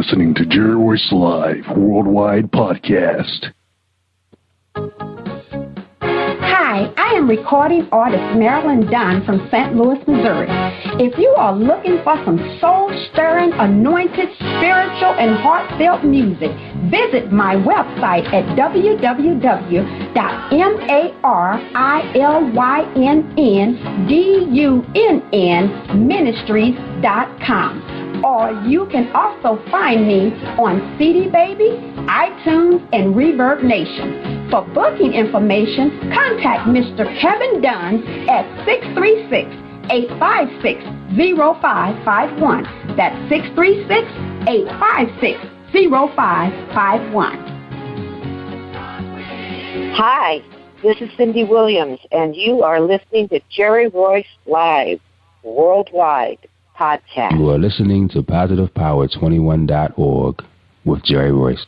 listening to Jerry Royce Live Worldwide Podcast. Hi, I am recording artist Marilyn Dunn from St. Louis, Missouri. If you are looking for some soul-stirring, anointed, spiritual, and heartfelt music, visit my website at www.marilynndunnministries.com. Or you can also find me on CD Baby, iTunes, and Reverb Nation. For booking information, contact Mr. Kevin Dunn at 636-856-0551. That's 636-856-0551. Hi, this is Cindy Williams, and you are listening to Jerry Royce Live Worldwide Podcast. You are listening to PositivePower21.org with Jerry Royce.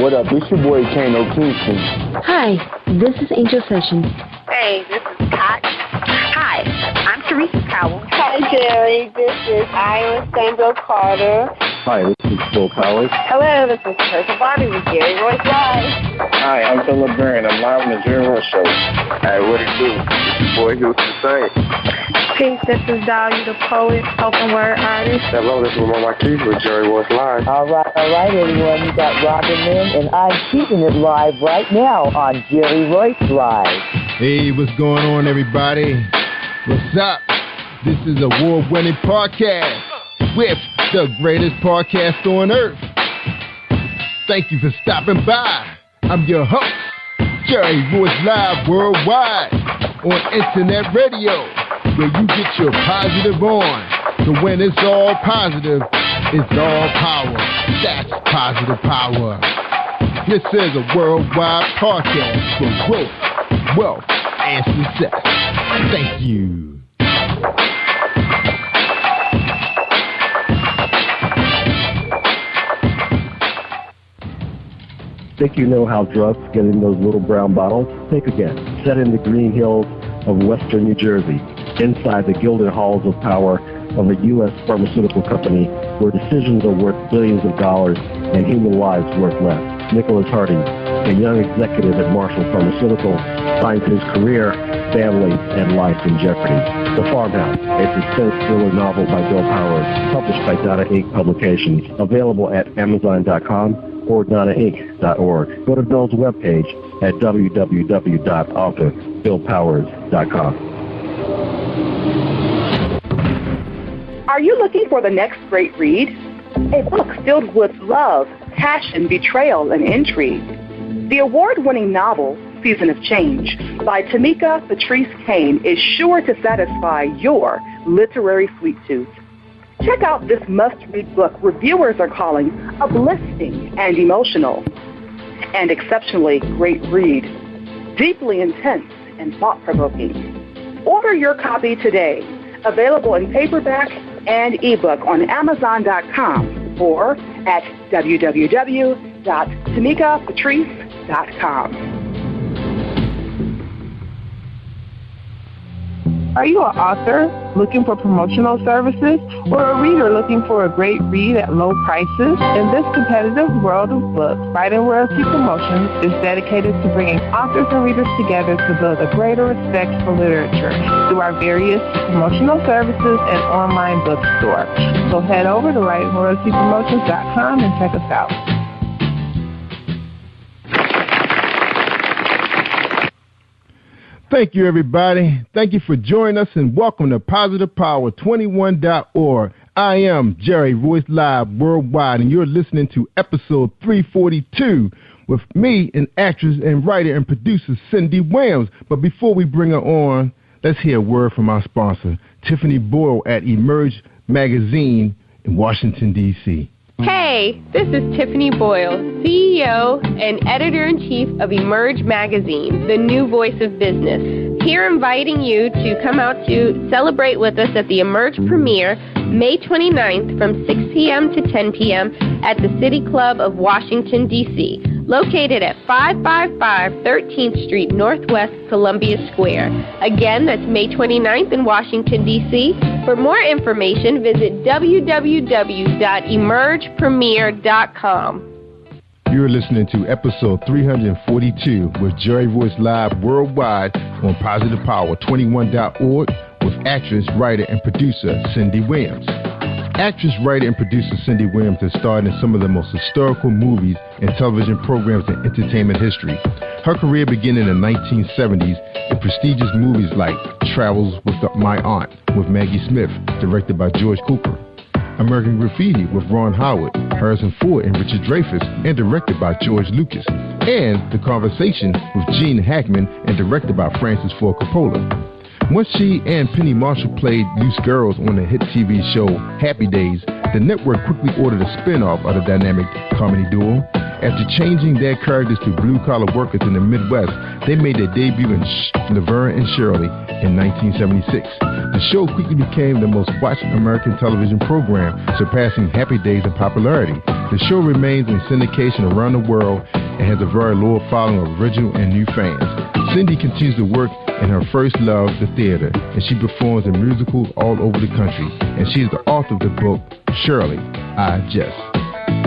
What up? It's your boy Kano Kingston. Hi, this is Angel Sessions. Hey, this is Scott. Hi, I'm Teresa Cowell. Hi, Jerry. This is Ira Stanbro Carter. Hi, this is Phil Powers. Hello, this is Teresa Bobby with Jerry Royce Live. Hi, I'm Philip Byrne. I'm live on the Jerry Royce Show. Hey, what it do? It's your boy Houston Saint. Peace, this is Dahlia the poet, spoken word artist. Hello, this is Lamar Marquise with Jerry Royce Live. All right, everyone. You got Robin Lynn, and I'm keeping it live right now on Jerry Royce Live. Hey, what's going on, everybody? What's up? This is a award-winning podcast with the greatest podcast on earth. Thank you for stopping by. I'm your host, Jerry Royce Live Worldwide on Internet Radio, where you get your positive on. So when it's all positive, it's all power. That's positive power. This is a worldwide podcast for growth, wealth, and success. Thank you. Think you know how drugs get in those little brown bottles? Think again. Set in the green hills of western New Jersey, inside the gilded halls of power of a U.S. pharmaceutical company where decisions are worth billions of dollars and human lives worth less. Nicholas Harding, a young executive at Marshall Pharmaceutical, finds his career, family, and life in jeopardy. The Farmhouse, a suspense thriller novel by Bill Powers, published by Donna Inc. Publications, available at Amazon.com or DonnaInc.org. Go to Bill's webpage at www.authorBillPowers.com. Are you looking for the next great read? A book filled with love, passion, betrayal, and intrigue. The award-winning novel, Season of Change, by Tamika Patrice Kane, is sure to satisfy your literary sweet tooth. Check out this must-read book reviewers are calling uplifting and emotional. And exceptionally great read, deeply intense and thought-provoking. Order your copy today. Available in paperback and ebook on Amazon.com or at www.tamikapatrice.com. Are you an author looking for promotional services or a reader looking for a great read at low prices? In this competitive world of books, Writing Royalty Promotions is dedicated to bringing authors and readers together to build a greater respect for literature through our various promotional services and online bookstore. So head over to WritingRoyaltyPromotions.com and check us out. Thank you, everybody. Thank you for joining us, and welcome to PositivePower21.org. I am Jerry Royce Live Worldwide, and you're listening to episode 342 with me and actress and writer and producer Cindy Williams. But before we bring her on, let's hear a word from our sponsor, Tiffany Boyle at Emerge Magazine in Washington, D.C. Hey, this is Tiffany Boyle, CEO and Editor-in-Chief of Emerge Magazine, the new voice of business. Here inviting you to come out to celebrate with us at the Emerge premiere May 29th from 6 p.m. to 10 p.m. at the City Club of Washington, D.C., located at 555 13th Street Northwest, Columbia Square. Again, that's May 29th in Washington, D.C. For more information, visit www.emergepremiere.com. You're listening to episode 342 with Jerry Royce Live worldwide on PositivePower21.org with actress, writer, and producer Cindy Williams. Actress, writer, and producer Cindy Williams has starred in some of the most historical movies and television programs in entertainment history. Her career began in the 1970s in prestigious movies like Travels with My Aunt with Maggie Smith, directed by George Cooper, American Graffiti with Ron Howard, Harrison Ford, and Richard Dreyfuss, and directed by George Lucas, and The Conversation with Gene Hackman and directed by Francis Ford Coppola. Once she and Penny Marshall played loose girls on the hit TV show Happy Days, the network quickly ordered a spin-off of the dynamic comedy duo. After changing their characters to blue-collar workers in the Midwest, they made their debut in Laverne and Shirley in 1976. The show quickly became the most watched American television program, surpassing Happy Days in popularity. The show remains in syndication around the world and has a very loyal following of original and new fans. Cindy continues to work in her first love, the theater, and she performs in musicals all over the country. And she is the author of the book, Shirley, I Just.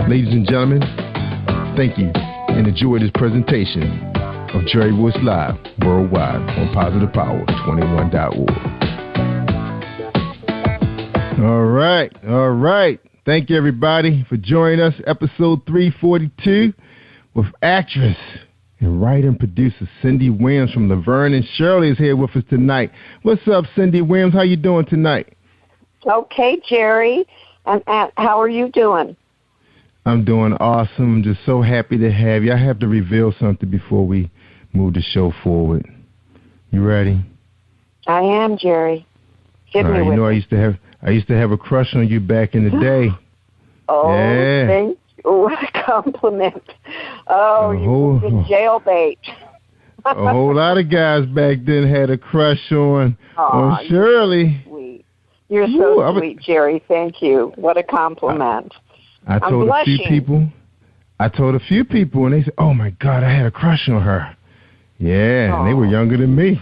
Ladies and gentlemen, thank you and enjoy this presentation of Jerry Royce Live worldwide on PositivePower21.org. All right. Thank you, everybody, for joining us. Episode 342 with actress and writer and producer Cindy Williams from Laverne and Shirley is here with us tonight. What's up, Cindy Williams? How you doing tonight? Okay, Jerry. And how are you doing? I'm doing awesome. I'm just so happy to have you. I have to reveal something before we move the show forward. You ready? I am, Jerry. Hit me with you know, it. I used to have a crush on you back in the day. Oh, yeah. Thank you. What a compliment. Oh, you can jailbait. A whole lot of guys back then had a crush on Shirley. Sweet. You're so sweet, Jerry. Thank you. What a compliment. I told a few people, and they said, "Oh my God, I had a crush on her." Yeah, and they were younger than me.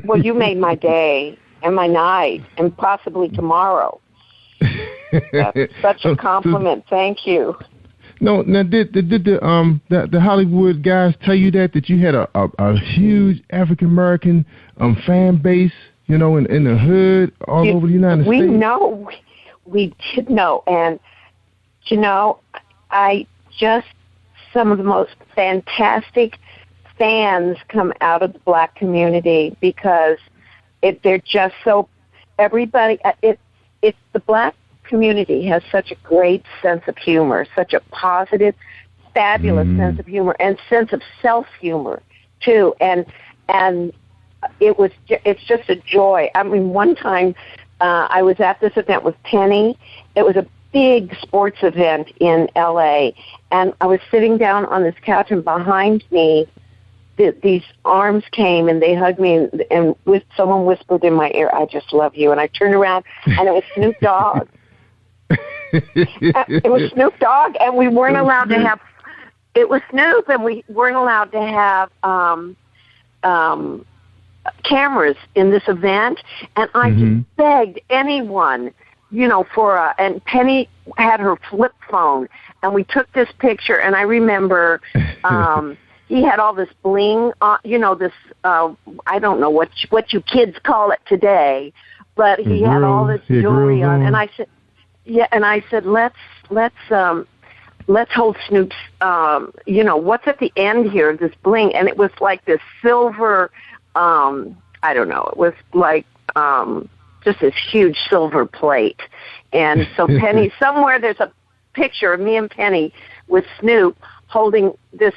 Well, you made my day and my night, and possibly tomorrow. That's such a compliment. Thank you. No, now did the Hollywood guys tell you that you had a huge African American fan base, you know, in the hood all over the United States? We did know, and you know, some of the most fantastic fans come out of the black community because they're just so everybody. It's the black community has such a great sense of humor, such a positive, fabulous sense of humor and sense of self-humor too. And it's just a joy. I mean, one time I was at this event with Penny. It was a big sports event in LA, and I was sitting down on this couch, and behind me these arms came and they hugged me, and someone whispered in my ear, "I just love you." And I turned around and it was Snoop Dogg. It was Snoop Dogg, and we weren't allowed to have. It was Snoop, and we weren't allowed to have cameras in this event. And I just begged anyone, you know, and Penny had her flip phone, and we took this picture. And I remember he had all this bling, you know, this I don't know what you kids call it today, but he had all this jewelry on, and I said. Yeah, and I said, let's hold Snoop's, you know, what's at the end here, this bling, and it was like this silver, I don't know, it was like just this huge silver plate, and so Penny, somewhere there's a picture of me and Penny with Snoop holding this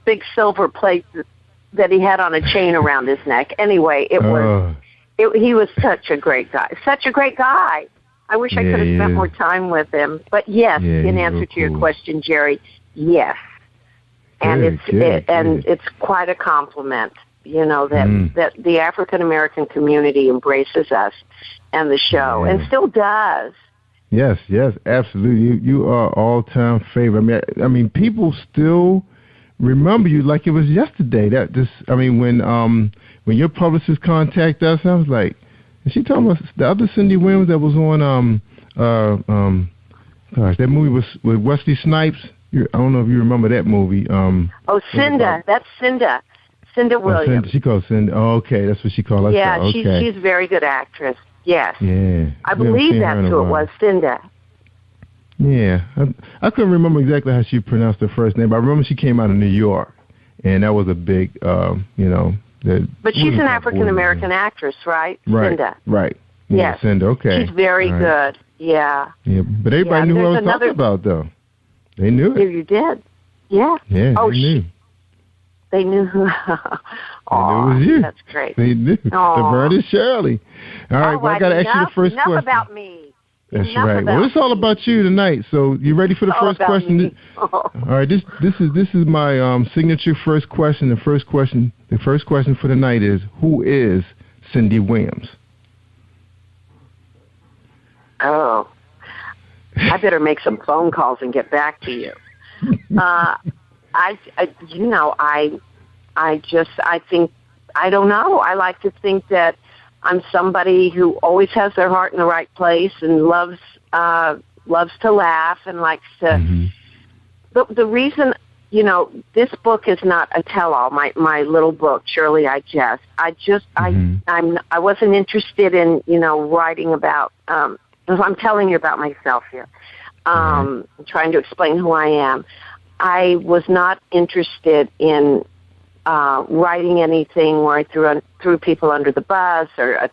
big silver plate that he had on a chain around his neck. Anyway, he was such a great guy. I wish I could have spent more time with him. But yes, in answer to your question, Jerry, yes. And it's quite a compliment. you know, that the African American community embraces us and the show, and still does. Yes, absolutely. You are all-time favorite. I mean, people still remember you like it was yesterday. When your publicist contacted us, I was like, is she talking about the other Cindy Williams that was on that movie was with Wesley Snipes? I don't know if you remember that movie. Cinda. That's Cinda. Cinda Williams. She called Cinda. Oh, okay, that's what she called herself. Yeah, okay. she's a very good actress. Yes. Yeah. I believe that's who it was, Cinda. Yeah. I couldn't remember exactly how she pronounced her first name, but I remember she came out of New York, and that was a big, But she's an African-American actress, right? Cinda. Right. Yeah, yes. Cinda, okay. She's very good. Yeah. Yeah, but everybody knew what I was talking about, though. They knew it. You did? Yeah. Yeah, they knew. They knew who. They knew it was you. That's great. They knew. Laverne and Shirley. All right, well, I got to ask you the first question. Enough about me. That's right. Well, it's all about you tonight. So, you ready for the first question? All right, this is my signature first question. The first question for the night is, who is Cindy Williams? Oh, I better make some phone calls and get back to you. I don't know. I like to think that I'm somebody who always has their heart in the right place and loves to laugh and likes to. Mm-hmm. The reason, this book is not a tell-all. My little book, Shirley, I Jest. I wasn't interested in writing about. I'm telling you about myself here. I'm trying to explain who I am. I was not interested in writing anything where I threw people under the bus or a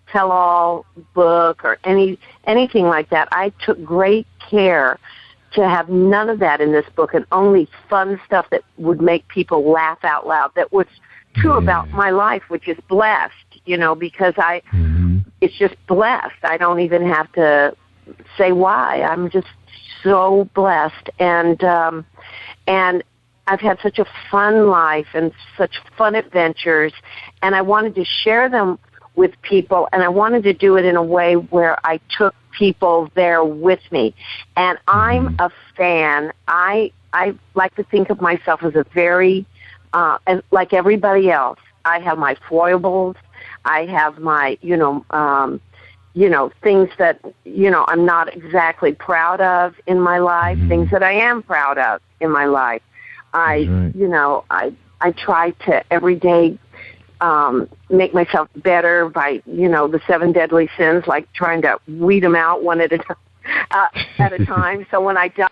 tell-all book or anything like that. I took great care to have none of that in this book and only fun stuff that would make people laugh out loud. That was true about my life, which is blessed, because it's just blessed. I don't even have to say why. I'm just so blessed, and I've had such a fun life and such fun adventures, and I wanted to share them with people, and I wanted to do it in a way where I took people there with me. And I'm a fan. I like to think of myself as a very, like everybody else. I have my foibles. I have my, things that, I'm not exactly proud of in my life, things that I am proud of in my life. I try to every day make myself better by, the 7 deadly sins, like trying to weed them out one at a time. So when I die.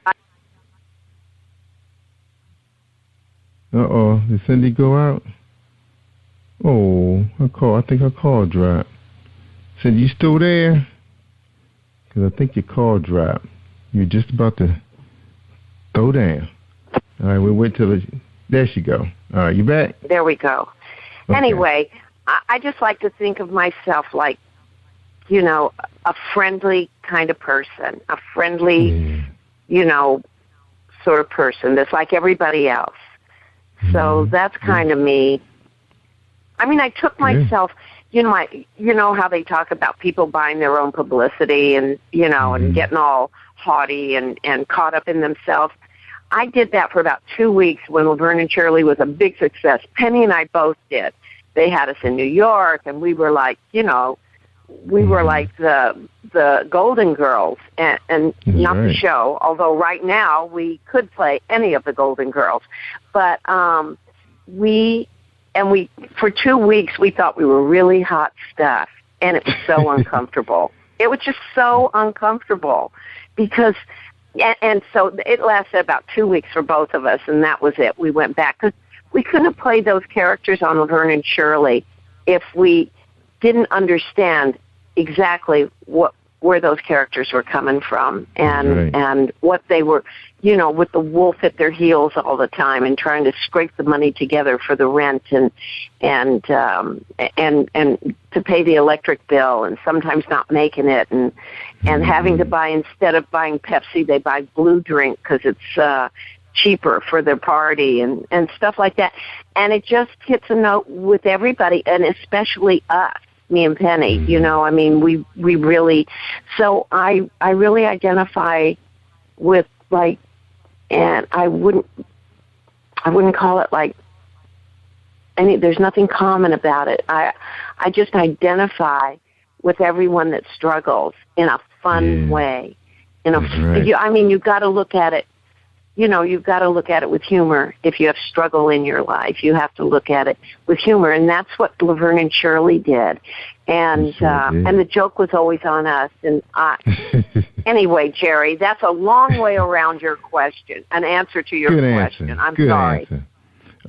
Uh-oh, did Cindy go out? Oh, I think her call dropped. Cindy, you still there? Because I think your call dropped. You're just about to throw down. All right, we'll wait till there she go. All right, you back? There we go. Okay. Anyway, I just like to think of myself like, a friendly kind of person, a friendly, sort of person that's like everybody else. So that's kind of me. I mean, I took myself, how they talk about people buying their own publicity and, and getting all haughty and caught up in themselves. I did that for about 2 weeks when Laverne and Shirley was a big success. Penny and I both did. They had us in New York, and we were like, we were like the Golden Girls, and not the show, although right now we could play any of the Golden Girls. But we for 2 weeks, we thought we were really hot stuff, and it was so uncomfortable. It was just so uncomfortable because, and so it lasted about 2 weeks for both of us, and that was it. We went back because we couldn't have played those characters on Laverne and Shirley if we didn't understand exactly where those characters were coming from and what they were, with the wolf at their heels all the time and trying to scrape the money together for the rent and to pay the electric bill and sometimes not making it and having to buy, instead of buying Pepsi, they buy Blue Drink because it's cheaper for their party and stuff like that. And it just hits a note with everybody, and especially us, me and Penny. You know, I mean, we really. So I really identify with like, and I wouldn't call it like any. There's nothing common about it. I just identify with everyone that struggles in a fun way. I mean, you've got to look at it. You know, you've got to look at it with humor. If you have struggle in your life, you have to look at it with humor, and that's what Laverne and Shirley did. And and the joke was always on us. And anyway, Jerry, that's a long way around your question, an answer to your question. I'm sorry. Answer.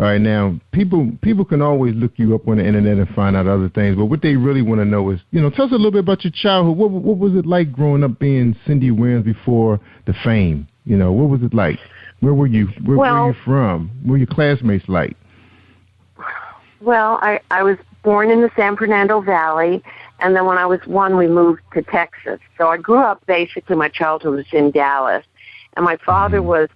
All right, now people can always look you up on the internet and find out other things, but what they really want to know is, you know, tell us a little bit about your childhood. What was it like growing up being Cindy Williams before the fame? You know, what was it like? Where were you? Where were you from? What were your classmates like? Well, I was born in the San Fernando Valley, and then when I was 1, we moved to Texas. So I grew up, basically, my childhood was in Dallas. And my father was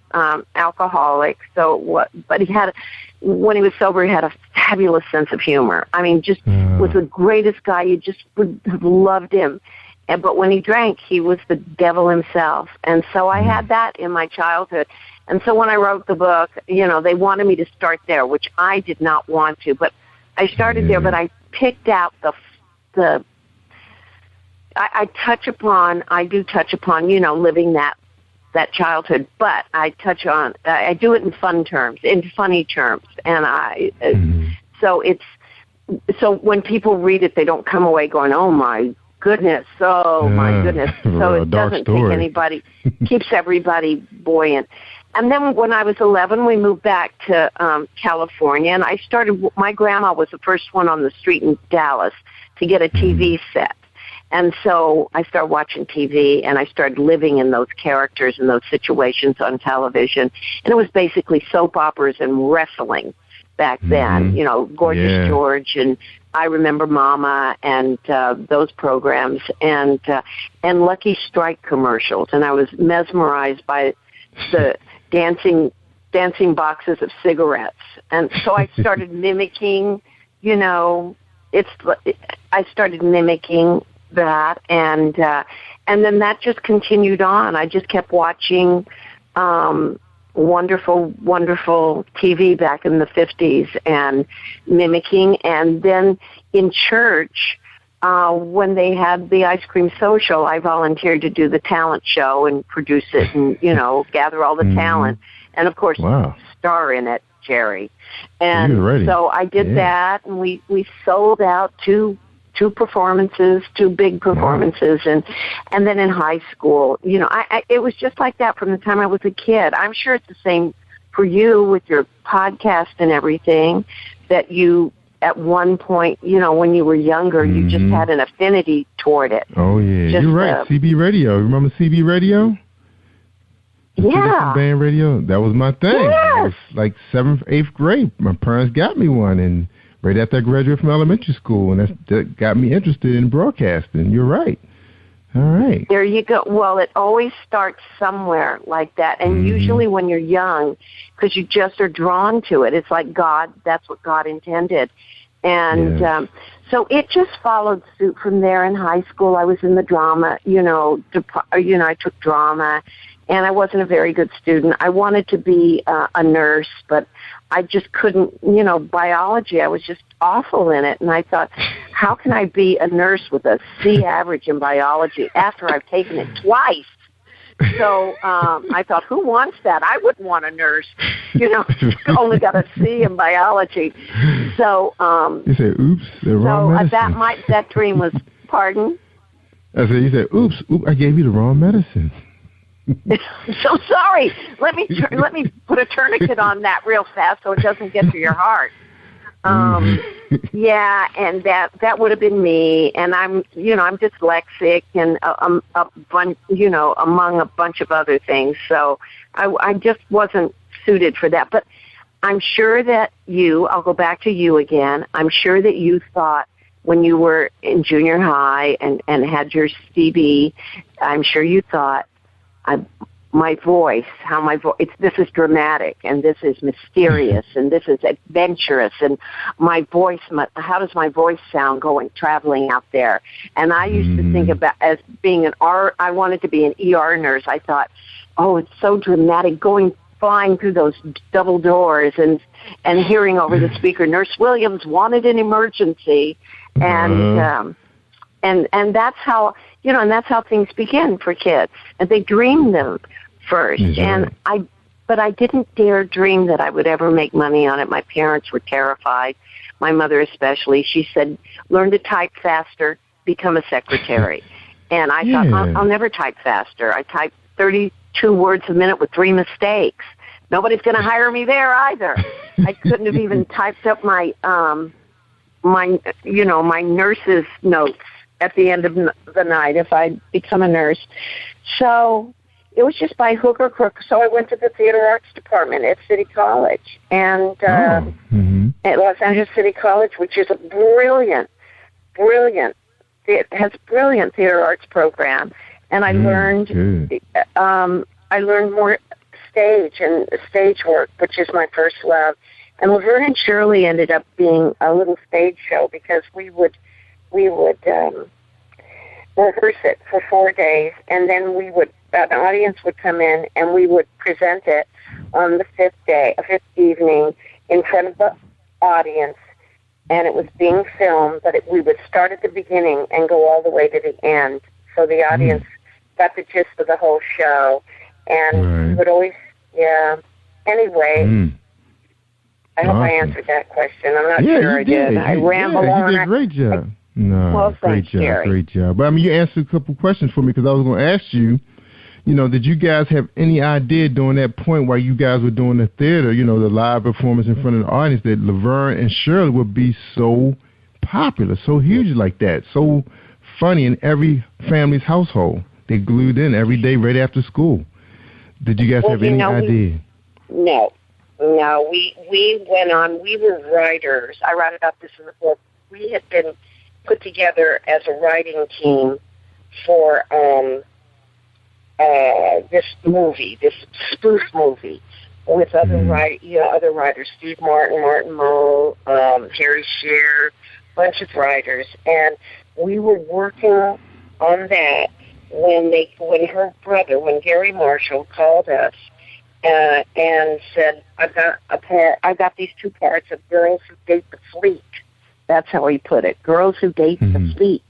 alcoholic, but he had, when he was sober, he had a fabulous sense of humor. I mean, just was the greatest guy. You just would have loved him. But when he drank, he was the devil himself. And so I had that in my childhood. And so when I wrote the book, you know, they wanted me to start there, which I did not want to. But I started there, but I picked out I do touch upon, you know, living that childhood, but I do it in fun terms, in funny terms. And so when people read it, they don't come away going, oh my goodness. So it doesn't take anybody, keeps everybody buoyant. And then when I was 11, we moved back to California, and my grandma was the first one on the street in Dallas to get a TV set. And so I started watching TV, and I started living in those characters and those situations on television. And it was basically soap operas and wrestling back then, you know, Gorgeous George and I Remember Mama and those programs and Lucky Strike commercials. And I was mesmerized by the dancing boxes of cigarettes. And so I started mimicking, you know, I started mimicking that, and then that just continued on. I just kept watching wonderful TV back in the 50s and mimicking. And then in church, when they had the ice cream social, I volunteered to do the talent show and produce it and, you know, gather all the talent and, of course, star in it, Jerry. And so I did that, and we sold out two big performances, and then in high school, you know, it was just like that from the time I was a kid. I'm sure it's the same for you with your podcast and everything, that you, at one point, you know, when you were younger, you just had an affinity toward it. Oh, yeah. You're right. CB Radio. Remember CB Radio? Yeah. Band radio? That was my thing. Yes. It was like 7th, 8th grade. My parents got me one, and right after I graduated from elementary school, and that got me interested in broadcasting. You're right. All right. There you go. Well, it always starts somewhere like that, and usually when you're young, because you just are drawn to it. It's like God, that's what God intended. And so it just followed suit from there. In high school, I was in the drama, I took drama, and I wasn't a very good student. I wanted to be a nurse, but I just couldn't, biology, I was just awful in it. And I thought, how can I be a nurse with a C average in biology after I've taken it twice? So I thought, who wants that? I wouldn't want a nurse, only got a C in biology. So you said, oops, the wrong medicine. That dream was, pardon? I said, you said, oops, I gave you the wrong medicine. So sorry. Let me put a tourniquet on that real fast so it doesn't get to your heart. Yeah, and that would have been me. And I'm dyslexic and among a bunch of other things. So I just wasn't suited for that. But I'm sure that I'll go back to you again. I'm sure that you thought when you were in junior high and had your CB, I'm sure you thought, my voice, how my voice, this is dramatic, and this is mysterious, and this is adventurous, and my voice, how does my voice sound traveling out there? And I used to think about, as being I wanted to be an ER nurse. I thought, oh, it's so dramatic, flying through those double doors and hearing over the speaker, Nurse Williams wanted an emergency, and that's how, and that's how things begin for kids, and they dream them first. And but I didn't dare dream that I would ever make money on it. My parents were terrified, my mother especially. She said, learn to type faster, become a secretary. And I thought, I'll never type faster. I type 32 words a minute with 3 mistakes. Nobody's going to hire me there either. I couldn't have even typed up my nurse's notes at the end of the night if I'd become a nurse. So it was just by hook or crook. So I went to the theater arts department at City College, and at Los Angeles City College, which is a brilliant, it has a brilliant theater arts program. And I learned more stage and stage work, which is my first love. And Laverne and Shirley ended up being a little stage show because we would rehearse it for 4 days, and then an audience would come in, and we would present it on the fifth evening in front of the audience, and it was being filmed, but we would start at the beginning and go all the way to the end, so the audience got the gist of the whole show, and we would always, anyway. I hope I answered that question. I'm not sure I did. I rambled on. You did a great job. Great job. But you answered a couple questions for me, because I was going to ask you, did you guys have any idea during that point while you guys were doing the theater, the live performance in front of the audience, that Laverne and Shirley would be so popular, so huge like that, so funny in every family's household? They glued in every day right after school. Did you guys have any idea? No, we went on. We were writers. I wrote about this in the book. We had been put together as a writing team for this movie, this spoof movie, with other writers, Steve Martin, Martin Mull, Harry Shearer, bunch of writers, and we were working on that when Gary Marshall called us and said, I've got these 2 parts of Girls Who Date the Fleet. That's how he put it. Girls Who Date the Fleet.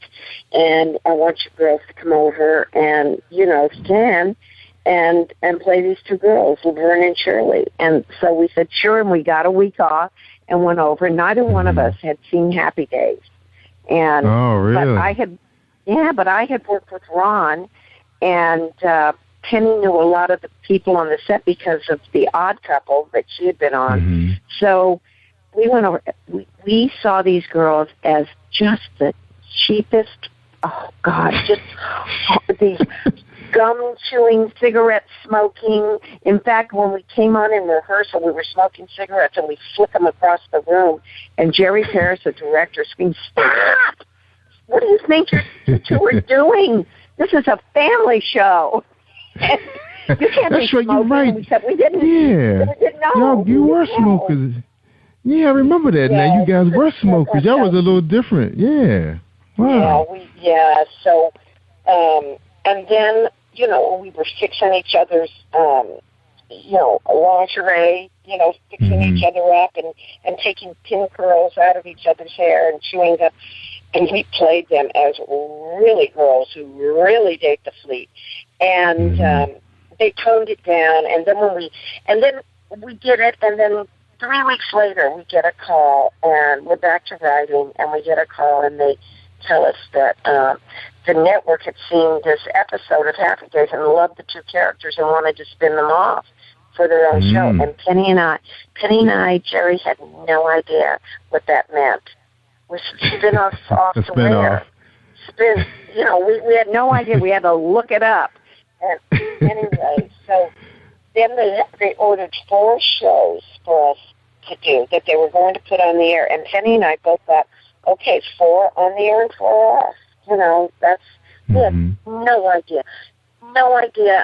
And I want you girls to come over and, stand and play these 2 girls, Laverne and Shirley. And so we said, sure, and we got a week off and went over. Neither one of us had seen Happy Days. And but I had worked with Ron, and Penny knew a lot of the people on the set because of The Odd Couple that she had been on. So we went over. We saw these girls as just the cheapest. Oh God, just these gum-chewing, cigarette-smoking. In fact, when we came on in rehearsal, we were smoking cigarettes, and we flicked them across the room. And Jerry Paris, the director, screamed, "Stop! What do you think you 2 are doing? This is a family show." You can't That's be right, you're right. We didn't know. Y'all, you were smokers. Yeah, I remember that. Yeah, now, you guys were smokers. Y'all was a little different. Yeah. Wow. So, and then, we were fixing each other's, lingerie, fixing each other up and taking pin curls out of each other's hair and chewing them. And we played them as really girls who really date the Fleet. And they toned it down. And then we did it. And then 3 weeks later, we get a call, and we're back to writing, and we get a call, and they tell us that the network had seen this episode of Happy Days and loved the 2 characters and wanted to spin them off for their own show. And Penny and I, Jerry, had no idea what that meant. We spin off to where? Spin, we had no idea. We had to look it up. And anyway, so then they ordered 4 shows for us to do that they were going to put on the air. And Penny and I both thought, okay, 4 on the air and 4 off. That's good. No idea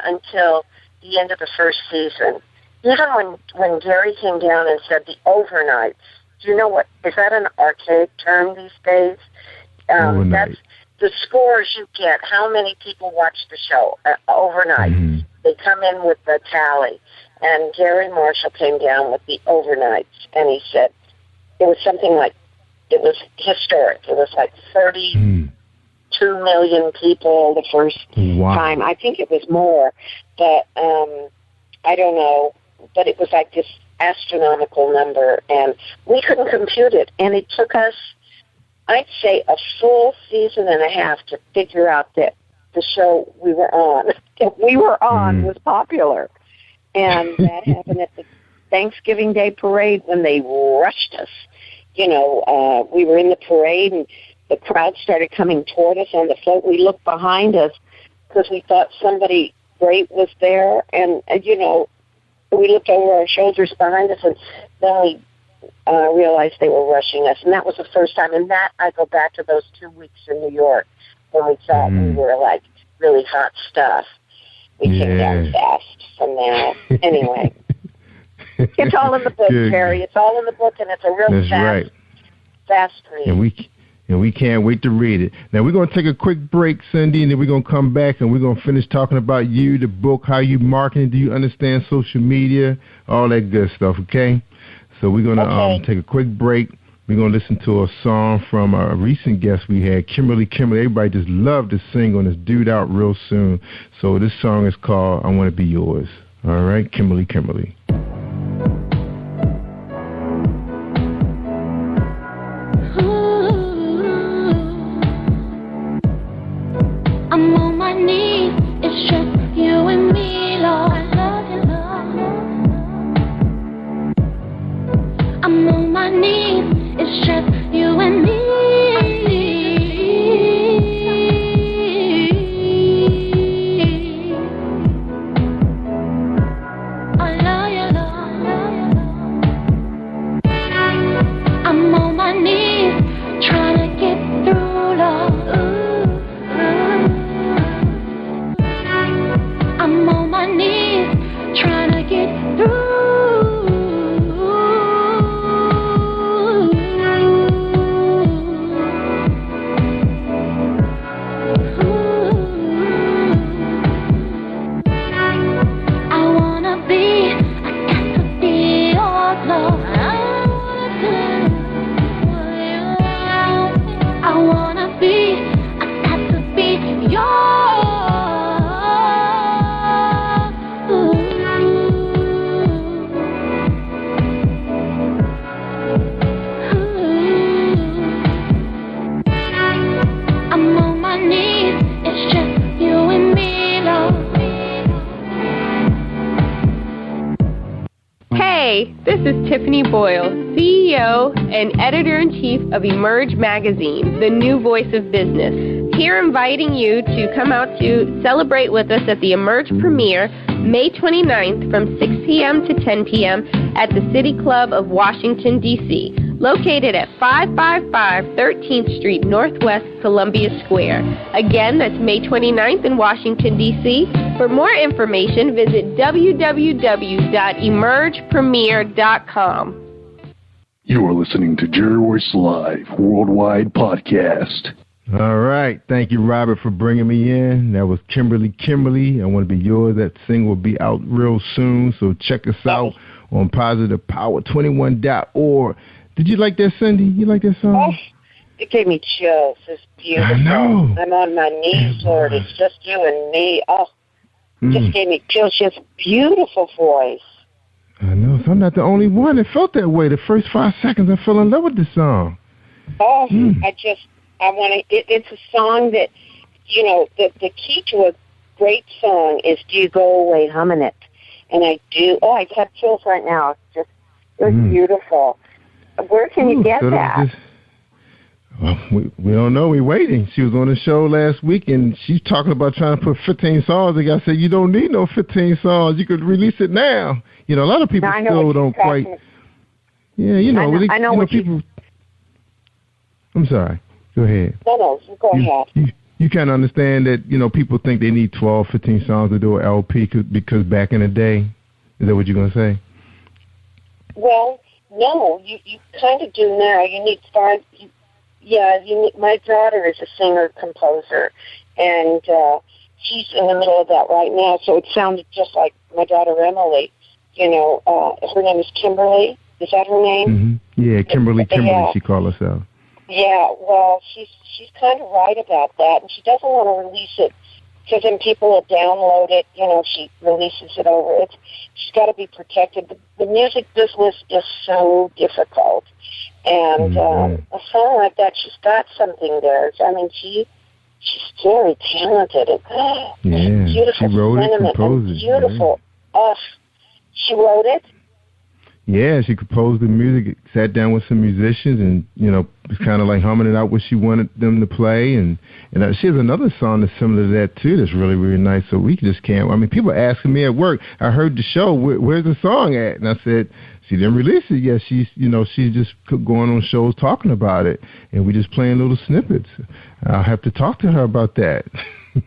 until the end of the first season. Even when Gary came down and said the overnights, do you know what, is that an archaic term these days? That's the scores you get, how many people watch the show overnight. Mm-hmm. They come in with the tally. And Gary Marshall came down with the overnights, and he said it was something like, it was historic. It was like 32 million people the first time. I think it was more, but I don't know. But it was like this astronomical number, and we couldn't compute it. And it took us, I'd say, a full season and a half to figure out that the show we were on was popular. And that happened at the Thanksgiving Day parade when they rushed us. You know, we were in the parade, and the crowd started coming toward us on the float. We looked behind us because we thought somebody great was there. And you know, we looked over our shoulders behind us, and then we realized they were rushing us. And that was the first time. And that, I go back to those 2 weeks in New York when we thought we were like really hot stuff. We came down fast from that. Anyway, it's all in the book, Jerry. It's all in the book, and it's a real fast read. And we can't wait to read it. Now, we're going to take a quick break, Cindy, and then we're going to come back, and we're going to finish talking about you, the book, how you marketing, do you understand social media, all that good stuff, okay? So we're going to take a quick break. We're going to listen to a song from a recent guest we had, Kimberly. Everybody just loved to sing on this Dude out real soon. So this song is called I Want to Be Yours. All right, Kimberly. I'm on my knees, it's just you and me, Lord. I love you, Lord. I'm on my knees. It's just you and me. I love you, Lord. I'm on my knees, trying to get through, Lord. I'm on my knees, trying to get through. This is Tiffany Boyle, CEO and Editor-in-Chief of Emerge Magazine, the new voice of business. Here inviting you to come out to celebrate with us at the Emerge premiere, May 29th from 6 p.m. to 10 p.m. at the City Club of Washington, D.C., located at 555 13th Street Northwest, Columbia Square. Again, that's May 29th in Washington, D.C. For more information, visit www.emergepremiere.com. You are listening to Jerry Royce Live Worldwide Podcast. All right. Thank you, Robert, for bringing me in. That was Kimberly. I Want to Be Yours. That single will be out real soon, so check us out on positivepower21.org. Did you like that, Cindy? You like that song? Oh, it gave me chills. It's beautiful. I know. I'm on my knees, Lord. It's just you and me. Oh, just gave me chills. She has a beautiful voice. I know. So I'm not the only one that felt that way. The first 5 seconds, I fell in love with this song. Oh, I want to. It's a song that, you know, the key to a great song is do you go away humming it? And I do. Oh, I have chills right now. It's beautiful. Where can you get that? Well, we don't know. We're waiting. She was on the show last week, and she's talking about trying to put 15 songs. The guy said, you don't need no 15 songs. You could release it now. You know, a lot of people still don't quite. Yeah, you know. I know what people. I'm sorry. Go ahead. No, you go ahead. you kind of understand that, people think they need 12, 15 songs to do an LP because back in the day, is that what you're going to say? Well, no, you kind of do now. You need 5. My daughter is a singer-composer, and she's in the middle of that right now, so it sounded just like my daughter Emily. Her name is Kimberly. Is that her name? Mm-hmm. Yeah, Kimberly, she calls herself. Yeah, well, she's kind of right about that, and she doesn't want to release it because then people will download it. She releases it over. She's got to be protected. The music business is so difficult, and a song like that, she's got something there. I mean, she's very talented. And, beautiful she wrote it, composed it. Beautiful. Yeah. She wrote it? Yeah, she composed the music, sat down with some musicians, and, it's kind of like humming it out what she wanted them to play. And she has another song that's similar to that, too, that's really, really nice. So we just can't. I mean, people are asking me at work, I heard the show, where's the song at? And I said, she didn't release it yet. She's just going on shows talking about it. And we just playing little snippets. I'll have to talk to her about that.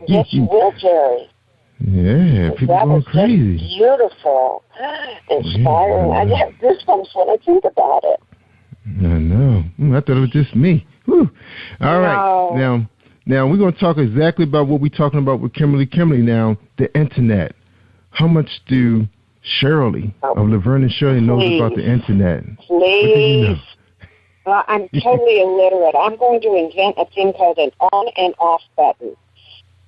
Yes, you will, Jerry. Yeah, people that going crazy. Just beautiful, inspiring. Yeah. I get goosebumps when I think about it. I know. I thought it was just me. Whew. All right. Now we're going to talk exactly about what we're talking about with Kimberly. Now, the internet. How much do Shirley of Laverne and Shirley knows about the internet? Please. I'm totally illiterate. I'm going to invent a thing called an on and off button.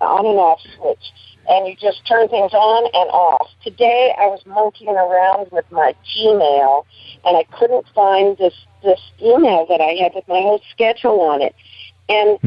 On and off switch. And you just turn things on and off. Today I was monkeying around with my Gmail, and I couldn't find this email that I had with my whole schedule on it. And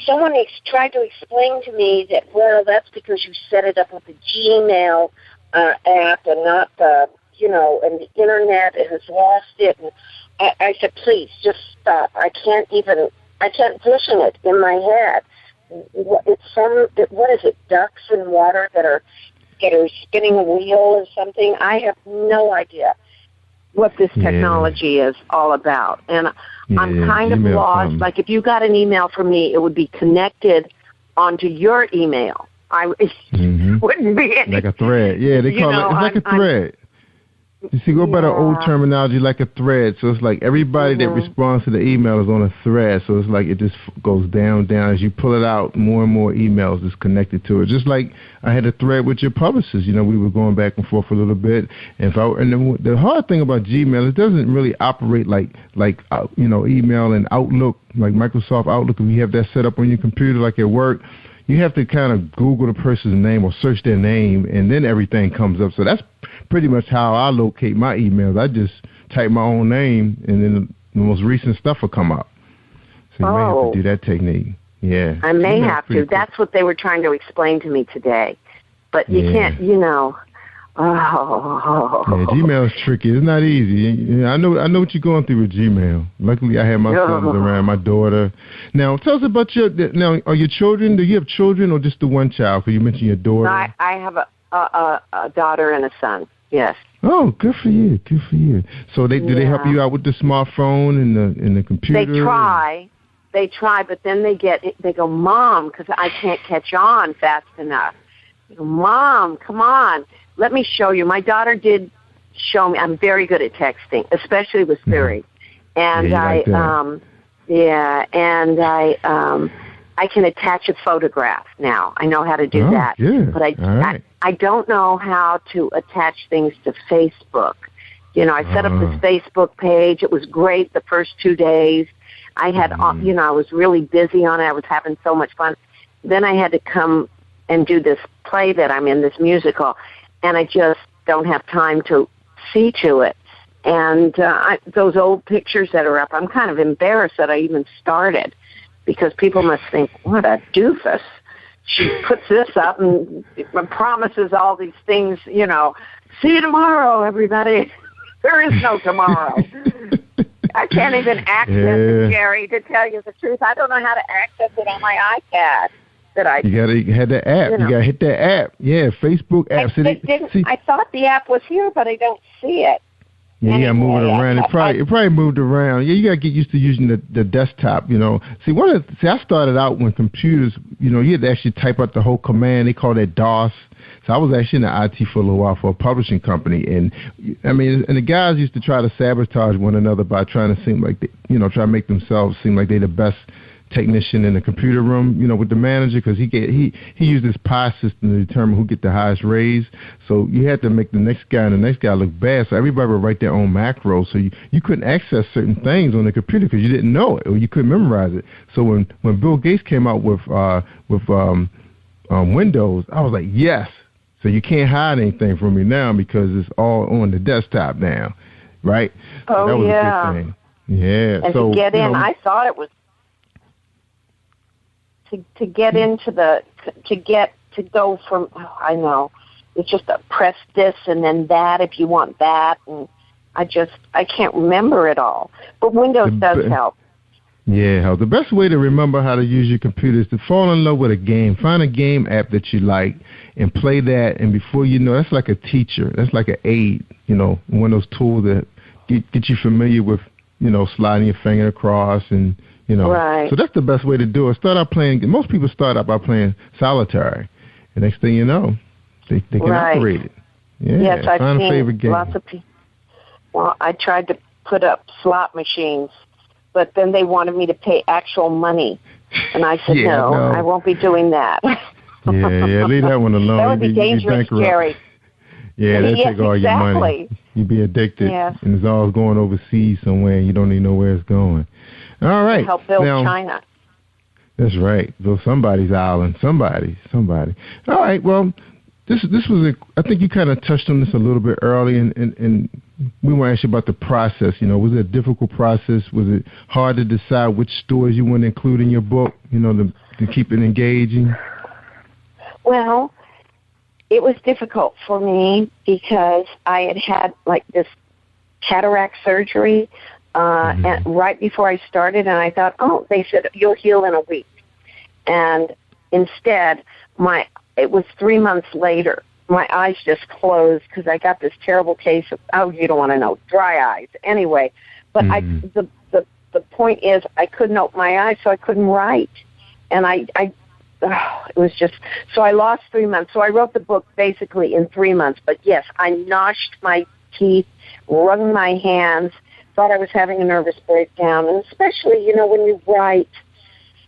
someone tried to explain to me that, well, that's because you set it up with the Gmail app and not the, and the Internet has lost it. And I said, please, just stop. I can't vision it in my head. What is it, ducks in water that are spinning a wheel or something? I have no idea what this technology is all about. And I'm kind of lost. Like, if you got an email from me, it would be connected onto your email. Wouldn't be any... Like a thread. Yeah, they call it like a thread. You see, go by the old terminology, like a thread. So it's like everybody that responds to the email is on a thread. So it's like it just goes down. As you pull it out, more and more emails is connected to it. Just like I had a thread with your publicist. We were going back and forth a little bit. And the hard thing about Gmail, it doesn't really operate like email and Outlook, like Microsoft Outlook. If you have that set up on your computer, like at work, you have to kind of Google the person's name or search their name, and then everything comes up. So that's pretty much how I locate my emails. I just type my own name, and then the most recent stuff will come up. So you may have to do that technique. Yeah. I may have to. Cool. That's what they were trying to explain to me today. But you can't, Yeah, Gmail is tricky. It's not easy. I know what you're going through with Gmail. Luckily, I have my sons around, my daughter. Now, tell us about are your children, do you have children or just the one child? Because you mentioned your daughter. I have a daughter and a son, yes. Oh, good for you. Good for you. So do they help you out with the smartphone and the computer? They try, but then they go, Mom, because I can't catch on fast enough. Mom, come on. Let me show you. My daughter did show me. I'm very good at texting, especially with Siri. And I can attach a photograph now. I know how to do that. Good. But I don't know how to attach things to Facebook. I set up this Facebook page. It was great the first 2 days. I had, I was really busy on it. I was having so much fun. Then I had to come and do this play that I'm in, this musical, and I just don't have time to see to it. And those old pictures that are up, I'm kind of embarrassed that I even started, because people must think, what a doofus. She puts this up and promises all these things, see you tomorrow, everybody. There is no tomorrow. I can't even access it, Jerry, to tell you the truth. I don't know how to access it on my iPad. You gotta have the app. You gotta hit that app. Yeah, Facebook app. I thought the app was here, but I don't see it. Yeah, you gotta move it around. It probably moved around. Yeah, you gotta get used to using the desktop. You know, I started out when computers. You know, you had to actually type out the whole command. They call that DOS. So I was actually in the IT for a little while for a publishing company, and I mean, and the guys used to try to sabotage one another by trying to seem like try to make themselves seem like they're the best technician in the computer room, you know, with the manager, because he used this pie system to determine who get the highest raise. So you had to make the next guy and the next guy look bad. So everybody would write their own macros. So you couldn't access certain things on the computer because you didn't know it or you couldn't memorize it. So when Bill Gates came out with Windows, I was like, yes. So you can't hide anything from me now because it's all on the desktop now, right? Oh, so that was yeah. a good thing. Yeah. And so, to get in, I thought it was to get into to go from, I know, it's just a press this and then that if you want that, and I can't remember it all. But Windows does help. Yeah, the best way to remember how to use your computer is to fall in love with a game. Find a game app that you like and play that, and before you know, that's like a teacher. That's like an aid, you know, one of those tools that get you familiar with, you know, sliding your finger across and, you know. Right. So that's the best way to do it. Most people start out by playing solitaire, and next thing you know, they can operate it. Yeah, yes, I've find seen a favorite game. Lots of people. Well, I tried to put up slot machines, but then they wanted me to pay actual money. And I said, no, I won't be doing that. yeah, leave that one alone. That would be dangerous, Jerry. Yeah, they'll take all your money. You'd be addicted. Yes. And it's all going overseas somewhere, and you don't even know where it's going. All right. To help build China. That's right. Build somebody's island. Somebody. All right, well, this was I think you kind of touched on this a little bit early, and we want to ask you about the process. You know, was it a difficult process? Was it hard to decide which stories you want to include in your book, you know, to keep it engaging? Well, it was difficult for me because I had like this cataract surgery and right before I started, and I thought, they said, you'll heal in a week. And instead, it was 3 months later. My eyes just closed because I got this terrible case of, you don't want to know, dry eyes. Anyway, but the point is I couldn't open my eyes, so I couldn't write. And it was just, so I lost 3 months. So I wrote the book basically in 3 months. But yes, I gnashed my teeth, wrung my hands, thought I was having a nervous breakdown. And especially, you know, when you write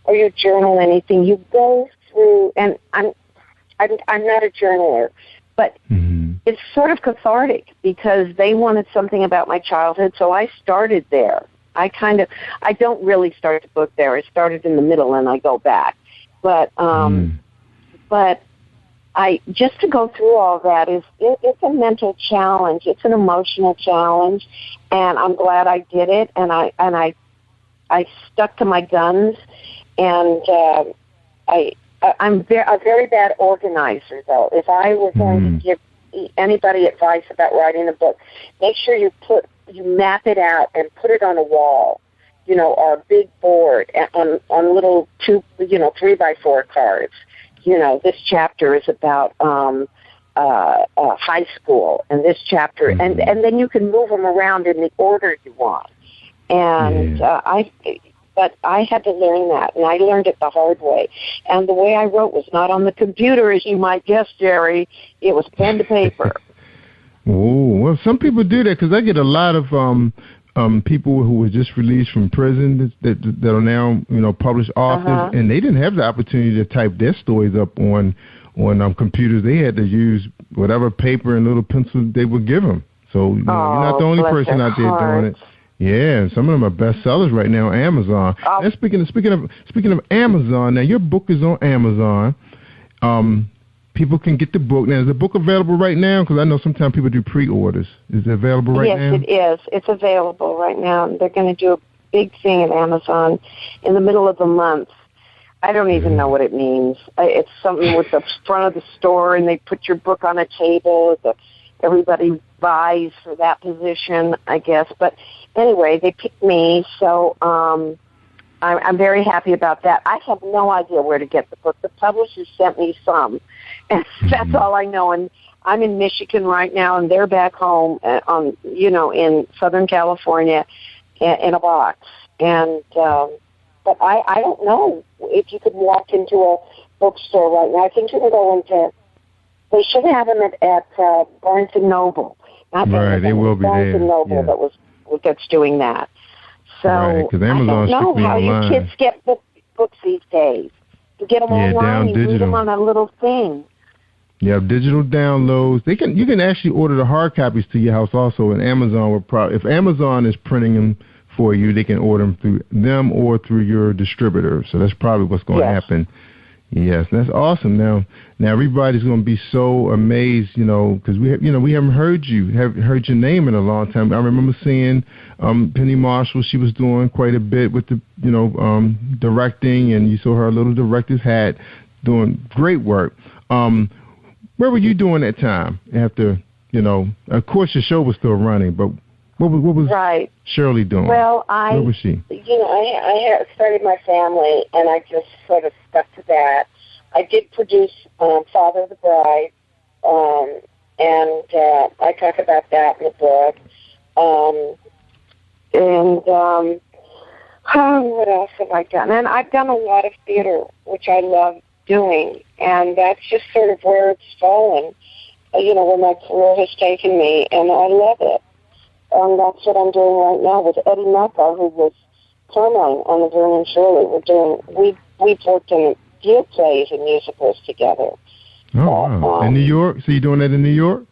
or you journal anything, you go through, and I'm not a journaler, but it's sort of cathartic because they wanted something about my childhood, so I started there. I don't really start the book there. I started in the middle and I go back. But just to go through all that it's a mental challenge. It's an emotional challenge, and I'm glad I did it. And I stuck to my guns, and I'm a very bad organizer, though. If I were going to give anybody advice about writing a book, make sure you map it out and put it on a wall, you know, or a big board on little 3x4 cards. You know, this chapter is about high school, and this chapter, and then you can move them around in the order you want. And but I had to learn that, and I learned it the hard way. And the way I wrote was not on the computer, as you might guess, Jerry. It was pen to paper. Oh, well, some people do that because I get a lot of people who were just released from prison that are now, you know, published authors, and they didn't have the opportunity to type their stories up on computers. They had to use whatever paper and little pencils they would give them. So you know, you're not the only person out there doing it. Yeah, some of them are bestsellers right now on Amazon. And speaking of Amazon, now your book is on Amazon. People can get the book. Now, is the book available right now? Because I know sometimes people do pre-orders. Is it available right now? Yes, it is. It's available right now. They're going to do a big thing at Amazon in the middle of the month. I don't even know what it means. It's something with the front of the store, and they put your book on a table. Everybody vies for that position, I guess. But anyway, they picked me, so I'm very happy about that. I have no idea where to get the book. The publisher sent me some, and that's all I know. And I'm in Michigan right now, and they're back home in Southern California in a box. And but I don't know if you could walk into a bookstore right now. I think you can go into. They should have them at Barnes and Noble. Not right, they will be Barnes there. and Noble that's doing that. So right, because Amazon's I don't know how online. you kids get books these days. You get them online, you read them on a little thing. You have digital downloads. You can actually order the hard copies to your house also, and Amazon will if Amazon is printing them for you, they can order them through them or through your distributor. So that's probably what's going to happen. Yes, that's awesome. Now everybody's going to be so amazed, because we haven't heard your name in a long time. I remember seeing Penny Marshall. She was doing quite a bit with the directing, and you saw her little director's hat, doing great work. Where were you doing that time? After of course your show was still running, but what was Shirley doing? Well, where was she? I had started my family, and I just sort of stuck to that. I did produce Father of the Bride, and I talk about that in the book. What else have I done? And I've done a lot of theater, which I love doing, and that's just sort of where it's fallen, where my career has taken me, and I love it. And that's what I'm doing right now with Eddie Mecca, who was Carmine on the Vernon Shirley. We've worked in a few plays and musicals together. Oh, wow. In New York? So you're doing that in New York?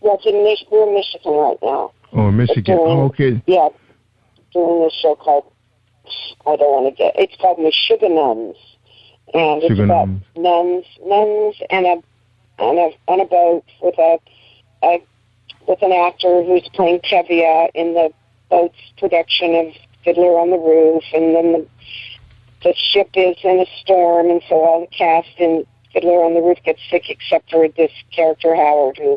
Yes, we're in Michigan right now. Oh, in Michigan. Okay. Yeah, doing this show called, it's called Meshuggah Nuns. And it's about nuns and a boat with an actor who's playing Tevye in the boat's production of Fiddler on the Roof, and then the ship is in a storm, and so all the cast in Fiddler on the Roof gets sick except for this character Howard, who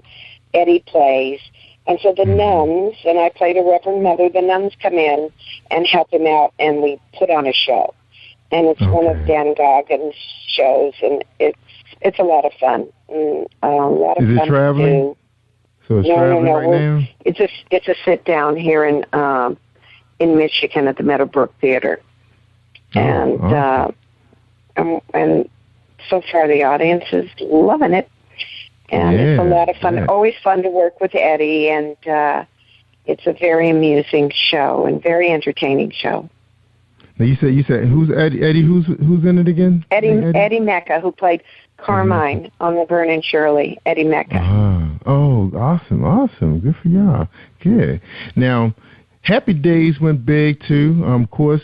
Eddie plays. And so the nuns, and I play the Reverend Mother, the nuns come in and help him out, and we put on a show. And it's one of Dan Goggins' shows, and it's a lot of fun. And, a lot of fun. Is it traveling? So it's traveling right now? It's a sit down here in Michigan at the Meadowbrook Theater, and and so far the audience is loving it, and it's a lot of fun. Yeah. Always fun to work with Eddie, and it's a very amusing show and very entertaining show. Now you said who's Eddie? Who's in it again? Eddie Mecca, who played Carmine on the Vernon Shirley. Eddie Mecca. Oh, awesome. Good for y'all. Good. Now, Happy Days went big too. Of course,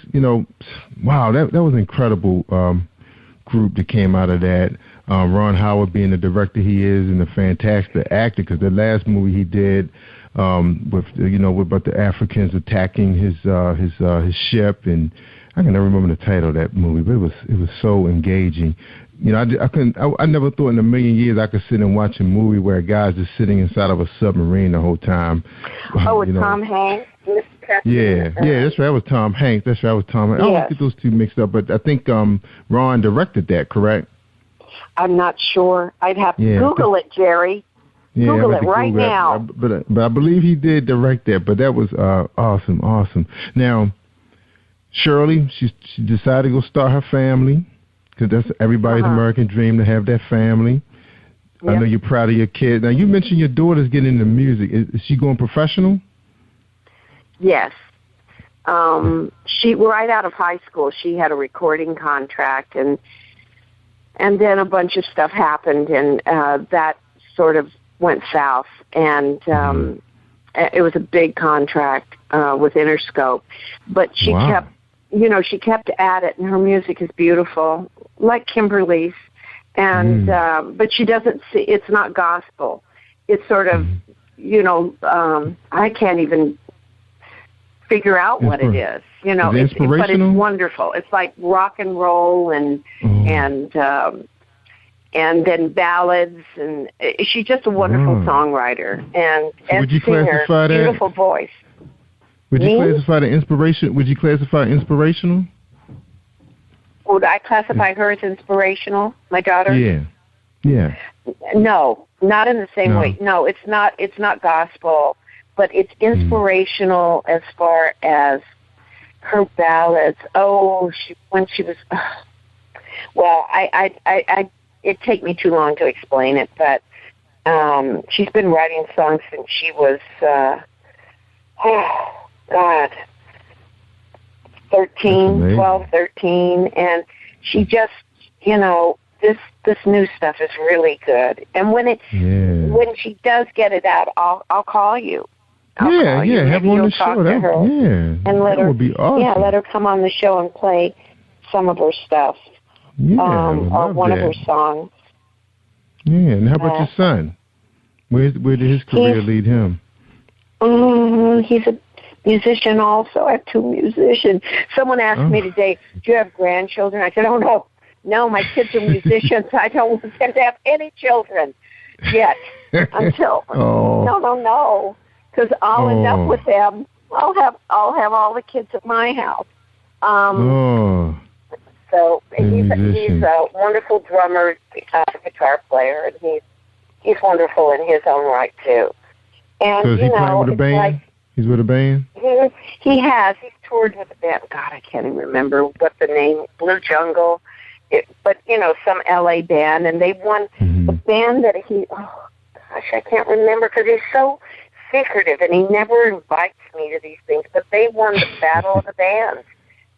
wow, that was an incredible group that came out of that. Ron Howard being the director he is, and a fantastic actor, because the last movie he did with about the Africans attacking his ship, and I can never remember the title of that movie, but it was so engaging. I never thought in a million years I could sit and watch a movie where a guy's just sitting inside of a submarine the whole time. With Tom Hanks? Yeah, that's right. That was Tom Hanks. That's right. I don't get those two mixed up, but I think Ron directed that, correct? I'm not sure. I'd have to Google it, Jerry. Yeah, Google it right now. But I believe he did direct that. But that was awesome. Now, Shirley, she decided to go start her family, because that's everybody's American dream, to have that family. Yep. I know you're proud of your kids. Now, you mentioned your daughter's getting into music. Is she going professional? Yes. She right out of high school, she had a recording contract, and then a bunch of stuff happened, and that sort of went south, and it was a big contract with Interscope, but she kept at it, and her music is beautiful, like Kimberly's, and but she doesn't see, it's not gospel. It's sort of, I can't even figure out what it is. But it's wonderful. It's like rock and roll and then ballads, and she's just a wonderful songwriter and singer. Beautiful voice. Would you classify the inspiration? Would you classify inspirational? Would I classify her as inspirational? My daughter? Yeah. No, not in the same way. No, it's not gospel, but it's inspirational as far as her ballads. Oh, when she was, well, it'd take me too long to explain it, but she's been writing songs since she was, 12, 13, and she just, this new stuff is really good. And when she does get it out, I'll call you. Have her on the show. And let her, would be awesome. Yeah, let her come on the show and play some of her stuff. Or one of her songs. Yeah, and how about your son? Where did his career lead him? He's a musician also. I have 2 musicians. Someone asked me today, do you have grandchildren? I said, oh, no. No, my kids are musicians. I don't want them to have any children yet until no. Because I'll end up with them. I'll have all the kids at my house. So he's a wonderful drummer, guitar player, and he's wonderful in his own right too. And so is he playing with a band? He's with a band? He has. He's toured with a band. God, I can't even remember what the name, Blue Jungle. But, some L.A. band, and they won the band that I can't remember because he's so secretive, and he never invites me to these things, but they won the Battle of the Bands.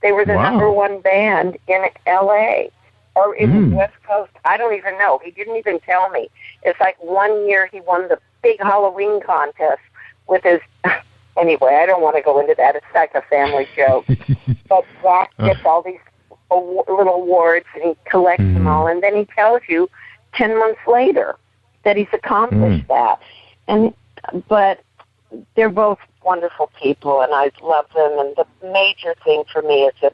They were the number 1 band in L.A. or in the West Coast. I don't even know. He didn't even tell me. It's like one year he won the big Halloween contest with his... Anyway, I don't want to go into that. It's like a family joke. But Zach gets all these little awards, and he collects them all, and then he tells you 10 months later that he's accomplished that. But they're both wonderful people, and I love them. And the major thing for me is that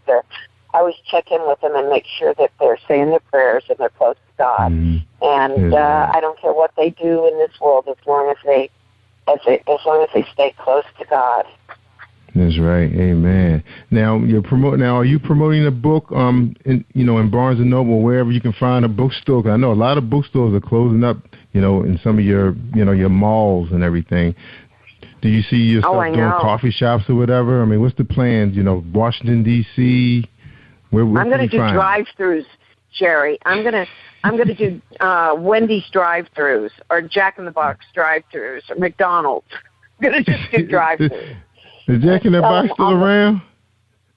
I always check in with them and make sure that they're saying their prayers and they're close to God. And I don't care what they do in this world as long as they stay close to God. That's right. Amen. Now are you promoting a book in Barnes and Noble, wherever you can find a bookstore? 'Cause I know a lot of bookstores are closing up, in some of your your malls and everything. Do you see yourself doing coffee shops or whatever? I mean, what's the plans? Washington D.C. Where I'm going to do drive-throughs, Jerry. I'm going to do Wendy's drive-throughs or Jack in the Box drive-throughs or McDonald's. I'm going to just do drive-throughs. Is Jack in the Box still around?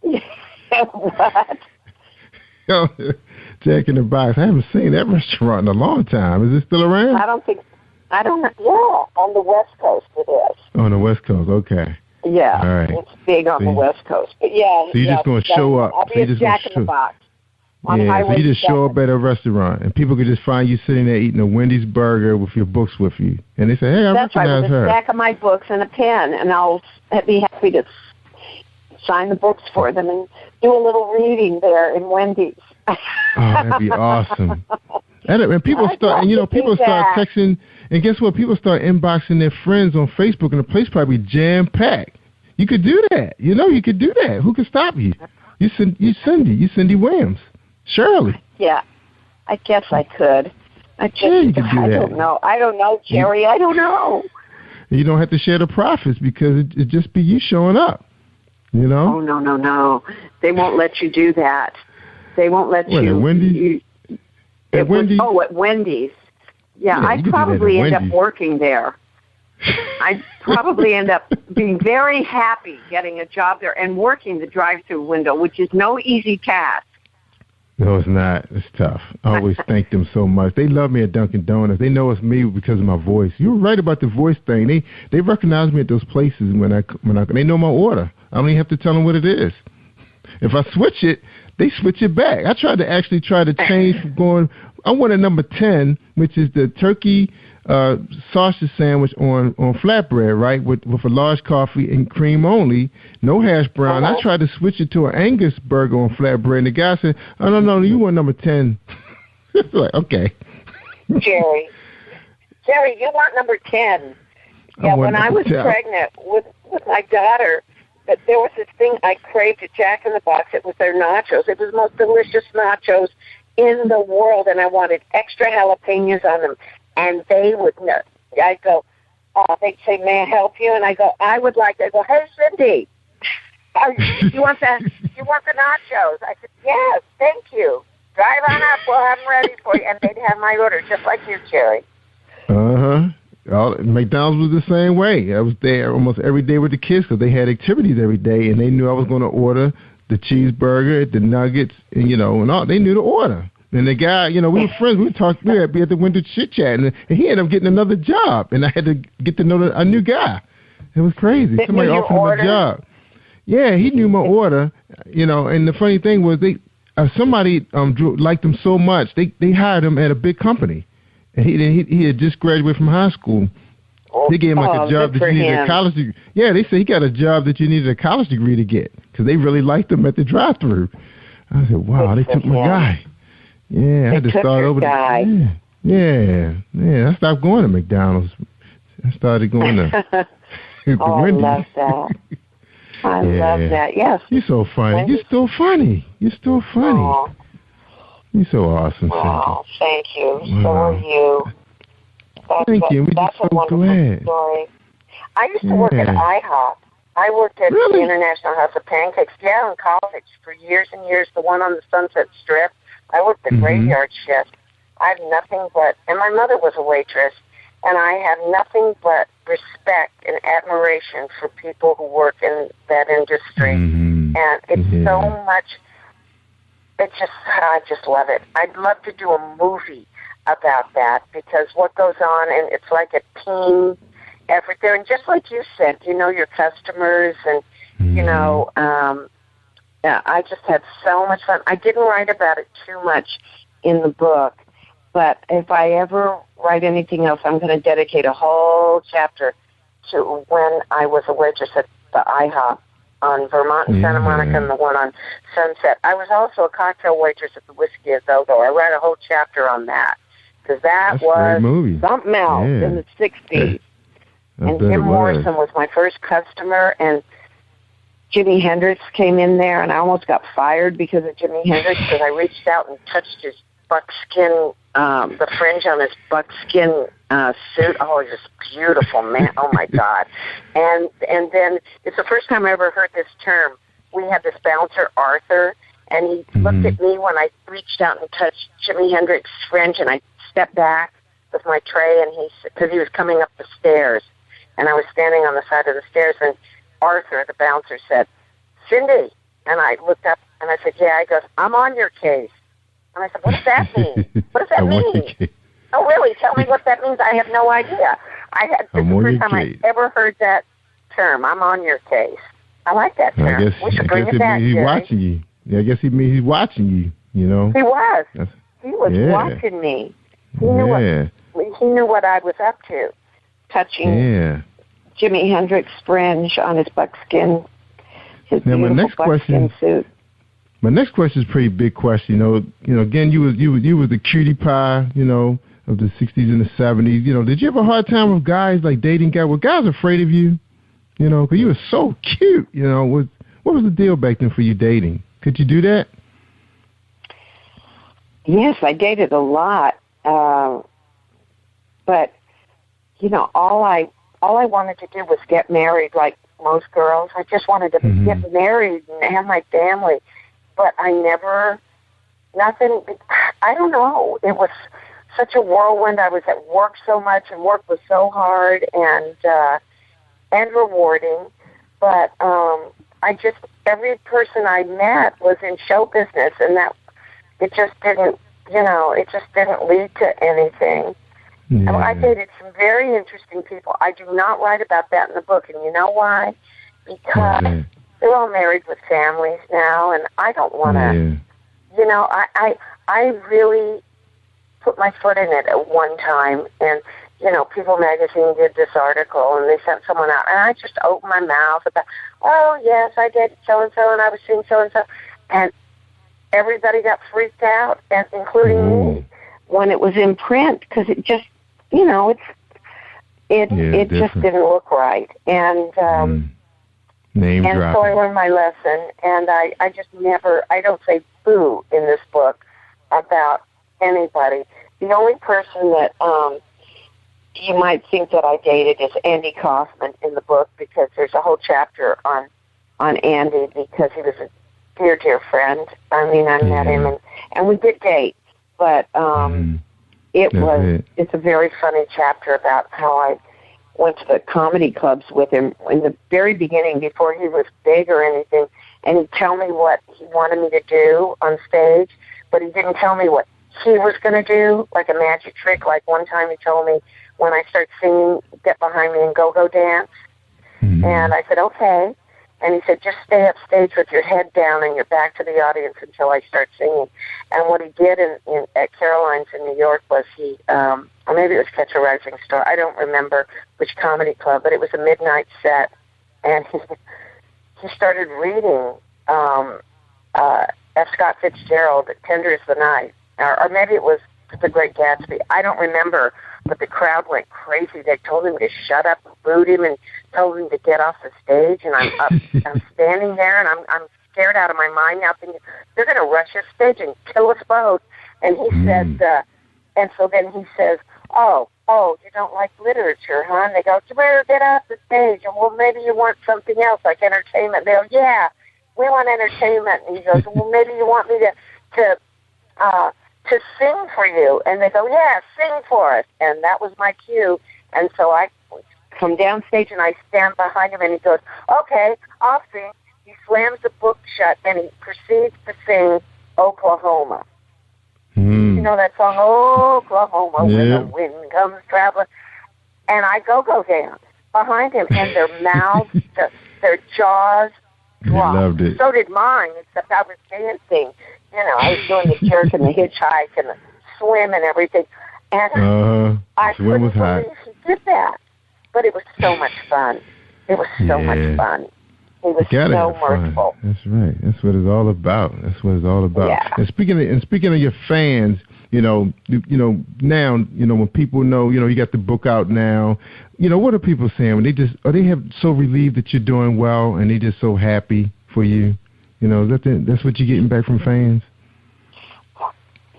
What? Jack in the Box. I haven't seen that restaurant in a long time. Is it still around? I don't know. Yeah, on the West Coast it is. On the West Coast, okay. Yeah. All right. It's big on the West Coast. But yeah. So you're just going to show up. I'll be at Jack in the Box. So you just show up at a restaurant, and people could just find you sitting there eating a Wendy's burger with your books with you. And they say, hey, I recognize her. With a stack of my books and a pen, and I'll be happy to sign the books for them and do a little reading there in Wendy's. Oh, that'd be awesome. And people start texting, and guess what? People start inboxing their friends on Facebook, and the place probably jam-packed. You could do that. You could do that. Who could stop you? You Cindy Williams. Shirley. Yeah, I guess I could. I don't know. I don't know, Jerry. I don't know. You don't have to share the profits because it just be you showing up. Oh, no. They won't let you do that. They won't let you. At Wendy's? At Wendy's. Yeah, I'd probably end up working there. I'd probably end up being very happy getting a job there and working the drive-through window, which is no easy task. No, it's not. It's tough. I always thank them so much. They love me at Dunkin' Donuts. They know it's me because of my voice. You were right about the voice thing. They recognize me at those places when I they know my order. I don't even have to tell them what it is. If I switch it, they switch it back. I tried to change from going. I wanted number 10, which is the turkey sausage sandwich on flatbread, right, with a large coffee and cream only, no hash brown. I tried to switch it to an Angus burger on flatbread, and the guy said, "Oh no, you want number 10." Like, okay. Jerry, you want number 10? Yeah, when I was pregnant with my daughter, there was this thing I craved at Jack in the Box. It was their nachos. It was the most delicious nachos in the world, and I wanted extra jalapenos on them and they would know. I'd go, they'd say, may I help you? And I go, I would like to. I go, hey, Cindy, you want the nachos? I said, yes, thank you. Drive on up. We'll have them ready for you. And they'd have my order, just like you, Jerry. McDonald's was the same way. I was there almost every day with the kids because they had activities every day, and they knew I was going to order the cheeseburger, the nuggets, and and all. They knew the order. And the guy, we were friends. We talked. We had the window chit chat, and he ended up getting another job, and I had to get to know a new guy. It was crazy. Somebody offered him a job. Yeah, he knew my order. And the funny thing was somebody liked him so much they hired him at a big company, and he had just graduated from high school. They gave him a job that you needed a college degree. Yeah, they said he got a job that you needed a college degree to get because they really liked him at the drive-through. I said, wow, they took my guy. Yeah, I had to start over. Yeah. I stopped going to McDonald's. I started going to Wendy's. I love that. I love that. Yes. You're so funny. Wendy's. You're still funny. You're still funny. Aww. You're so awesome. Oh, thank you. Wow. So are you. Thank you. That's a wonderful story. I used to work at IHOP. I worked at the International House of Pancakes. Yeah, in college for years and years. The one on the Sunset Strip. I worked the graveyard shift. I have nothing but, and my mother was a waitress, and I have nothing but respect and admiration for people who work in that industry. And it's so much, I just love it. I'd love to do a movie about that because what goes on, and it's like a team effort there. And just like you said, your customers and, I just had so much fun. I didn't write about it too much in the book, but if I ever write anything else, I'm going to dedicate a whole chapter to when I was a waitress at the IHOP on Vermont and Santa Monica and the one on Sunset. I was also a cocktail waitress at the Whiskey a Go-Go. I wrote a whole chapter on that because that was something else in the 60s. And Jim Morrison was my first customer, and Jimi Hendrix came in there, and I almost got fired because of Jimi Hendrix because I reached out and touched his buckskin, the fringe on his buckskin suit. Oh, just beautiful, man. Oh, my God. And then it's the first time I ever heard this term. We had this bouncer, Arthur, and he looked at me when I reached out and touched Jimi Hendrix's fringe, and I stepped back with my tray, and because he was coming up the stairs, and I was standing on the side of the stairs, and Arthur, the bouncer, said, Cindy. And I looked up and I said, yeah. He goes, I'm on your case. And I said, what does that mean? What does that mean? Oh, really? Tell me what that means. I have no idea. This is the first time I ever heard that term. I'm on your case. I like that term. We should bring it back, he's watching you. Yeah, I guess he means he's watching you, He was. He was watching me. He knew what I was up to, touching Jimi Hendrix fringe on his buckskin, his beautiful buckskin suit. My next question is a pretty big question. Again, you was the cutie pie, of the 60s and the 70s. Did you have a hard time with guys, like dating guys? Were guys afraid of you? Because you were so cute. What was the deal back then for you dating? Could you do that? Yes, I dated a lot, but all I wanted to do was get married, like most girls. I just wanted to get married and have my family. But I nothing, I don't know. It was such a whirlwind. I was at work so much, and work was so hard and rewarding. But every person I met was in show business, and that it just didn't lead to anything. Yeah. I dated some very interesting people. I do not write about that in the book, and you know why? Because they're all married with families now, and I don't want to, I really put my foot in it at one time, and, People Magazine did this article, and they sent someone out, and I just opened my mouth about, oh, yes, I dated so-and-so, and I was seeing so-and-so, and everybody got freaked out, and including me, when it was in print, because it just, it just didn't look right. And so I learned my lesson, and I just I don't say boo in this book about anybody. The only person that you might think that I dated is Andy Kaufman in the book, because there's a whole chapter on Andy, because he was a dear, dear friend. I mean, I met him, and we did date, but it's a very funny chapter about how I went to the comedy clubs with him in the very beginning, before he was big or anything, and he'd tell me what he wanted me to do on stage, but he didn't tell me what he was going to do, like a magic trick. Like one time he told me, when I start singing, get behind me and go dance. And I said, okay. And he said, just stay up stage with your head down and your back to the audience until I start singing. And what he did at Caroline's in New York was or maybe it was Catch a Rising Star, I don't remember which comedy club, but it was a midnight set. And he started reading F. Scott Fitzgerald, Tender is the Night. Or maybe it was The Great Gatsby. I don't remember, but the crowd went crazy. They told him to shut up, booed him, and told him to get off the stage. And I'm standing there, and I'm scared out of my mind now, thinking they're going to rush us stage and kill us both. And he said, and so then he says, "Oh, you don't like literature, huh?" And they go, "You better get off the stage." And well, maybe you want something else like entertainment. They go, "Yeah, we want entertainment." And he goes, "Well, maybe you want me to sing for you." And they go, "Yeah, sing for us." And that was my cue. And so I come down stage and I stand behind him, and he goes, "Okay, I'll sing." He slams the book shut and he proceeds to sing Oklahoma. You know that song, Oklahoma, where the wind comes traveling. And I go down behind him, and their mouths, their jaws dropped. Loved it. So did mine, except I was dancing. You know, I was doing the jerk and the hitchhike and the swim and everything. And I couldn't believe he did that. But it was so much fun. It was so much fun. He was so mirthful. That's right. That's what it's all about. Yeah. And speaking of your fans, now, when people know, you got the book out now, what are people saying when they so relieved that you're doing well, and they just so happy for you? That's what you're getting back from fans?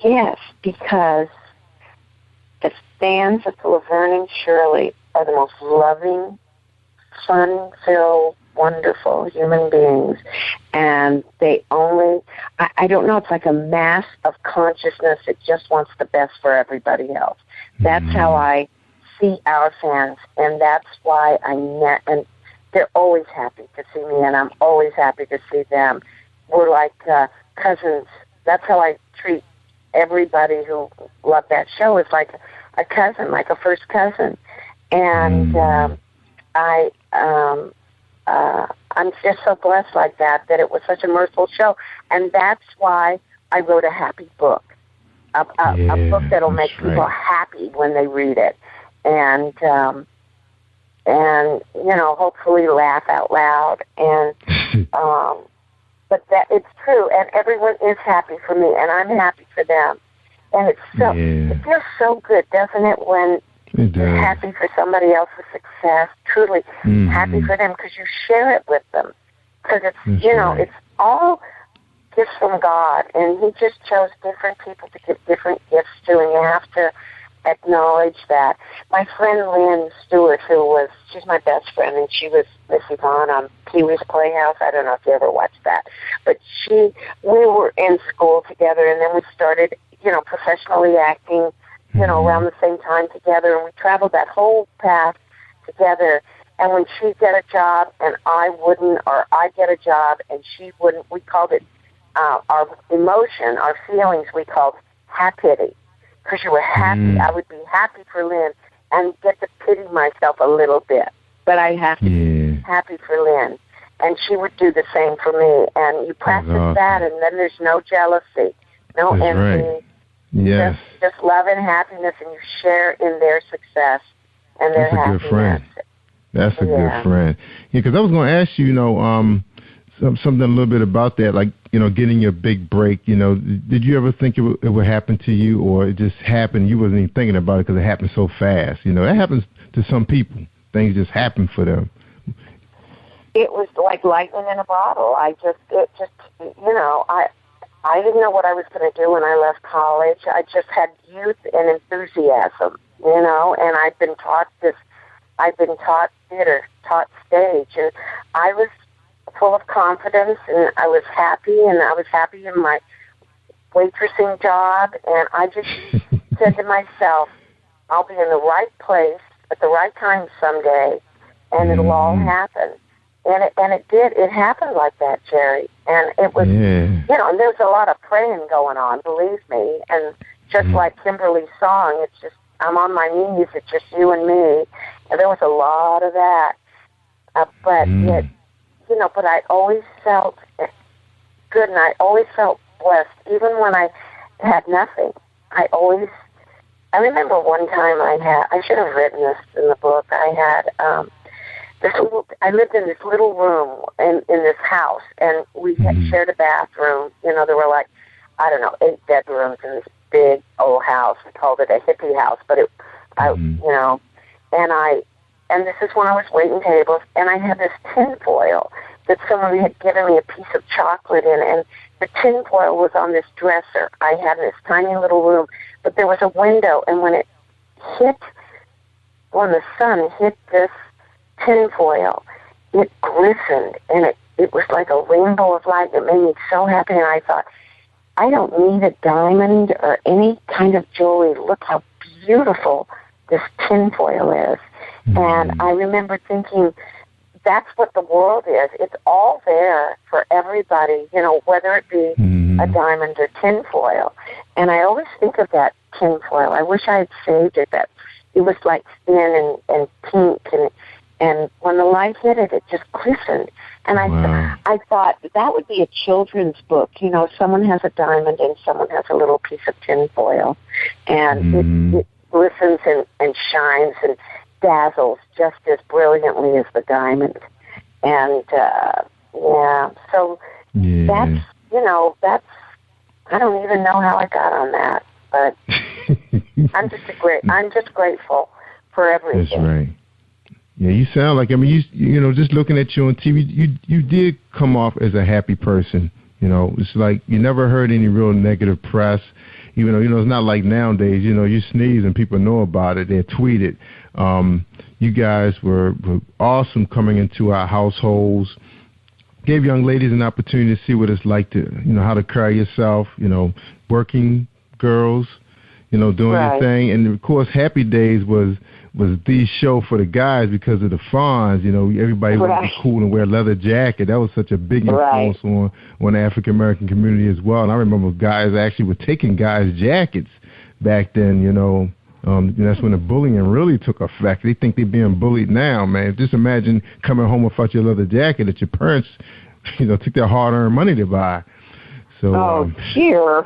Yes, because the fans of Laverne and Shirley are the most loving, fun-filled, wonderful human beings. And they I don't know, it's like a mass of consciousness that just wants the best for everybody else. That's how I see our fans, and that's why and they're always happy to see me, and I'm always happy to see them. We're like cousins. That's how I treat everybody who loved that show. It's like a cousin, like a first cousin. And I'm just so blessed like that it was such a mirthful show. And that's why I wrote a happy book, a book that'll make people happy when they read it. And hopefully laugh out loud. And but that it's true, and everyone is happy for me, and I'm happy for them. And it's so it feels so good, doesn't it, when you're happy for somebody else's success, truly happy for them, because you share it with them. Because it's it's all gifts from God, and He just chose different people to give different gifts to, and you have to acknowledge that. My friend Lynn Stewart, she's my best friend, and she was Miss Yvonne on Pee-wee's Playhouse. I don't know if you ever watched that, but we were in school together, and then we started, professionally acting, around the same time together, and we traveled that whole path together. And when she'd get a job and I wouldn't, or I'd get a job and she wouldn't, we called it our emotion, our feelings, we called happity. Because you were happy. I would be happy for Lynn and get to pity myself a little bit. But I have to be happy for Lynn. And she would do the same for me. And you practice that, and then there's no jealousy, no envy. Right. Yes. Just love and happiness, and you share in their success and their happiness. That's a good friend. That's a good friend. Yeah, because I was going to ask you, something a little bit about that, like, getting your big break. Did you ever think it would happen to you, or it just happened? You wasn't even thinking about it because it happened so fast. That happens to some people. Things just happen for them. It was like lightning in a bottle. I didn't know what I was going to do when I left college. I just had youth and enthusiasm, you know, and I've been taught theater, taught stage, and I was full of confidence, and I was happy in my waitressing job, and I just said to myself, I'll be in the right place at the right time someday, and it'll all happen. And it did. It happened like that, Jerry. And it was, you know, and there's a lot of praying going on, believe me. And just like Kimberly's song, it's just, I'm on my knees, it's just you and me. And there was a lot of that. But it, you know, but I always felt good, and I always felt blessed, even when I had nothing. I remember one time I should have written this in the book. I lived in this little room in this house, and we had shared a bathroom. You know, there were like, I don't know, 8 bedrooms in this big old house. We called it a hippie house, but you know, and this is when I was waiting tables, and I had this tin foil that somebody had given me a piece of chocolate in, and the tin foil was on this dresser. I had this tiny little room, but there was a window, and when the sun hit this tin foil, it glistened, and it was like a rainbow of light. It made me so happy, and I thought, I don't need a diamond or any kind of jewelry. Look how beautiful this tin foil is. And I remember thinking, that's what the world is. It's all there for everybody, you know, whether it be a diamond or tin foil. And I always think of that tin foil. I wish I had saved it. That it was like thin and pink, and when the light hit it, it just glistened. And I thought that would be a children's book. You know, someone has a diamond and someone has a little piece of tin foil, and it glistens and shines and dazzles just as brilliantly as the diamond. And so that's, you know, I don't even know how I got on that, but I'm just grateful for everything. That's right. Yeah, you sound like, I mean, you know, just looking at you on TV, you did come off as a happy person. You know, it's like you never heard any real negative press. Even though, you know, it's not like nowadays, you know, you sneeze and people know about it. They tweet it. You guys were awesome coming into our households. Gave young ladies an opportunity to see what it's like to, you know, how to carry yourself, you know, working girls, you know, doing your thing. And, of course, Happy Days was the show for the guys because of the Fonz. You know, everybody wanted to be cool and wear a leather jacket. That was such a big influence on the African-American community as well. And I remember guys actually were taking guys' jackets back then, you know. That's when the bullying really took effect. They think they're being bullied now, man. Just imagine coming home without your leather jacket that your parents, you know, took their hard-earned money to buy. So, dear.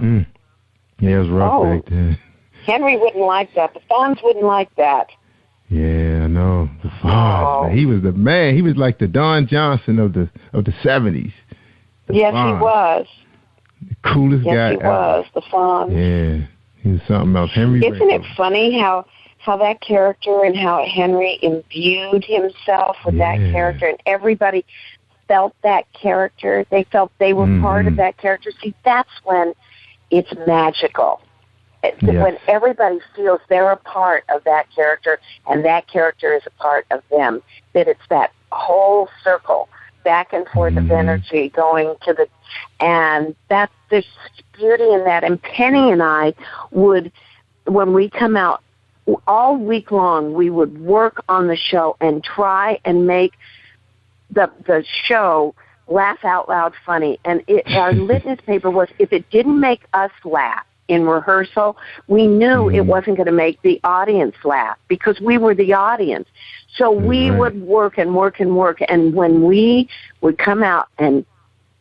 Yeah, it was rough back then. Henry wouldn't like that. The Fonz wouldn't like that. Yeah, I know. The Fonz. He was the man. He was like the Don Johnson of the 70s. Yes, Fonz. he was. The coolest guy. Yes, he was. The Fonz. Yeah. He was something else. Henry. Isn't it funny how that character and how Henry imbued himself with that character, and everybody felt that character. They felt they were part of that character. See, that's when it's magical. When everybody feels they're a part of that character and that character is a part of them, that it's that whole circle back and forth of energy going to the, and that there's beauty in that. And Penny and I would, when we come out all week long, we would work on the show and try and make the show laugh out loud funny. And our litmus paper was, if it didn't make us laugh in rehearsal, we knew it wasn't going to make the audience laugh because we were the audience. So we would work and work and work. And when we would come out and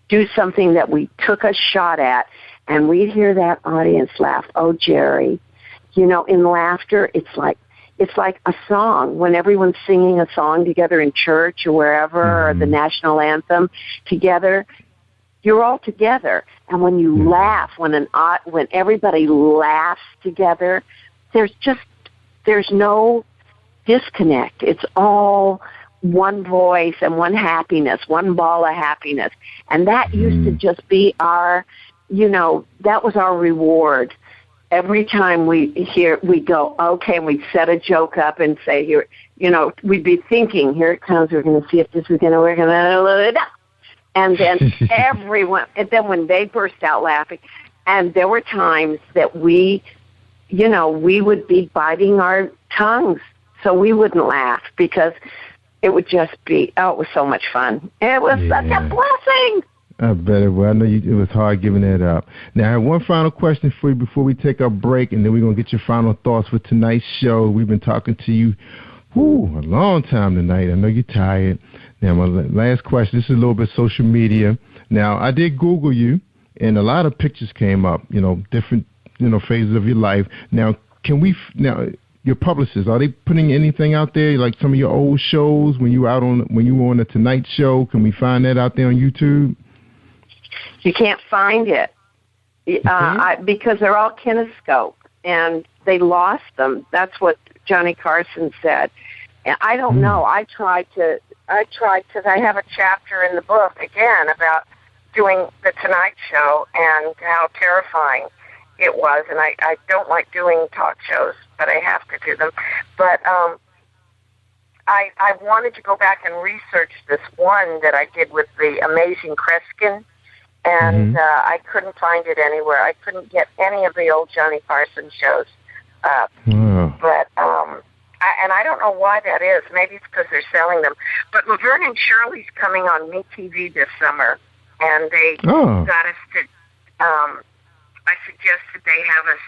do something that we took a shot at and we'd hear that audience laugh, oh, Jerry, you know, in laughter, it's like a song. When everyone's singing a song together in church or wherever, or the national anthem together, you're all together. And when you laugh, when everybody laughs together, there's no disconnect. It's all one voice and one happiness, one ball of happiness. And that used to just be our that was our reward. Every time we'd go, okay, and we'd set a joke up and say, here, we'd be thinking, here it comes, we're going to see if this is going to work, and then everyone, and then when they burst out laughing, and there were times that we would be biting our tongues so we wouldn't laugh because it would just be, it was so much fun. It was such a blessing. I bet it was. I know it was hard giving that up. Now, I have one final question for you before we take our break, and then we're going to get your final thoughts for tonight's show. We've been talking to you a long time tonight. I know you're tired. Now, my last question, this is a little bit social media. Now, I did Google you, and a lot of pictures came up, different, phases of your life. Now, your publicists, are they putting anything out there, like some of your old shows when you were on the Tonight Show? Can we find that out there on YouTube? You can't find it because they're all kinescope, and they lost them. That's what Johnny Carson said. And I don't know. I tried because I have a chapter in the book, again, about doing the Tonight Show and how terrifying it was. And I don't like doing talk shows, but I have to do them. But I wanted to go back and research this one that I did with the Amazing Kreskin. And I couldn't find it anywhere. I couldn't get any of the old Johnny Carson shows up. But I don't know why that is. Maybe it's because they're selling them. But Laverne and Shirley's coming on MeTV this summer, and they got us to. I suggested they have us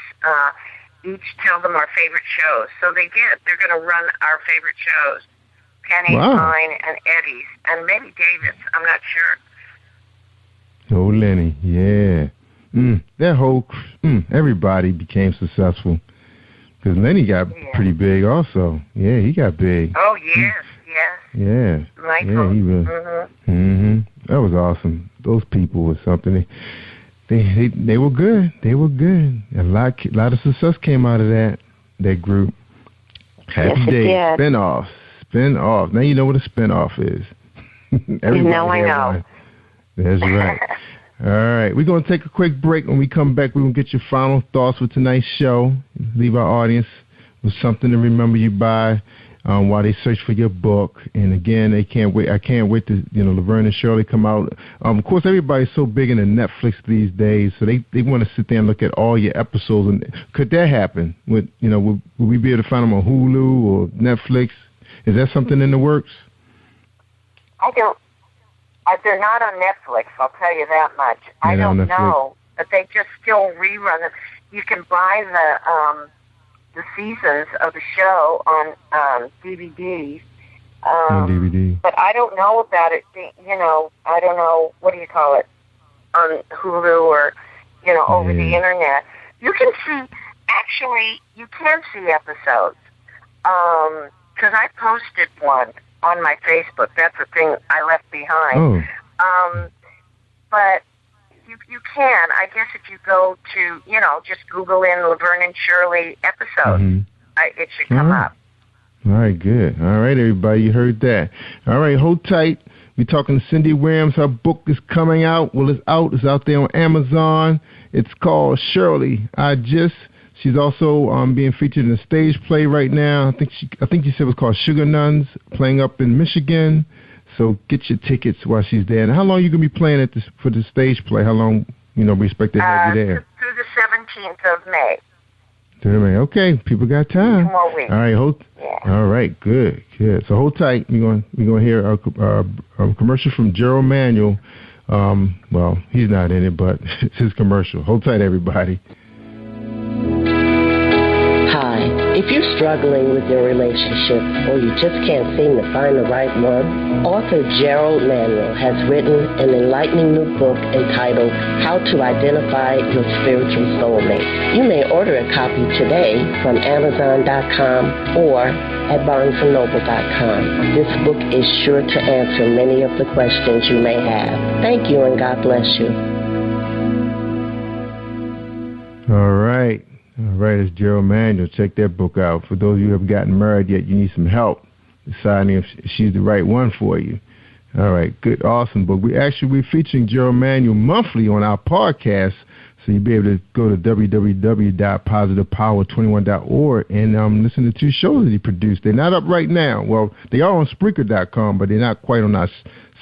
each tell them our favorite shows. So they're going to run our favorite shows: Penny's, mine, and Eddie's, and maybe David's. I'm not sure. Oh, Lenny, yeah. That whole, everybody became successful. Because Lenny got pretty big also. Yeah, he got big. Oh, yes. Yeah. Michael. Yeah, he was. That was awesome. Those people were something. They were good. They were good. A lot of success came out of that group. Happy Days. Spin-off. Now you know what a spin-off is. Now I know. One. That's right. All right. We're going to take a quick break. When we come back, we're going to get your final thoughts for tonight's show. Leave our audience with something to remember you by while they search for your book. And, again, I can't wait to, Laverne and Shirley come out. Of course, everybody's so big into Netflix these days, so they want to sit there and look at all your episodes. And could that happen? Would we be able to find them on Hulu or Netflix? Is that something in the works? I don't. They're not on Netflix, I'll tell you that much. I don't know, but they just still rerun them. You can buy the seasons of the show on DVDs. But I don't know about it. I don't know, what do you call it, on Hulu or, over the internet. You can see episodes. Because I posted one on my Facebook. That's the thing I left behind. But you can. I guess if you go to, just Google in Laverne and Shirley episodes, it should come up. All right, good. All right, everybody, you heard that. All right, hold tight. We're talking to Cindy Williams. Her book is coming out. Well, it's out. It's out there on Amazon. It's called Shirley, She's also being featured in a stage play right now. I think you said it was called Sugar Nuns, playing up in Michigan. So get your tickets while she's there. And how long are you going to be playing for the stage play? How long, we expect to have you there? Through the 17th of May. Okay, people got time. 2 more weeks. All right, All right, good. So hold tight. We're going to hear a commercial from Gerald Manuel. Well, he's not in it, but it's his commercial. Hold tight, everybody. If you're struggling with your relationship or you just can't seem to find the right one, author Gerald Manuel has written an enlightening new book entitled How to Identify Your Spiritual Soulmate. You may order a copy today from Amazon.com or at BarnesandNoble.com. This book is sure to answer many of the questions you may have. Thank you and God bless you. All right. All right, it's Gerald Manuel. Check that book out. For those of you who haven't gotten married yet, you need some help deciding if she's the right one for you. All right, good, awesome. But we're featuring Gerald Manuel monthly on our podcast, so you'll be able to go to www.positivepower21.org and listen to 2 shows that he produced. They're not up right now. Well, they are on Spreaker.com, but they're not quite on our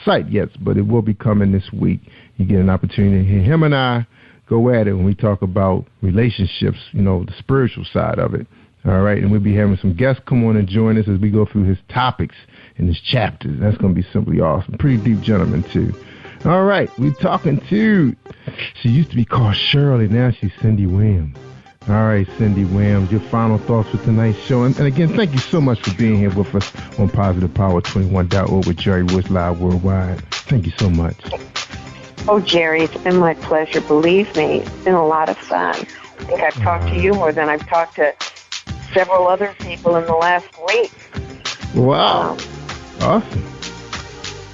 site yet, but it will be coming this week. You get an opportunity to hear him and I go at it when we talk about relationships, the spiritual side of it. All right, and we'll be having some guests come on and join us as we go through his topics and his chapters. That's going to be simply awesome. Pretty deep gentleman, too. All right, we're talking to, she used to be called Shirley, now she's Cindy Williams. All right, Cindy Williams, your final thoughts for tonight's show. And again, thank you so much for being here with us on PositivePower21.org with Jerry Royce Live Worldwide. Thank you so much. Oh, Jerry, it's been my pleasure. Believe me, it's been a lot of fun. I think I've talked to you more than I've talked to several other people in the last week. Wow. Awesome.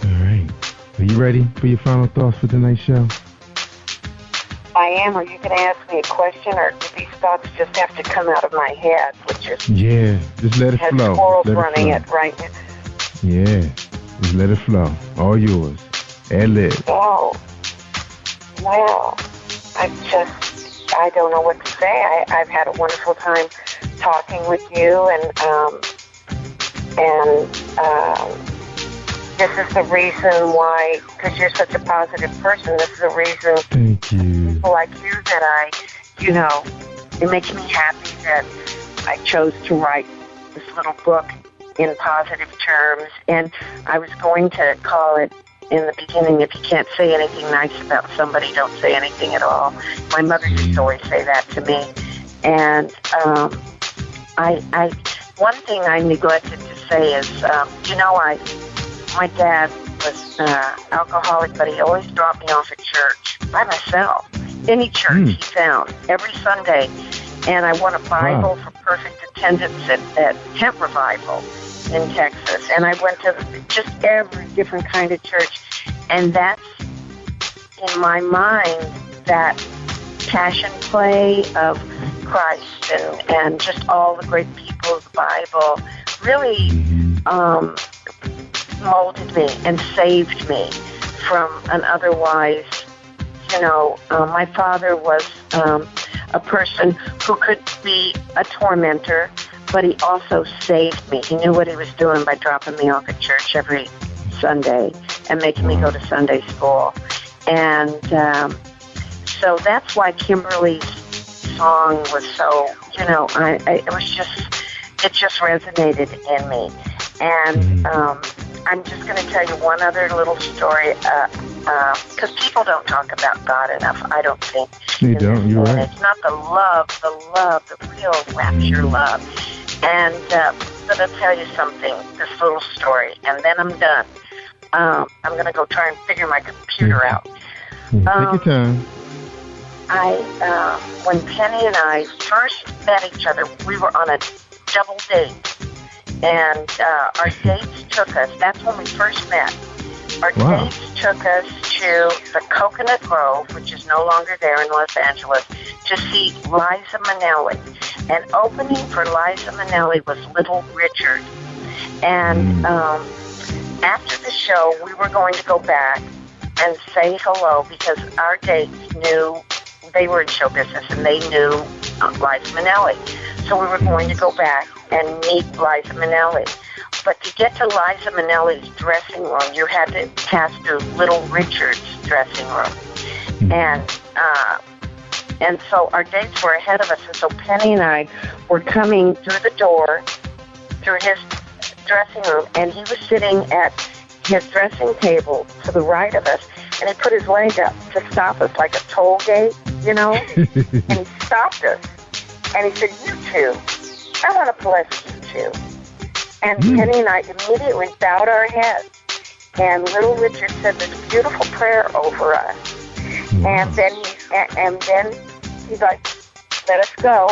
All right. Are you ready for your final thoughts for tonight's show? I am. Are you going to ask me a question, or do these thoughts just have to come out of my head, which is... Yeah, just let it flow. Has squirrels running it right now. Yeah, just let it flow. All yours. Ad-lib. Oh, well, I don't know what to say. I've had a wonderful time talking with you, and this is the reason why, because you're such a positive person, this is the reason. Thank you. People like you that it makes me happy that I chose to write this little book in positive terms. And I was going to call it in the beginning, if you can't say anything nice about somebody, don't say anything at all. My mother used to always say that to me. And one thing I neglected to say is, my dad was alcoholic, but he always dropped me off at church by myself. Any church he found, every Sunday. And I won a Bible for perfect attendance at Tent Revival in Texas. And I went to just every different kind of church. And that's, in my mind, that passion play of Christ and just all the great people of the Bible really molded me and saved me from an otherwise, my father was a person who could be a tormentor, but he also saved me. He knew what he was doing by dropping me off at church every Sunday and making me go to Sunday school. And so that's why Kimberly's song was so, it just resonated in me. And I'm just going to tell you one other little story, because people don't talk about God enough, I don't think. They don't, you're right. It's not the love, the real rapture love. And but I'll tell you something, this little story, and then I'm done. I'm going to go try and figure my computer out. Take your time. When Penny and I first met each other, we were on a double date. And our dates took us, that's when we first met. Our dates took us to the Coconut Grove, which is no longer there in Los Angeles, to see Liza Minnelli. And opening for Liza Minnelli was Little Richard. And after the show, we were going to go back and say hello because our dates knew, they were in show business and they knew Liza Minnelli. So we were going to go back and meet Liza Minnelli. But to get to Liza Minnelli's dressing room, you had to pass through Little Richard's dressing room. And so our dates were ahead of us. And so Penny and I were coming through the door, through his dressing room, and he was sitting at his dressing table to the right of us, and he put his leg up to stop us like a toll gate, and he stopped us. And he said, "You two, I want to bless you two." And Penny and I immediately bowed our heads. And Little Richard said this beautiful prayer over us. And then he's like, "Let us go."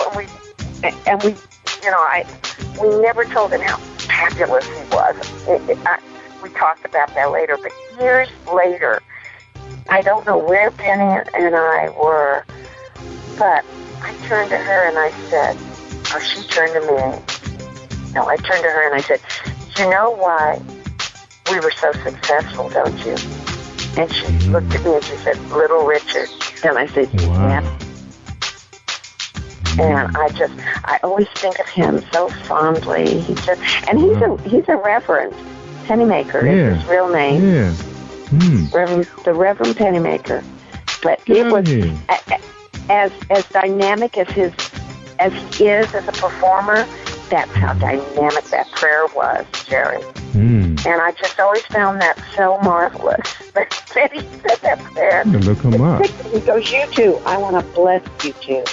And we we never told him how fabulous he was. We talked about that later. But years later, I don't know where Penny and I were, but I turned to her and I said, or she turned to me. No, I turned to her and I said, "You know why we were so successful, don't you? And she looked at me and she said, Little Richard. And I said, yeah. And I always think of him so fondly. He's a reverend. Pennymaker is his real name. Yeah. The Reverend Pennymaker. But it was as dynamic as he is as a performer. That's how dynamic that prayer was, Jerry. And I just always found that so marvelous that he said that prayer. Look him up. He goes, you too. I want to bless you too.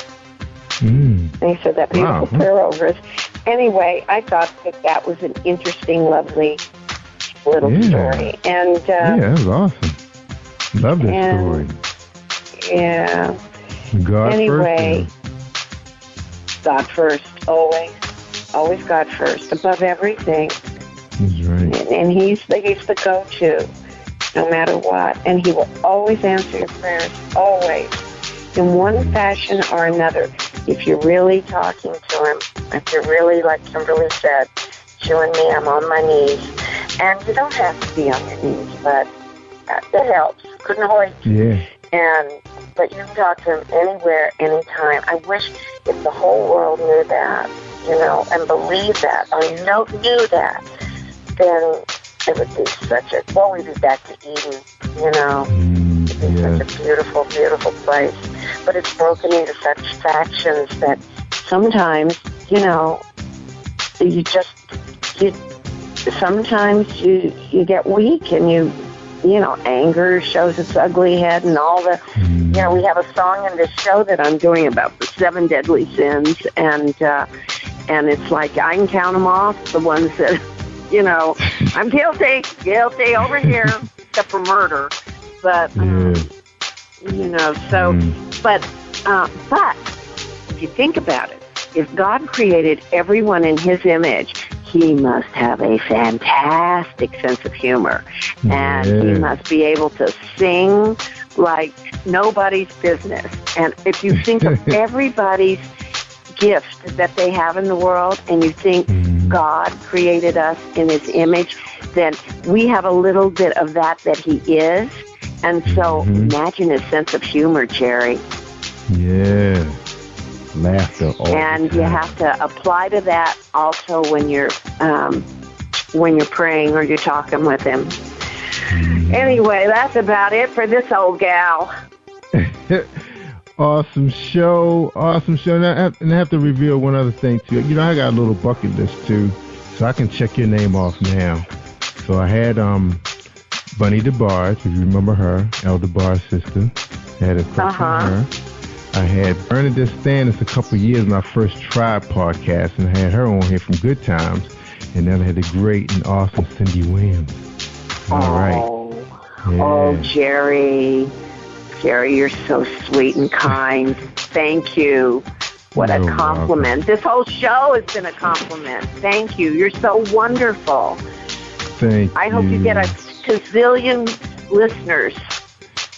And he said that beautiful prayer over us. Anyway, I thought that was an interesting, lovely little story. And that was awesome. Love that story. Yeah. God first. God first, always. Always God first, above everything. That's right. And he's the go-to, no matter what. And he will always answer your prayers, always, in one fashion or another. If you're really talking to him, if you're really, like Kimberly said, you and me, I'm on my knees. And you don't have to be on your knees, but it helps. Couldn't wait. Yeah. But you can talk to him anywhere, anytime. I wish if the whole world knew that, and believed that, or knew that, then it would be we'd be back to Eden, It'd be such a beautiful, beautiful place. But it's broken into such factions that sometimes, sometimes you get weak and anger shows its ugly head and all the, we have a song in this show that I'm doing about the 7 deadly sins, and it's like I can count them off, the ones that, I'm guilty over here, except for murder, but, but if you think about it, if God created everyone in his image, he must have a fantastic sense of humor. And he must be able to sing like nobody's business. And if you think of everybody's gift that they have in the world, and you think God created us in his image, then we have a little bit of that he is. And so imagine his sense of humor, Jerry. Yeah. Laughter all and you have to apply to that also when you're praying or you're talking with him. Anyway, that's about it for this old gal. Awesome show. Now, and I have to reveal one other thing too. I got a little bucket list too, so I can check your name off now. So I had Bunny DeBarge, if you remember her, Elder Barr's sister. I had a question her. I had Bernadette Stannis a couple of years in our first Tribe podcast, and I had her on here from Good Times. And then I had the great and awesome Cindy Williams. All right. Yeah. Oh, Jerry, you're so sweet and kind. Thank you. What a compliment. This whole show has been a compliment. Thank you. You're so wonderful. Thank you. I hope you get a gazillion listeners.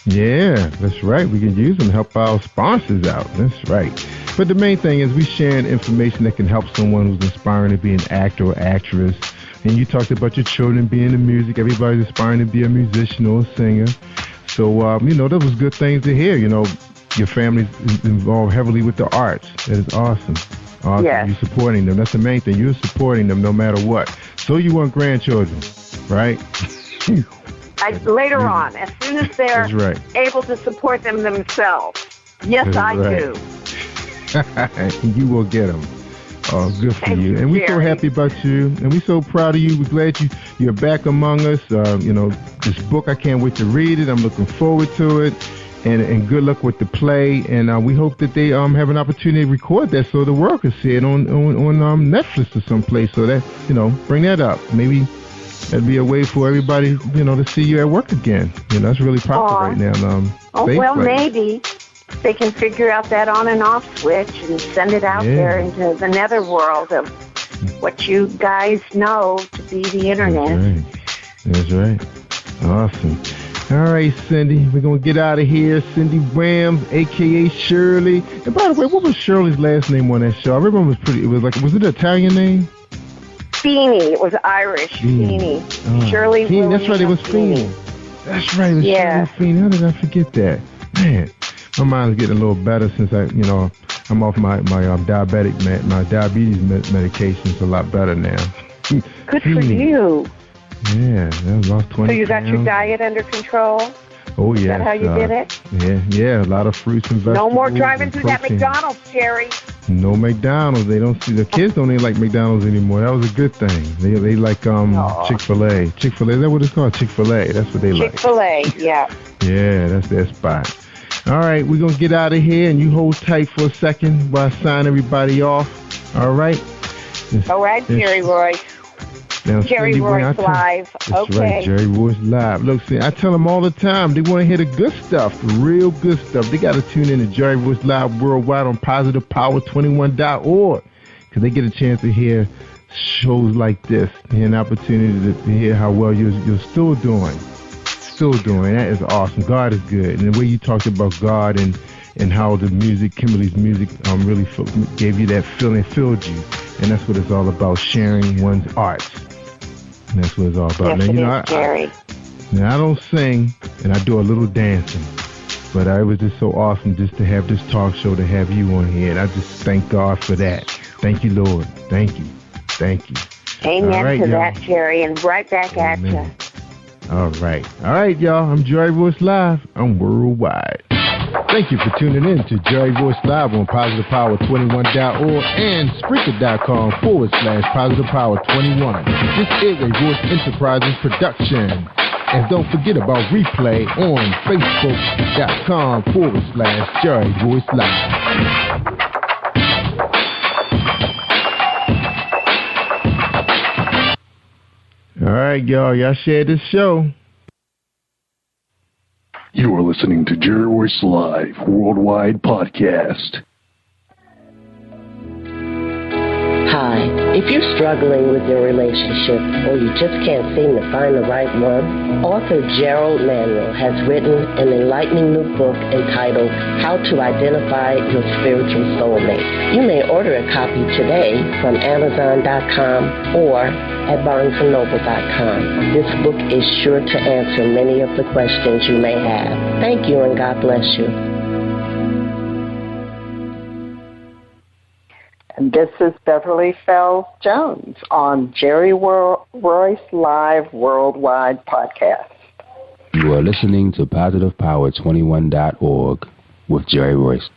Yeah, that's right. We can use them to help our sponsors out. That's right. But the main thing is we sharing information that can help someone who's aspiring to be an actor or actress. And you talked about your children being in music. Everybody's aspiring to be a musician or a singer. So, that was good things to hear. Your family's involved heavily with the arts. That is awesome. Awesome. Yes. You're supporting them. That's the main thing. You're supporting them no matter what. So you want grandchildren, right? Later on, as soon as they're able to support them themselves. Yes, I do. You will get them. Oh, good for you. And we're so happy about you. And we're so proud of you. We're glad you're back among us. This book, I can't wait to read it. I'm looking forward to it. And good luck with the play. And we hope that they have an opportunity to record that so the world can see it on Netflix or someplace. So that, bring that up. Maybe that'd be a way for everybody, to see you at work again. That's really popular right now. Maybe they can figure out that on and off switch and send it out there into the netherworld of what you guys know to be the internet. That's right. Awesome. All right, Cindy, we're going to get out of here. Cindy Williams, a.k.a. Shirley. And by the way, what was Shirley's last name on that show? I remember was it an Italian name? Feeney. It was Irish. Feeney. Shirley Feeney. That's right, it was Feeney. That's right, it was Shirley Feeney. How did I forget that? Man, my mind's getting a little better since I'm off my diabetes medication. It's a lot better now. Good for you. Yeah, I lost 20 So you got pounds. your diet under control? Oh, yeah. Is that how you did it? Yeah, a lot of fruits and vegetables. No more driving through that protein. McDonald's, Jerry. No McDonald's. They don't see the kids don't even like McDonald's anymore. That was a good thing. They like Chick-fil-A. Chick-fil-A, is that what it's called? Chick-fil-A. That's what they like. Chick-fil-A, yeah. Yeah, that's their spot. All right, we're going to get out of here, and you hold tight for a second while I sign everybody off. All right? All right, Jerry Royce. Now, Jerry Cindy, Royce Live. That's Okay. right, Jerry Royce Live. Look, see, I tell them all the time, they want to hear the good stuff, the real good stuff. They got to tune in to Jerry Royce Live worldwide on PositivePower21.org because they get a chance to hear shows like this, an opportunity to hear how well you're still doing. Still doing. That is awesome. God is good. And the way you talked about God and how the music, Kimberly's music, really gave you that feeling, filled you. And that's what it's all about, sharing one's art. And that's what it's all about. Yes, now, Jerry. I don't sing, and I do a little dancing. But it was just so awesome just to have this talk show, to have you on here. And I just thank God for that. Thank you, Lord. Thank you. Thank you. Amen to that, Jerry. And right back at you. All right, y'all. I'm Jerry Royce Live. I'm worldwide. Thank you for tuning in to Jerry Royce Live on PositivePower21.org and Spreaker.com/PositivePower21. This is a Royce Enterprises production. And don't forget about replay on Facebook.com/Jerry Royce Live. All right, y'all. Y'all share this show. You are listening to Jerry Royce Live Worldwide Podcast. Hi. If you're struggling with your relationship or you just can't seem to find the right one, author Gerald Manuel has written an enlightening new book entitled How to Identify Your Spiritual Soulmate. You may order a copy today from Amazon.com or at BarnesandNoble.com. This book is sure to answer many of the questions you may have. Thank you and God bless you. And this is Beverly Fells Jones on Jerry Royce Live Worldwide Podcast. You are listening to PositivePower21.org with Jerry Royce.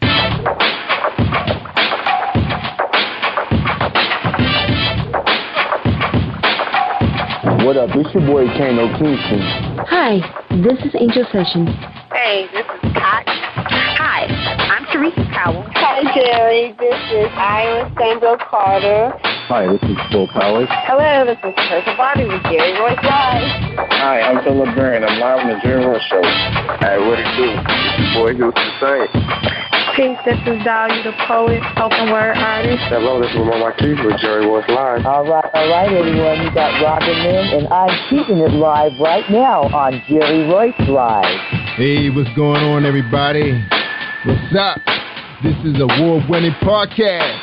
What up? It's your boy Kano Kingston. Hi, this is Angel Sessions. Hey, this is Pat. Hi, I'm Teresa Powell. Hi, Jerry. This is Iowa Sandro Carter. Hi, this is Bill Powers. Hello, this is Teresa Bobby with Jerry Royce Live. Hi, I'm Philip Barron. I'm live on the Jerry Royce Show. Hey, what it do? It's your boy Houston Saint. Peace, this is Dahlia the Poet, spoken word artist. Hello, this is Mama Keith with Jerry Royce Live. All right, everyone. You got Robin Lynn, and I'm keeping it live right now on Jerry Royce Live. Hey, what's going on, everybody? What's up? This is a award-winning podcast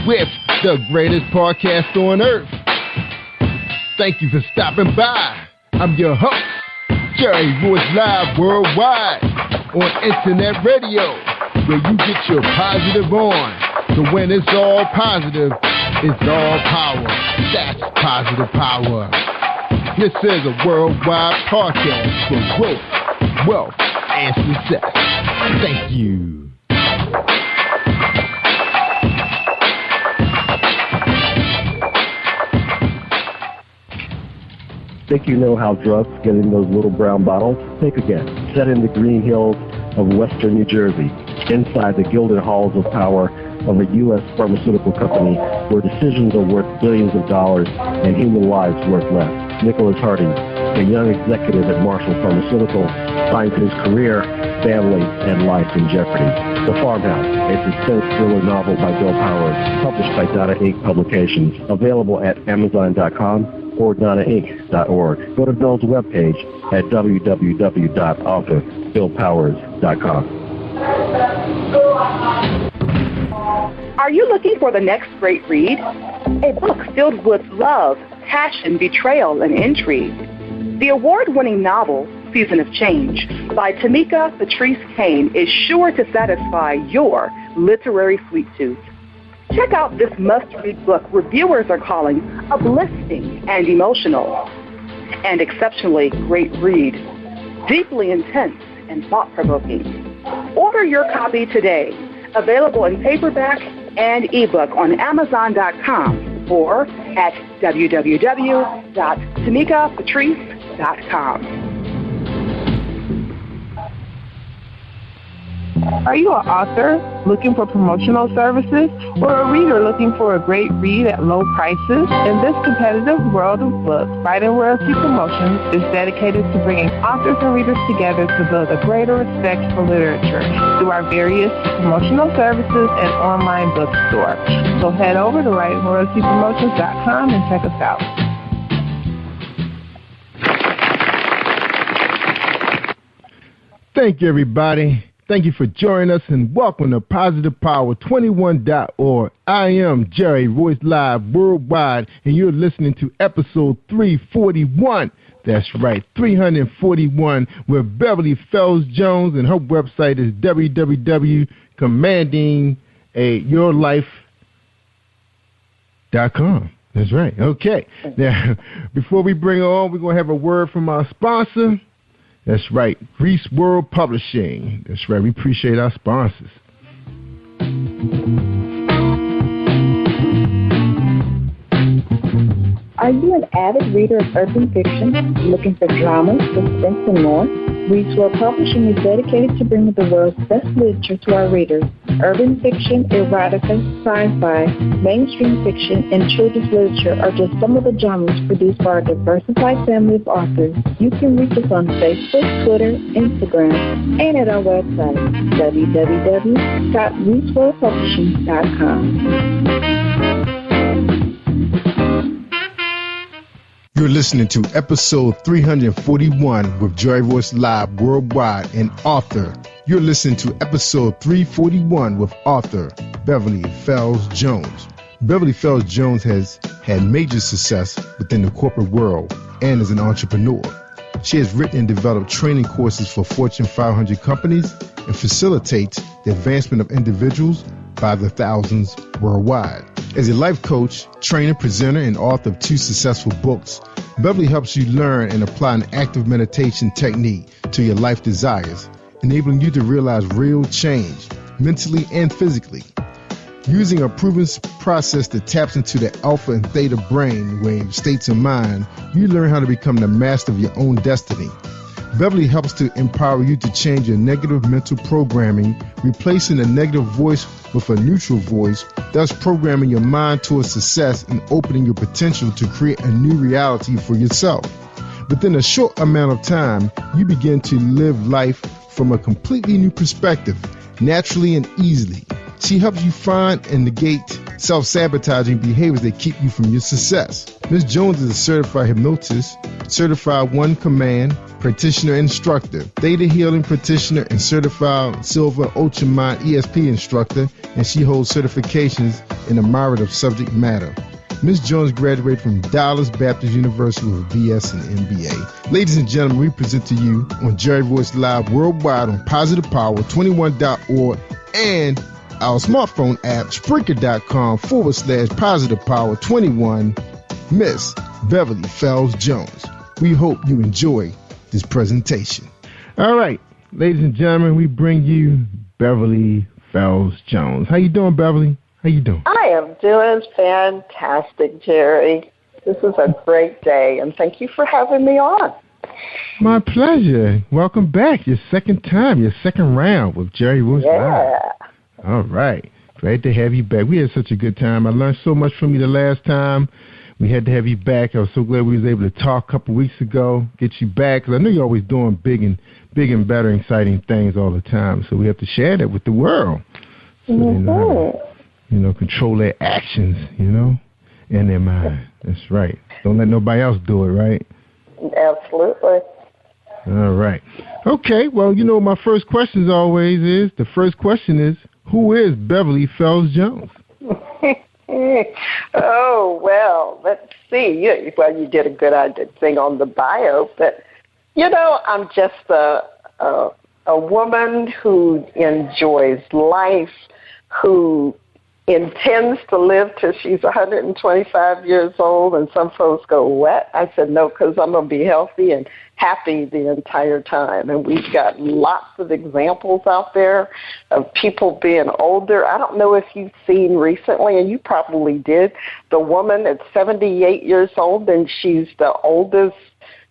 with the greatest podcast on earth. Thank you for stopping by. I'm your host, Jerry Royce Live Worldwide on Internet Radio, where you get your positive on. So when it's all positive, it's all power. That's positive power. This is a worldwide podcast for growth, wealth, and success. Thank you. Think you know how drugs get in those little brown bottles? Think again. Set in the green hills of western New Jersey, inside the gilded halls of power of a U.S. pharmaceutical company where decisions are worth billions of dollars and human lives worth less. Nicholas Hardy, a young executive at Marshall Pharmaceutical, finds his career, family, and life in jeopardy. The Farmhouse, a suspense thriller novel by Bill Powers, published by Donna Inc. Publications, available at Amazon.com or DonnaInc.org. Go to Bill's webpage at www.authorBillPowers.com. Are you looking for the next great read? a book filled with love, passion, betrayal, and intrigue. The award-winning novel, Season of Change, by Tamika Patrice Kane, is sure to satisfy your literary sweet tooth. Check out this must-read book reviewers are calling uplifting and emotional, and exceptionally great read, deeply intense and thought-provoking. Order your copy today, available in paperback and ebook on Amazon.com or at www.tamikapatrice.com. Are you an author looking for promotional services or a reader looking for a great read at low prices? In this competitive world of books, Writing Royalty Promotions is dedicated to bringing authors and readers together to build a greater respect for literature through our various promotional services and online bookstore. So head over to WritingRoyaltyPromotions.com and check us out. Thank you, everybody. Thank you for joining us and welcome to PositivePower21.org. I am Jerry Royce Live Worldwide, and you're listening to episode 341. That's right, 341, with Beverly Fells Jones, and her website is www.commandingyourlife.com. That's right. Okay. Now, before we bring her on, we're going to have a word from our sponsor. That's right, Reese World Publishing. That's right, we appreciate our sponsors. Are you an avid reader of urban fiction, looking for drama, suspense, and more? Reese World Publishing is dedicated to bringing the world's best literature to our readers. Urban fiction, erotica, sci-fi, mainstream fiction, and children's literature are just some of the genres produced by our diversified family of authors. You can reach us on Facebook, Twitter, Instagram, and at our website, www.reeseworldpublishing.com. You're listening to episode 341 with Jerry Royce Live Worldwide and author. You're listening to episode 341 with author Beverly Fells Jones. Beverly Fells Jones has had major success within the corporate world and as an entrepreneur. She has written and developed training courses for Fortune 500 companies and facilitates the advancement of individuals by the thousands worldwide. As a life coach, trainer, presenter, and author of 2 successful books, Beverly helps you learn and apply an active meditation technique to your life desires, enabling you to realize real change, mentally and physically. Using a proven process that taps into the alpha and theta brainwave states of mind, you learn how to become the master of your own destiny. Beverly helps to empower you to change your negative mental programming, replacing a negative voice with a neutral voice, thus programming your mind towards success and opening your potential to create a new reality for yourself. Within a short amount of time, you begin to live life from a completely new perspective, naturally and easily. She helps you find and negate self-sabotaging behaviors that keep you from your success. Ms. Jones is a certified hypnotist, certified One Command practitioner instructor, theta healing practitioner, and certified Silver Ultra Mind ESP instructor, and she holds certifications in a myriad of subject matter. Ms. Jones graduated from Dallas Baptist University with a BS and MBA. Ladies and gentlemen, we present to you on Jerry Royce Live Worldwide on PositivePower21.org and our smartphone app, Spreaker.com/PositivePower21, Miss Beverly Fells Jones. We hope you enjoy this presentation. All right, ladies and gentlemen, we bring you Beverly Fells Jones. How you doing, Beverly? How you doing? I am doing fantastic, Jerry. This is a great day, and thank you for having me on. My pleasure. Welcome back. Your second time, your second round with Jerry Royce Live. All right. Glad to have you back. We had such a good time. I learned so much from you the last time. We had to have you back. I was so glad we was able to talk a couple weeks ago, get you back, because I know you're always doing big and better, exciting things all the time. So we have to share that with the world. So they know how to, control their actions, and their mind. That's right. Don't let nobody else do it, right? Absolutely. All right. Okay. Well, my first question always is, who is Beverly Fells Jones? Oh, me. You did a good thing on the bio, but, I'm just a woman who enjoys life, who intends to live till she's 125 years old, and some folks go, what? I said, no, because I'm going to be healthy and happy the entire time. And we've got lots of examples out there of people being older. I don't know if you've seen recently, and you probably did, the woman at 78 years old, and she's the oldest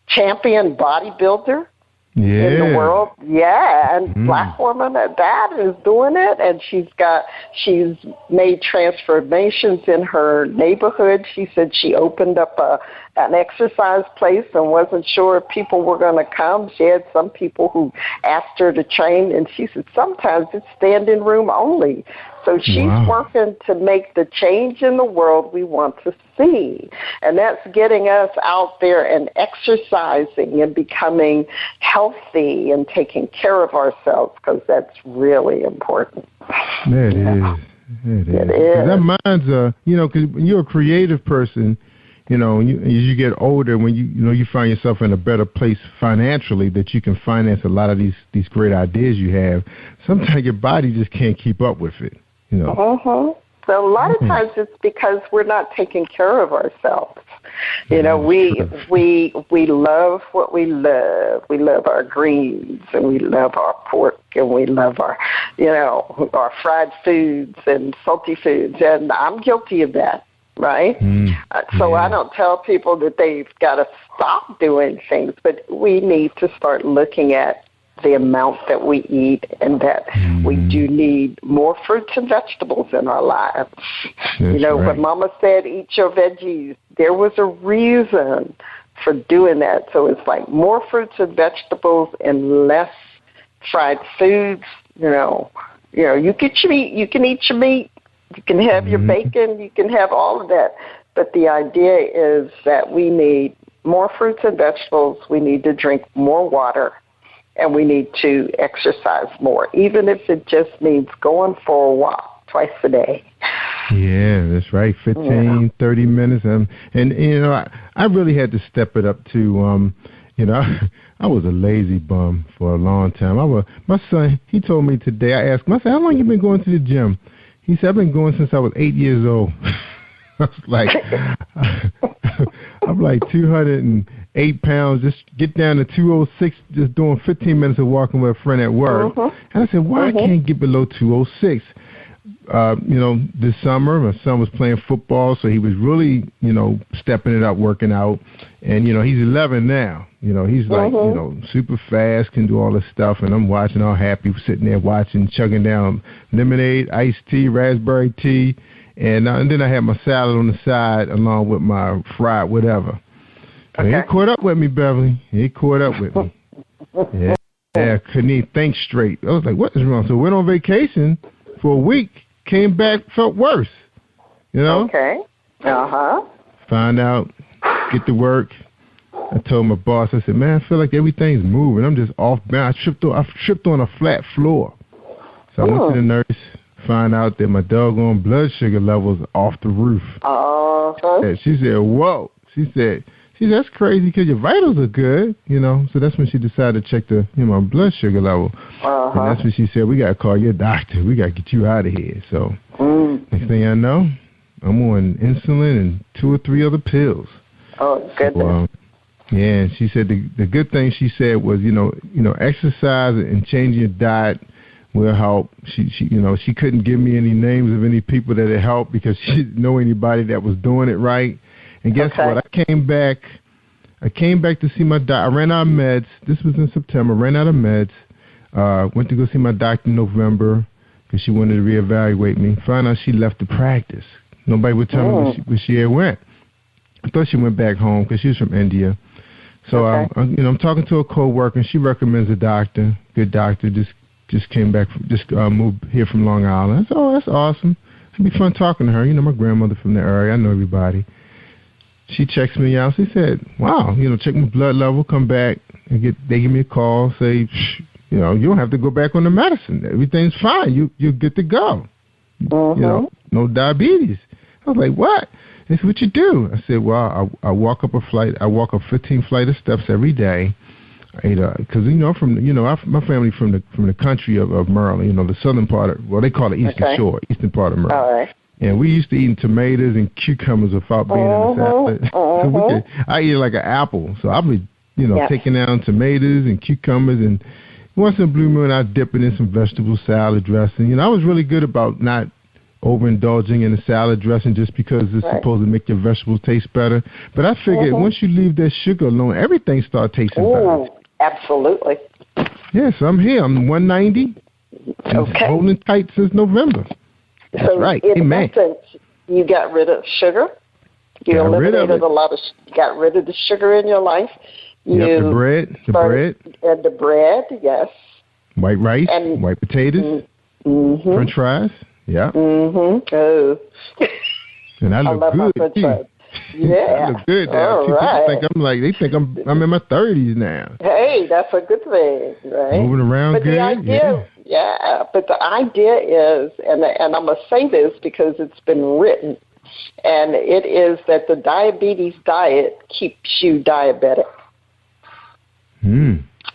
champion bodybuilder in the world. Yeah, and black woman at that is doing it, and she's made transformations in her neighborhood. She said she opened up an exercise place and wasn't sure if people were going to come. She had some people who asked her to train, and she said sometimes it's standing room only. So she's working to make the change in the world we want to see. And that's getting us out there and exercising and becoming healthy and taking care of ourselves, because that's really important. It is. That mind's, because when you're a creative person, as you get older, when you find yourself in a better place financially, that you can finance a lot of these great ideas you have, sometimes your body just can't keep up with it. So a lot of times it's because we're not taking care of ourselves. We love what we love. We love our greens, and we love our pork, and we love our fried foods and salty foods, and I'm guilty of that. Right? So I don't tell people that they've got to stop doing things, but we need to start looking at the amount that we eat, and that we do need more fruits and vegetables in our lives. When Mama said, eat your veggies, there was a reason for doing that. So it's like more fruits and vegetables and less fried foods. You get your meat, you can eat your meat, you can have your bacon, you can have all of that. But the idea is that we need more fruits and vegetables, we need to drink more water, and we need to exercise more, even if it just means going for a walk twice a day. Yeah, that's right. 15, 30 minutes. And I really had to step it up to, I was a lazy bum for a long time. My son, he told me today, I asked him, I said, how long you been going to the gym? He said, I've been going since I was 8 years old. I was like, I'm like 208 pounds, just get down to 206, just doing 15 minutes of walking with a friend at work. And I said, why I can't get below 206? This summer, my son was playing football, so he was really, stepping it up, working out. And, he's 11 now. He's like, super fast, can do all this stuff. And I'm watching all happy, sitting there watching, chugging down lemonade, iced tea, raspberry tea. And then I had my salad on the side along with my fried whatever. And he caught up with me, Beverly. He caught up with me. Yeah, couldn't even think straight. I was like, what is wrong? So went on vacation for a week, came back, felt worse. Okay. Found out, get to work. I told my boss, I said, man, I feel like everything's moving. I'm just off balance. I tripped on a flat floor. So I went to the nurse, find out that my doggone blood sugar levels off the roof. And she said, whoa. She said, that's crazy because your vitals are good, So that's when she decided to check my blood sugar level. And that's when she said, we got to call your doctor. We got to get you out of here. So next thing I know, I'm on insulin and 2 or 3 other pills. Oh, goodness. So, and she said the good thing she said was, exercise and changing your diet will help. She couldn't give me any names of any people that had helped because she didn't know anybody that was doing it right. And guess what? I came back to see my doctor. I ran out of meds. This was in September. Ran out of meds. Went to go see my doctor in November because she wanted to reevaluate me. Found out she left the practice. Nobody would tell me where she had went. I thought she went back home because she was from India. So I'm talking to a coworker, and she recommends a doctor, good doctor. Just came back, moved here from Long Island. I said, oh, that's awesome. It'd be fun talking to her. My grandmother from the area. I know everybody. She checks me out. She said, wow, check my blood level, come back, and they give me a call, say, you don't have to go back on the medicine. Everything's fine. You're good to go. No diabetes. I was like, what? They said, what you do? I said, well, I walk up a 15 flight of steps every day. Because my family from the country of Maryland, the southern part of, they call it Eastern Shore, eastern part of Maryland. All right. And we used to eat tomatoes and cucumbers without being in the salad. I eat like an apple, so I'll be taking down tomatoes and cucumbers, and once in a blue moon I dip it in some vegetable salad dressing. I was really good about not overindulging in the salad dressing just because it's supposed to make your vegetables taste better. But I figured once you leave that sugar alone, everything starts tasting better. Absolutely. Yes, I'm here. I'm 190. Okay. Holding tight since November. That's so right. In essence, you got rid of sugar. You got rid of the sugar in your life. The bread. And the bread, yes. White rice, and white potatoes, French fries. Yeah. Oh. And I look good too. Yeah. I look good now. They think I'm in my 30s now. Hey, that's a good thing, right? Moving around but good. The idea, but the idea is, and I'm going to say this because it's been written, and it is that the diabetes diet keeps you diabetic.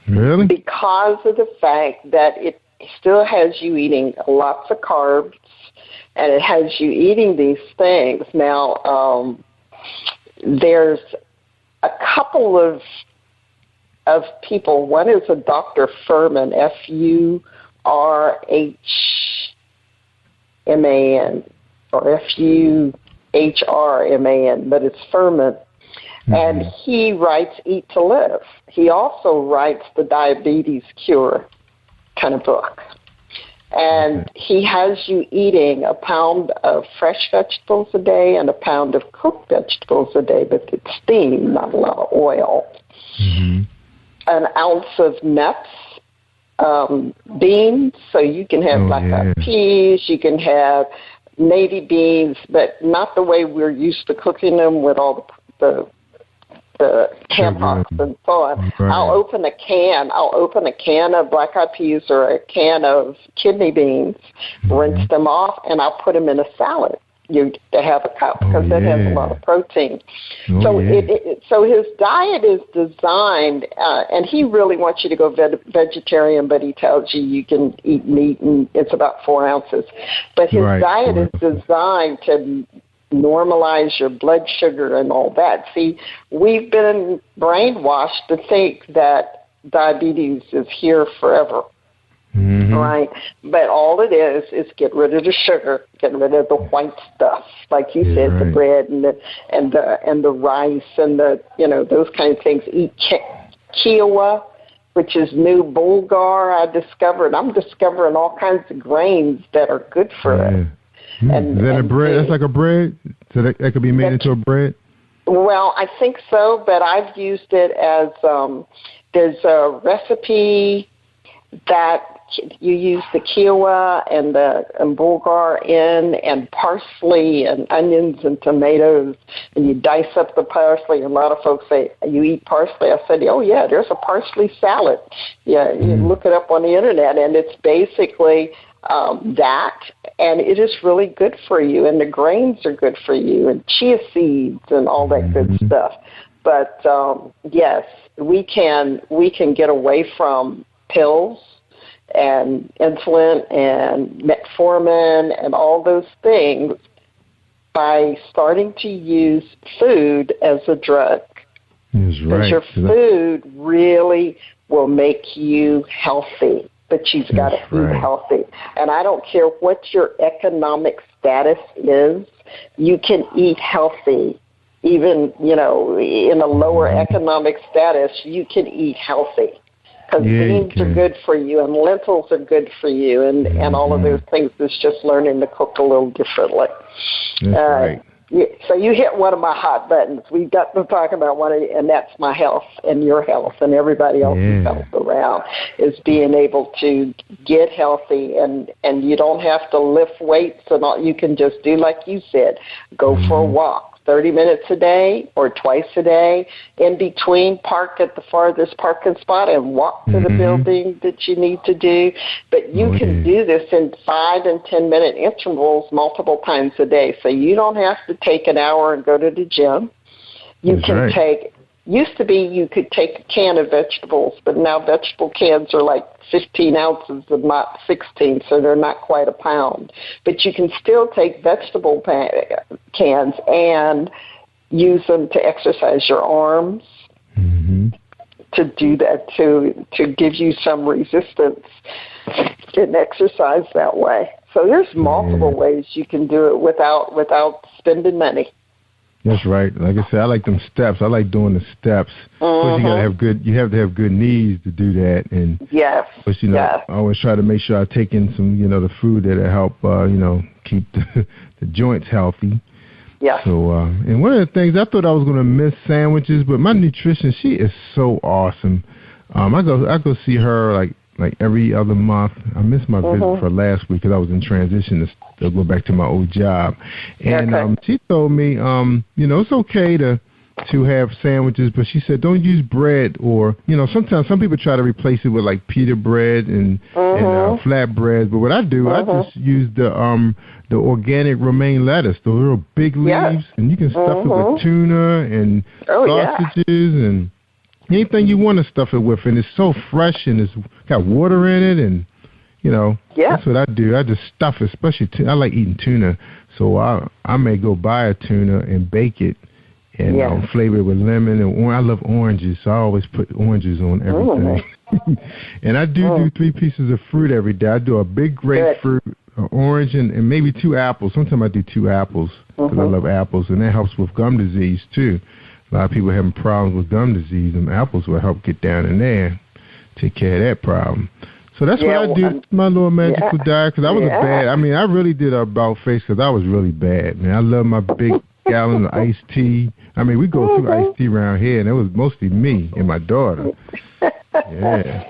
Really? Because of the fact that it still has you eating lots of carbs, and it has you eating these things. Now, there's a couple of people. One is a Dr. Fuhrman, F-U-R-H-M-A-N, or F-U-H-R-M-A-N, but it's Fuhrman. And he writes Eat to Live. He also writes the Diabetes Cure kind of book. And he has you eating a pound of fresh vegetables a day and a pound of cooked vegetables a day, but it's steamed, not a lot of oil. An ounce of nuts, beans, so you can have black-eyed peas, you can have navy beans, but not the way we're used to cooking them with all the tampons and so on. Right. I'll open a can of black-eyed peas or a can of kidney beans, rinse them off, and I'll put them in a salad. To have a cup because that has a lot of protein. So his diet is designed, and he really wants you to go vegetarian, but he tells you can eat meat, and it's about 4 ounces. But his diet is designed to normalize your blood sugar and all that. See, we've been brainwashed to think that diabetes is here forever. Right, but all it is get rid of the sugar, get rid of the white stuff, like you said, the bread and the rice and the those kind of things. Eat quinoa, which is new bulgur. I'm discovering all kinds of grains that are good for us. And, is that a bread? That's like a bread, so that could be made into a bread. Well, I think so, but I've used it as there's a recipe that you use the quinoa and bulgur in, and parsley and onions and tomatoes, and you dice up the parsley. A lot of folks say, you eat parsley? I said, oh yeah, there's a parsley salad. Yeah, you look it up on the internet, and it's basically that, and it is really good for you, and the grains are good for you, and chia seeds and all that good stuff. But yes, we can get away from pills and insulin and metformin and all those things by starting to use food as a drug. Because your food really will make you healthy, but you've got to eat healthy. And I don't care what your economic status is, you can eat healthy. Even, in a lower economic status, you can eat healthy. Because beans are good for you, and lentils are good for you, and all of those things. It's just learning to cook a little differently. So you hit one of my hot buttons. We've got to talk about and that's my health and your health and everybody else's health around, is being able to get healthy, and you don't have to lift weights and all. You can just do like you said, go for a walk, 30 minutes a day or twice a day. In between, park at the farthest parking spot and walk to the building that you need to do. But you can do this in 5 and 10-minute intervals multiple times a day. So you don't have to take an hour and go to the gym. You can take... Used to be you could take a can of vegetables, but now vegetable cans are like 15 ounces and not 16, so they're not quite a pound. But you can still take vegetable cans and use them to exercise your arms, to do that, to give you some resistance in exercise that way. So there's multiple ways you can do it without spending money. That's right. Like I said, I like them steps. I like doing the steps. But you have to have good knees to do that. And but I always try to make sure I take in some, the food that'll help, keep the joints healthy. Yeah. So, and one of the things I thought I was going to miss sandwiches, but my nutrition, she is so awesome. I go see her like every other month. I missed my visit for last week because I was in transition to go back to my old job. And she told me, it's okay to have sandwiches, but she said don't use bread or, sometimes some people try to replace it with like pita bread and flat bread. But what I do, I just use the organic romaine lettuce, the little big leaves, and you can stuff it with tuna and sausages and anything you want to stuff it with, and it's so fresh and it's got water in it, and that's what I do. I just stuff it, especially I like eating tuna, so I may go buy a tuna and bake it and flavor it with lemon and I love oranges, so I always put oranges on everything. And I do 3 pieces of fruit every day. I do a big grapefruit, an orange, and maybe 2 apples. Sometimes I do 2 apples because I love apples, and that helps with gum disease too. A lot of people having problems with gum disease, and apples will help get down in there, take care of that problem. So that's what I do, my little magical diet, because I was I really did a about face because I was really bad, man. I love my big gallon of iced tea. I mean, we go through iced tea around here, and it was mostly me and my daughter. The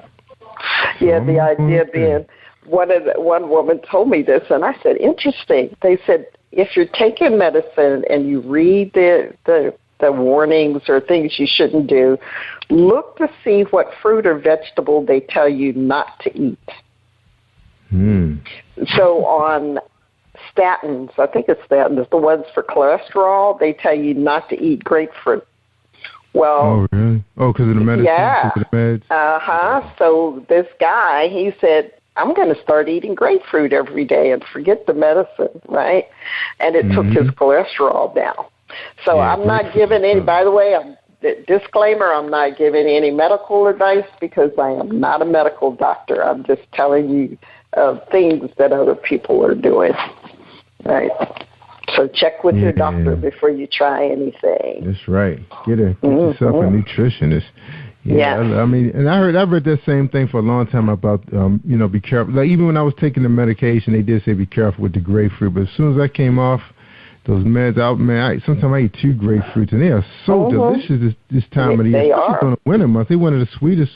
idea being, one woman told me this, and I said, interesting. They said, if you're taking medicine and you read the warnings or things you shouldn't do, look to see what fruit or vegetable they tell you not to eat. So on statins, I think it's statins, the ones for cholesterol, they tell you not to eat grapefruit. Well, oh, really? Oh, because of the medicine? Yeah. Because of the meds? So this guy, he said, I'm going to start eating grapefruit every day and forget the medicine, right? And it took his cholesterol down. So I'm not giving any, by the way, disclaimer, I'm not giving any medical advice because I am not a medical doctor. I'm just telling you things that other people are doing, right? So check with your doctor before you try anything. That's right. Get yourself a nutritionist. I mean, and I read that same thing for a long time about, be careful. Like even when I was taking the medication, they did say be careful with the grapefruit. But as soon as I came off those meds out, man, sometimes I eat 2 grapefruits, and they are so delicious this time of the year. Especially during the winter months. They're one of the sweetest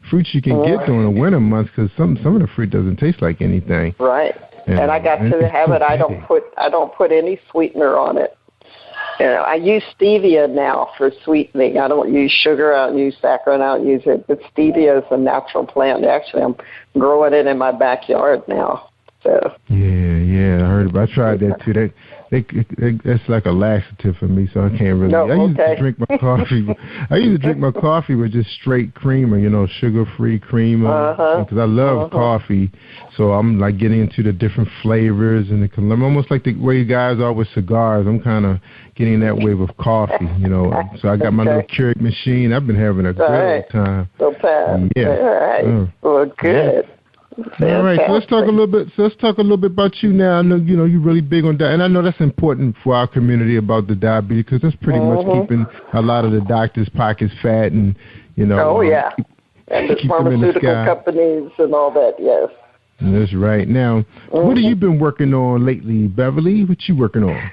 fruits you can get during the winter months because some of the fruit doesn't taste like anything. Right. And I got to the habit. I don't put any sweetener on it. I use stevia now for sweetening. I don't use sugar. I don't use saccharin. I don't use it. But stevia is a natural plant. Actually, I'm growing it in my backyard now. So. Yeah, I heard about. I tried that too. That's like a laxative for me, so I can't really. I used to drink my coffee. I used to drink my coffee with just straight creamer, sugar-free creamer, because I love coffee. So I'm like getting into the different flavors and I'm almost like the way you guys are with cigars. I'm kind of getting that way with coffee, So I got my little Keurig machine. I've been having a great time. All right. Well, good. All right, so let's talk a little bit about you now. I know you're really big on that, and I know that's important for our community about the diabetes because that's pretty much keeping a lot of the doctors' pockets fat, and and the pharmaceutical companies and all that. Yes, that's right. Now, what have you been working on lately, Beverly? What you working on?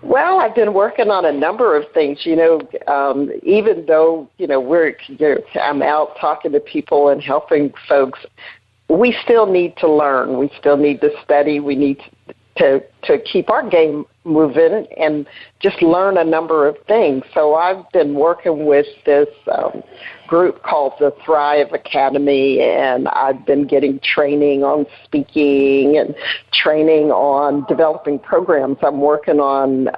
Well, I've been working on a number of things. Even though I'm out talking to people and helping folks. We still need to learn. We still need to study. We need to keep our game moving and just learn a number of things. So I've been working with this group called the Thrive Academy, and I've been getting training on speaking and training on developing programs. I'm working on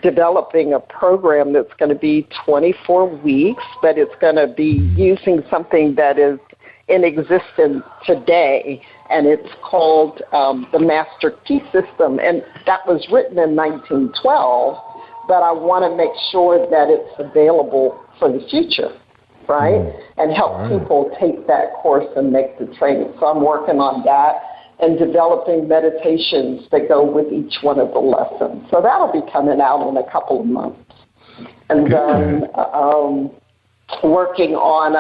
developing a program that's going to be 24 weeks, but it's going to be using something that is in existence today, and it's called the Master Key System, and that was written in 1912, but I want to make sure that it's available for the future, right, and help people take that course and make the training. So I'm working on that and developing meditations that go with each one of the lessons. So that'll be coming out in a couple of months. And then working on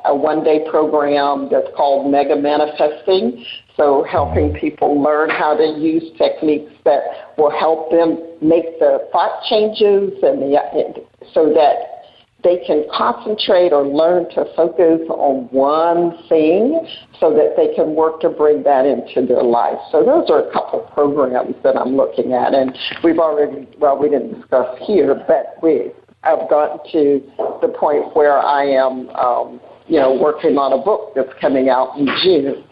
a one-day program that's called Mega Manifesting, so helping people learn how to use techniques that will help them make the thought changes and so that they can concentrate or learn to focus on one thing so that they can work to bring that into their life. So those are a couple of programs that I'm looking at, and we've already, we didn't discuss here, but I've gotten to the point where I am, working on a book that's coming out in June.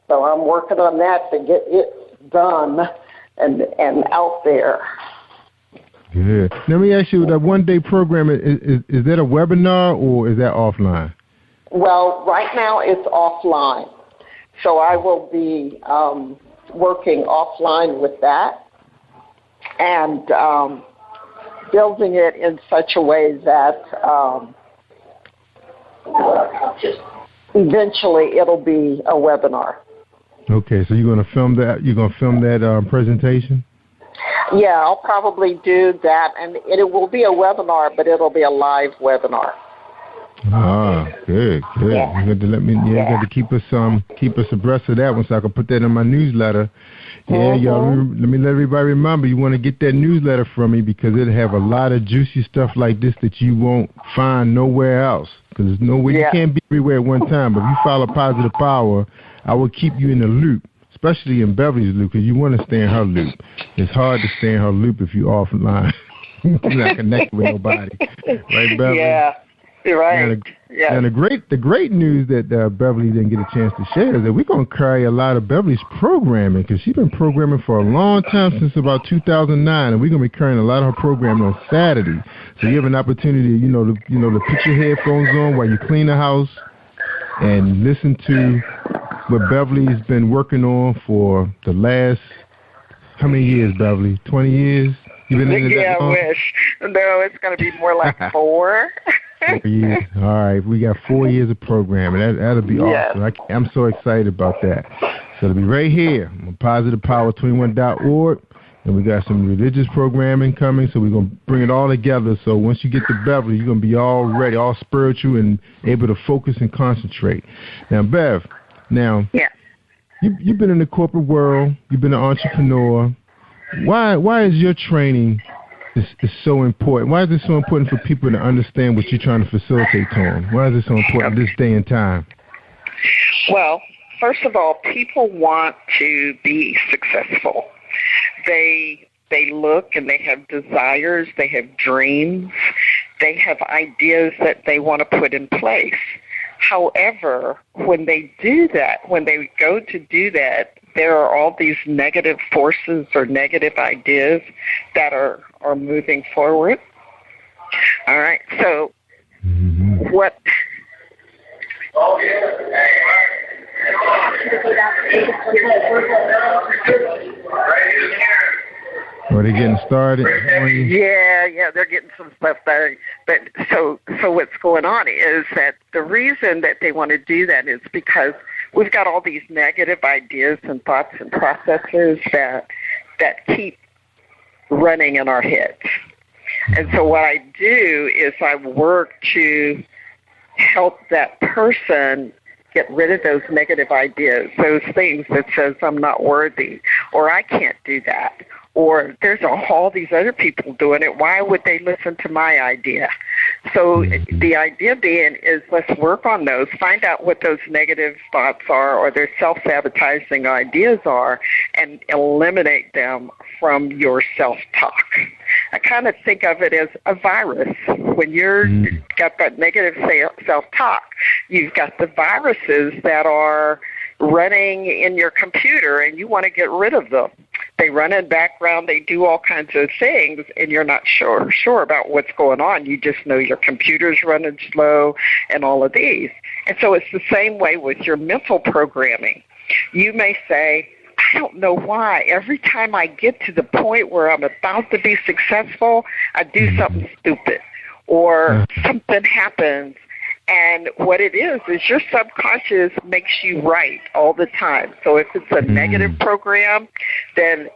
So I'm working on that to get it done and out there. Good. Let me ask you, that one-day program, is that a webinar or is that offline? Well, right now it's offline. So I will be working offline with that and building it in such a way that eventually it'll be a webinar. Okay, so you're going to film that? You're going to film that presentation? Yeah, I'll probably do that, and it will be a webinar, but it'll be a live webinar. Ah, good. Yeah. You got to let me. You got to keep us abreast of that one, so I can put that in my newsletter. Yeah, y'all. Let everybody remember. You want to get that newsletter from me because it'll have a lot of juicy stuff like this that you won't find nowhere else. Because there's nowhere you can't be everywhere at one time. But if you follow Positive Power, I will keep you in the loop. Especially in Beverly's loop, because you want to stay in her loop. It's hard to stay in her loop if you're offline. You're not connected with nobody. Right, Beverly? Yeah, you're right. And the great news that Beverly didn't get a chance to share is that we're going to carry a lot of Beverly's programming, because she's been programming for a long time, since about 2009, and we're going to be carrying a lot of her programming on Saturday. So you have an opportunity, to put your headphones on while you clean the house and listen to what Beverly's been working on for the last, how many years, Beverly? 20 years? You've been in I wish. No, it's going to be more like 4. 4 years. All right, we got 4 years of programming. That'll be awesome. I'm so excited about that. So it'll be right here on PositivePower21.org. And we got some religious programming coming, so we're going to bring it all together. So once you get to Beverly, you're going to be all ready, all spiritual, and able to focus and concentrate. Now, Bev, you've been in the corporate world. You've been an entrepreneur. Why is your training is so important? Why is it so important for people to understand what you're trying to facilitate to them? Why is it so important this day and time? Well, first of all, people want to be successful. They look and they have desires, they have dreams, they have ideas that they want to put in place. However, when they do that, when they go to do that, there are all these negative forces or negative ideas that are moving forward. All right, so what... Are they getting started? Yeah, they're getting some stuff there. But so what's going on is that the reason that they want to do that is because we've got all these negative ideas and thoughts and processes that keep running in our heads. And so what I do is I work to help that person get rid of those negative ideas, those things that says I'm not worthy, or I can't do that, or there's all these other people doing it. Why would they listen to my idea? So the idea being is let's work on those, find out what those negative thoughts are or their self-sabotaging ideas are, and eliminate them from your self-talk. I kind of think of it as a virus. When you're got that negative self-talk, you've got the viruses that are running in your computer, and you want to get rid of them. They run in background, they do all kinds of things, and you're not sure about what's going on. You just know your computer's running slow and all of these. And so it's the same way with your mental programming. You may say, I don't know why. Every time I get to the point where I'm about to be successful, I do something stupid or something happens. And what it is your subconscious makes you right all the time. So if it's a negative program, then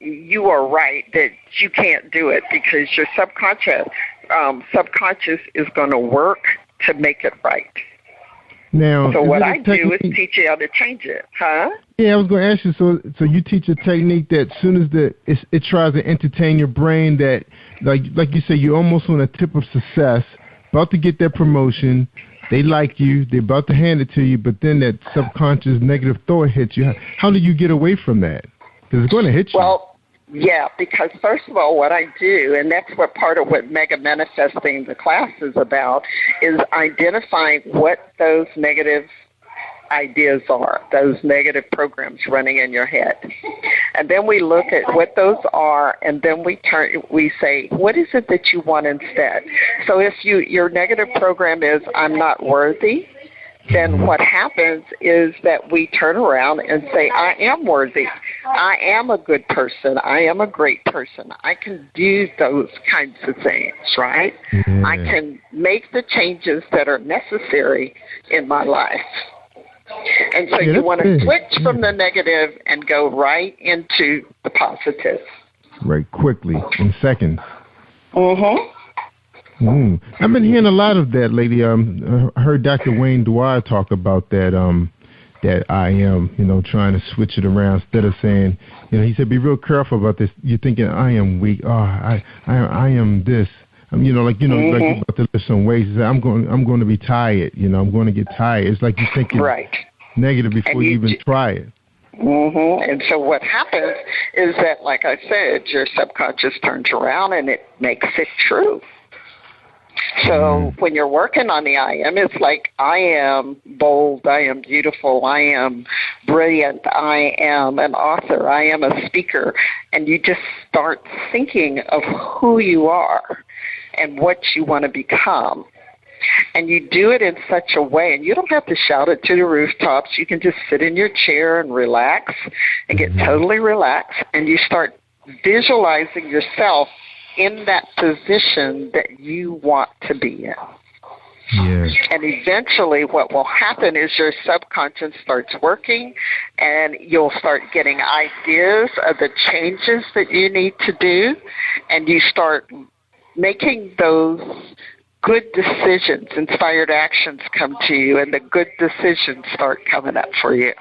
you are right that you can't do it because your subconscious is going to work to make it right. Now, so what I do is teach you how to change it, huh? Yeah, I was going to ask you. So you teach a technique that as soon as it tries to entertain your brain, that like you say, you're almost on a tip of success, about to get that promotion. They like you. They're about to hand it to you, but then that subconscious negative thought hits you. How do you get away from that? Because it's going to hit you. Well, yeah, because first of all, what I do, and that's what part of what Mega Manifesting the class is about, is identifying what those negative ideas are, those negative programs running in your head. And then we look at what those are, and then we say, what is it that you want instead? So if your negative program is, I'm not worthy, then what happens is that we turn around and say, I am worthy. I am a good person. I am a great person. I can do those kinds of things, right? Mm-hmm. I can make the changes that are necessary in my life. And so you want to switch from the negative and go right into the positive. Right, quickly, in seconds. Mm-hmm. I've been hearing a lot of that lately. I heard Dr. Wayne Dwyer talk about that. That I am, trying to switch it around instead of saying, he said, be real careful about this. You're thinking I am weak. Oh, I am this. Like you're about to lift some weights. He said, I'm going to be tired. I'm going to get tired. It's like you're thinking negative before you even try it. Mm-hmm. And so what happens is that, like I said, your subconscious turns around and it makes it true. So when you're working on the I am, it's like I am bold, I am beautiful, I am brilliant, I am an author, I am a speaker. And you just start thinking of who you are and what you want to become. And you do it in such a way, and you don't have to shout it to the rooftops. You can just sit in your chair and relax and get totally relaxed, and you start visualizing yourself in that position that you want to be in. Yes. And eventually what will happen is your subconscious starts working, and you'll start getting ideas of the changes that you need to do, and you start making those good decisions. Inspired actions come to you, and the good decisions start coming up for you.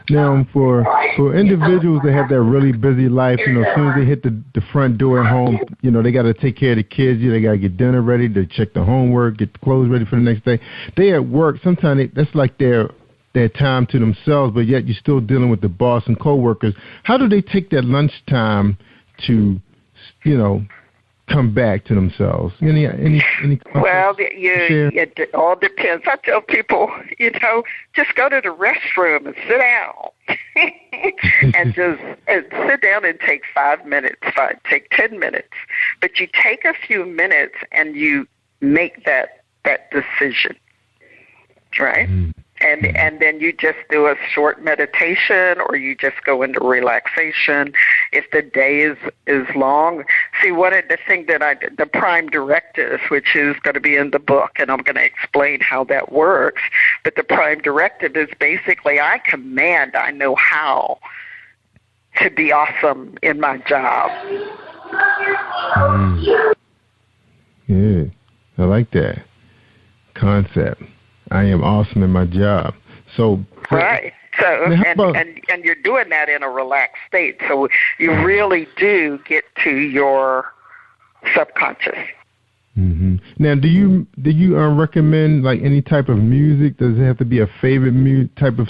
Now, for individuals that have that really busy life, as soon as they hit the front door at home, they got to take care of the kids. They got to get dinner ready, to check the homework, get the clothes ready for the next day. They at work. Sometimes that's like their time to themselves, but yet you're still dealing with the boss and coworkers. How do they take that lunchtime to, come back to themselves? Any Well, it all depends. I tell people, just go to the restroom and sit down and just sit down and take 5 minutes, take 10 minutes. But you take a few minutes and you make that decision, right? And then you just do a short meditation, or you just go into relaxation. If the day is long, see, one of the things that the prime directive, which is going to be in the book, and I'm going to explain how that works. But the prime directive is basically, I know how to be awesome in my job. Yeah, I like that concept. I am awesome in my job. So right. So and you're doing that in a relaxed state. So you really do get to your subconscious. Now, do you recommend like any type of music? Does it have to be a favorite type of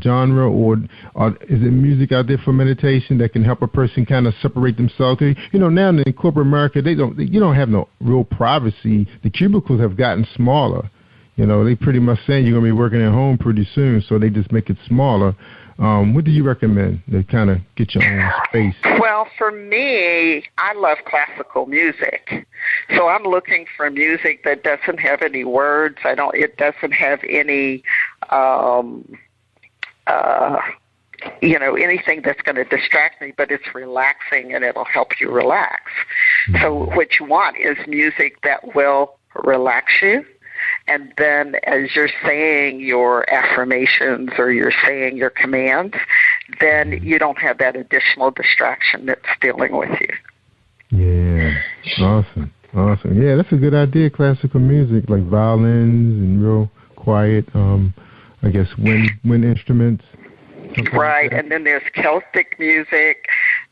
genre, or is it music out there for meditation that can help a person kind of separate themselves? Now in corporate America, you don't have no real privacy. The cubicles have gotten smaller. They pretty much saying you're gonna be working at home pretty soon, so they just make it smaller. What do you recommend to kind of get your own space? Well, for me, I love classical music. So I'm looking for music that doesn't have any words. It doesn't have any, anything that's going to distract me, but it's relaxing and it'll help you relax. So what you want is music that will relax you. And then as you're saying your affirmations or you're saying your commands, then you don't have that additional distraction that's dealing with you. Yeah, awesome. Yeah, that's a good idea, classical music, like violins and real quiet, I guess, wind instruments. Right, and then there's Celtic music.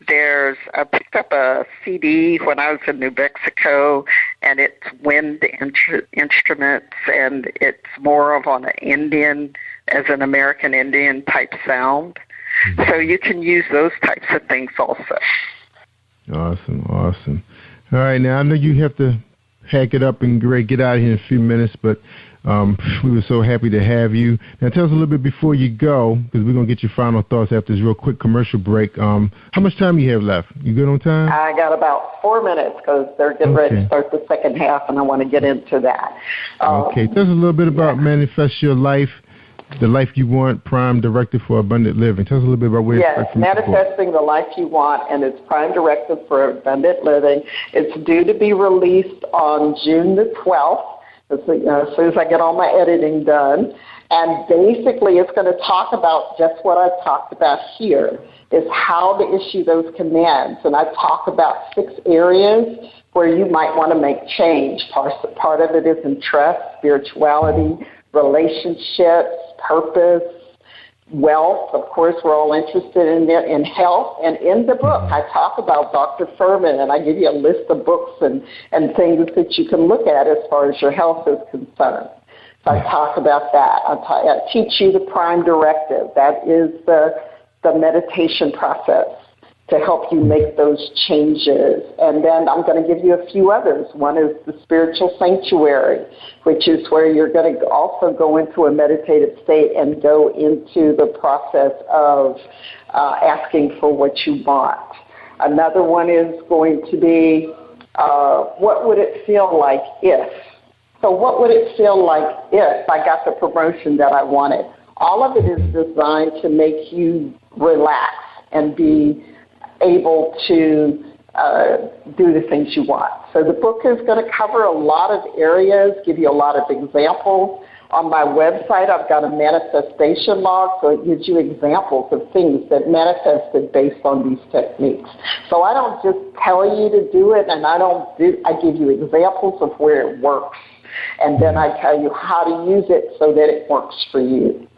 I picked up a CD when I was in New Mexico, and it's wind instruments, and it's more of on an American Indian type sound. So you can use those types of things also. Awesome. All right, now I know you have to hack it up and get out of here in a few minutes, but we were so happy to have you. Now tell us a little bit before you go, because we're going to get your final thoughts after this real quick commercial break. How much time you have left? You good on time? I got about 4 minutes because they're getting ready to start the second half, and I want to get into that. Okay. Tell us a little bit about Manifest Your Life, the life you want, Prime Directive for Abundant Living. Tell us a little bit about where it's Manifesting the Life You Want, and it's Prime Directive for Abundant Living. It's due to be released on June the 12th. As soon as I get all my editing done. And basically it's going to talk about just what I've talked about here, is how to issue those commands. And I talk about 6 areas where you might want to make change. Part of it is in trust, spirituality, relationships, purpose, wealth. Of course, we're all interested in health. And in the book, I talk about Dr. Furman, and I give you a list of books and things that you can look at as far as your health is concerned. So I talk about that. I teach you the Prime Directive. That is the meditation process to help you make those changes. And then I'm going to give you a few others. One is the Spiritual Sanctuary, which is where you're going to also go into a meditative state and go into the process of asking for what you want. Another one is going to be, what would it feel like if? So what would it feel like if I got the promotion that I wanted? All of it is designed to make you relax and be able to do the things you want. So the book is going to cover a lot of areas, give you a lot of examples. On my website, I've got a manifestation log, so it gives you examples of things that manifested based on these techniques. So I don't just tell you to do it, and I give you examples of where it works, and then I tell you how to use it so that it works for you.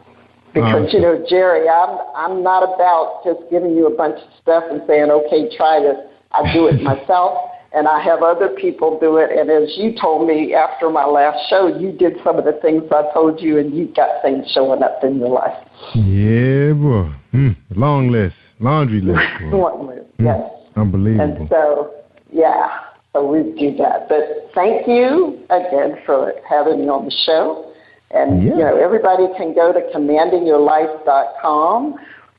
Because, Jerry, I'm not about just giving you a bunch of stuff and saying, okay, try this. I do it myself, and I have other people do it. And as you told me after my last show, you did some of the things I told you, and you got things showing up in your life. Yeah, boy. Long list, laundry list. Long list, yes. Unbelievable. And so, so we do that. But thank you again for having me on the show. And, everybody can go to commandingyourlife.com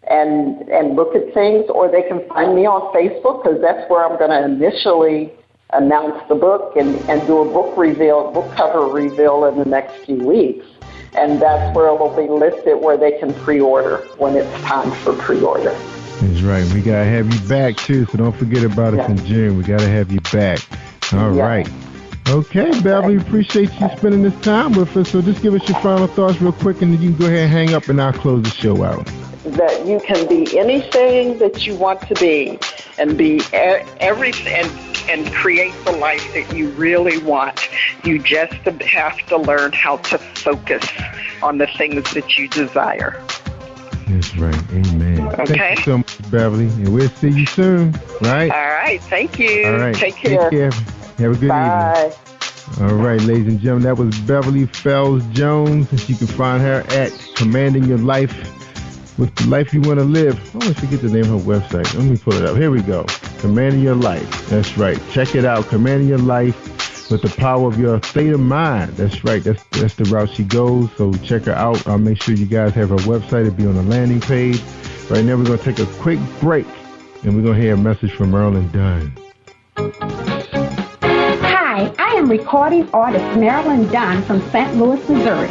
and look at things, or they can find me on Facebook, because that's where I'm going to initially announce the book and do a book cover reveal in the next few weeks. And that's where it will be listed where they can pre-order when it's time for pre-order. That's right. We got to have you back, too, so don't forget about us in June. We got to have you back. All right. Okay, Beverly, appreciate you spending this time with us. So just give us your final thoughts real quick, and then you can go ahead and hang up, and I'll close the show out. That you can be anything that you want to be, and be everything, and create the life that you really want. You just have to learn how to focus on the things that you desire. That's right. Amen. Okay. Thank you so much, Beverly, and we'll see you soon. Right? All right. Thank you. All right. Take care. Have a good evening. All right, ladies and gentlemen, that was Beverly Fells Jones. And you can find her at Commanding Your Life with the Life You Want to Live. I always forget the name of her website. Let me pull it up. Here we go. Commanding Your Life. That's right. Check it out. Commanding Your Life with the power of your state of mind. That's right. That's the route she goes. So check her out. I'll make sure you guys have her website. It'll be on the landing page. Right now, we're going to take a quick break, and we're going to hear a message from Marilyn Dunn. Hi, I am recording artist Marilyn Dunn from St. Louis, Missouri.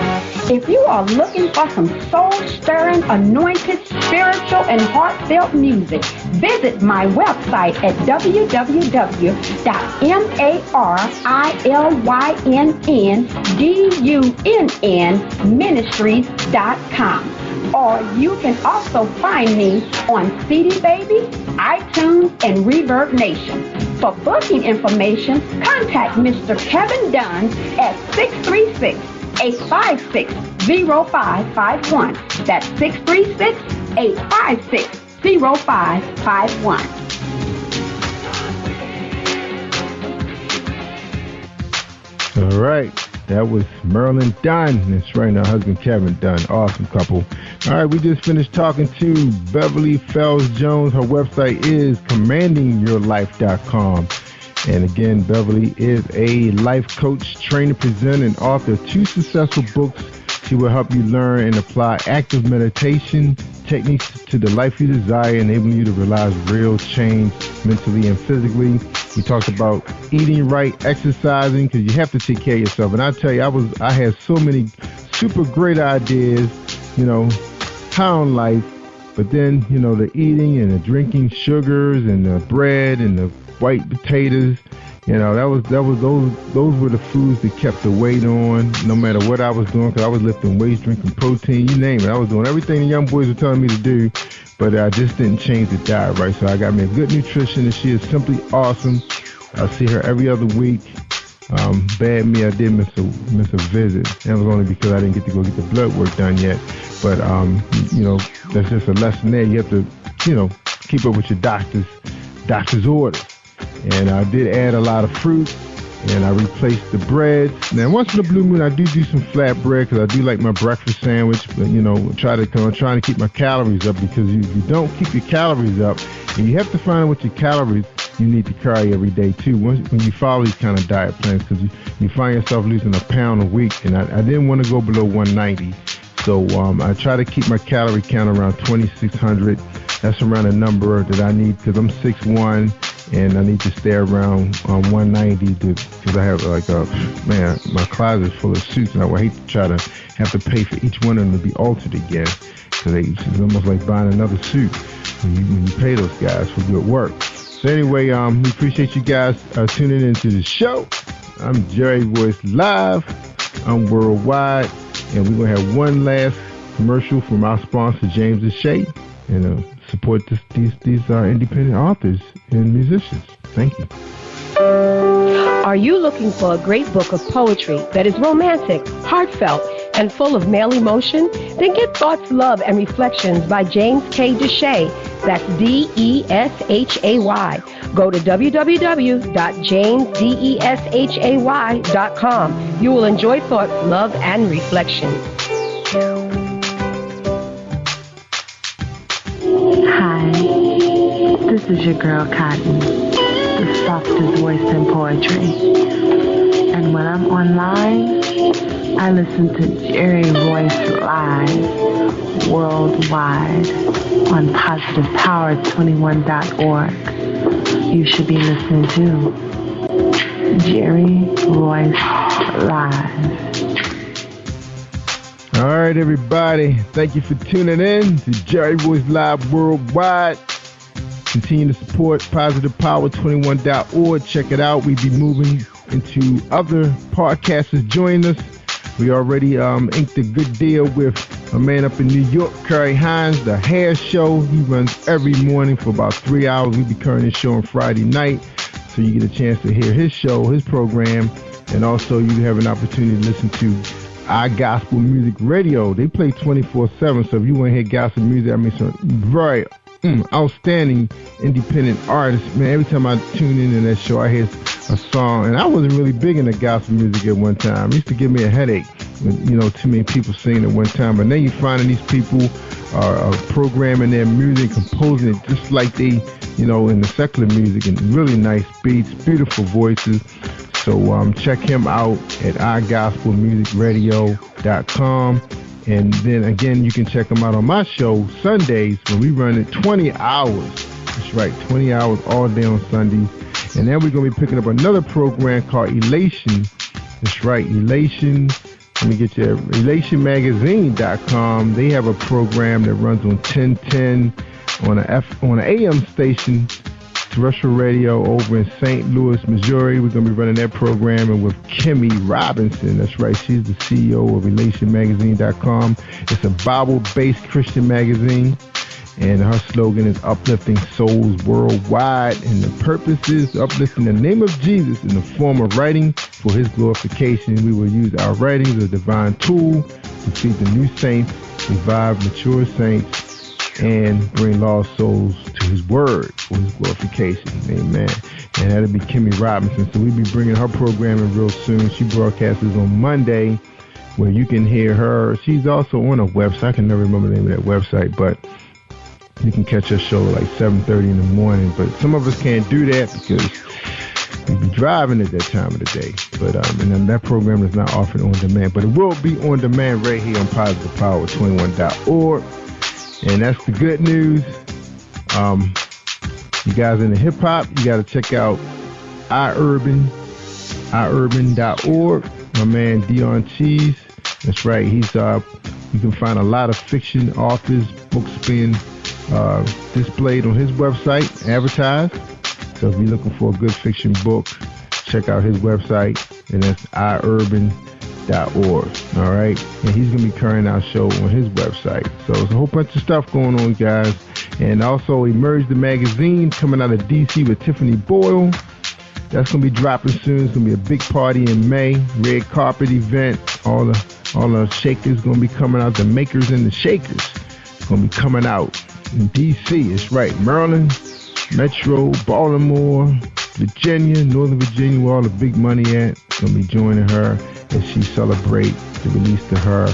If you are looking for some soul-stirring, anointed, spiritual, and heartfelt music, visit my website at www.marilyndunnministries.com. Or you can also find me on CD Baby, iTunes, and Reverb Nation. For booking information, contact Mr. Kevin Dunn at 636-856-0551. That's 636-856-0551. All right. That was Marilyn Dunn. That's right, her husband Kevin Dunn. Awesome couple. All right, we just finished talking to Beverly Fells Jones. Her website is commandingyourlife.com. And again, Beverly is a life coach, trainer, presenter, and author of 2 successful books. She will help you learn and apply active meditation techniques to the life you desire, enabling you to realize real change mentally and physically. We talked about eating right, exercising, because you have to take care of yourself. And I tell you, I had so many super great ideas, high on life, but then, the eating and the drinking sugars and the bread and the white potatoes, those were the foods that kept the weight on, no matter what I was doing, because I was lifting weights, drinking protein, you name it. I was doing everything the young boys were telling me to do, but I just didn't change the diet, right? So I got me a good nutritionist. She is simply awesome. I see her every other week. Bad me, I did miss a visit. That was only because I didn't get to go get the blood work done yet. But, that's just a lesson there. You have to, keep up with your doctor's orders. And I did add a lot of fruit, and I replaced the bread. Now, once in a blue moon, I do some flat bread because I do like my breakfast sandwich. But, I'm trying to keep my calories up, because if you don't keep your calories up, and you have to find out what your calories you need to carry every day, too, when you follow these kind of diet plans, because you find yourself losing a pound a week. And I didn't want to go below 190. So I try to keep my calorie count around 2,600. That's around the number that I need, because I'm 6'1", and I need to stay around 190 because I have my closet is full of suits, and I would hate to try to have to pay for each one of them to be altered again, because it's almost like buying another suit when you pay those guys for good work. So anyway, we appreciate you guys tuning into the show. I'm Jerry Royce Live. I'm worldwide, and we're going to have one last commercial from our sponsor, James and Shay, and support these independent authors and musicians. Thank you. Are you looking for a great book of poetry that is romantic, heartfelt, and full of male emotion? Then get Thoughts, Love, and Reflections by James K. Deshay. That's D-E-S-H-A-Y. Go to www.jamesdeshay.com. You will enjoy Thoughts, Love, and Reflections. Hi, this is your girl Cotton, the softest voice in poetry. And when I'm online, I listen to Jerry Royce Live worldwide on PositivePower21.org. You should be listening to Jerry Royce Live. All right, everybody. Thank you for tuning in to Jerry Royce Live Worldwide. Continue to support PositivePower21.org. Check it out. We'll be moving into other podcasters joining us. We already inked a good deal with a man up in New York, Curry Hines, the Hair Show. He runs every morning for about 3 hours. We'll be carrying his show on Friday night, so you get a chance to hear his show, his program, and also you have an opportunity to listen to our gospel music radio. They play 24/7, so if you want to hear gospel music, I mean some very outstanding independent artists. Man, every time I tune into that show, I hear a song, and I wasn't really big into gospel music at one time. It used to give me a headache when, too many people singing at one time. But now you're finding these people are programming their music, composing it just like they, in the secular music, and really nice beats, beautiful voices. So check him out at iGospelMusicRadio.com. And then again, you can check him out on my show Sundays when we run it 20 hours. That's right, 20 hours all day on Sundays. And then we're going to be picking up another program called Elation. That's right, Elation. Let me get you ElationMagazine.com. They have a program that runs on 1010 on an AM station, terrestrial radio over in St. Louis, Missouri. We're going to be running that program, and with Kimmy Robinson. That's right, she's the CEO of ElationMagazine.com. It's a Bible-based Christian magazine. And her slogan is uplifting souls worldwide. And the purpose is uplifting the name of Jesus in the form of writing for his glorification. We will use our writing as a divine tool to feed the new saints, revive mature saints, and bring lost souls to his word for his glorification. Amen. And that'll be Kimmy Robinson. So we'll be bringing her program in real soon. She broadcasts on Monday, where you can hear her. She's also on a website. I can never remember the name of that website, but you can catch her show like 7:30 in the morning. But some of us can't do that because we be driving at that time of the day. But and then that program is not offered on demand, but it will be on demand right here on PositivePower21.org. And that's the good news. You guys in the hip hop, you got to check out iUrban.org. My man Dion Cheese. That's right. He's you can find a lot of fiction authors, books being displayed on his website, advertised. So if you're looking for a good fiction book, check out his website, and that's iUrban.org. All right, and he's gonna be carrying our show on his website. So there's a whole bunch of stuff going on, guys. And also Emerge the Magazine coming out of DC with Tiffany Boyle. That's gonna be dropping soon. It's gonna be a big party in May, red carpet event. All the shakers gonna be coming out. The makers and the shakers gonna be coming out in DC. It's right, Maryland, Metro, Baltimore, Virginia, Northern Virginia, where all the big money at. Gonna be joining her as she celebrates the release to her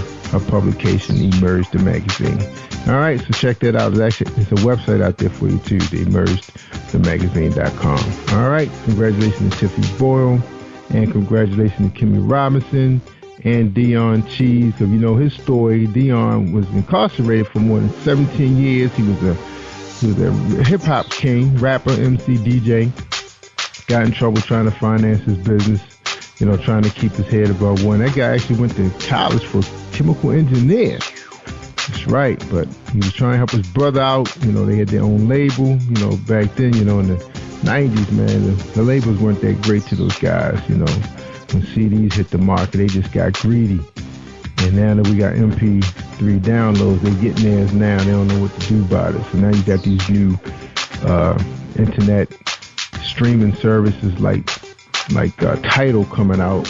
publication, Emerge the Magazine. All right, so check that out. It's a website out there for you too, the EmergeTheMagazine.com. All right, congratulations to Tiffany Boyle, and congratulations to Kimmy Robinson and Dion Cheese. Because you know his story. Dion was incarcerated for more than 17 years. He was a hip hop king, rapper, MC, DJ. Got in trouble trying to finance his business. Trying to keep his head above water. That guy actually went to college for chemical engineer. That's right, but he was trying to help his brother out. They had their own label. Back then, in the 90s, man, the labels weren't that great to those guys. When CDs hit the market, they just got greedy. And now that we got MP3 downloads, they're getting theirs now. They don't know what to do about it. So now you got these new internet streaming services like Tidal coming out,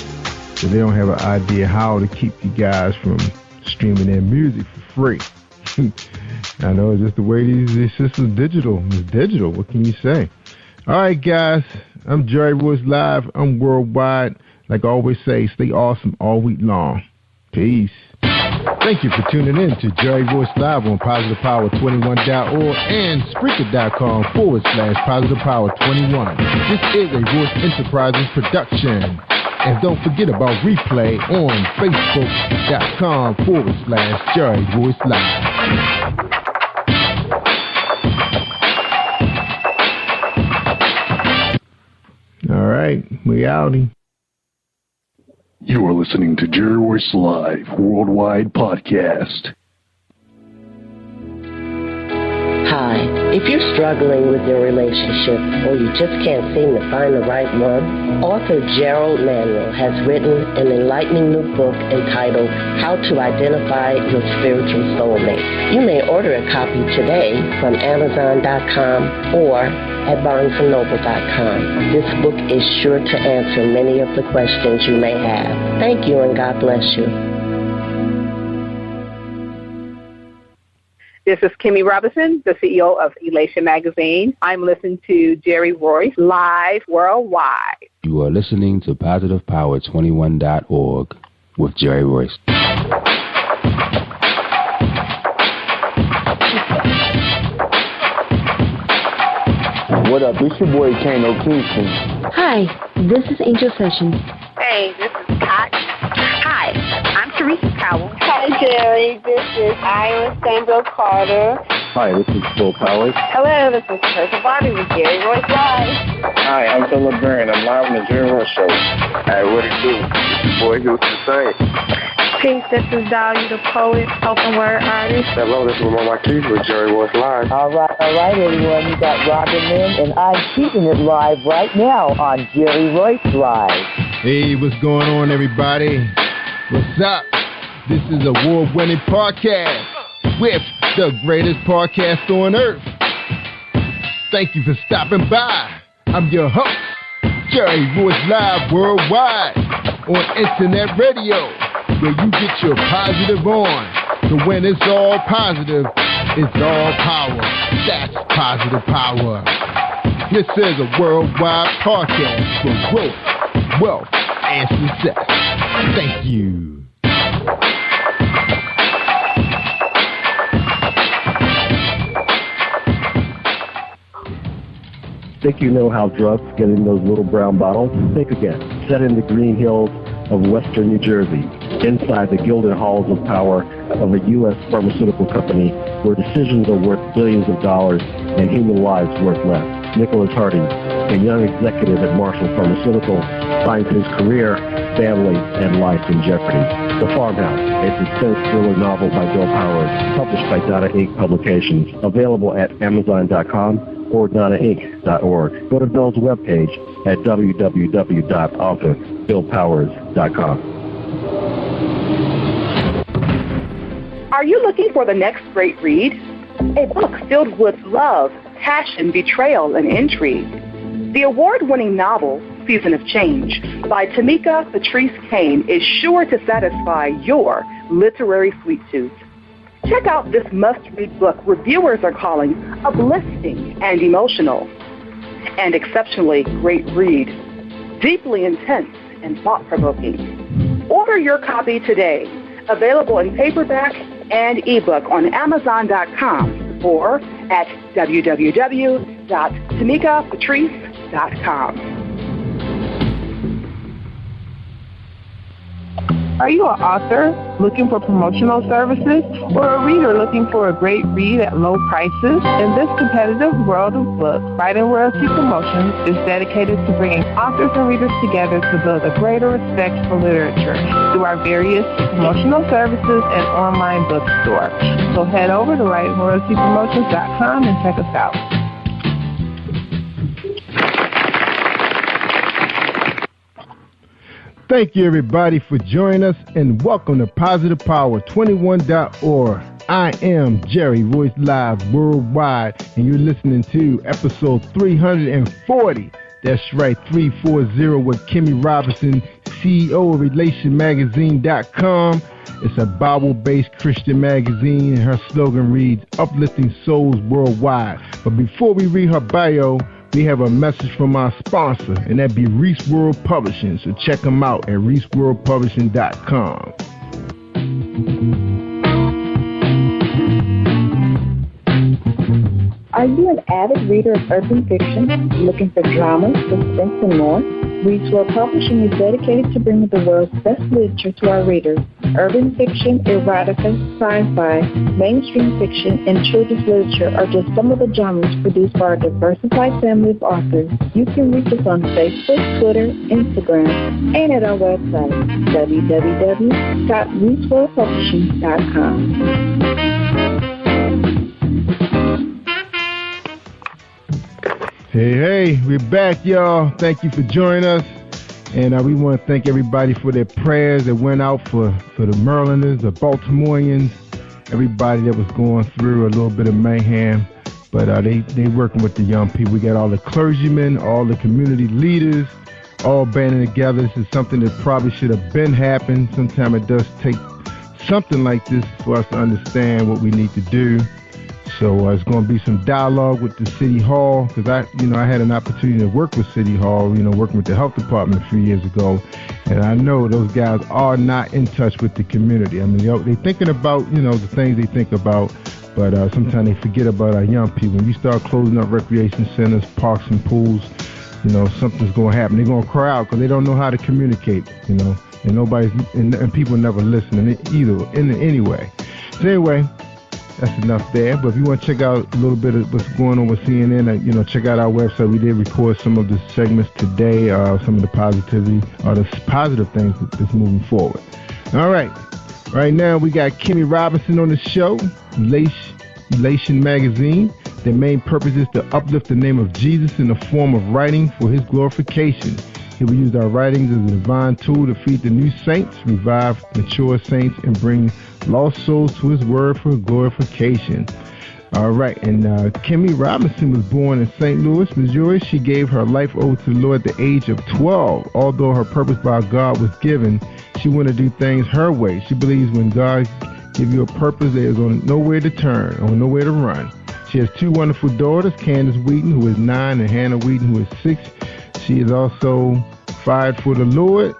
so they don't have an idea how to keep you guys from streaming their music for free. I know it's just the way these systems digital. It's digital. What can you say? All right, guys. I'm Jerry Royce Live. I'm worldwide. Like I always say, stay awesome all week long. Peace. Thank you for tuning in to Jerry Royce Live on PositivePower21.org and Spreaker.com/PositivePower21. This is a Royce Enterprises production. And don't forget about replay on Facebook.com/Jerry Royce Live. All right, we outie. You are listening to Jerry Royce Live Worldwide Podcast. Hi, if you're struggling with your relationship or you just can't seem to find the right one, author Gerald Manuel has written an enlightening new book entitled How to Identify Your Spiritual Soulmate. You may order a copy today from Amazon.com or at BarnesandNoble.com. This book is sure to answer many of the questions you may have. Thank you, and God bless you. This is Kimmy Robinson, the CEO of Elation Magazine. I'm listening to Jerry Royce Live Worldwide. You are listening to PositivePower21.org with Jerry Royce. What up? It's your boy Kano Kingston. Hi, this is Angel Sessions. Hey, this is Pat. Hi, I'm Teresa Powell. Hi, Jerry. This is Ira Sandro Carter. Hi, this is Bill Powers. Hello, this is Teresa Bobby with Jerry Royce Live. Hi, I'm Philip Byrne. I'm live on the Jerry Royce Show. Hey, what it do? It's your boy Houston Saint. Peace, this is Dahlia the Poet, spoken word artist. Hello, this is Ramon Marquis with Jerry Royce Live. All right, everyone. You got Robin Lynn, and I'm keeping it live right now on Jerry Royce Live. Hey, what's going on, everybody? What's up? This is a award-winning podcast with the greatest podcast on earth. Thank you for stopping by. I'm your host, Jerry Royce Live Worldwide on Internet Radio, where you get your positive on. So when it's all positive, it's all power. That's positive power. This is a worldwide podcast for growth, wealth, and success. Thank you. Think you know how drugs get in those little brown bottles? Think again. Set in the green hills of western New Jersey, inside the gilded halls of power of a U.S. pharmaceutical company where decisions are worth billions of dollars and human lives worth less. Nicholas Harding, a young executive at Marshall Pharmaceutical, finds his career, family, and life in jeopardy. The Farmhouse, a suspense thriller novel by Bill Powers, published by Donna Inc. Publications, available at Amazon.com or DonnaInc.org. Go to Bill's webpage at www.author.BillPowers.com. Are you looking for the next great read? A book filled with love, passion, betrayal, and intrigue. The award-winning novel, Season of Change, by Tamika Patrice Kane, is sure to satisfy your literary sweet tooth. Check out this must-read book reviewers are calling uplifting and emotional, and exceptionally great read, deeply intense and thought-provoking. Order your copy today, available in paperback and ebook on Amazon.com or at www.tamikapatrice.com. Are you an author looking for promotional services or a reader looking for a great read at low prices? In this competitive world of books, Writing Royalty Promotions is dedicated to bringing authors and readers together to build a greater respect for literature through our various promotional services and online bookstore. So head over to WritingRoyaltyPromotions.com and check us out. Thank you, everybody, for joining us, and welcome to PositivePower21.org. I am Jerry Royce Live Worldwide, and you're listening to episode 340. That's right, 340 with Kimmy Robinson, CEO of RelationMagazine.com. It's a Bible-based Christian magazine, and her slogan reads, Uplifting Souls Worldwide. But before we read her bio, we have a message from our sponsor, and that'd be Reese World Publishing. So check them out at ReeseWorldPublishing.com. Are you an avid reader of urban fiction, looking for drama, suspense, and more? Reese World Publishing is dedicated to bringing the world's best literature to our readers. Urban fiction, erotica, sci-fi, mainstream fiction, and children's literature are just some of the genres produced by our diversified family of authors. You can reach us on Facebook, Twitter, Instagram, and at our website, www.reeseworldpublishing.com. Hey, we're back, y'all. Thank you for joining us. And we want to thank everybody for their prayers that went out for the Marylanders, the Baltimoreans, everybody that was going through a little bit of mayhem. But they working with the young people. We got all the clergymen, all the community leaders, all banding together. This is something that probably should have been happened. Sometimes it does take something like this for us to understand what we need to do. So it's going to be some dialogue with the City Hall, because I had an opportunity to work with City Hall, working with the health department a few years ago, and I know those guys are not in touch with the community. I mean, they're thinking about, the things they think about, but sometimes they forget about our young people. When you start closing up recreation centers, parks, and pools, something's going to happen. They're going to cry out because they don't know how to communicate, and people never listen either in any way. So anyway, that's enough there. But if you want to check out a little bit of what's going on with CNN, check out our website. We did record some of the segments today, some of the positivity or the positive things that's moving forward. All right. Right now, we got Kimmy Robinson on the show, Elation Magazine. Their main purpose is to uplift the name of Jesus in the form of writing for his glorification. He will use our writings as a divine tool to feed the new saints, revive mature saints, and bring lost souls to his word for glorification. All right, and Kimmy Robinson was born in St. Louis, Missouri. She gave her life over to the Lord at the age of 12. Although her purpose by God was given, she wanted to do things her way. She believes when God gives you a purpose, there's nowhere to turn or nowhere to run. She has two wonderful daughters, Candace Wheaton, who is 9, and Hannah Wheaton, who is 6. She is also fired for the Lord.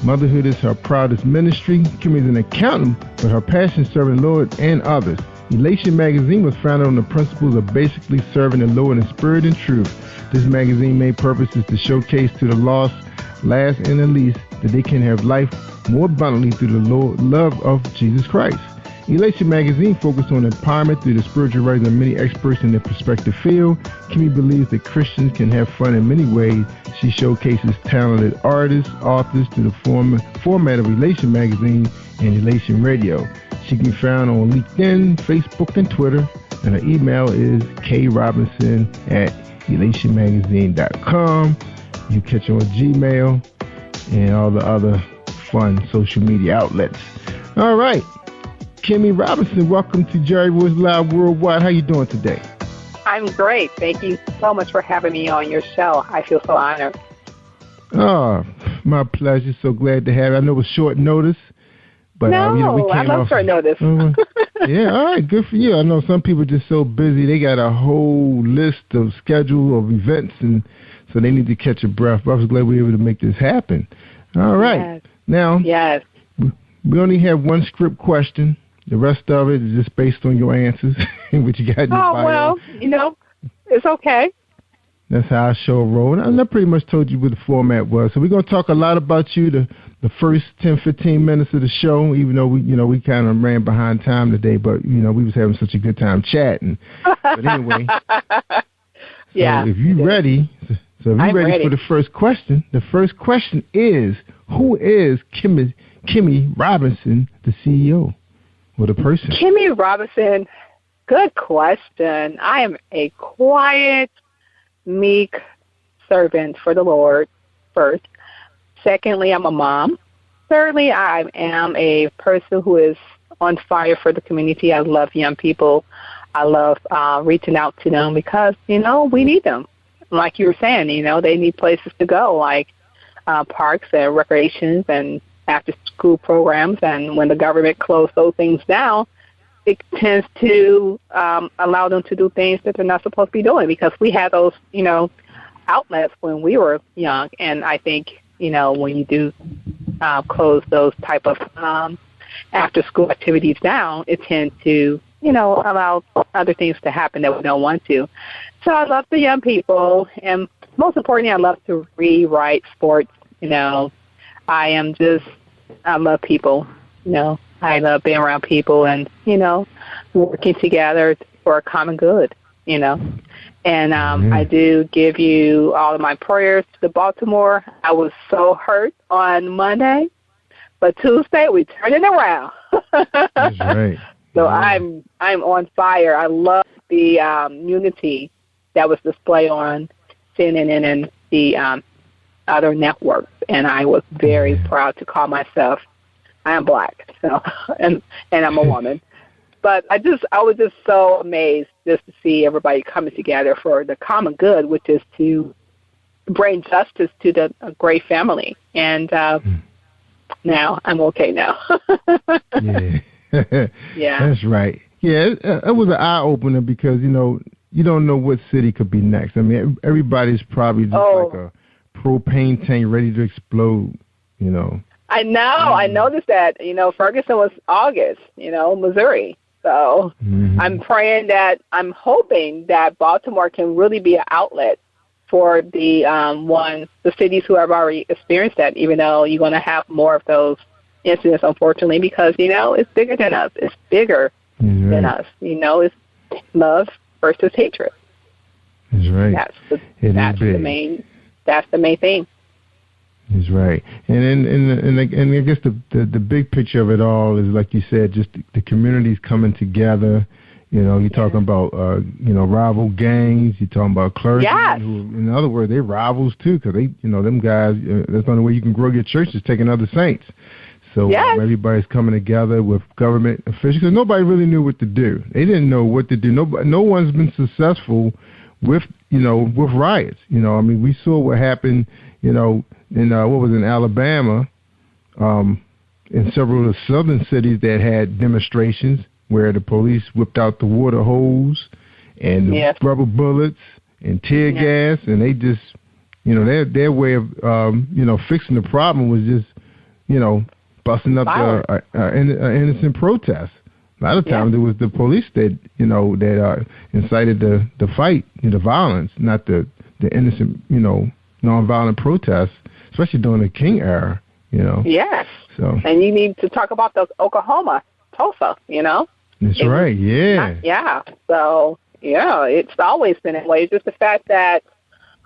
Motherhood is her proudest ministry. Kimmy is an accountant, but her passion is serving the Lord and others. Elation Magazine was founded on the principles of basically serving the Lord in spirit and truth. This magazine's main purpose is to showcase to the lost, last and the least, that they can have life more abundantly through the love of Jesus Christ. Elation Magazine focuses on empowerment through the spiritual writings of many experts in their respective field. Kimmy believes that Christians can have fun in many ways. She showcases talented artists, authors through the format of Elation Magazine and Elation Radio. She can be found on LinkedIn, Facebook, and Twitter, and her email is krobinson@elationmagazine.com. You catch her on Gmail and all the other fun social media outlets. All right. Kimmy Robinson, welcome to Jerry Royce Live Worldwide. How you doing today? I'm great. Thank you so much for having me on your show. I feel so honored. Oh, my pleasure. So glad to have you. I know it was short notice, but no, we came I love short notice. Yeah, all right, good for you. I know some people are just so busy. They got a whole list of schedule of events, and so they need to catch a breath. But I was glad we were able to make this happen. All right. Yes. Now, yes. We only have one script question. The rest of it is just based on your answers and what you got in your bio. Well, it's okay. That's how our show rolled. I pretty much told you what the format was. So we're going to talk a lot about you the first 10, 15 minutes of the show, even though we kind of ran behind time today, but, we was having such a good time chatting. But anyway, yeah. So if you're ready, for the first question, the first question is, who is Kimmy Robinson, the CEO, or the person? Kimmy Robinson, good question. I am a quiet, meek servant for the Lord, first. Secondly, I'm a mom. Thirdly, I am a person who is on fire for the community. I love young people. I love reaching out to them because, we need them. Like you were saying, they need places to go, like parks and recreations and after-school programs, and when the government closed those things down, it tends to allow them to do things that they're not supposed to be doing because we had those, outlets when we were young, and I think, when you do close those type of after-school activities down, it tends to, allow other things to happen that we don't want to. So I love the young people, and most importantly, I love to read, write, sports, I love people, I love being around people and, working together for a common good, And I do give you all of my prayers to Baltimore. I was so hurt on Monday, but Tuesday we turned it around. That's right. So I'm on fire. I love the unity that was displayed on CNN and the other networks, and I was very proud to call myself. I am black, so and I'm a woman, but I was just so amazed just to see everybody coming together for the common good, which is to bring justice to the Gray family. And now I'm okay now. Yeah, yeah, that's right. it was an eye opener because you don't know what city could be next. I mean, everybody's probably just like a propane tank ready to explode. I know. I noticed that. Ferguson was August. Missouri. So I'm hoping that Baltimore can really be an outlet for the cities who have already experienced that, even though you're going to have more of those incidents, unfortunately, because, it's bigger than us. It's bigger than us. It's love versus hatred. That's right. That's the main thing. That's right. And I guess the big picture of it all is, like you said, just the communities coming together. You're talking about, rival gangs. You're talking about clergy who, in other words, they're rivals too, because they, them guys, that's the only way you can grow your church is taking other saints. So everybody's coming together with government officials, because nobody really knew what to do. They didn't know what to do. No one's been successful with riots. I mean, we saw what happened, in Alabama, in several of the southern cities that had demonstrations where the police whipped out the water hose and the rubber bullets and tear gas, and they just, their way of, fixing the problem was just, busting up innocent protests. A lot of times it was the police that, that incited the fight, the violence, not the innocent, nonviolent protests, especially during the King era, Yes. So. And you need to talk about those Oklahoma, Tulsa, That's right, yeah. So, it's always been that way. It's just the fact that,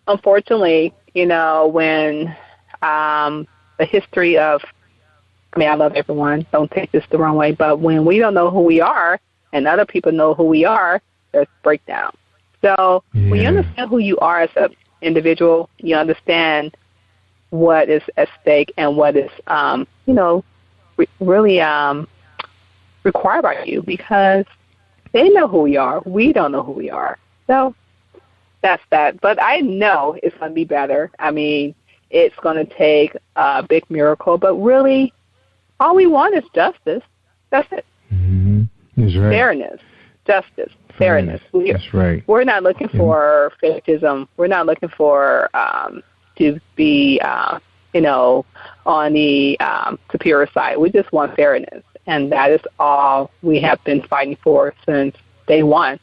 unfortunately, when the history of, I love everyone, don't take this the wrong way, but when we don't know who we are and other people know who we are, there's breakdown. So when you understand who you are as an individual, you understand what is at stake and what is, really required by you, because they know who we are. We don't know who we are. So that's that. But I know it's going to be better. I mean, it's going to take a big miracle, but really all we want is justice. That's it. Mm-hmm. That's right. Fairness. Justice. Fairness. That's right. We're not looking for favoritism. We're not looking for to be, on the superior side. We just want fairness. And that is all we have been fighting for since day one,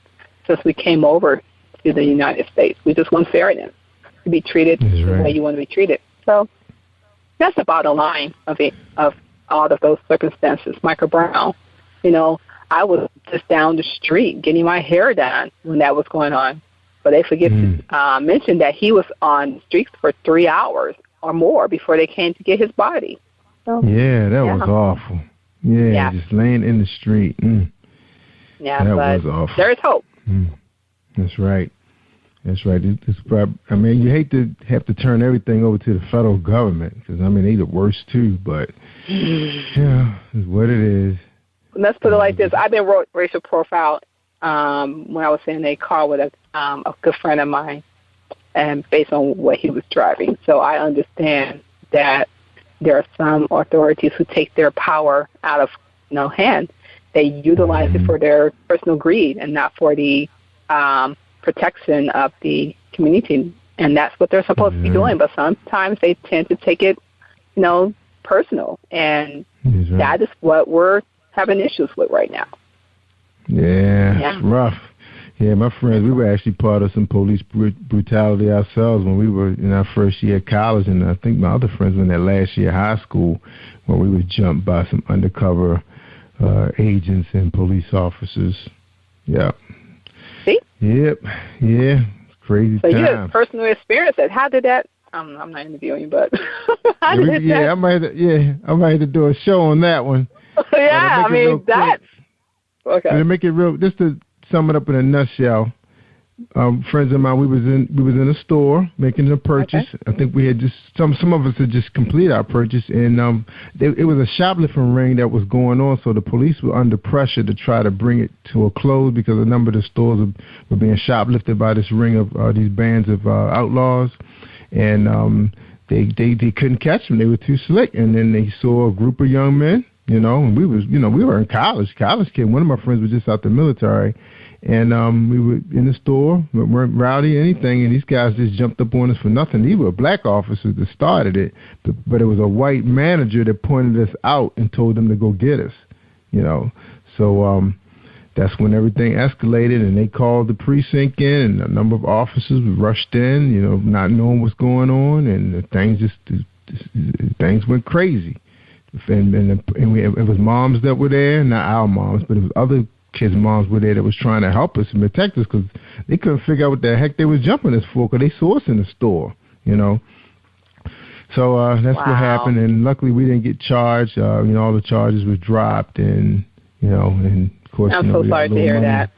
since we came over to the United States. We just want fairness, to be treated the way you want to be treated. So that's the bottom line of all of those circumstances. Michael Brown, I was just down the street getting my hair done when that was going on. But they forget to mention that he was on the streets for 3 hours or more before they came to get his body. So, that was awful. Just laying in the street. Yeah, that but was awful. There's hope. That's right. I mean, you hate to have to turn everything over to the federal government, because, I mean, they're the worst too, but, it's what it is. Let's put it like this. I've been racial profiled when I was in a car with a good friend of mine, and based on what he was driving. So I understand that there are some authorities who take their power out of hand. They utilize it for their personal greed and not for the protection of the community. And that's what they're supposed to be doing. But sometimes they tend to take it, personal. And that is what we're having issues with right now. Yeah, it's rough. Yeah, my friends, we were actually part of some police brutality ourselves when we were in our first year of college, and I think my other friends were in their last year of high school, when we were jumped by some undercover agents and police officers. Yeah. See? Yep. Yeah. Crazy so time. You had personal experience. How did that? I'm not interviewing, but how did that? I might have to do a show on that one. Yeah, I mean that's okay. To make it real, just to sum it up in a nutshell, friends of mine, we was in a store making a purchase. Okay. I think we had just some of us had just completed our purchase, and it was a shoplifting ring that was going on. So the police were under pressure to try to bring it to a close, because a number of the stores were being shoplifted by this ring of these bands of outlaws, and they couldn't catch them. They were too slick. And then they saw a group of young men you know, and we were in college kid. One of my friends was just out the military, and we were in the store, we weren't rowdy or anything, and these guys just jumped up on us for nothing. These were black officers that started it, but it was a white manager that pointed us out and told them to go get us, you know. So that's when everything escalated, and they called the precinct in, and a number of officers rushed in, you know, not knowing what's going on, and things went crazy. And it was moms that were there, not our moms, but it was other kids' moms were there that was trying to help us and protect us because they couldn't figure out what the heck they was jumping us for because they saw us in the store, you know. So that's what happened, and luckily we didn't get charged. You know, all the charges were dropped, and you know, and of course, I'm so sorry to hear that.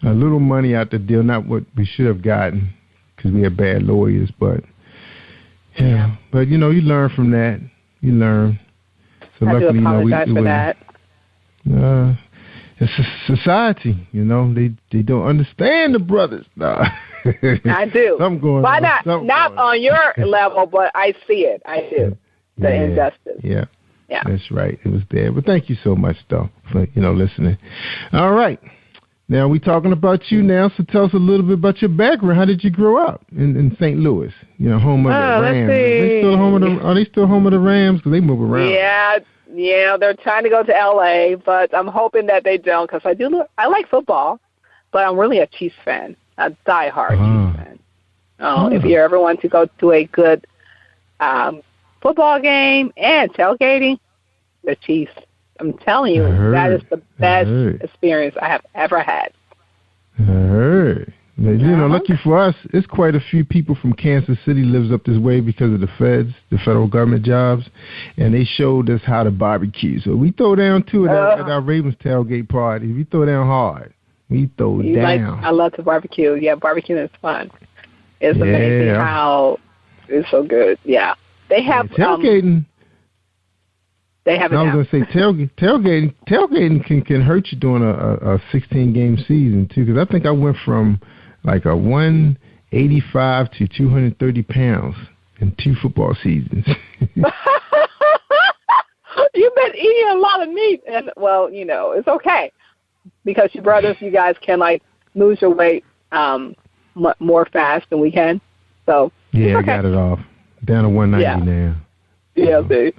A little money out the deal, not what we should have gotten because we had bad lawyers, but yeah. But you know, you learn from that. You learn. So I luckily, do apologize for that. It's a society, you know. They don't understand the brothers. No. I do. Something going Why on? not on your level, but I see it. I do. The injustice. Yeah. Yeah. That's right. It was there. But thank you so much, though, for, you know, listening. All right. Now, we're talking about you now, so tell us a little bit about your background. How did you grow up in St. Louis? You know, home of the Rams. Are they still home of the Rams? Because they move around. Yeah, they're trying to go to L.A., but I'm hoping that they don't because I like football, but I'm really a Chiefs fan, a diehard Chiefs fan. If you ever want to go to a good football game and tailgating, the Chiefs. I'm telling you, that is the best experience I have ever had. I heard. You know, lucky for us, it's quite a few people from Kansas City lives up this way because of the feds, the federal government jobs, and they showed us how to barbecue. So we throw down, too, at our Ravens tailgate party. We throw down hard. We throw down. I love to barbecue. Yeah, barbecuing is fun. It's amazing how it's so good. Yeah. They have tailgating. They have. I was going to say tailgating can hurt you during a 16-game season too. Because I think I went from like a 185 to 230 pounds in 2 football seasons. You've been eating a lot of meat, and well, you know, it's okay because you guys can like lose your weight more fast than we can. So yeah, okay. I got it off down to 190 now. Yeah, see.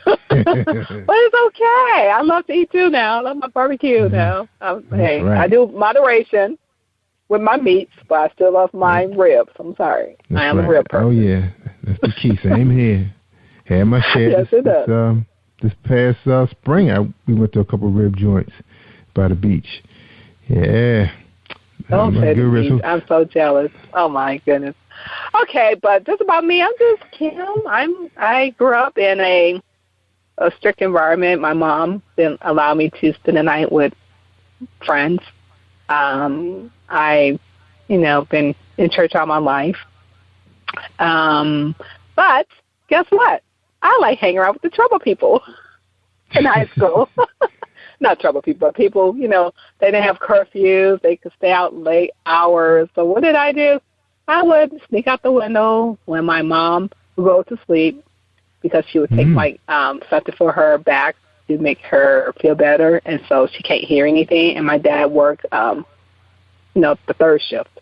But it's okay. I love to eat too now. I love my barbecue now. Hey, right. I do moderation with my meats, but I still love my ribs. I'm sorry. I am a rib person. Oh, yeah. That's the key. Same here. Had my share this past spring. We went to a couple of rib joints by the beach. Yeah. Don't say the beach. I'm so jealous. Oh, my goodness. Okay, but just about me, I'm just Kim. I grew up in a strict environment. My mom didn't allow me to spend the night with friends. I, been in church all my life. But guess what? I like hanging around with the trouble people in high school. Not trouble people, but people, they didn't have curfews. They could stay out late hours. So what did I do? I would sneak out the window when my mom would go to sleep because she would take something for her back to make her feel better, and so she can't hear anything. And my dad worked, the third shift.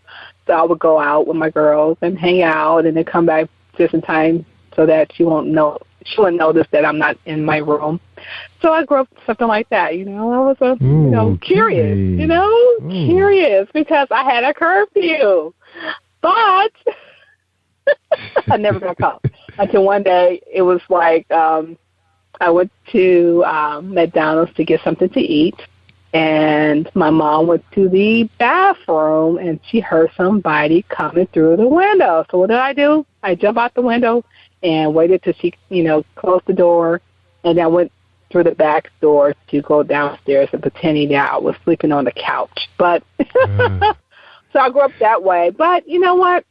So I would go out with my girls and hang out and then come back just in time so that she wouldn't notice that I'm not in my room. So I grew up something like that, I was curious, curious because I had a curfew. But I never got caught until one day it was like I went to McDonald's to get something to eat, and my mom went to the bathroom, and she heard somebody coming through the window. So what did I do? I jumped out the window and waited till she, closed the door, and then went through the back door to go downstairs and pretending that I was sleeping on the couch. But so I grew up that way. But you know what?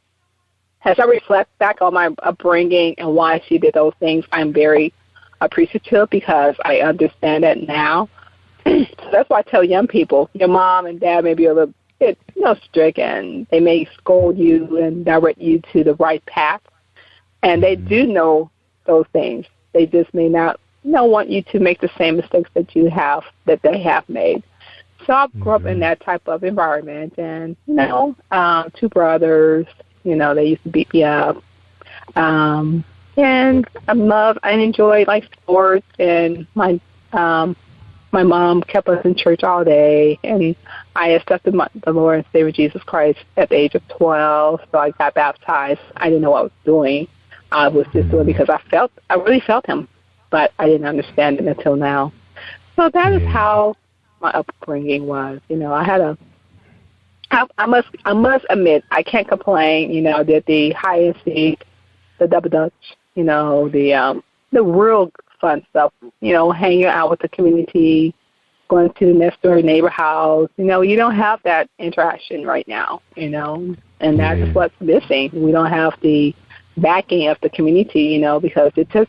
As I reflect back on my upbringing and why she did those things, I'm very appreciative because I understand it now. So that's why I tell young people, your mom and dad may be a little bit, strict, and they may scold you and direct you to the right path. And they do know those things. They just may not want you to make the same mistakes that they have made. So I grew up in that type of environment, and, two brothers, they used to beat me up. And I enjoyed, like, sports, and my mom kept us in church all day, and I accepted the Lord and Savior Jesus Christ at the age of 12, so I got baptized. I didn't know what I was doing. I was just doing it because I really felt him, but I didn't understand it until now. So that is how my upbringing was. I must admit, I can't complain, that the hide and seek, the double dutch, the real fun stuff, hanging out with the community, going to the next door neighbor house. You don't have that interaction right now, and that's what's missing. We don't have the backing of the community, because it took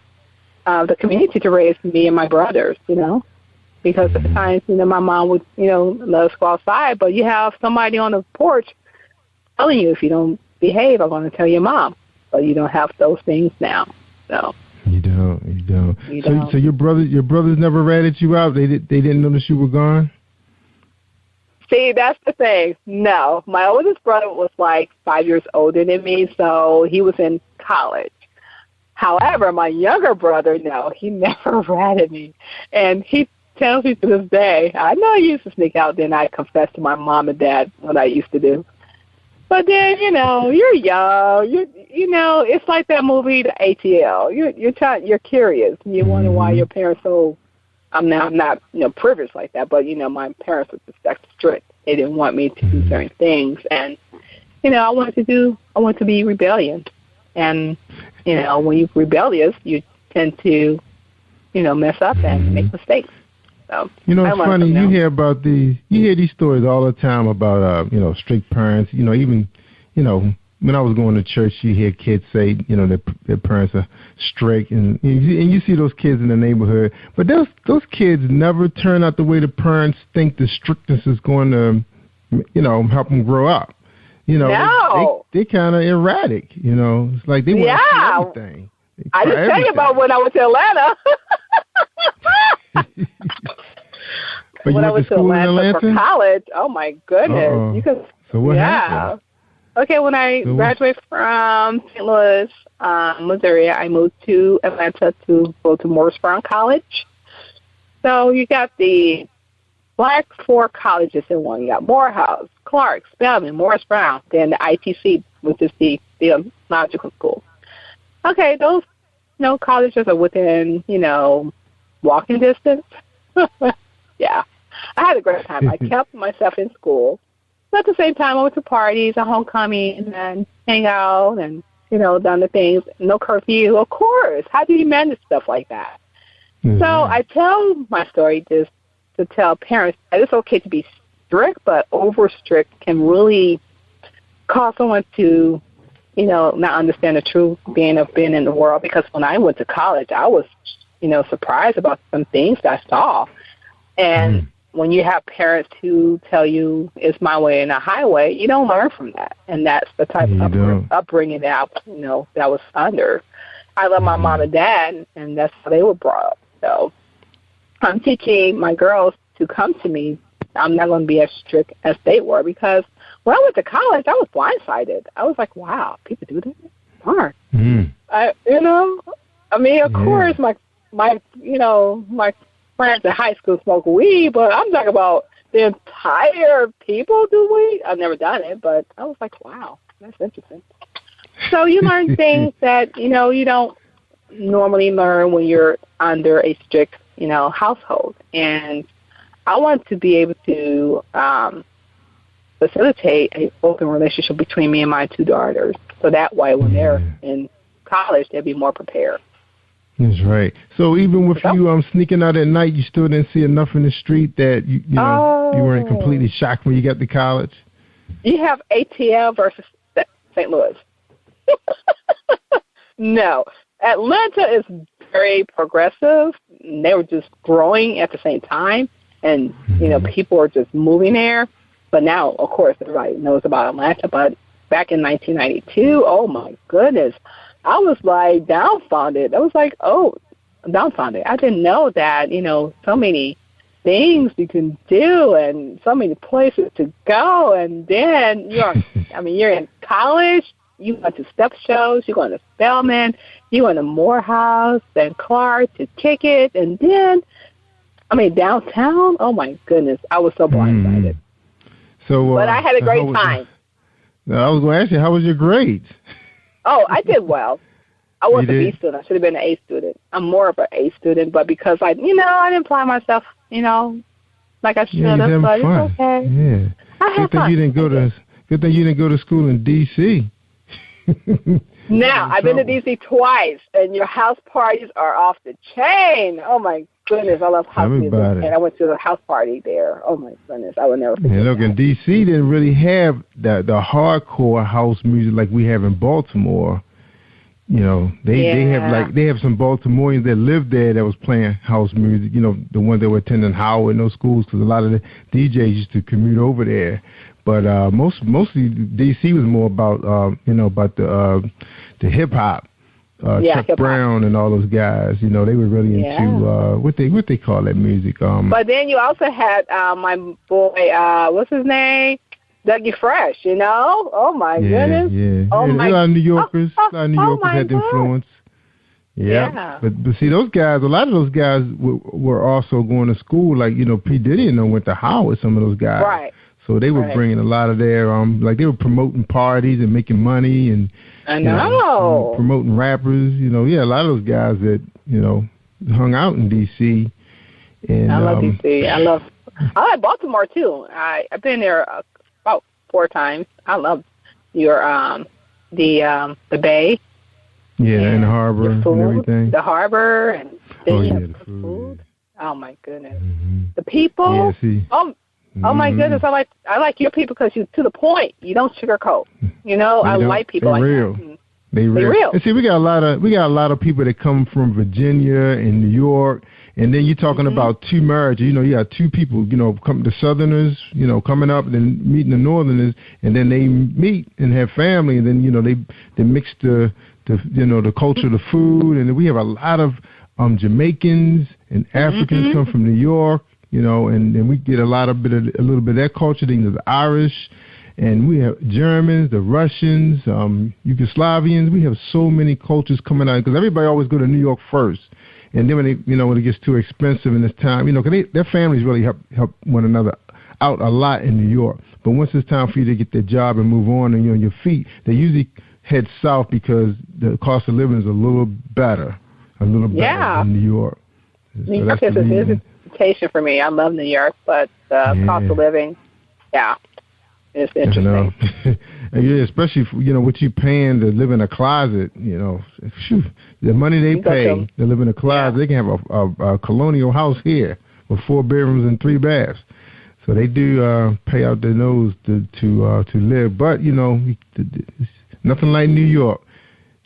the community to raise me and my brothers, because at times, my mom would, let us go outside, but you have somebody on the porch telling you, if you don't behave, I'm going to tell your mom. But you don't have those things now. So you don't. So your brothers never ratted you out. They didn't notice you were gone. See, that's the thing. No, my oldest brother was like 5 years older than me, so he was in college. However, my younger brother, no, he never ratted me, and he tells me to this day, I know I used to sneak out. Then I confess to my mom and dad what I used to do. But then, you're young. It's like that movie, The ATL. You're curious. You wonder why your parents I'm not privileged like that, but my parents were just that strict. They didn't want me to do certain things, and I wanted to be rebellious. And when you're rebellious, you tend to mess up and make mistakes. So it's funny, you hear these stories all the time about strict parents. Even when I was going to church, you hear kids say their parents are strict, and you see those kids in the neighborhood. But those kids never turn out the way the parents think the strictness is going to help them grow up. No. They kind of erratic. It's like they want to see everything. I just tell you about when I was in Atlanta. But when I was to school in Atlanta for college, oh my goodness! So what happened? Okay, when I graduated from St. Louis, Missouri, I moved to Atlanta to go to Morris Brown College. So you got the Black 4 colleges in one. You got Morehouse, Clark, Spelman, Morris Brown, then the ITC, which is the theological school. Okay, those colleges are within walking distance. Yeah, I had a great time. I kept myself in school. But at the same time, I went to parties, a homecoming, and hang out, and done the things. No curfew, of course. How do you manage stuff like that? So I tell my story just to tell parents that it's okay to be strict, but over strict can really cause someone to not understand the true being of being in the world. Because when I went to college, I was surprised about some things that I saw. And when you have parents who tell you it's my way and a highway, you don't learn from that. And that's the type of upbringing that that I was under. I love my mom and dad, and that's how they were brought up. So I'm teaching my girls to come to me. I'm not going to be as strict as they were, because when I went to college, I was blindsided. I was like, wow, people do this? Darn. Of course, my friends in high school smoke weed, but I'm talking about the entire people do weed. I've never done it, but I was like, wow, that's interesting. So you learn things that, you don't normally learn when you're under a strict, household. And I want to be able to facilitate an open relationship between me and my two daughters. So that way when they're in college, they'll be more prepared. That's right. So even with you sneaking out at night, you still didn't see enough in the street that you weren't completely shocked when you got to college? You have ATL versus St. Louis. No. Atlanta is very progressive. They were just growing at the same time, and, people are just moving there. But now, of course, everybody knows about Atlanta. But back in 1992, oh, my goodness, I was, like, dumbfounded. I was like, oh, dumbfounded. I didn't know that, so many things you can do and so many places to go. And then you're in college, you go to step shows, you go to Spelman, you go to Morehouse and Clark to kick it. And then, downtown, oh my goodness, I was so blindsided. So, but I had a great time. I was going to ask you, how was your grades? Oh, I did well. I was a B student. I should have been an A student. I'm more of an A student, but because I didn't apply myself, like I should have, but it's okay. Yeah. I had fun. Good thing you didn't go to school in D.C. Now, I've been to D.C. twice, and your house parties are off the chain. Oh, my goodness. I love house music. And I went to the house party there. Oh, my goodness. I would never forget that. Look, in D.C., didn't really have the hardcore house music like we have in Baltimore. They have some Baltimoreans that lived there that was playing house music, the ones that were attending Howard and those schools, because a lot of the DJs used to commute over there. But mostly D.C. was more about about the hip hop, Chuck hip-hop. Brown and all those guys. They were really into what they call that music. But then you also had my boy, what's his name? Dougie Fresh, Oh, my goodness. Yeah. Oh, my. A lot of New Yorkers, had the influence. Yeah. But see, those guys, a lot of those guys were also going to school. Like, P. Diddy went to Howard, some of those guys. Right. So they were bringing a lot of their, they were promoting parties and making money and promoting rappers. A lot of those guys that, hung out in D.C. And, I love D.C. I like Baltimore, too. I've been there about 4 times. I love your the Bay. Yeah, and the harbor and everything. The harbor and the food. Oh my goodness, the people. Yeah, Oh my goodness, I like your people because you to the point. You don't sugarcoat. I like people like real. that. They real. And see, we got a lot of people that come from Virginia and New York. And then you're talking about two marriages. You got two people, come the Southerners, coming up and then meeting the Northerners, and then they meet and have family, and then they mix the culture, the food, and then we have a lot of Jamaicans and Africans come from New York, and we get a little bit of that culture. Then there's the Irish, and we have Germans, the Russians, Yugoslavians. We have so many cultures coming out because everybody always go to New York first. And then when it gets too expensive in this time, because their families really help one another out a lot in New York. But once it's time for you to get their job and move on and you're on your feet, they usually head south because the cost of living is a little better than New York. New York is a visitation for me. I love New York, but cost of living, it's interesting. And especially what you paying to live in a closet, the money they pay to live in a closet, they can have a colonial house here with 4 bedrooms and 3 baths. So they do pay out their nose to live. But nothing like New York.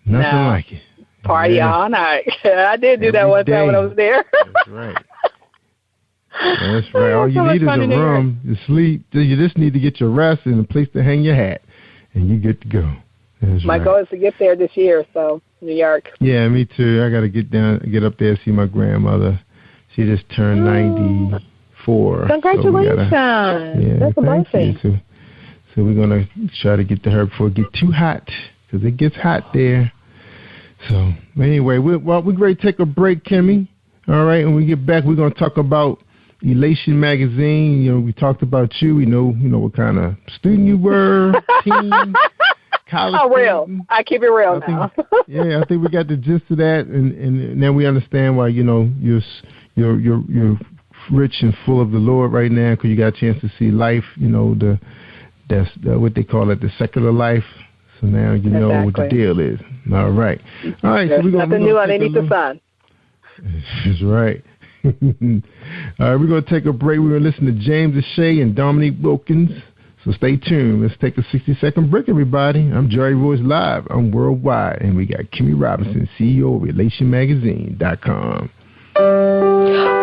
Nothing like it. Party all night. I did do that one time when I was there. That's right. That's right. All you need is a room to sleep. You just need to get your rest and a place to hang your hat, and you get to go. My goal is to get there this year, so New York. Yeah, me too. I got to get up there and see my grandmother. She just turned 94. Congratulations. That's a blessing. So we're going to try to get to her before it gets too hot, because it gets hot there. So anyway, we're ready to take a break, Kimmy. All right, when we get back, we're going to talk about Elation Magazine. We talked about you. We know what kind of student you were, teen, college. Oh, real. I keep it real now. I think we got the gist of that, and then we understand why you're rich and full of the Lord right now, because you got a chance to see life. That's what they call it, the secular life. So now you know what the deal is. All right. So there's nothing new underneath the sun. That's right. All right, we're going to take a break. We're going to listen to James O'Shea and Dominique Wilkins. So stay tuned. Let's take a 60-second break, everybody. I'm Jerry Royce Live. I'm worldwide. And we got Kimmy Robinson, CEO of RelationMagazine.com.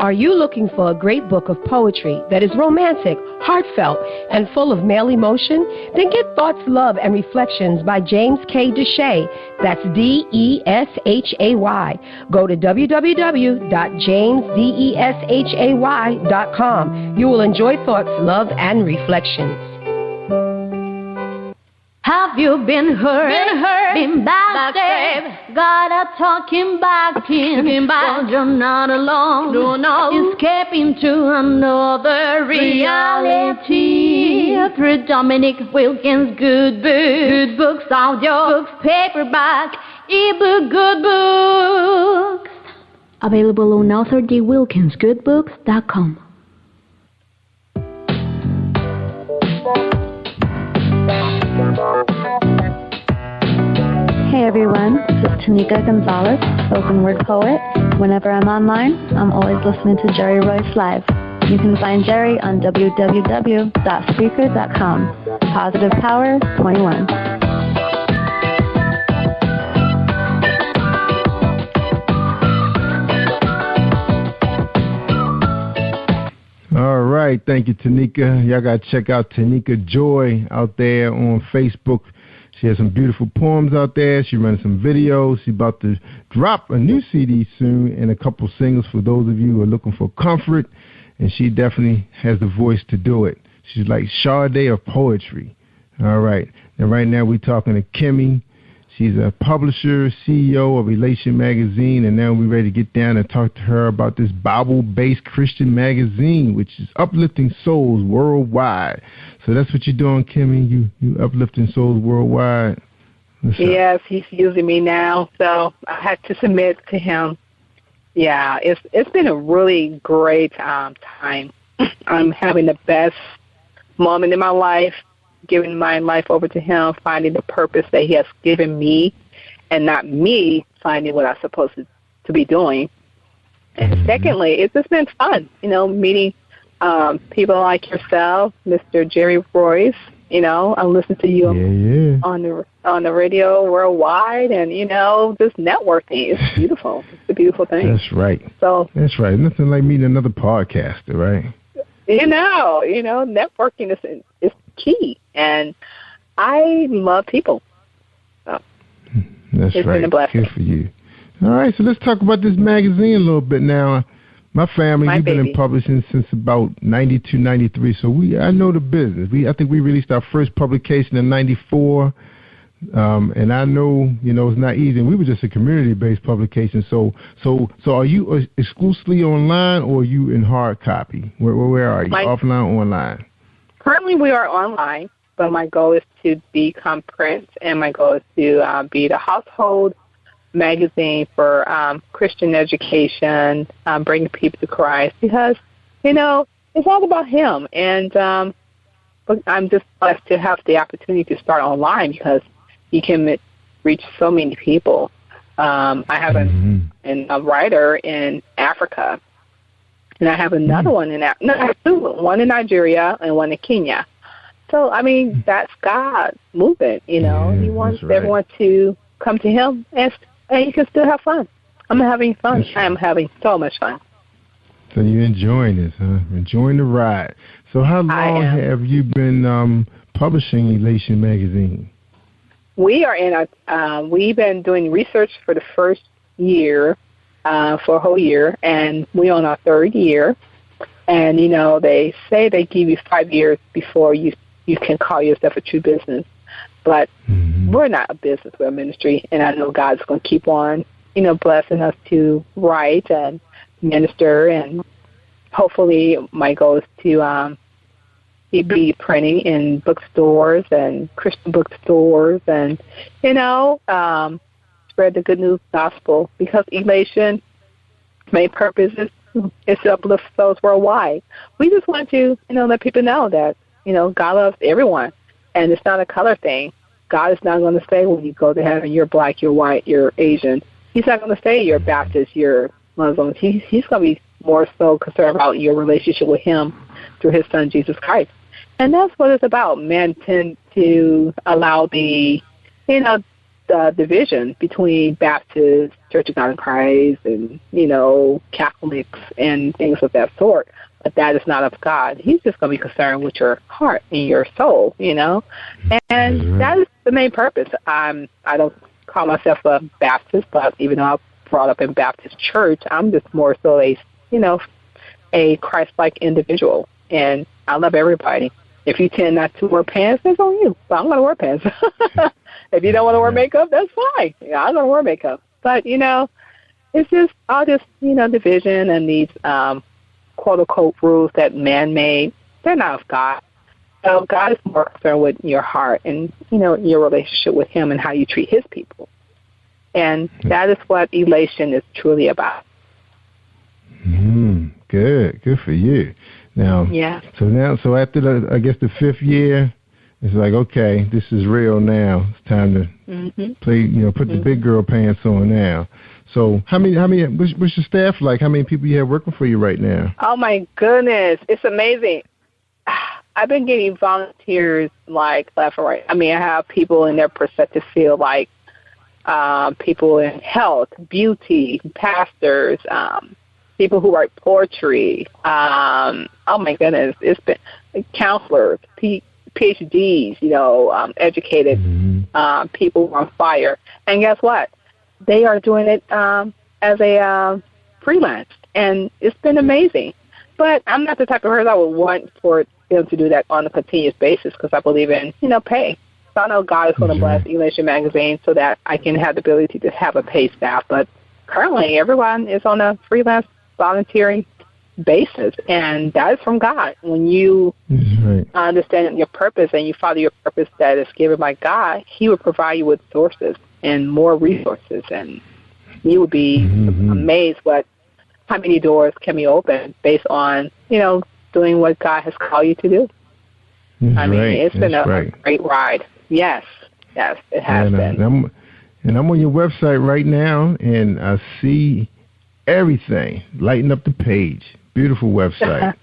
Are you looking for a great book of poetry that is romantic, heartfelt, and full of male emotion? Then get Thoughts, Love, and Reflections by James K. Deshay. That's D-E-S-H-A-Y. Go to www.jamesdeshay.com. You will enjoy Thoughts, Love, and Reflections. Have you been hurt, been backstabbed, got a talking back in, but you're not alone, escaping to another reality, through Dominic Wilkins' good books, audio books, paperback, ebook, good books. Available on authordwilkinsgoodbooks.com. Hey everyone, this is Tanika Gonzalez, spoken word poet. Whenever I'm online, I'm always listening to Jerry Royce Live. You can find Jerry on www.spreaker.com. Positive Power 21. All right, thank you, Tanika. Y'all got to check out Tanika Joy out there on Facebook. She has some beautiful poems out there. She runs some videos. She's about to drop a new CD soon and a couple singles for those of you who are looking for comfort. And she definitely has the voice to do it. She's like Sade of poetry. All right. And right now we're talking to Kimmy. She's a publisher, CEO of Elation Magazine, and now we're ready to get down and talk to her about this Bible-based Christian magazine, which is uplifting souls worldwide. So that's what you're doing, Kimmy. You uplifting souls worldwide. Yes, he's using me now, so I had to submit to him. Yeah, it's been a really great time. I'm having the best moment in my life, giving my life over to him, finding the purpose that he has given me, and not me finding what I'm supposed to be doing. And secondly, it's just been fun, meeting people like yourself, Mr. Jerry Royce. I listen to you on the radio worldwide, and just networking. It's beautiful. It's a beautiful thing. That's right. So that's right. Nothing like meeting another podcaster, right? Networking is key, and I love people. So that's it's right. been a blessing. Good for you. All right, so let's talk about this magazine a little bit now. My family, we've been in publishing since about 92, 93, so I know the business. I think we released our first publication in 94, and I know, it's not easy. And we were just a community-based publication. So are you exclusively online, or are you in hard copy? Where are you, offline or online? Currently, we are online, but my goal is to become print, and my goal is to be the household magazine for Christian education, bringing people to Christ, because, it's all about him. And but I'm just blessed to have the opportunity to start online, because you can reach so many people. I have a writer in Africa, and I have another one I have two, one in Nigeria and one in Kenya. So, that's God moving, He wants everyone to come to him, and you can still have fun. I'm having fun. I am having so much fun. So you're enjoying this, huh? Enjoying the ride. So how long have you been publishing Elation Magazine? We are we've been doing research for the first year, for a whole year, and we're on our third year. And, they say they give you 5 years before you can call yourself a true business. But we're not a business, we're a ministry, and I know God's going to keep on, blessing us to write and minister, and hopefully my goal is to be printing in bookstores and Christian bookstores, and, spread the good news gospel, because Elation, main purpose is to uplift souls worldwide. We just want to, let people know that, God loves everyone. And it's not a color thing. God is not going to say when you go to heaven, you're black, you're white, you're Asian. He's not going to say you're Baptist, you're Muslim. He's going to be more so concerned about your relationship with him through his son, Jesus Christ. And that's what it's about. Men tend to allow the division between Baptists, Church of God in Christ, and, Catholics and things of that sort. But that is not of God. He's just going to be concerned with your heart and your soul, And that is the main purpose. I don't call myself a Baptist, but even though I was brought up in Baptist church, I'm just more so a Christ-like individual. And I love everybody. If you tend not to wear pants, that's on you. But I'm going to wear pants. If you don't want to wear makeup, that's fine. I'm going to wear makeup. But, it's just all this, division and these quote-unquote rules that man made. They're not of God. So God is more concerned with your heart and, your relationship with him and how you treat his people. And that is what elation is truly about. Good for you. Now, so after the 5th year, it's like, okay, this is real now. It's time to play, put the big girl pants on now. So how many, what's your staff like? How many people you have working for you right now? Oh my goodness. It's amazing. I've been getting volunteers like left and right. I mean, I have people in their perspective field, like people in health, beauty, pastors, people who write poetry. Oh my goodness, it's been counselors, PhDs, educated people who are on fire. And guess what? They are doing it as a freelance, and it's been amazing. But I'm not the type of person I would want for them to do that on a continuous basis because I believe in, pay. So I know God is going to bless Elation Magazine so that I can have the ability to have a paid staff. But currently, everyone is on a freelance volunteering basis, and that is from God. When you understand your purpose and you follow your purpose that is given by God, he will provide you with sources and more resources, and you would be amazed how many doors can be opened based on, doing what God has called you to do. It's been a great ride. Yes, it has been. I'm on your website right now, and I see everything. Lighten up the page. Beautiful website.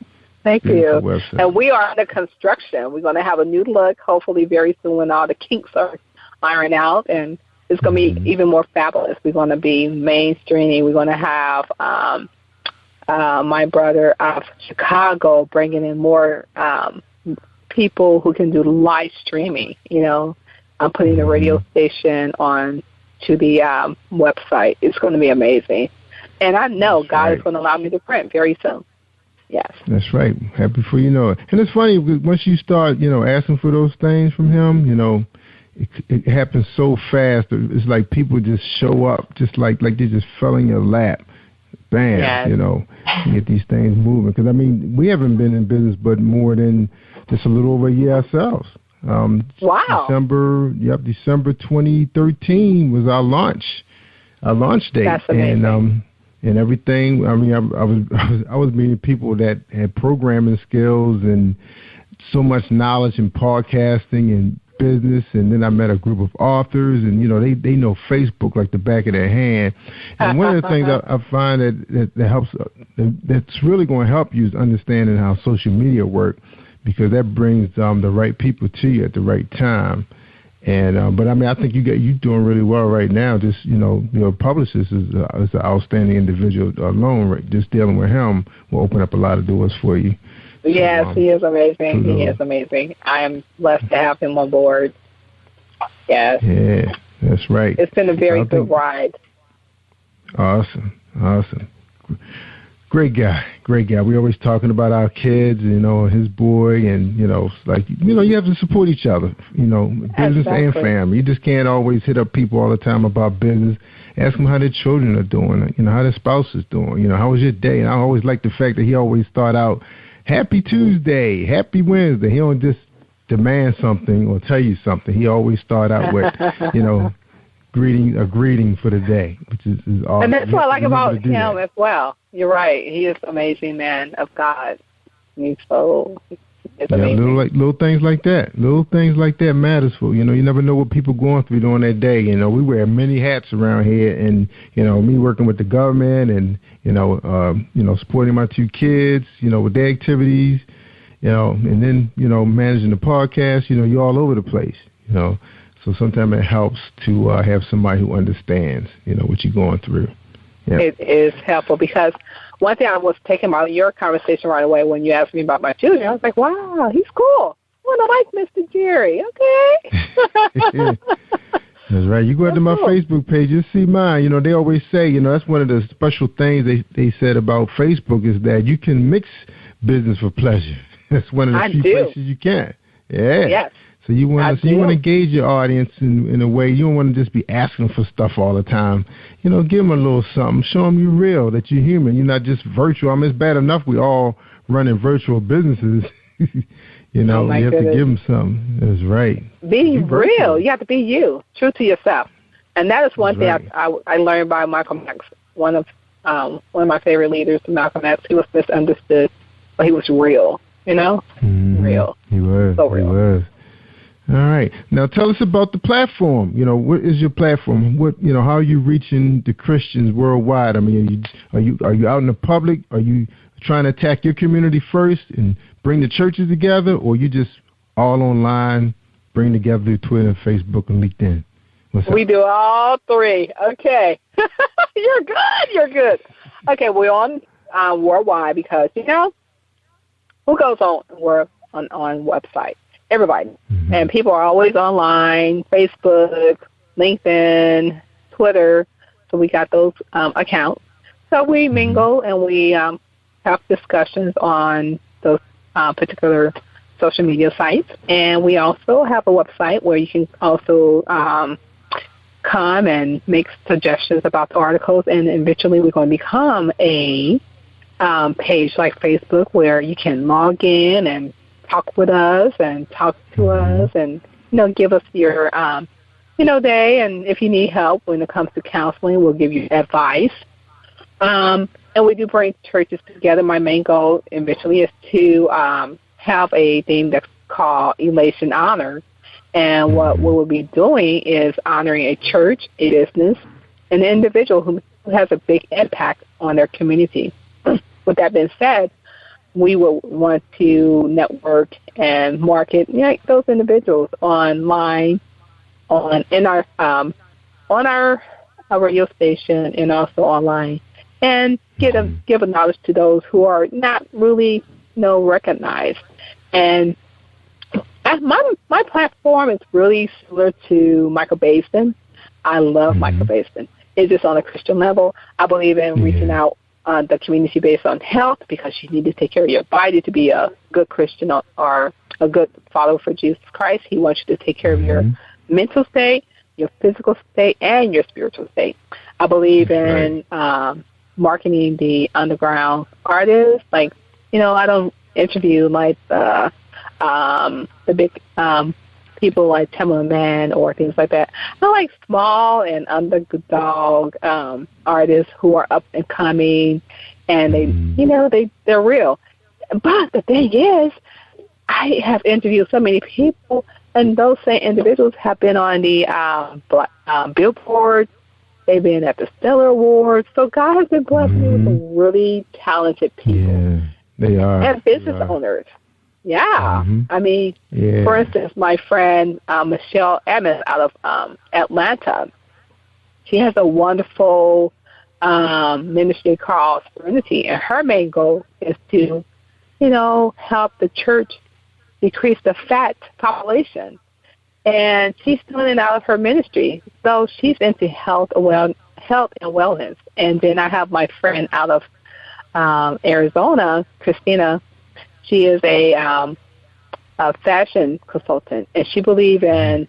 Thank you. Website. And we are under construction. We're going to have a new look, hopefully very soon when all the kinks are ironed out, and it's going to be even more fabulous. We're going to be mainstreaming. We're going to have my brother out of Chicago bringing in more people who can do live streaming. I'm putting the radio station on to the website. It's going to be amazing. And I know God is going to allow me to print very soon. Yes. That's right. Happy for you know it. And it's funny, once you start, asking for those things from him, it happens so fast. It's like people just show up, just like they just fell in your lap. Bam, yes. You get these things moving. Because, we haven't been in business but more than just a little over a year ourselves. Wow. December 2013 was our launch date. That's amazing. And everything. I was meeting people that had programming skills and so much knowledge in podcasting and business, and then I met a group of authors, and they know Facebook like the back of their hand. And one of the things I find that helps, that's really going to help you is understanding how social media work, because that brings the right people to you at the right time. And but I think you doing really well right now. Just your publicist is an outstanding individual alone. Right? Just dealing with him will open up a lot of doors for you. Yes, he is amazing. He is amazing. I am blessed to have him on board. Yes. Yeah, that's right. It's been a very good ride. Awesome. Great guy. We always talking about our kids, his boy, and you have to support each other, business and family. You just can't always hit up people all the time about business. Ask them how their children are doing, how their spouse is doing, how was your day? And I always like the fact that he always start out, Happy Tuesday, Happy Wednesday. He don't just demand something or tell you something. He always start out with, a greeting for the day, which is awesome. And that's what I like about him as well. You're right. He is an amazing man of God. He's amazing. Little things like that. Little things like that matters for you never know what people going through during that day. We wear many hats around here, and me working with the government, and supporting my two kids, with their activities, and then managing the podcast. You're all over the place, So So sometimes it helps to have somebody who understands, what you're going through. Yeah. It is helpful because one thing I was taking about your conversation right away when you asked me about my children, I was like, wow, he's cool. Well, I like Mr. Jerry. Okay. That's right. You go into my Facebook page, you see mine. They always say, that's one of the special things they said about Facebook is that you can mix business for pleasure. That's one of the few places you can. Yeah. Yes. So you want to engage your audience in a way. You don't want to just be asking for stuff all the time. Give them a little something. Show them you're real, that you're human. You're not just virtual. I mean, it's bad enough we all running virtual businesses. You have to give them something. That's right. Be real. You have to be you, true to yourself. And that is one thing I learned by Malcolm X. One of my favorite leaders, Malcolm X. He was misunderstood, but he was real. Real. He was. So real. He was. All right. Now tell us about the platform. What is your platform? How are you reaching the Christians worldwide? I mean, are you out in the public? Are you trying to attack your community first and bring the churches together, or you just all online, bring together through Twitter, Facebook, and LinkedIn? We do all three. Okay. You're good. Okay, we're on worldwide because, who goes on website? Everybody. Mm-hmm. And people are always online, Facebook, LinkedIn, Twitter. So we got those accounts. So we mingle and we have discussions on those particular social media sites. And we also have a website where you can also come and make suggestions about the articles. And eventually we're going to become a page like Facebook where you can log in and talk with us and talk to us and, give us your, day. And if you need help when it comes to counseling, we'll give you advice. And we do bring churches together. My main goal eventually is to have a thing that's called Elation Honor. And what we'll be doing is honoring a church, a business, an individual who has a big impact on their community. With that being said, we will want to network and market those individuals online, on our radio station, and also online, and give a knowledge to those who are not really recognized. And my platform is really similar to Michael Baisden. I love Michael Baisden. It's just on a Christian level. I believe in reaching out the community based on health, because you need to take care of your body to be a good Christian or a good follower for Jesus Christ. He wants you to take care of your mental state, your physical state, and your spiritual state. I believe in marketing the underground artists. Like, I don't interview like the big people like Timberland or things like that. I like small and underdog artists who are up and coming, and they're real. But the thing is, I have interviewed so many people, and those same individuals have been on the Billboard. They've been at the Stellar Awards. So God has been blessing me with some really talented people. Yeah, they are. And business owners. Yeah. I mean, for instance, my friend Michelle Emmons out of Atlanta, she has a wonderful ministry called Serenity, and her main goal is to, help the church decrease the fat population. And she's doing it out of her ministry. So she's into health and wellness. And then I have my friend out of Arizona, Christina. She is a fashion consultant, and she believes in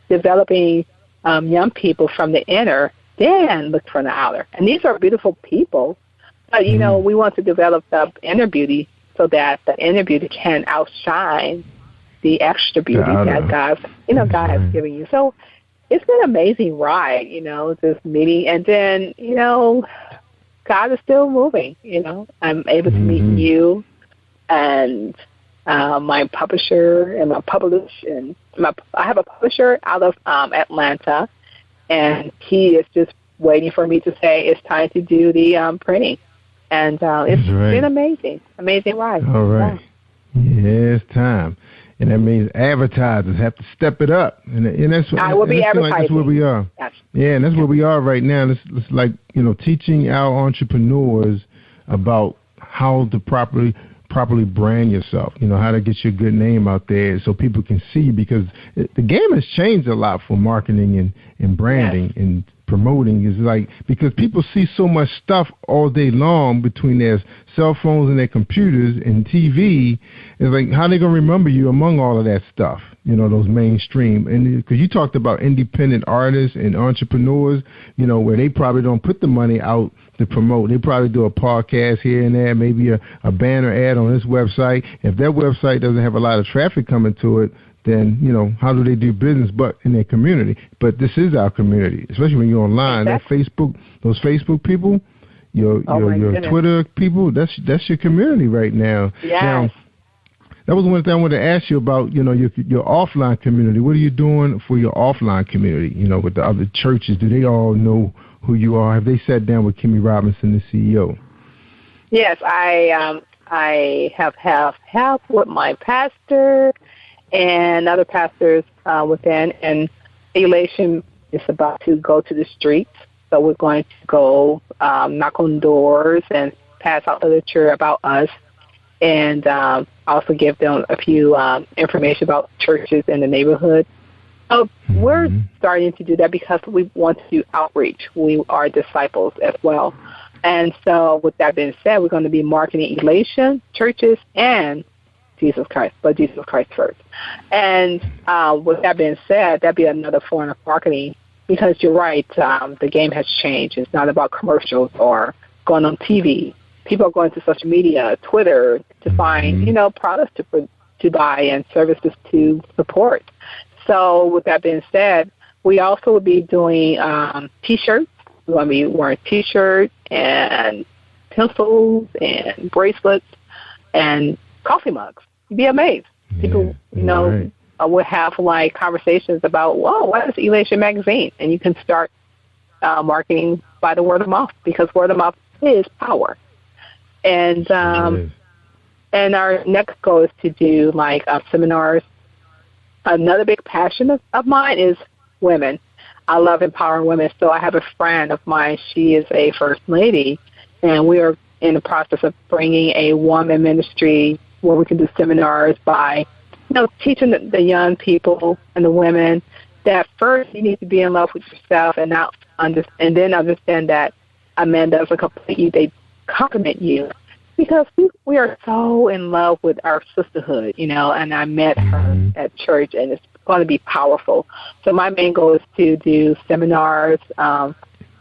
developing young people from the inner, then look from the outer. And these are beautiful people. But, we want to develop the inner beauty so that the inner beauty can outshine the extra beauty that God has given you. So it's been an amazing ride, this meeting. And then, God is still moving, I'm able to meet you and my publisher and my publication. I have a publisher out of Atlanta, and he is just waiting for me to say it's time to do the printing. And it's been amazing ride. All right. Yeah, it's time. And that means advertisers have to step it up, and that's I will be advertising. Like that's where we are. Yes. Yeah, and that's where we are right now. It's like teaching our entrepreneurs about how to properly brand yourself. How to get your good name out there so people can see, because the game has changed a lot for marketing and branding and promoting. Is like, because people see so much stuff all day long between their cell phones and their computers and TV. It's like, how they gonna remember you among all of that stuff? Those mainstream. And because you talked about independent artists and entrepreneurs, where they probably don't put the money out to promote. They probably do a podcast here and there, maybe a banner ad on this website. If that website doesn't have a lot of traffic coming to it, then, how do they do business but in their community? But this is our community, especially when you're online. Exactly. Those Facebook people, your Twitter people, that's your community right now. Yes. Now, that was one thing I wanted to ask you about, your offline community. What are you doing for your offline community, with the other churches? Do they all know who you are? Have they sat down with Kimmy Robinson, the CEO? Yes, I have help with my pastor and other pastors within, and Elation is about to go to the streets. So we're going to go knock on doors and pass out literature about us, and also give them a few information about churches in the neighborhood. So we're starting to do that because we want to do outreach. We are disciples as well. And so with that being said, we're going to be marketing Elation, churches, and Jesus Christ, but Jesus Christ first. And with that being said, that'd be another form of marketing, because you're right, the game has changed. It's not about commercials or going on TV. People are going to social media, Twitter, to find, products to buy and services to support. So with that being said, we also will be doing T-shirts. We're going to be wearing T-shirts and pencils and bracelets and coffee mugs. You'd be amazed. People, will have like conversations about, what is Elation Magazine? And you can start marketing by the word of mouth, because word of mouth is power. And and our next goal is to do like seminars. Another big passion of mine is women. I love empowering women. So I have a friend of mine. She is a first lady, and we are in the process of bringing a woman ministry where we can do seminars by, teaching the young people and the women that first you need to be in love with yourself and then understand that a man doesn't complete you; they complement you. Because we are so in love with our sisterhood, and I met her at church, and it's going to be powerful. So my main goal is to do seminars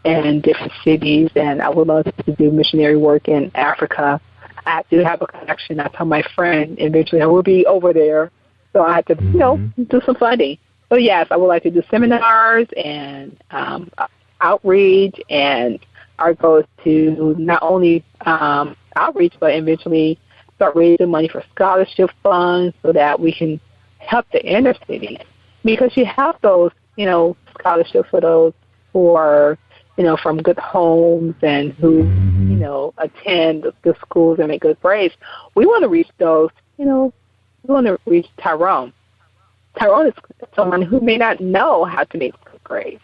in different cities, and I would love to do missionary work in Africa. I do have a connection. I told my friend eventually I will be over there, so I have to, do some funding. So yes, I would like to do seminars and outreach, and our goal is to not only outreach, but eventually start raising money for scholarship funds so that we can help the inner city. Because you have those, scholarships for those who are, from good homes and who, attend good schools and make good grades. We want to reach those, we want to reach Tyrone. Tyrone is someone who may not know how to make good grades.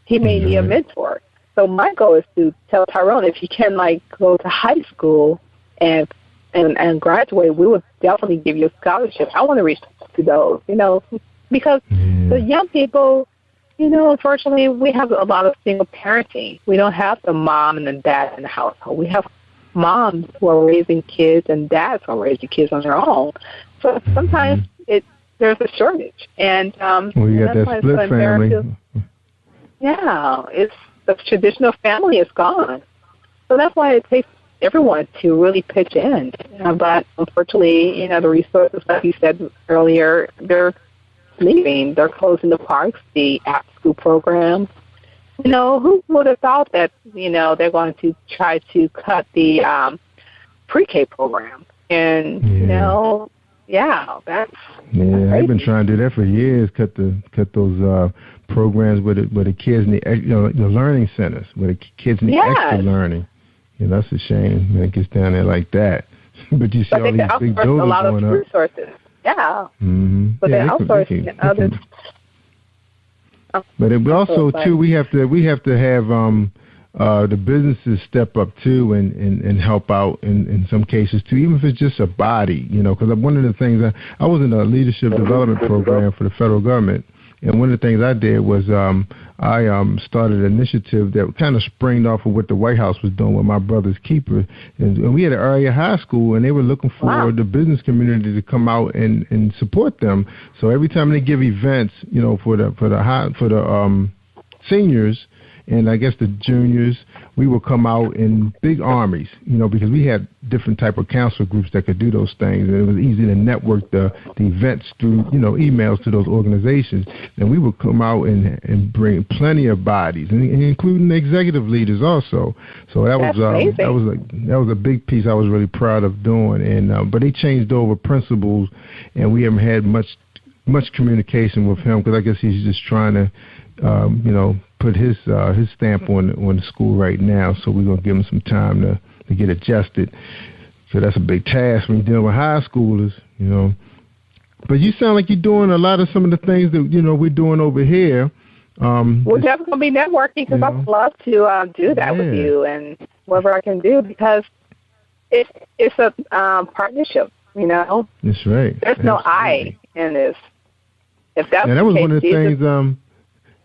He may need a mentor. So my goal is to tell Tyrone, if he can go to high school and graduate, we would definitely give you a scholarship. I want to reach to those, because the young people, unfortunately, we have a lot of single parenting. We don't have the mom and the dad in the household. We have moms who are raising kids and dads who are raising kids on their own. So sometimes there's a shortage. And you got that split family. Yeah, the traditional family is gone. So that's why it takes everyone to really pitch in. But unfortunately, the resources, like you said earlier, they're leaving. They're closing the parks, the after-school programs. Who would have thought that, they're going to try to cut the pre-K program? And, that's crazy. They've been trying to do that for years, cut those programs where the kids need, the learning centers, where the kids need extra learning. That's a shame when it gets down there like that. But you see all these big buildings going up. Resources. Yeah. Mm-hmm. But yeah, then outsourcing others. But it also too, we have to have the businesses step up too and help out in some cases too, even if it's just a body, because one of the things I was in a leadership development program for the federal government. And one of the things I did was I started an initiative that kind of sprang off of what the White House was doing with my brother's keeper. And we had an area high school, and they were looking for the business community to come out and support them. So every time they give events, for the seniors, and I guess the juniors, we would come out in big armies, because we had different type of council groups that could do those things, and it was easy to network the events through, emails to those organizations. And we would come out and bring plenty of bodies, and including executive leaders also. So that was a big piece I was really proud of doing. And but they changed over principles, and we haven't had much communication with him, because I guess he's just trying to, put his stamp on the school right now. So we're gonna give him some time to get adjusted. So that's a big task when you're dealing with high schoolers, But you sound like you're doing a lot of some of the things that we're doing over here. We're definitely gonna be networking, because I'd love to do that with you and whatever I can do, because it's a partnership. That's right. There's no I in this. If that's that was one of the things.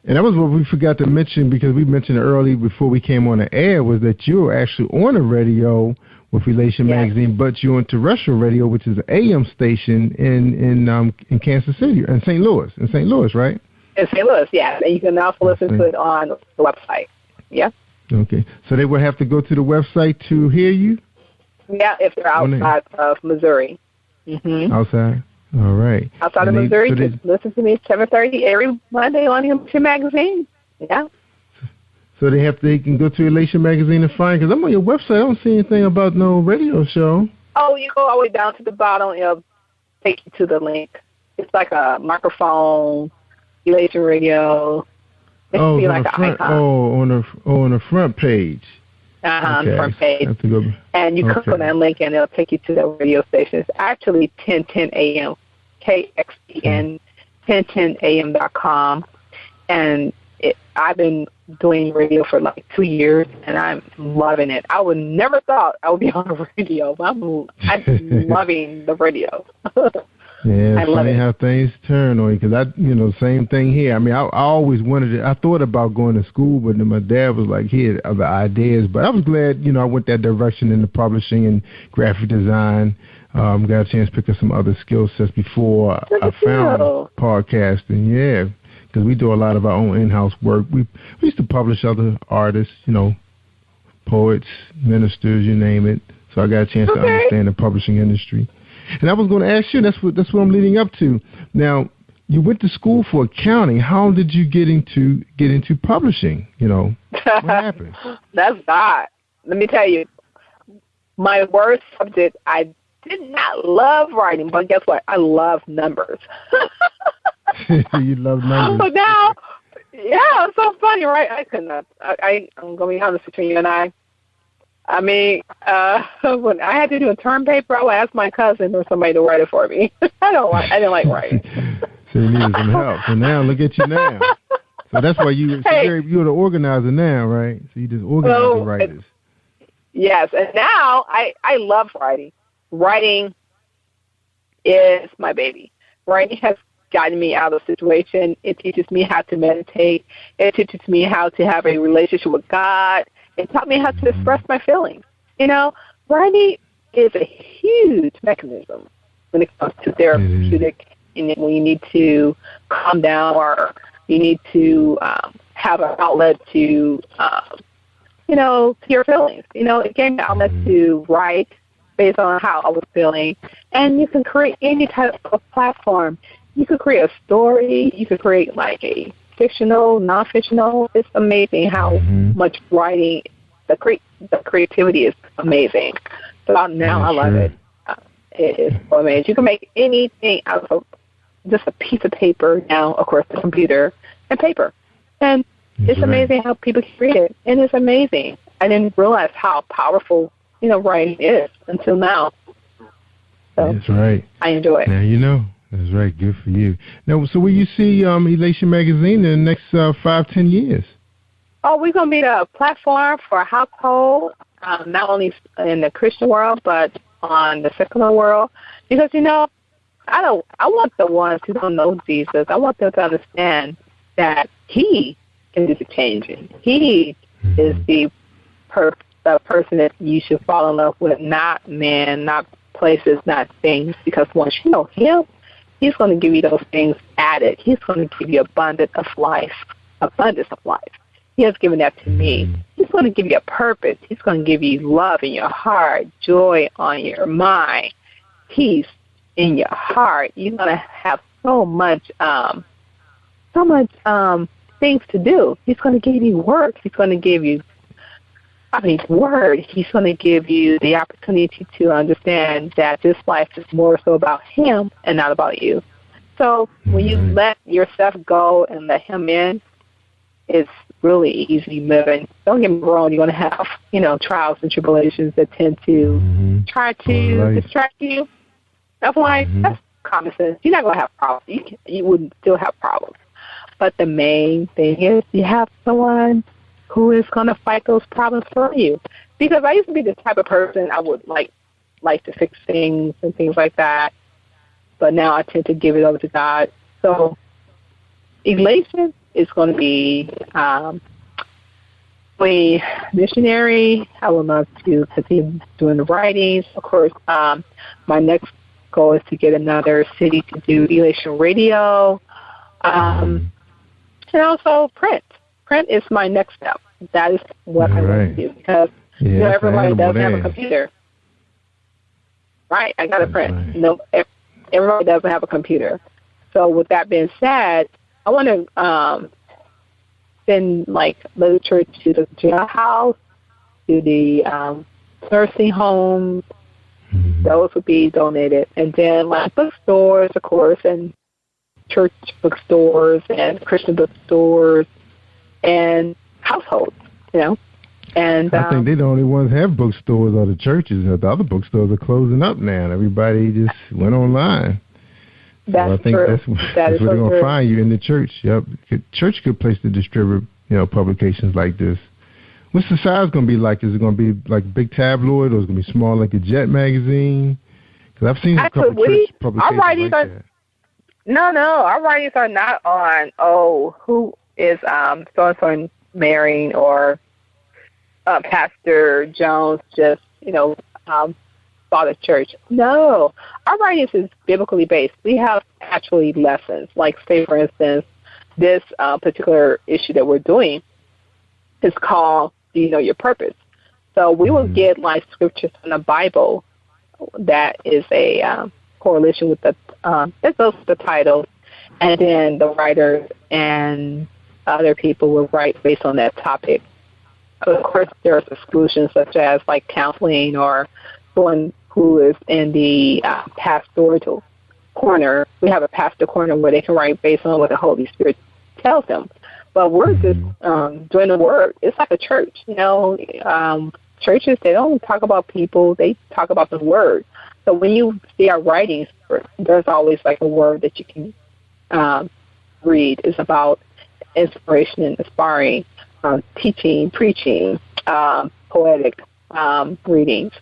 And that was what we forgot to mention, because we mentioned it early before we came on the air, was that you were actually on the radio with Relation Magazine, but you're on terrestrial radio, which is an AM station in Kansas City, in St. Louis, right? In St. Louis, yeah. And you can also listen to it on the website. Yeah. Okay. So they would have to go to the website to hear you? Yeah, if they're outside of Missouri. Mm-hmm. Outside? All right. Outside of Missouri, just listen to me at 7:30 every Monday on Relation Magazine. Yeah. So they can go to Relation Magazine and find, because I'm on your website, I don't see anything about no radio show. Oh, you go all the way down to the bottom, it'll take you to the link. It's like a microphone, Relation Radio. Oh, like an front, icon. on the front page. On the front page. And you click on that link, and it'll take you to the radio station. It's actually 1010 AM, KXPN, 1010am.com. And I've been doing radio for like 2 years, and I'm loving it. I would never thought I would be on the radio, but I'm loving the radio. Yeah, it's funny how things turn on you, because same thing here. I mean, I always wanted it. I thought about going to school, but then my dad was like, he had other ideas. But I was glad, I went that direction in the publishing and graphic design. Got a chance to pick up some other skill sets before I found podcasting. Yeah, because we do a lot of our own in-house work. We used to publish other artists, poets, ministers, you name it. So I got a chance to understand the publishing industry. And I was going to ask you, that's what I'm leading up to. Now, you went to school for accounting. How did you get into publishing? What happened? That's God. Let me tell you, my worst subject, I did not love writing, but guess what? I love numbers. You love numbers. But now, yeah, it's so funny, right? I'm going to be honest between you and I. I mean, when I had to do a term paper, I would ask my cousin or somebody to write it for me. I didn't like writing. So you needed some help. So now, look at you now. So that's why you're the organizer now, right? So you just organize the writers. Yes, and now I love writing. Writing is my baby. Writing has gotten me out of the situation. It teaches me how to meditate. It teaches me how to have a relationship with God. It taught me how to express my feelings. Writing is a huge mechanism when it comes to therapeutic, when you need to calm down or you need to have an outlet to, to your feelings. It gave me an outlet to write based on how I was feeling. And you can create any type of platform. You could create a story. You could create like a fictional, non-fictional. It's amazing how much writing, the creativity is amazing. So now I love it. It is so amazing. You can make anything out of just a piece of paper now, of course, the computer and paper. And it's amazing how people create it. And it's amazing. I didn't realize how powerful, writing is until now. So that's right. I enjoy it. Now you know. That's right. Good for you. Now, so will you see Elation Magazine in the next 5-10 years? Oh, we're going to be the platform for a household, not only in the Christian world, but on the secular world. Because, I want the ones who don't know Jesus, I want them to understand that He can do the changing. He is the person that you should fall in love with, not men, not places, not things. Because once you know Him, He's going to give you those things added. He's going to give you abundance of life. He has given that to me. He's going to give you a purpose. He's going to give you love in your heart, joy on your mind, peace in your heart. You're going to have so much things to do. He's going to give you work. He's going to give you word. He's going to give you the opportunity to understand that this life is more so about Him and not about you. So when you let yourself go and let Him in, it's really easy living. Don't get me wrong, you're going to have, trials and tribulations that tend to try to distract you of life. That's common sense. You're not going to have problems. You wouldn't still have problems. But the main thing is you have someone who is going to fight those problems for you. Because I used to be the type of person I would like to fix things and things like that. But now I tend to give it over to God. So Elation is going to be a missionary. I would love to continue doing the writings. Of course, my next goal is to get another city to do Elation Radio. And also print. Print is my next step. That is what I want to do because everybody doesn't have a computer. Right, I got to print. Right. No, everybody doesn't have a computer. So with that being said, I want to send literature to the jailhouse, to the nursing homes. Those would be donated, and then bookstores, of course, and church bookstores and Christian bookstores and households, And I think they're the only ones that have bookstores are the churches. The other bookstores are closing up now. Everybody just went online. That's so I think true. That's where they're going to find you in the church. Yep, church good place to distribute publications like this. What's the size going to be like? Is it going to be like big tabloid, or is it going to be small like a Jet magazine? Because I've seen a couple church publications like that. No, our writings are not on, who is so-and-so marrying or Pastor Jones just, bought a church. No, our writings is biblically based. We have actually lessons. Like, say, for instance, this particular issue that we're doing is called, Do You Know Your Purpose? So we will get, scriptures from the Bible that is a correlation with that goes with the title, and then the writers and other people will write based on that topic. Of course, there's exclusions such as counseling or someone who is in the pastoral corner. We have a pastor corner where they can write based on what the Holy Spirit tells them. But we're just doing the word. It's like a church, churches, they don't talk about people, they talk about the word. So when you see our writings, there's always a word that you can read. It's about inspiration and inspiring, teaching, preaching, poetic readings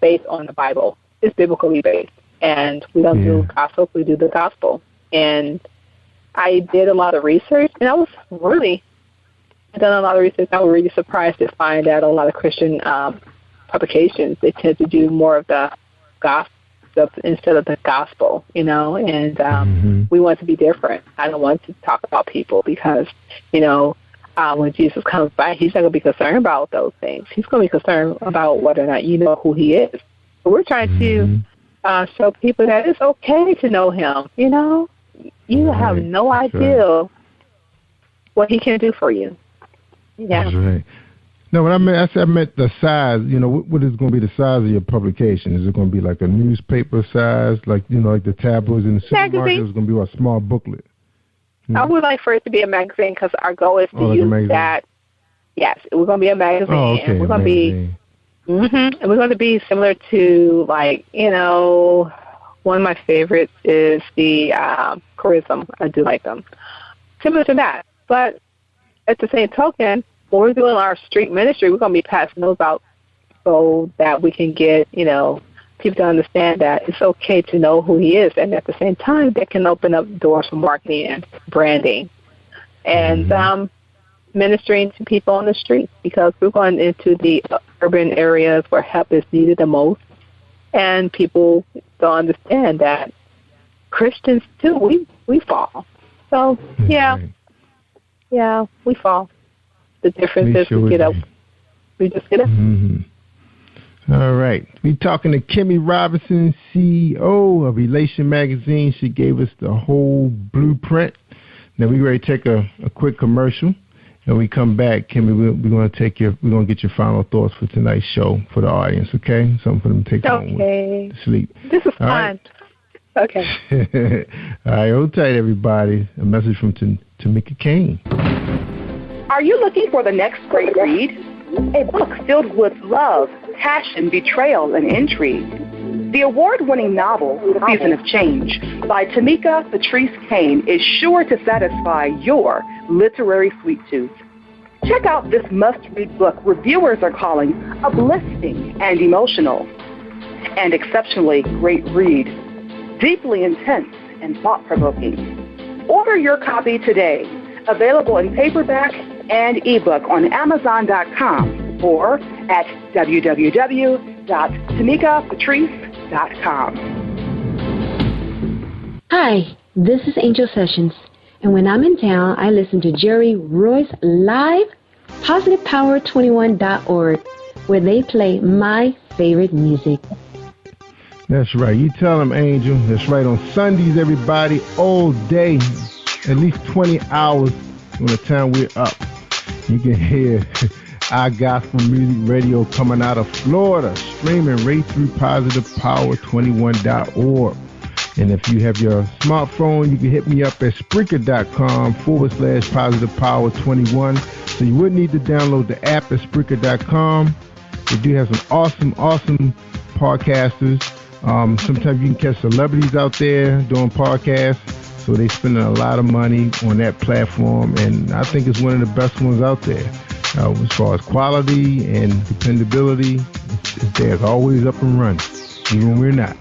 based on the Bible. It's biblically based. And we don't do gospel, we do the gospel. And I did a lot of research, and I was really surprised to find that a lot of Christian publications, they tend to do more of the gospel instead of the gospel, and we want to be different. I don't want to talk about people because, when Jesus comes back, He's not going to be concerned about those things. He's going to be concerned about whether or not you know who He is. So we're trying to show people that it's okay to know Him, You have no idea what He can do for you. Yeah. That's right. No, but I meant the size. What is going to be the size of your publication? Is it going to be like a newspaper size, like the tabloids in the supermarket? Is it going to be a small booklet? I would like for it to be a magazine because our goal is to use that. Yes, we're going to be a magazine. Oh, okay. And we're going to be, and we're going to be similar to One of my favorites is the Charism. I do like them. Similar to that. But at the same token, when we're doing our street ministry, we're going to be passing those out so that we can get, people to understand that it's okay to know who he is. And at the same time, that can open up doors for marketing and branding. And ministering to people on the street, because we're going into the urban areas where help is needed the most. And people don't understand that Christians, too, we fall. So, yeah, we fall. The difference is we get up. We just get up. Mm-hmm. All right. We're talking to Kimmy Robinson, CEO of Elation Magazine. She gave us the whole blueprint. Now we're ready to take a quick commercial. And we come back, Kimmy, we're going to get your final thoughts for tonight's show for the audience, okay? Something for them to take home to sleep. This is fun. Right. Okay. All right, hold tight, everybody. A message from Tamika Kane. Are you looking for the next great read? A book filled with love, passion, betrayal, and intrigue. The award-winning novel, Season of Change, by Tamika Patrice Kane, is sure to satisfy your literary sweet tooth. Check out this must-read book reviewers are calling uplifting and emotional, and exceptionally great read, deeply intense and thought-provoking. Order your copy today, available in paperback and ebook on Amazon.com or at www.tamikapatrice.com. Hi, this is Angel Sessions, and when I'm in town, I listen to Jerry Royce live, PositivePower21.org, where they play my favorite music. That's right. You tell them, Angel. That's right. On Sundays, everybody, all day, at least 20 hours from the time we're up. You can hear our gospel music radio coming out of Florida, streaming right through PositivePower21.org. And if you have your smartphone, you can hit me up at Spreaker.com/PositivePower21. So you wouldn't need to download the app at Spreaker.com. We do have some awesome podcasters. Sometimes you can catch celebrities out there doing podcasts. So they're spending a lot of money on that platform, and I think it's one of the best ones out there. As far as quality and dependability, it's there. It's always up and running, even when we're not.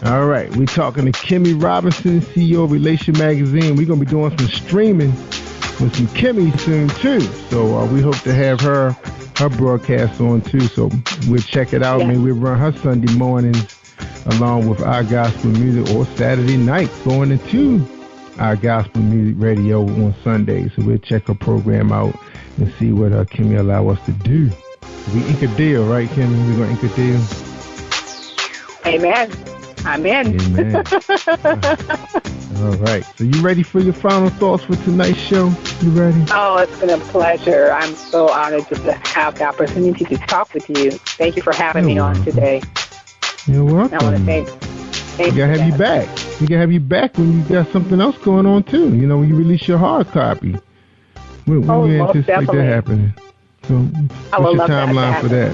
All right, we're talking to Kimmy Robinson, CEO of Elation Magazine. We're going to be doing some streaming with some Kimmy soon, too. So we hope to have her broadcast on, too. So we'll check it out. Yeah. Maybe we'll run her Sunday mornings along with our gospel music, or Saturday nights going into our gospel music radio on Sundays. So we'll check her program out and see what Kimmy allow us to do. We ink a deal, right, Kimmy? We're going to ink a deal. Amen. I'm in. Amen. All right. So you ready for your final thoughts for tonight's show? You ready? Oh, it's been a pleasure. I'm so honored just to have the opportunity to talk with you. Thank you for having me on today. You're welcome. I want to thank we gotta have you back. We gotta have you back when you got something else going on too. You know, when you release your hard copy. When you anticipate that happening? So what's your timeline for that?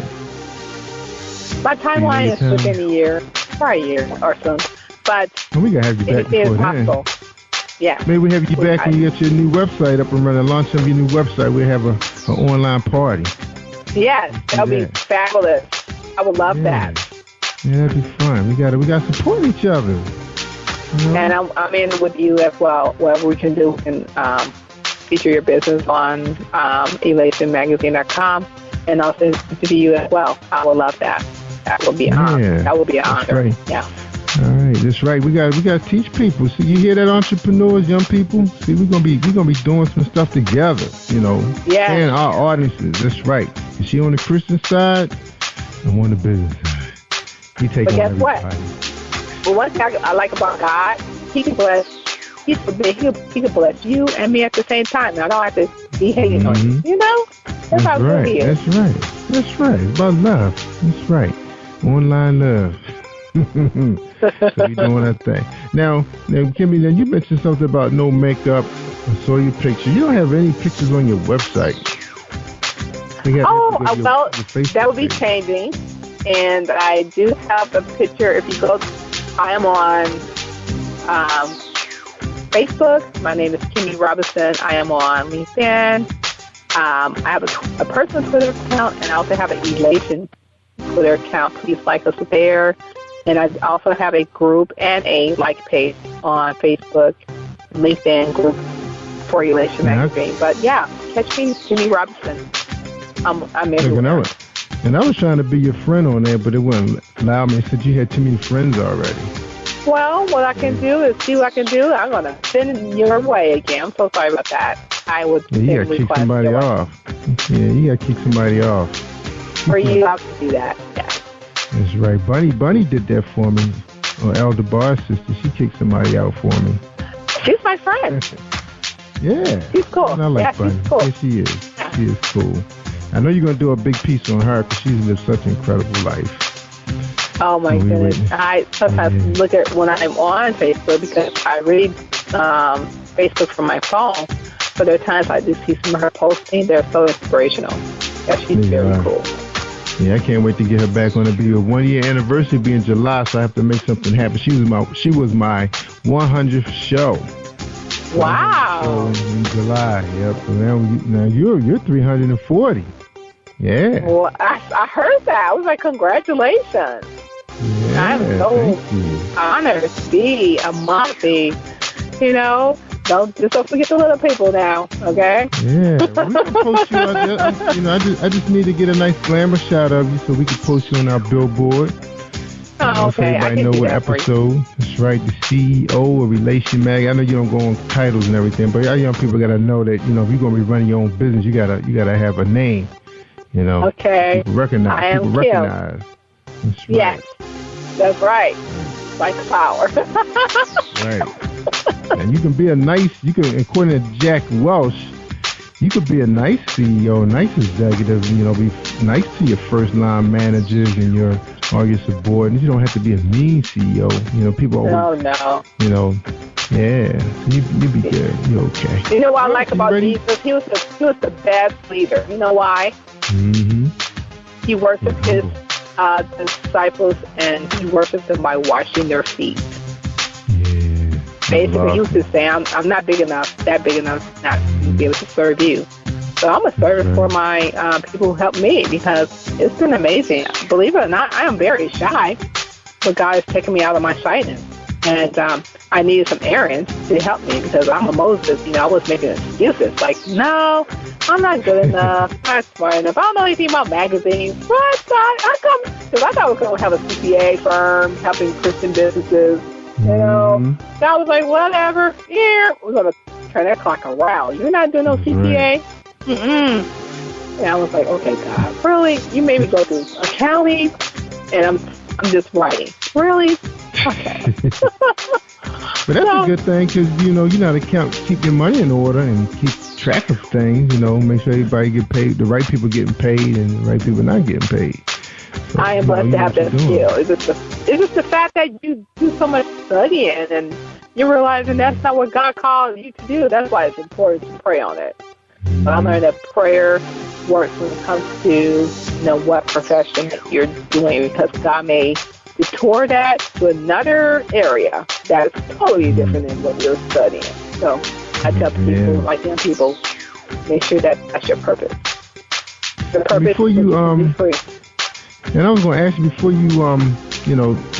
My timeline is within a year, probably a year or so. But we gotta have you back before then. Yeah. Maybe we have you back when you get your new website up and running. Launch of your new website. We'll have an online party. Yes, that'll be fabulous. I would love that. Yeah, that'd be fun. We gotta support each other. You know? And I'm in with you as well. Whatever we can do and feature your business on elationmagazine.com, and also to you as well. I would love that. That will be that will be an honor. Right. Yeah. All right, that's right. We got to teach people. See, you hear that, entrepreneurs, young people? See, we're gonna be doing some stuff together. You know. Yeah. And our audiences. That's right. Is she on the Christian side? I'm on the business side. He take but on guess everybody. what? Well, one thing I like about God, He can bless. He can bless you and me at the same time. Now, I don't have to be hating on you. You know, that's how good He is. That's right. That's right. It's about love. That's right. Online love. So you're doing that thing. Now, Kimmy, then you mentioned something about no makeup. I saw your picture. You don't have any pictures on your website. Well, that will be changing. And I do have a picture. If you go I am on Facebook. My name is Kimmy Robinson. I am on LinkedIn. I have a personal Twitter account, and I also have an Elation Twitter account. Please like us there. And I also have a group and a like page on Facebook, LinkedIn group for Elation Magazine. But yeah, catch me, Kimmy Robinson. I'm everywhere. And I was trying to be your friend on there, but it wouldn't allow me. It said you had too many friends already. Well, what I can do is see what I can do. I'm going to send it your way again. I'm so sorry about that. I would you got to kick somebody off. Yeah, you got to kick somebody off. For you, I'll do that. Yeah. That's right. Bunny did that for me. Or Elder Barr's sister, she kicked somebody out for me. She's my friend. Yeah. She's cool. I like Bunny. She's cool. Yeah, she is. Yeah. She is cool. I know you're going to do a big piece on her because she's lived such an incredible life. Oh, my goodness. I sometimes look at when I'm on Facebook because I read Facebook from my phone. But there are times I do see some of her posting. They're so inspirational. Yeah, she's very cool. Yeah, I can't wait to get her back on. It'll be a 1-year anniversary be in July, so I have to make something happen. She was my 100th show. Wow. In July, yep. So now you're 340. Yeah. Well, I heard that. I was like, congratulations. Yeah, I'm so honored to be a mommy. Don't forget the little people now, okay? Yeah, we can post you out there. I just need to get a nice glamour shot of you so we can post you on our billboard. Oh, okay. So everybody know what episode. That's right, the CEO of Relation Mag. I know you don't go on titles and everything, but our young people gotta know that if you're gonna be running your own business, you gotta have a name. Okay. People recognize. I am people recognize. That's right. Yes, that's right. Like power. Right. And you can be according to Jack Welch, you could be a nice CEO, nice executive, be nice to your first line managers and all your subordinates. You don't have to be a mean CEO. People always. No. Yeah. You be good. You're okay. You know what I like about Jesus? He was the best leader. You know why? Mm-hmm. He worshiped his disciples, and he worshiped them by washing their feet. Basically, he used to say, I'm not that big enough not to be able to serve you. So I'm a servant for my people who help me because it's been amazing. Believe it or not, I am very shy, but God has taken me out of my shyness. And I needed some errands to help me because I'm a Moses. I was making excuses like, no, I'm not good enough. I'm not smart enough. I don't know anything about magazines. What? Because I thought I was going to have a CPA firm helping Christian businesses. So I was like, whatever. Here, we're going to turn that clock around. You're not doing no CPA? Mm-mm. And I was like, okay, God, really? You made me go through accounting, and I'm just writing. Really? Okay. But that's a good thing because, you know how to keep your money in order and keep track of things, make sure everybody get paid, the right people getting paid and the right people not getting paid. So, I am blessed to have that skill. It's just the fact that you do so much studying and you're realizing that's not what God called you to do. That's why it's important to pray on it. But I learned that prayer works when it comes to what profession that you're doing because God may detour that to another area that is totally different than what you're studying. So I tell people, like young people, make sure that that's your purpose. The purpose before is to be free. And I was going to ask you before you,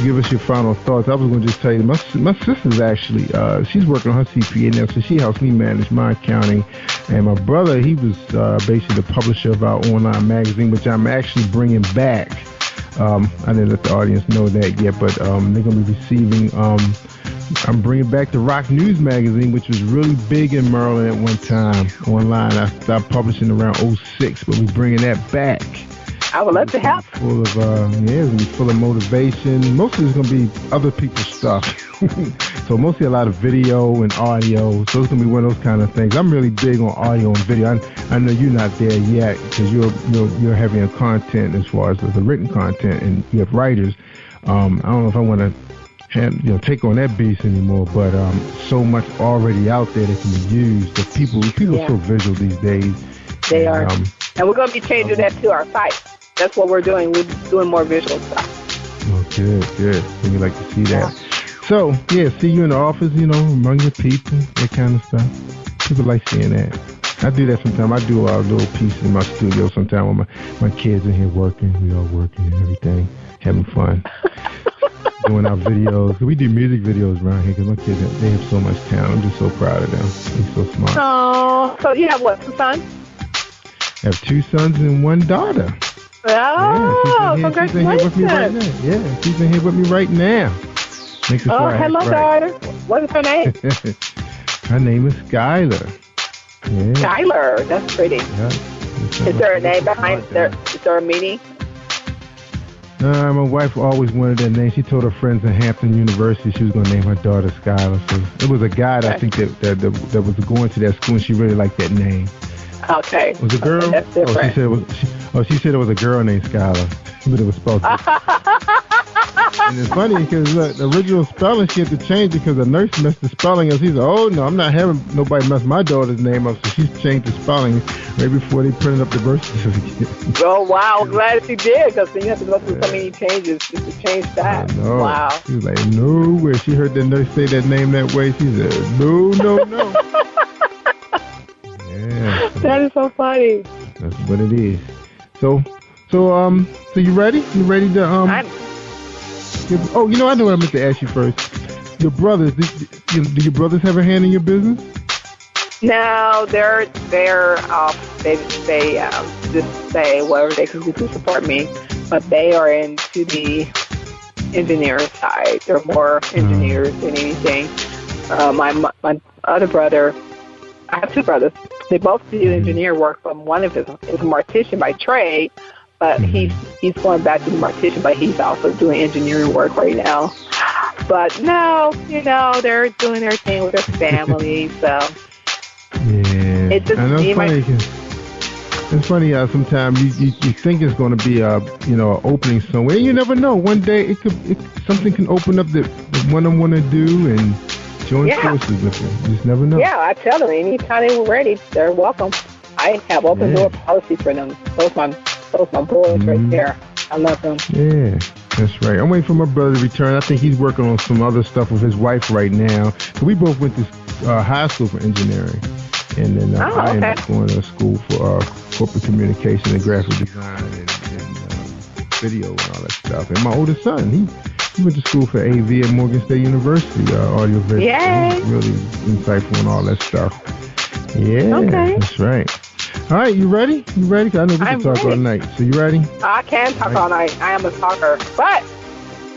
give us your final thoughts. I was going to just tell you, my sister's actually, she's working on her CPA now, so she helps me manage my accounting. And my brother, he was basically the publisher of our online magazine, which I'm actually bringing back. I didn't let the audience know that yet, but they're going to be receiving, I'm bringing back the Rock News magazine, which was really big in Maryland at one time online. I stopped publishing around 2006, but we're bringing that back. I would love to help. It's going to be full of motivation. Mostly it's going to be other people's stuff. So mostly a lot of video and audio. So it's going to be one of those kind of things. I'm really big on audio and video. I know you're not there yet because you're heavy on content as far as the written content, and you have writers. I don't know if I want to take on that beast anymore, but so much already out there that can be used. The people are so visual these days. They are. And we're going to be changing that to our site. That's what we're doing. We're doing more visual stuff. Good. We like to see that. So, yeah, see you in the office, among your people, that kind of stuff. People like seeing that. I do that sometimes. I do a little piece in my studio sometimes when my kids in here working. We all working and everything, having fun. Doing our videos. We do music videos around here because my kids, they have so much talent. I'm just so proud of them. They're so smart. Oh, so you have what, 2 sons? I have 2 sons and 1 daughter. Oh, yeah, she's in here with me right now. Yeah, she's in here with me right now. Hello, daughter. What is her name? Her name is Skylar. Yeah. Skylar, that's pretty. Yeah. Is there a name behind there? Is there a meaning? My wife always wanted that name. She told her friends at Hampton University she was going to name her daughter Skylar. So it was a guy that I think that was going to that school, and she really liked that name. Okay. Was it a girl? That's different. She said it was a girl named Skylar, but it was supposed to. And it's funny because the original spelling she had to change it because the nurse messed the spelling up. She said, "Oh no, I'm not having nobody mess my daughter's name up." So she's changed the spelling right before they printed up the birth certificate. Oh wow, I'm glad she did because then you have to go through so many changes just to change that. Wow. She was like, "No way." She heard the nurse say that name that way. She said, "No." Yeah. That is so funny. That's what it is. So you ready? You ready to I know what I meant to ask you first. Your brothers, do your brothers have a hand in your business? No, they're they just say whatever they can do to support me, but they are into the engineering side. They're more engineers than anything. My other brother, I have 2 brothers. They both do engineer work, but one of them is a mortician by trade, but he's going back to the mortician, but he's also doing engineering work right now. But no, they're doing their thing with their family, so yeah. It's just it's funny how sometimes you think it's going to be a opening somewhere. You never know. One day something can open up that one I want to do and join forces with them. You just never know. Yeah, I tell them anytime they're ready, they're welcome. I have open door policy for them. Those my boys right there. I love them. Yeah, that's right. I'm waiting for my brother to return. I think he's working on some other stuff with his wife right now. So we both went to high school for engineering, and then I ended up going to school for corporate communication and graphic design and video and all that stuff. And my oldest son, he went to school for AV at Morgan State University, audio visual. Yay! He's really insightful and all that stuff. Yeah, that's right. All right, you ready? You ready? 'Cause I know we can talk all night. So you ready? I can talk all night. I am a talker, but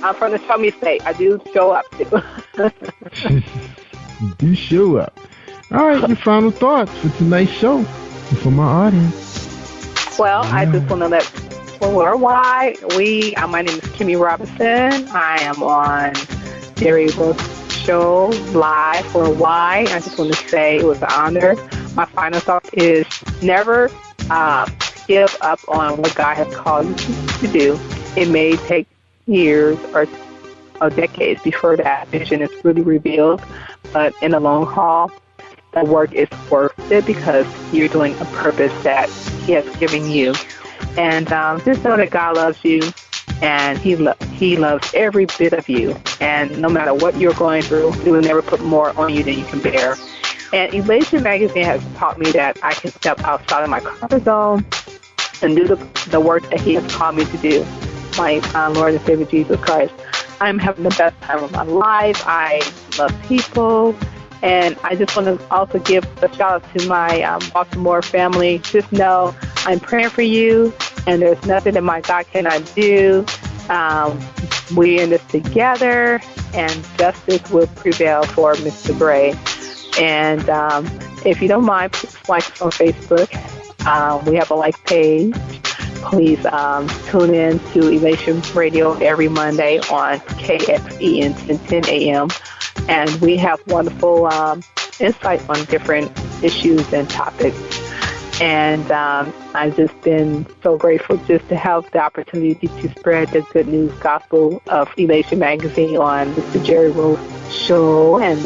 I'm from the Show Me State. I do show up too. You do show up. All right, your final thoughts for tonight's show and for my audience. Well, I just want to let worldwide. My name is Kimmy Robinson. I am on Jerry Royce Show live worldwide. I just want to say it was an honor. My final thought is never give up on what God has called you to do. It may take years or decades before that vision is really revealed, but in the long haul, the work is worth it because you're doing a purpose that He has given you. And just know that God loves you, and He loves every bit of you. And no matter what you're going through, He will never put more on you than you can bear. And Elation Magazine has taught me that I can step outside of my comfort zone and do the work that He has called me to do. My Lord and Savior Jesus Christ. I'm having the best time of my life. I love people. And I just want to also give a shout out to my Baltimore family. Just know I'm praying for you, and there's nothing that my God cannot do. We're in this together, and justice will prevail for Mr. Gray. And if you don't mind, please like us on Facebook. We have a like page. Please tune in to Elation Radio every Monday on KXEN 1010 AM. And we have wonderful insight on different issues and topics. And I've just been so grateful just to have the opportunity to spread the good news gospel of Elation Magazine on Mr. Jerry Royce Show. And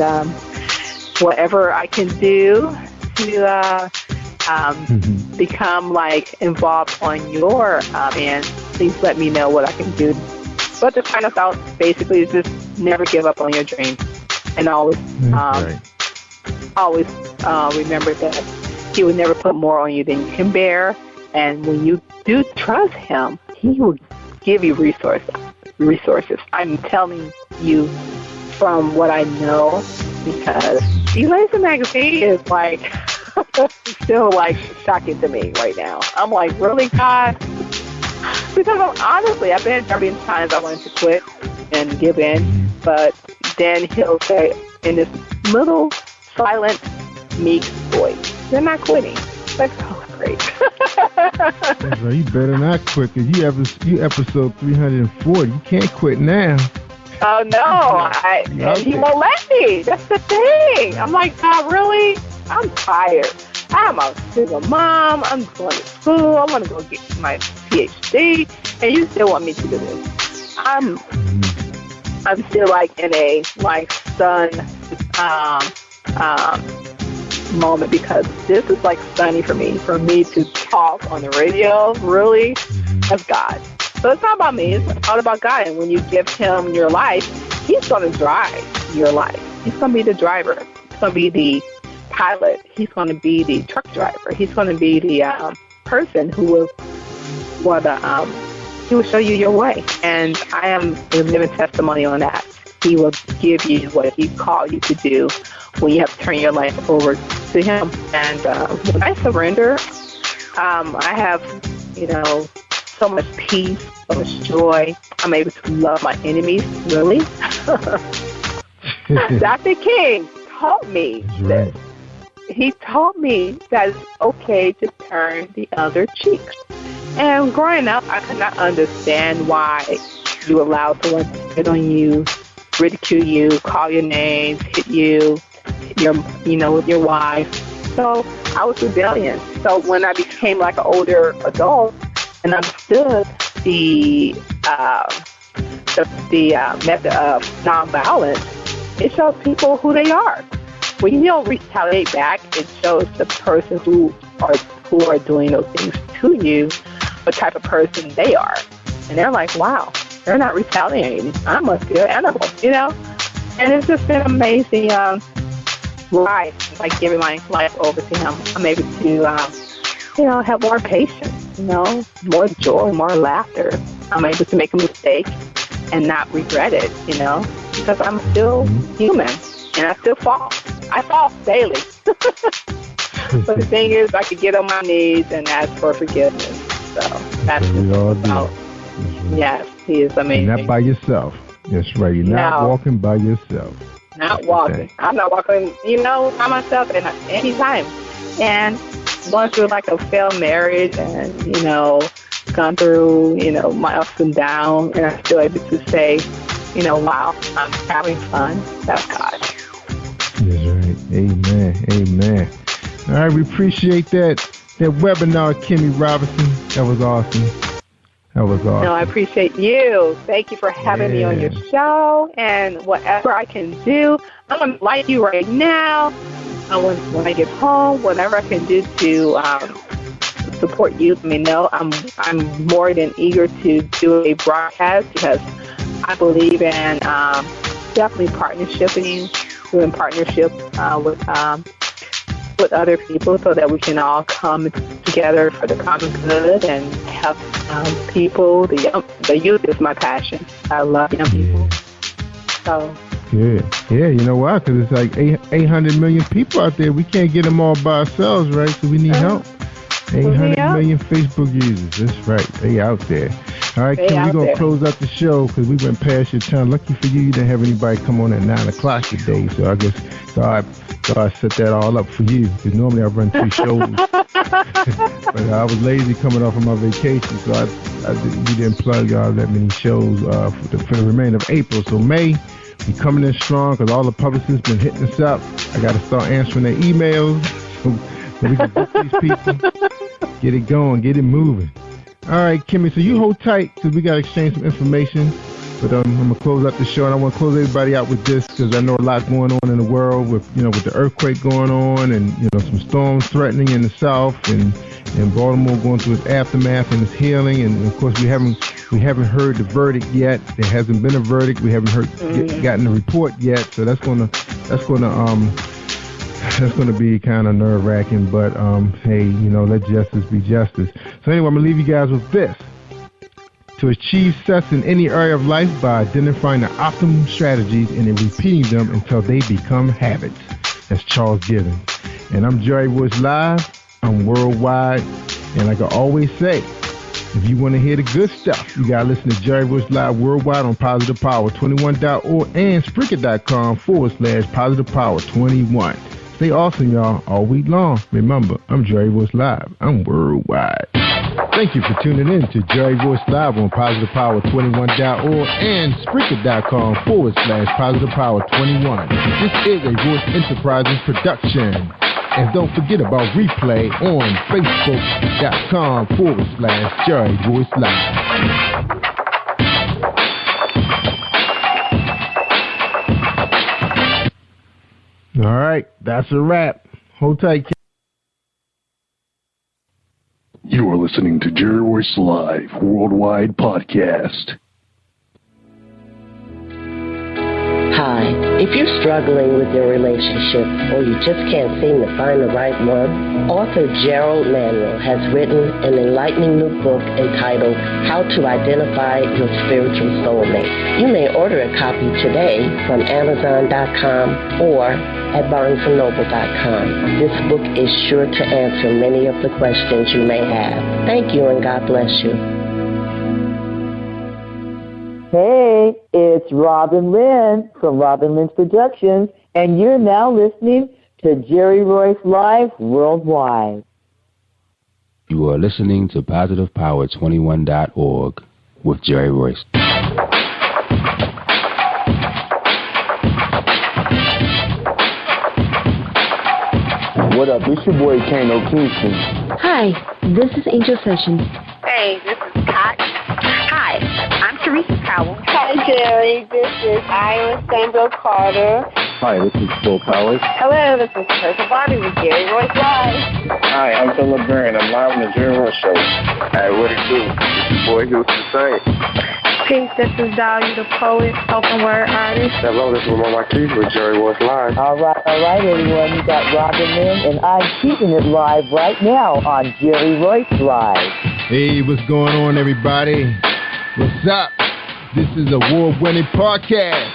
whatever I can do to become involved on your end, please let me know what I can do But the final thought basically is just never give up on your dream, and always remember that he would never put more on you than you can bear. And when you do trust him, he will give you resources. I'm telling you from what I know, because Elisa Magazine is like still like shocking to me right now. I'm like, really, God? Because honestly, I've been there many times I wanted to quit and give in, but then he'll say in this little silent, meek voice, "You're not quitting." Like, oh, great. That's right. You better not quit, because you episode 340. You can't quit now. Oh, no. And he won't let me. That's the thing. I'm like, God, really? I'm tired. I'm a single mom. I'm going to school. I want to go get my PhD. And you still want me to do this. I'm still like in a like sun moment, because this is like sunny for me to talk on the radio. Really, that's God. So it's not about me, it's all about God. And when you give him your life, he's going to drive your life. He's going to be the driver. He's going to be the pilot. He's going to be the truck driver. He's going to be the person who will he will show you your way. And I am a living testimony on that. He will give you what he called you to do when you have to turn your life over to him. And when I surrender, I have, so much peace, so much joy. I'm able to love my enemies, really. Dr. King taught me this. He taught me that it's okay to turn the other cheek. And growing up, I could not understand why you allow someone to spit on you, ridicule you, call your names, hit you, with your wife. So I was rebellious. So when I became like an older adult and understood the method of nonviolence, it shows people who they are. When you don't retaliate back, it shows the person who are doing those things to you what type of person they are. And they're like, wow, they're not retaliating. I must be an animal, And it's just been amazing ride, like giving my life over to him. I'm able to, have more patience, more joy, more laughter. I'm able to make a mistake and not regret it, because I'm still human and I still fall. I fall daily. But the thing is, I could get on my knees and ask for forgiveness. So that's about. Yes, he is amazing. You're not by yourself. That's right. You're not walking by yourself. Not walking. I'm not walking, by myself at any time. And going through like a failed marriage and, gone through, my ups and downs, and I'm still able to say, wow, I'm having fun. That's God. That's right. Amen. All right, we appreciate that webinar, Kimmy Robinson. That was awesome. No, I appreciate you. Thank you for having me on your show. And whatever I can do, I'm going to like you right now. When I get home, whatever I can do to support you, let me know. I'm more than eager to do a broadcast, because I believe in definitely doing partnership with other people, so that we can all come together for the common good and help people. The youth is my passion. I love young people. So. Good. Yeah, you know why? Because it's like 800 million people out there. We can't get them all by ourselves, right? So we need help. 800 million Facebook users. That's right. They out there. All right, Kim, we're going to close out the show because we went past your time. Lucky for you, you didn't have anybody come on at 9 o'clock today. So I guess I set that all up for you, because normally I run 2 shows. But I was lazy coming off of my vacation, so we didn't plug that many shows for the remainder of April. So May, we coming in strong because all the publicists been hitting us up. I got to start answering their emails so we can book these people, get it going, get it moving. All right, Kimmy, so you hold tight because we got to exchange some information. But I'm going to close out the show, and I want to close everybody out with this because I know a lot going on in the world with the earthquake going on and, some storms threatening in the south and Baltimore going through its aftermath and its healing. And, of course, we haven't heard the verdict yet. There hasn't been a verdict. We haven't gotten a report yet. So that's going to be kind of nerve-wracking. But, hey, let justice be justice. So anyway, I'm going to leave you guys with this. To achieve success in any area of life by identifying the optimal strategies and then repeating them until they become habits. That's Charles Gibbons. And I'm Jerry Royce Live. I'm worldwide. And like I always say, if you want to hear the good stuff, you got to listen to Jerry Royce Live worldwide on PositivePower21.org and Spreaker.com/PositivePower21. Stay awesome, y'all, all week long. Remember, I'm Jerry Royce Live. I'm worldwide. Thank you for tuning in to Jerry Royce Live on PositivePower21.org and Spreaker.com/PositivePower21. This is a Royce Enterprises production. And don't forget about replay on Facebook.com/Jerry Royce Live. All right, that's a wrap. Hold tight. You are listening to Jerry Royce Live Worldwide Podcast. Hi. If you're struggling with your relationship or you just can't seem to find the right one, author Gerald Manuel has written an enlightening new book entitled How to Identify Your Spiritual Soulmate. You may order a copy today from Amazon.com or at BarnesandNoble.com. This book is sure to answer many of the questions you may have. Thank you and God bless you. Hey, it's Robin Lynn from Robin Lynn's Productions, and you're now listening to Jerry Royce Live Worldwide. You are listening to PositivePower21.org with Jerry Royce. What up? It's your boy Kano Kingston. Hi, this is Angel Sessions. Hey, this is Pat. Hi, I'm Teresa Powell. Hi, Jerry. This is Ira Sandra Carter. Hi, this is Bill Powers. Hello, this is Teresa Bobby with Jerry Royce Live. Hi, I'm Philip Byrne. I'm live on the Jerry Royce Show. Hey, what it do? It's your boy Houston Saint. Peace, this is Dahlia the Poet, spoken word artist. Hello, this is Lamar Marquise with Jerry Royce Live. All right, everyone. You got Robin Lynn, and I'm keeping it live right now on Jerry Royce Live. Hey, what's going on, everybody? What's up? This is a award-winning podcast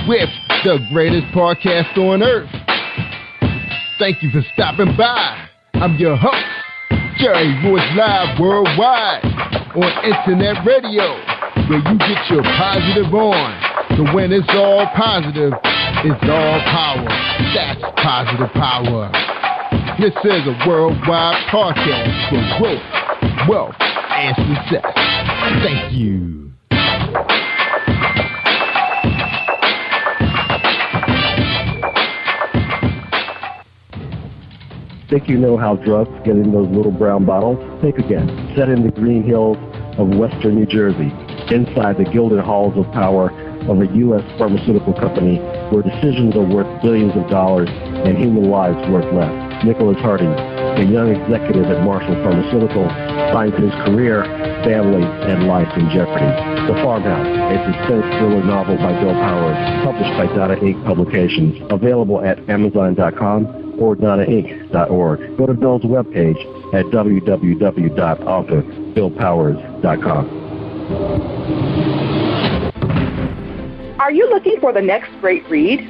with the greatest podcast on earth. Thank you for stopping by. I'm your host, Jerry Royce Live Worldwide on Internet Radio, where you get your positive on. So when it's all positive, it's all power. That's positive power. This is a worldwide podcast for growth, wealth, and success. Thank you. Think you know how drugs get in those little brown bottles? Think again. Set in the green hills of western New Jersey, inside the gilded halls of power of a U.S. pharmaceutical company where decisions are worth billions of dollars and human lives worth less. Nicholas Harding, a young executive at Marshall Pharmaceutical, finds his career, family, and life in jeopardy. The Farmhouse, a suspense thriller novel by Bill Powers, published by Donna Inc. Publications, available at Amazon.com or DonnaInc.org. Go to Bill's webpage at www.authorBillPowers.com. Are you looking for the next great read?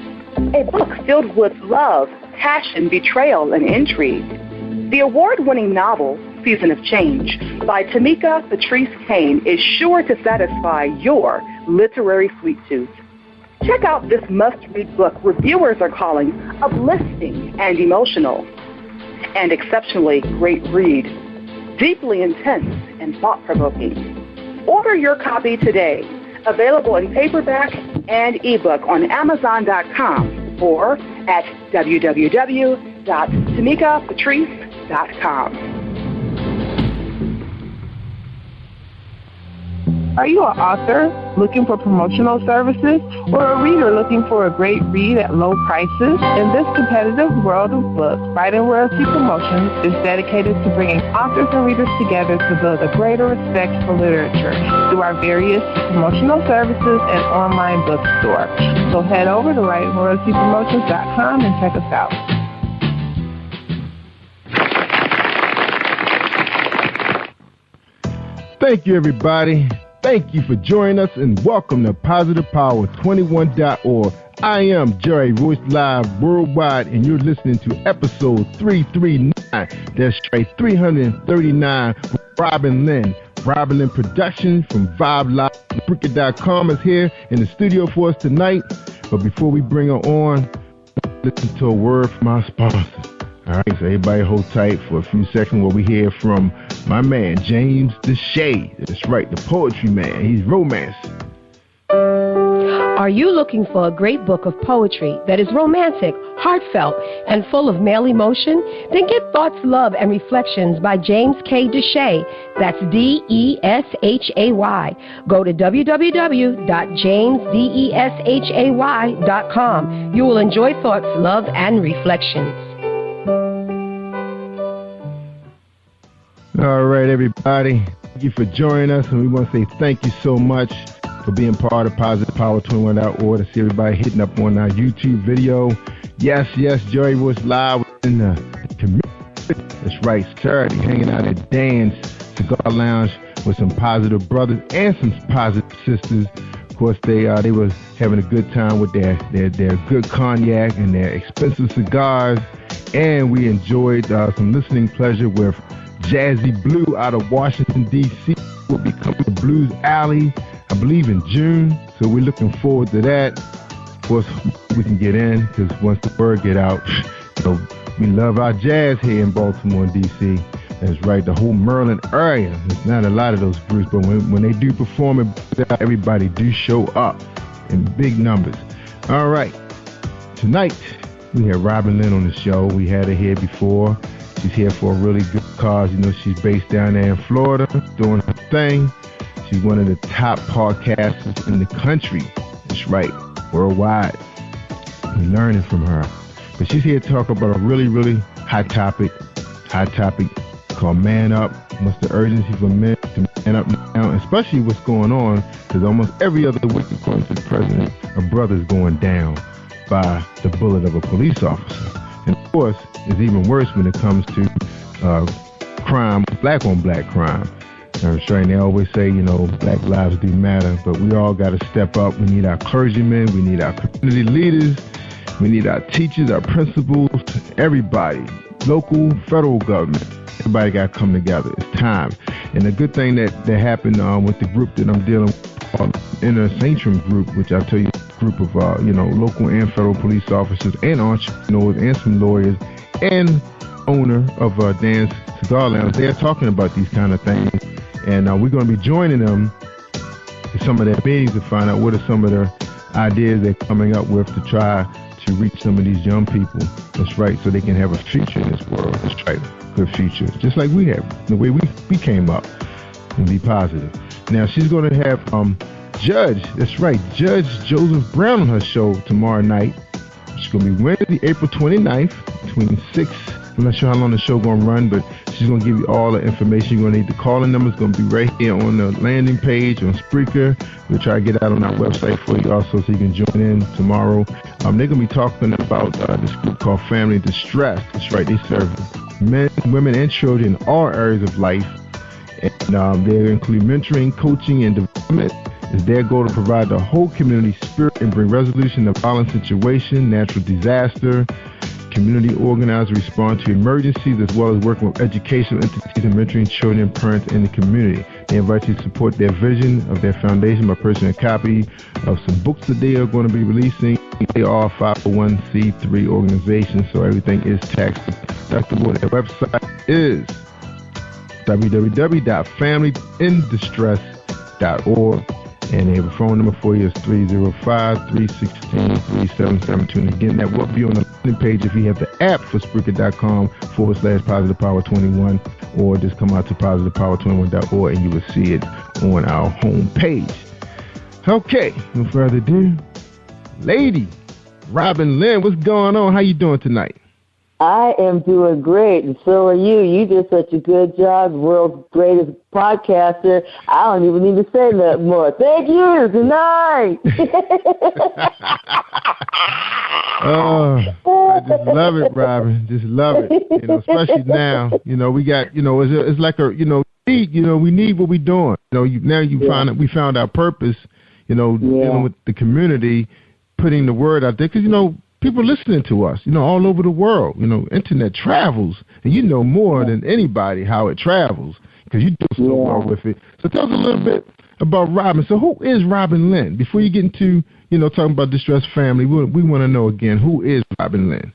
A book filled with love, passion, betrayal, and intrigue. The award-winning novel, Season of Change, by Tamika Patrice Kane, is sure to satisfy your literary sweet tooth. Check out this must-read book reviewers are calling uplifting and emotional. And exceptionally great read, deeply intense and thought-provoking. Order your copy today. Available in paperback and ebook on Amazon.com or at www.tamikapatrice.com. Are you an author looking for promotional services or a reader looking for a great read at low prices? In this competitive world of books, Writing Royalty Promotions is dedicated to bringing authors and readers together to build a greater respect for literature through our various promotional services and online bookstore. So head over to WritingRoyaltyPromotions.com and check us out. Thank you, everybody. Thank you for joining us and welcome to PositivePower21.org. I am Jerry Royce Live Worldwide, and you're listening to episode 339. That's right, 339 with Robin Lynn. Robin Lynn Productions from Vibe Live. Bricket.com is here in the studio for us tonight. But before we bring her on, listen to a word from our sponsors. All right, so everybody hold tight for a few seconds while we hear from my man, James Deshay. That's right, the poetry man. He's romance. Are you looking for a great book of poetry that is romantic, heartfelt, and full of male emotion? Then get Thoughts, Love, and Reflections by James K. Deshay. That's D-E-S-H-A-Y. Go to www.jamesdeshay.com. You will enjoy Thoughts, Love, and Reflections. All right, everybody. Thank you for joining us, and we want to say thank you so much for being part of PositivePower21.org. To see everybody hitting up on our YouTube video. Yes, Jerry Royce Live in the community. That's right, Saturday, hanging out at Dan's Cigar Lounge with some positive brothers and some positive sisters. Of course, they were having a good time with their good cognac and their expensive cigars, and we enjoyed some listening pleasure with Jazzy Blue out of Washington, D.C. will be coming to Blues Alley, I believe, in June. So we're looking forward to that. Of course, we can get in because once the word get out, we love our jazz here in Baltimore and D.C. That's right, the whole Maryland area. There's not a lot of those groups, but when they do perform it, everybody do show up in big numbers. All right, tonight we have Robin Lynn on the show. We had her here before. She's here for a really good cause. She's based down there in Florida, doing her thing. She's one of the top podcasters in the country. That's right, worldwide. We're learning from her. But she's here to talk about a really, really hot topic called Man Up. What's the urgency for men to man up now, especially what's going on, because almost every other week, according to the president, a brother's going down by the bullet of a police officer. And of course, it's even worse when it comes to crime, black on black crime. That's right. They always say, black lives do matter, but we all got to step up. We need our clergymen, we need our community leaders, we need our teachers, our principals, everybody, local, federal government. Everybody got to come together. It's time. And the good thing that happened with the group that I'm dealing with, Inner Sanctum Group, which I'll tell you, group of local and federal police officers and entrepreneurs and some lawyers and owner of Dan's Cigar Lounge. They're talking about these kind of things, and we're going to be joining them in some of their meetings to find out what are some of their ideas they're coming up with to try to reach some of these young people. That's right, so they can have a future in this world. That's right, good future, just like we have, the way we came up, and be positive. Now she's going to have Judge Joseph Brown on her show tomorrow night. It's going to be Wednesday, April 29th, between 6. I'm not sure how long the show going to run, but she's going to give you all the information you're going to need. The calling number is going to be right here on the landing page on Spreaker. We'll try to get out on our website for you also so you can join in tomorrow. They're going to be talking about this group called Family Distress. That's right, they serve men, women, and children in all areas of life. And they include mentoring, coaching, and development. It's their goal to provide the whole community spirit and bring resolution to violent situation, natural disaster, community organized response to emergencies, as well as working with educational entities and mentoring children and parents in the community. They invite you to support their vision of their foundation by purchasing a copy of some books that they are going to be releasing. They are a 501c3 organization, so everything is tax deductible. Their website is www.familyindistress.org. And they have a phone number for you. It's 305-316-3772. And again, that will be on the landing page if you have the app for Spreaker.com/Positive Power 21, or just come out to PositivePower21.org and you will see it on our home page. Okay, no further ado, Lady Robin Lynn, what's going on? How you doing tonight? I am doing great, and so are you. You did such a good job, world's greatest podcaster. I don't even need to say that more. Thank you. Good night. Oh, I just love it, Robin. Just love it. You know, especially now. You know, we got. You know, it's like a. You know, we need what we're doing. You know, we found our purpose. You know, dealing with the community, putting the word out there, because people listening to us, all over the world. Internet travels, and you know more than anybody how it travels because you do so well with it. So tell us a little bit about Robin. So who is Robin Lynn? Before you get into, talking about Distressed Family, we want to know again, who is Robin Lynn?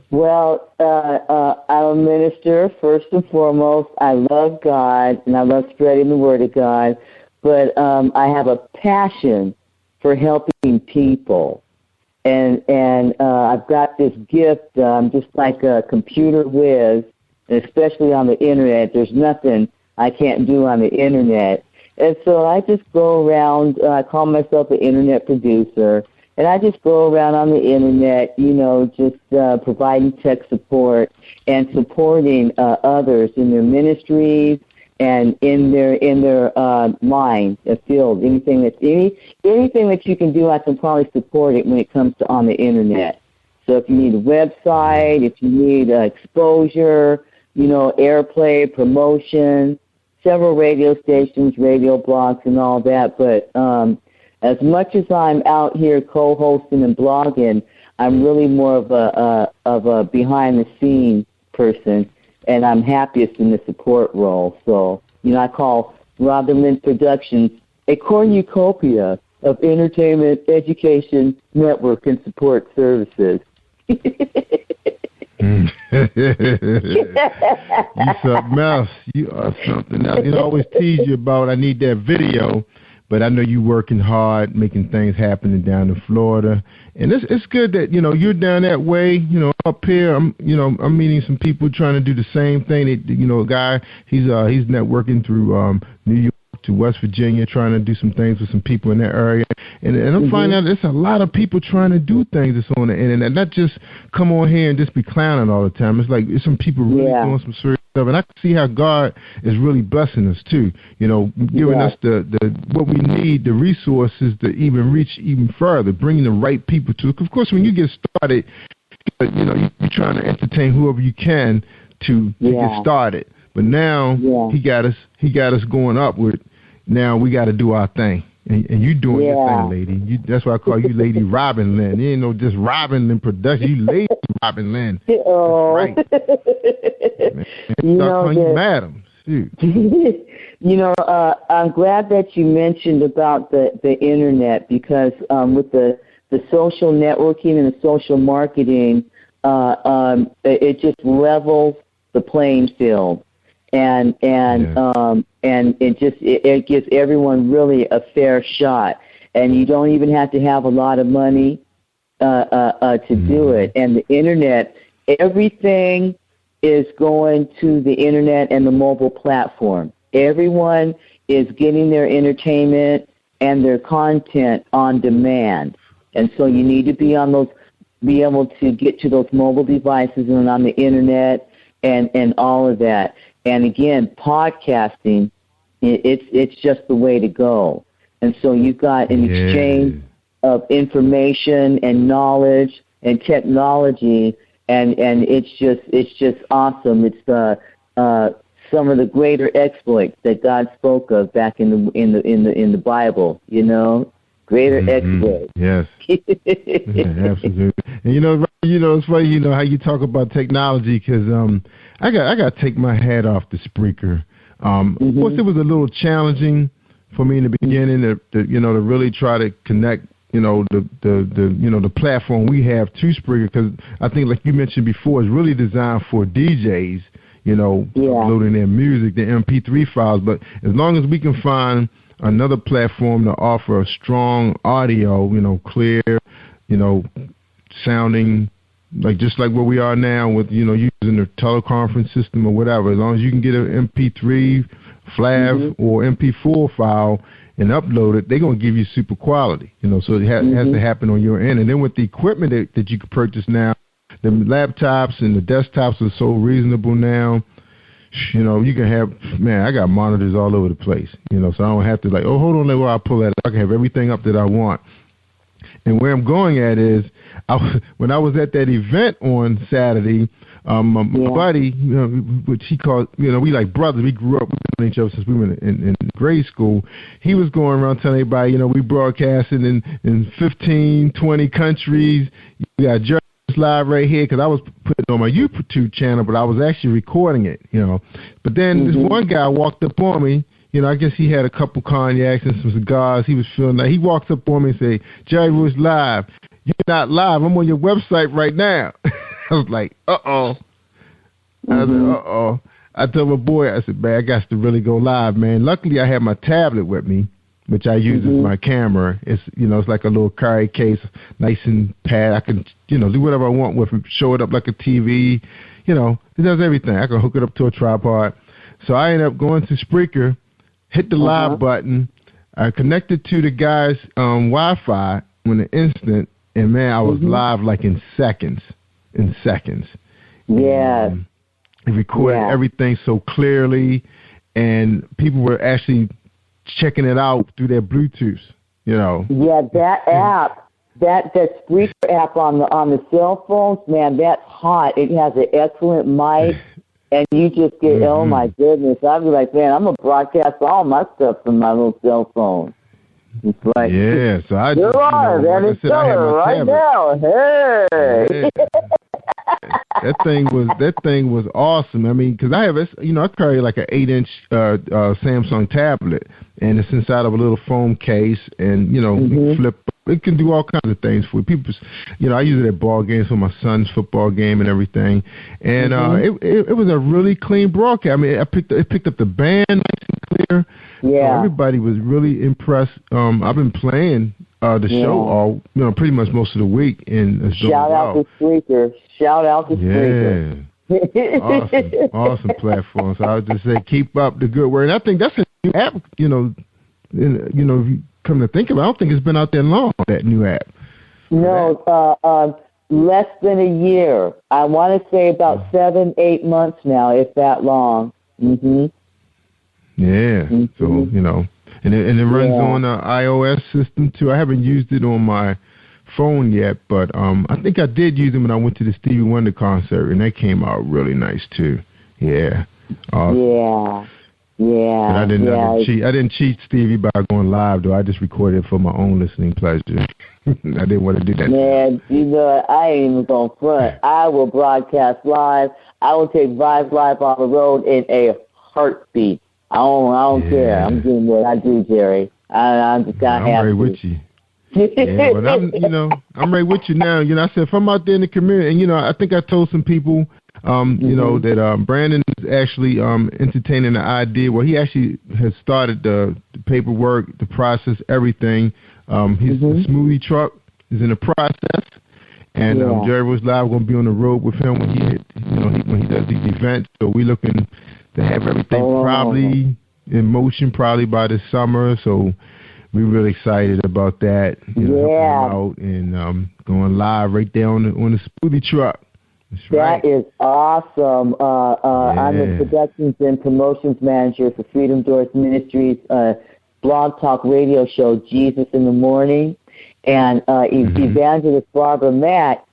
Well, I'm a minister, first and foremost. I love God, and I love spreading the word of God. But I have a passion for helping people. And I've got this gift, just like a computer whiz, and especially on the Internet. There's nothing I can't do on the Internet. And so I just go around, I call myself an Internet producer, and I just go around on the Internet, just providing tech support and supporting others in their ministries and in their line, field, anything that you can do, I can probably support it when it comes to on the Internet. So if you need a website, if you need exposure, airplay, promotion, several radio stations, radio blogs, and all that. But as much as I'm out here co-hosting and blogging, I'm really more of a behind-the-scenes person. And I'm happiest in the support role. So, I call Robin Lynn Productions a cornucopia of entertainment, education, network, and support services. You something else. You are something else. I always tease you about I need that video, but I know you're working hard, making things happen down in Florida. And it's good that, you're down that way, up here. I'm meeting some people trying to do the same thing. A guy, he's networking through New York to West Virginia, trying to do some things with some people in that area. And I'm finding out there's a lot of people trying to do things that's on the internet, not just come on here and just be clowning all the time. It's like there's some people really doing some serious stuff. And I can see how God is really blessing us too, giving us the what we need, the resources to even reach even further, bringing the right people to it. Of course, when you get started, you're trying to entertain whoever you can to get started. But now he got us going upward. Now we got to do our thing, and you doing your thing, lady. That's why I call you Lady Robin Lynn. You ain't no just Robin Lynn production. You Lady Robin Lynn. Oh, right. Man, start calling you Madam. Shoot. I'm glad that you mentioned about the internet because with the social networking and the social marketing, it just levels the playing field. And it gives everyone really a fair shot, and you don't even have to have a lot of money to do it. And the internet, everything is going to the internet and the mobile platform. Everyone is getting their entertainment and their content on demand, and so you need to be able to get to those mobile devices and on the internet and all of that. And again, podcasting, it's just the way to go. And so you've got an exchange of information and knowledge and technology, and it's just awesome. It's some of the greater exploits that God spoke of back in the Bible. Greater exploits. Yes. Absolutely. And it's funny. How you talk about technology because I got to take my hat off to Spreaker. Of course, it was a little challenging for me in the beginning to really try to connect, the platform we have to Spreaker because I think, like you mentioned before, it's really designed for DJs, uploading their music, their MP3 files. But as long as we can find another platform to offer a strong audio, clear, sounding like just like where we are now with, using the teleconference system or whatever. As long as you can get an MP3, FLAV, or MP4 file and upload it, they're going to give you super quality, so it has to happen on your end. And then with the equipment that you can purchase now, the laptops and the desktops are so reasonable now. You can have, I got monitors all over the place, so I don't have to hold on, where I pull that up. I can have everything up that I want. And where I'm going at is, when I was at that event on Saturday, my buddy, which he called, we like brothers. We grew up with each other since we were in grade school. He was going around telling everybody, we broadcasting in 15, 20 countries. You got Jerry Live right here, because I was putting it on my YouTube channel, but I was actually recording it, But then this one guy walked up on me. I guess he had a couple cognacs and some cigars. He was feeling that. He walks up on me and say, "Jerry Royce Live. You're not live. I'm on your website right now." I was like, uh-oh. I was like, uh-oh. I told my boy, I said, man, I got to really go live, man. Luckily, I had my tablet with me, which I use as my camera. It's, it's like a little carry case, nice and pad. I can, do whatever I want with it, show it up like a TV. It does everything. I can hook it up to a tripod. So I ended up going to Spreaker, hit the live button. I connected to the guy's Wi-Fi in an instant, and, man, I was live like in seconds. Yeah. It recorded everything so clearly, and people were actually checking it out through their Bluetooth, Yeah, that app, that Spreaker app on the cell phones, man, that's hot. It has an excellent mic, and you just get, oh my goodness, I'd be like, man, I'm gonna broadcast all my stuff from my little cell phone. It's like, so I just, like I said, I had my right now. Hey. That thing was awesome. I mean, because I carry like an 8-inch Samsung tablet, and it's inside of a little foam case, and flip. It can do all kinds of things for people. I use it at ball games for my son's football game and everything, and it was a really clean broadcast. I mean, it picked up the band nice and clear. Yeah, everybody was really impressed. I've been playing the show all, pretty much most of the week. And shout out to Spreaker. Awesome platform. So I would just say keep up the good work. And I think that's a new app. If you come to think of it, I don't think it's been out there long. That new app. No, less than a year. I want to say about 7-8 months now, if that long. Yeah. So and it runs on an iOS system too. I haven't used it on my phone yet, but I think I did use it when I went to the Stevie Wonder concert, and that came out really nice too. Yeah. Yeah. And I didn't cheat Stevie by going live, though. I just recorded it for my own listening pleasure. I didn't want to do that. Man, I ain't even going to front. I will broadcast live. I will take Vibes Live on the road in a heartbeat. I don't care. I'm doing what I do, Jerry. I'm just gonna have to. I'm right with you. Yeah, but I'm right with you now. I said if I'm out there in the community, and I think I told some people, that Brandon is actually entertaining the idea. Well, he actually has started the paperwork, the process, everything. His smoothie truck is in the process, and Jerry Royce Live going to be on the road with him when he does these events. So we're looking to have everything probably in motion probably by this summer. So we're really excited about that. Helping him out and going live right there on the smoothie truck. That is awesome. I'm the Productions and Promotions Manager for Freedom Doors Ministries blog talk radio show, Jesus in the Morning. And Evangelist Barbara Matt,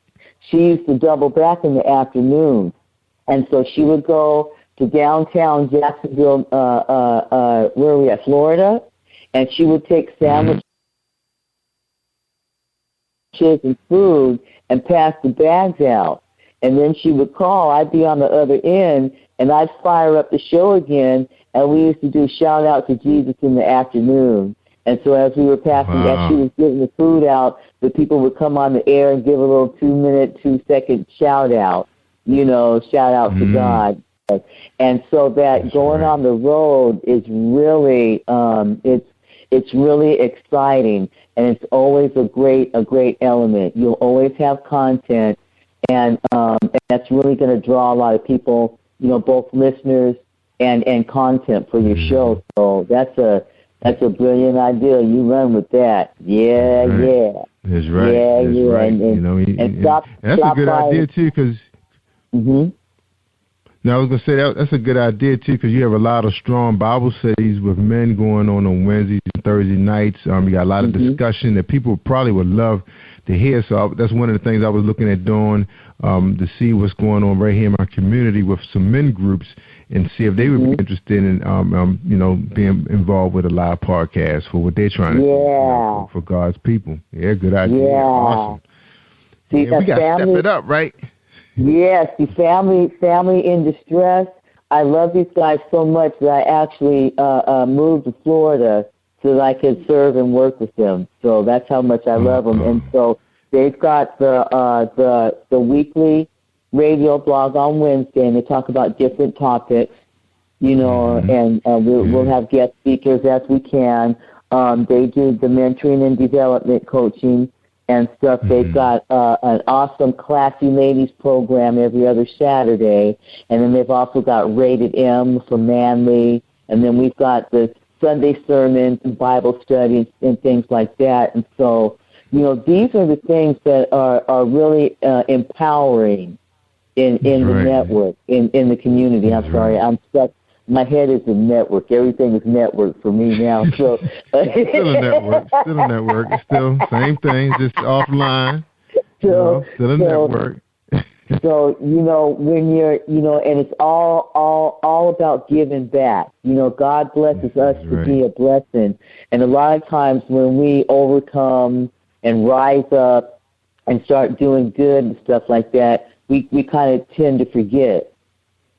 she used to double back in the afternoon. And so she would go to downtown Jacksonville, where are we at, Florida, and she would take sandwiches and food and pass the bags out. And then she would call. I'd be on the other end, and I'd fire up the show again, and we used to do shout out to Jesus in the afternoon. And so as we were passing, as she was giving the food out, the people would come on the air and give a little 2-minute, 2-second shout out, shout out to God. And so that going on the road is really, it's really exciting, and it's always a great element. You'll always have content, and that's really going to draw a lot of people, both listeners and content for your show. So that's a brilliant idea. You run with that. Yeah, right. Yeah. That's right. Yeah, that's yeah. right. And that's a good idea too, because. Mm-hmm. Now, I was going to say that's a good idea, too, because you have a lot of strong Bible studies with men going on Wednesdays and Thursday nights. You got a lot of discussion that people probably would love to hear. So that's one of the things I was looking at doing to see what's going on right here in my community with some men groups and see if they would be interested in, being involved with a live podcast for what they're trying to do for God's people. Yeah, good idea. Yeah. Awesome. See, we got to step it up, right? Yes, the family in distress. I love these guys so much that I actually moved to Florida so that I could serve and work with them. So that's how much I love them. And so they've got the weekly radio blog on Wednesday, and they talk about different topics, and we'll have guest speakers as we can. They do the mentoring and development coaching and stuff. They've got an awesome Classy Ladies program every other Saturday, and then they've also got Rated M for Manly, and then we've got the Sunday sermons and Bible studies and things like that. And so, these are the things that are really empowering in the network, in the community. I'm sorry, I'm stuck. My head is a network. Everything is network for me now. So still a network. It's still same thing, just offline. Still a network. So when you're and it's all about giving back. God blesses us to be a blessing, and a lot of times when we overcome and rise up and start doing good and stuff like that, we kind of tend to forget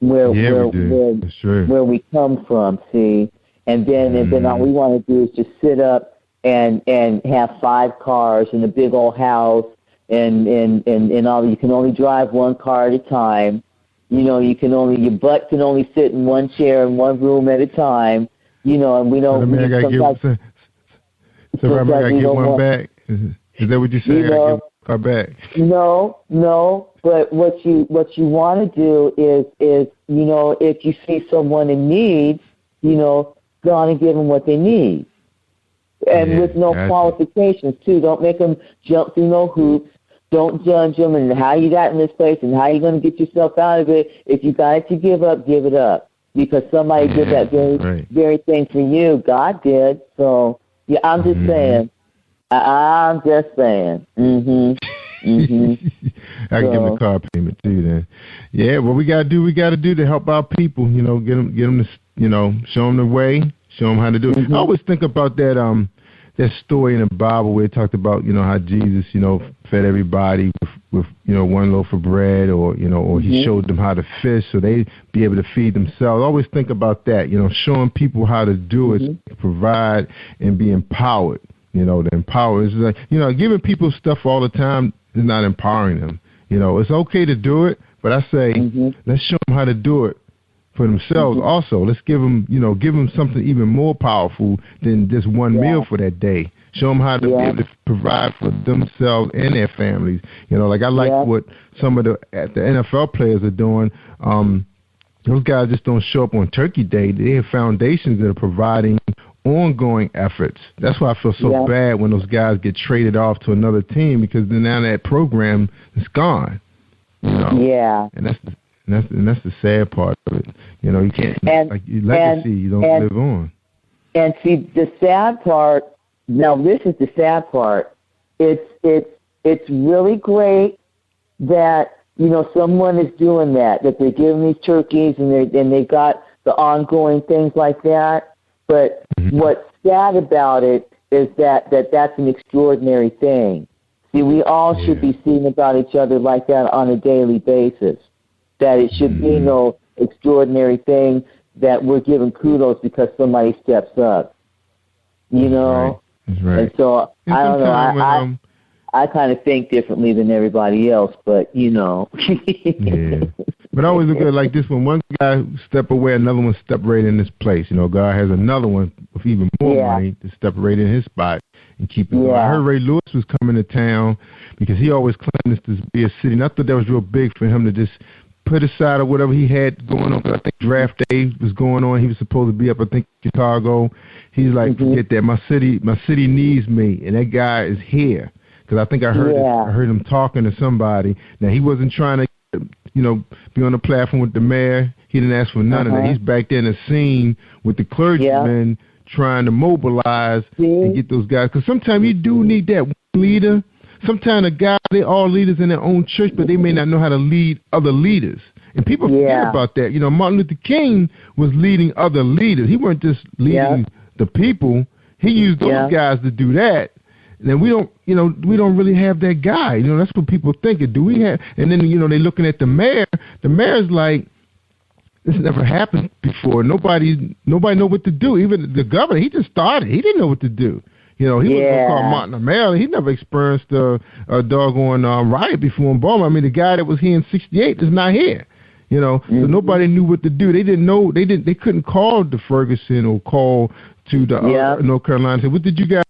where we come from, see, and then all we want to do is just sit up and have 5 cars and a big old house and all. You can only drive one car at a time. Your butt can only sit in one chair in one room at a time. And we don't. I gotta get one back. Is that what you say? I gotta get one car back. No. But what you want to do is if you see someone in need, go on and give them what they need, and with no qualifications too. Don't make them jump through no hoops. Don't judge them and how you got in this place and how you're going to get yourself out of it. If you got it to give up, give it up, because somebody did that very thing for you. God did. So I'm just saying. I'm just saying. I can give them a car payment too. Then, what we gotta do to help our people. Get them to, show them the way, show them how to do it. I always think about that story in the Bible where it talked about how Jesus fed everybody with one loaf of bread, or he showed them how to fish so they'd be able to feed themselves. I always think about that. Showing people how to do it, provide and be empowered. To empower is like, giving people stuff all the time is not empowering them. It's okay to do it, but I say, let's show them how to do it for themselves also. Let's give them something even more powerful than just one meal for that day. Show them how to be able to provide for themselves and their families. Like I like what some of the NFL players are doing. Those guys just don't show up on Turkey Day. They have foundations that are providing ongoing efforts. That's why I feel so bad when those guys get traded off to another team, because then now that program is gone. Yeah. And that's the sad part of it. You can't your legacy. You don't live on. And see, the sad part. Now, this is the sad part. It's really great that someone is doing that they're giving these turkeys and they got the ongoing things like that. But what's sad about it is that's an extraordinary thing. See, we all should be seeing about each other like that on a daily basis. That it should be no extraordinary thing that we're giving kudos because somebody steps up. That's right. And so, I don't know, I kind of think differently than everybody else, but, Yeah. But I always look at it like this: when one guy step away, another one step right in his place. God has another one with even more money to step right in his spot and keep it going. I heard Ray Lewis was coming to town because he always claimed this to be a city. And I thought that was real big for him to just put aside or whatever he had going on. I think draft day was going on. He was supposed to be up, I think, Chicago. He's like, forget that. My city needs me, and that guy is here. Because I think I heard him talking to somebody. Now, he wasn't trying to, be on the platform with the mayor. He didn't ask for none of that. He's back there in the scene with the clergymen trying to mobilize and get those guys. Because sometimes you do need that one leader. Sometimes a guy, they're all leaders in their own church, but they may not know how to lead other leaders. And people forget about that. Martin Luther King was leading other leaders. He weren't just leading the people. He used those guys to do that. And we don't really have that guy. That's what people think. Do we have? And then, they're looking at the mayor. The mayor's like, this never happened before. Nobody know what to do. Even the governor, he just started. He didn't know what to do. He was called Martin the mayor. He never experienced a doggone riot before in Baltimore. I mean, the guy that was here in '68 is not here. So nobody knew what to do. They didn't know. They couldn't call to Ferguson or call to the North Carolina and say, what did you guys?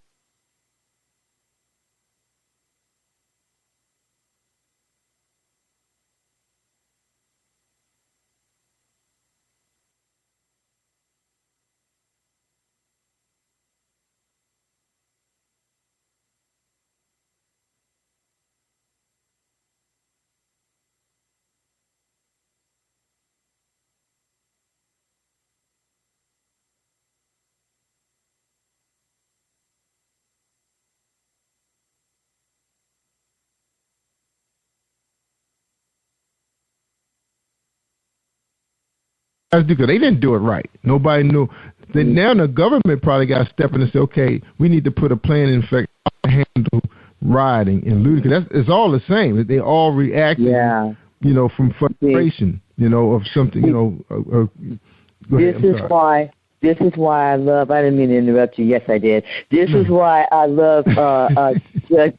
Because they didn't do it right. Nobody knew. Then now the government probably got to step in and say, okay, we need to put a plan in effect to handle rioting and looting. Because it's all the same. They all react, from frustration, of something, This is why I love, I didn't mean to interrupt you. Yes, I did. This is why I love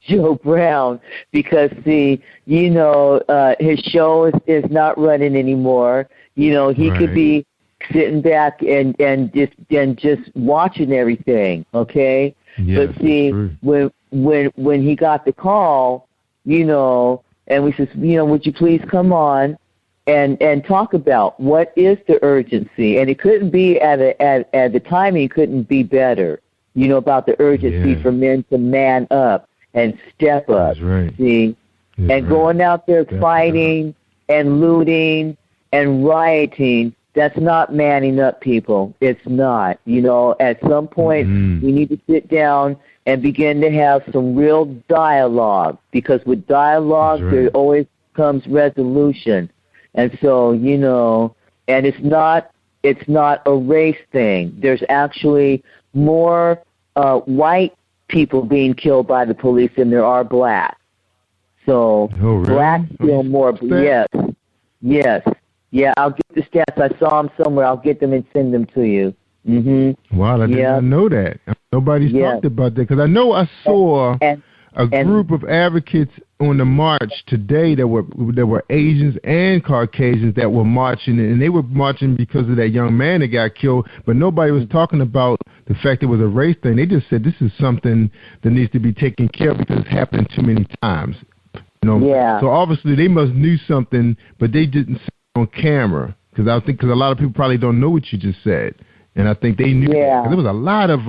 Joe Brown, because, see, his show is not running anymore. He could be sitting back and just watching everything, okay? Yeah, but see, when he got the call, and we said, would you please come on and talk about what is the urgency? And it couldn't be at the timing couldn't be better, about the urgency for men to man up and step up. That's right. See, and going out there fighting and looting and rioting, that's not manning up, people. It's not. At some point, we need to sit down and begin to have some real dialogue, because with dialogue, there always comes resolution. And so, and it's not a race thing. There's actually more white people being killed by the police than there are black. So blacks kill more. Yes. Yeah, I'll get the stats. I saw them somewhere. I'll get them and send them to you. Mm-hmm. Wow, I did not know that. Nobody's talked about that, because I know I saw a group of advocates on the march today that were Asians and Caucasians that were marching, and they were marching because of that young man that got killed, but nobody was talking about the fact it was a race thing. They just said this is something that needs to be taken care of because it's happened too many times. So obviously they must knew something, but they didn't say it on camera, because a lot of people probably don't know what you just said. And I think they knew that. There was a lot of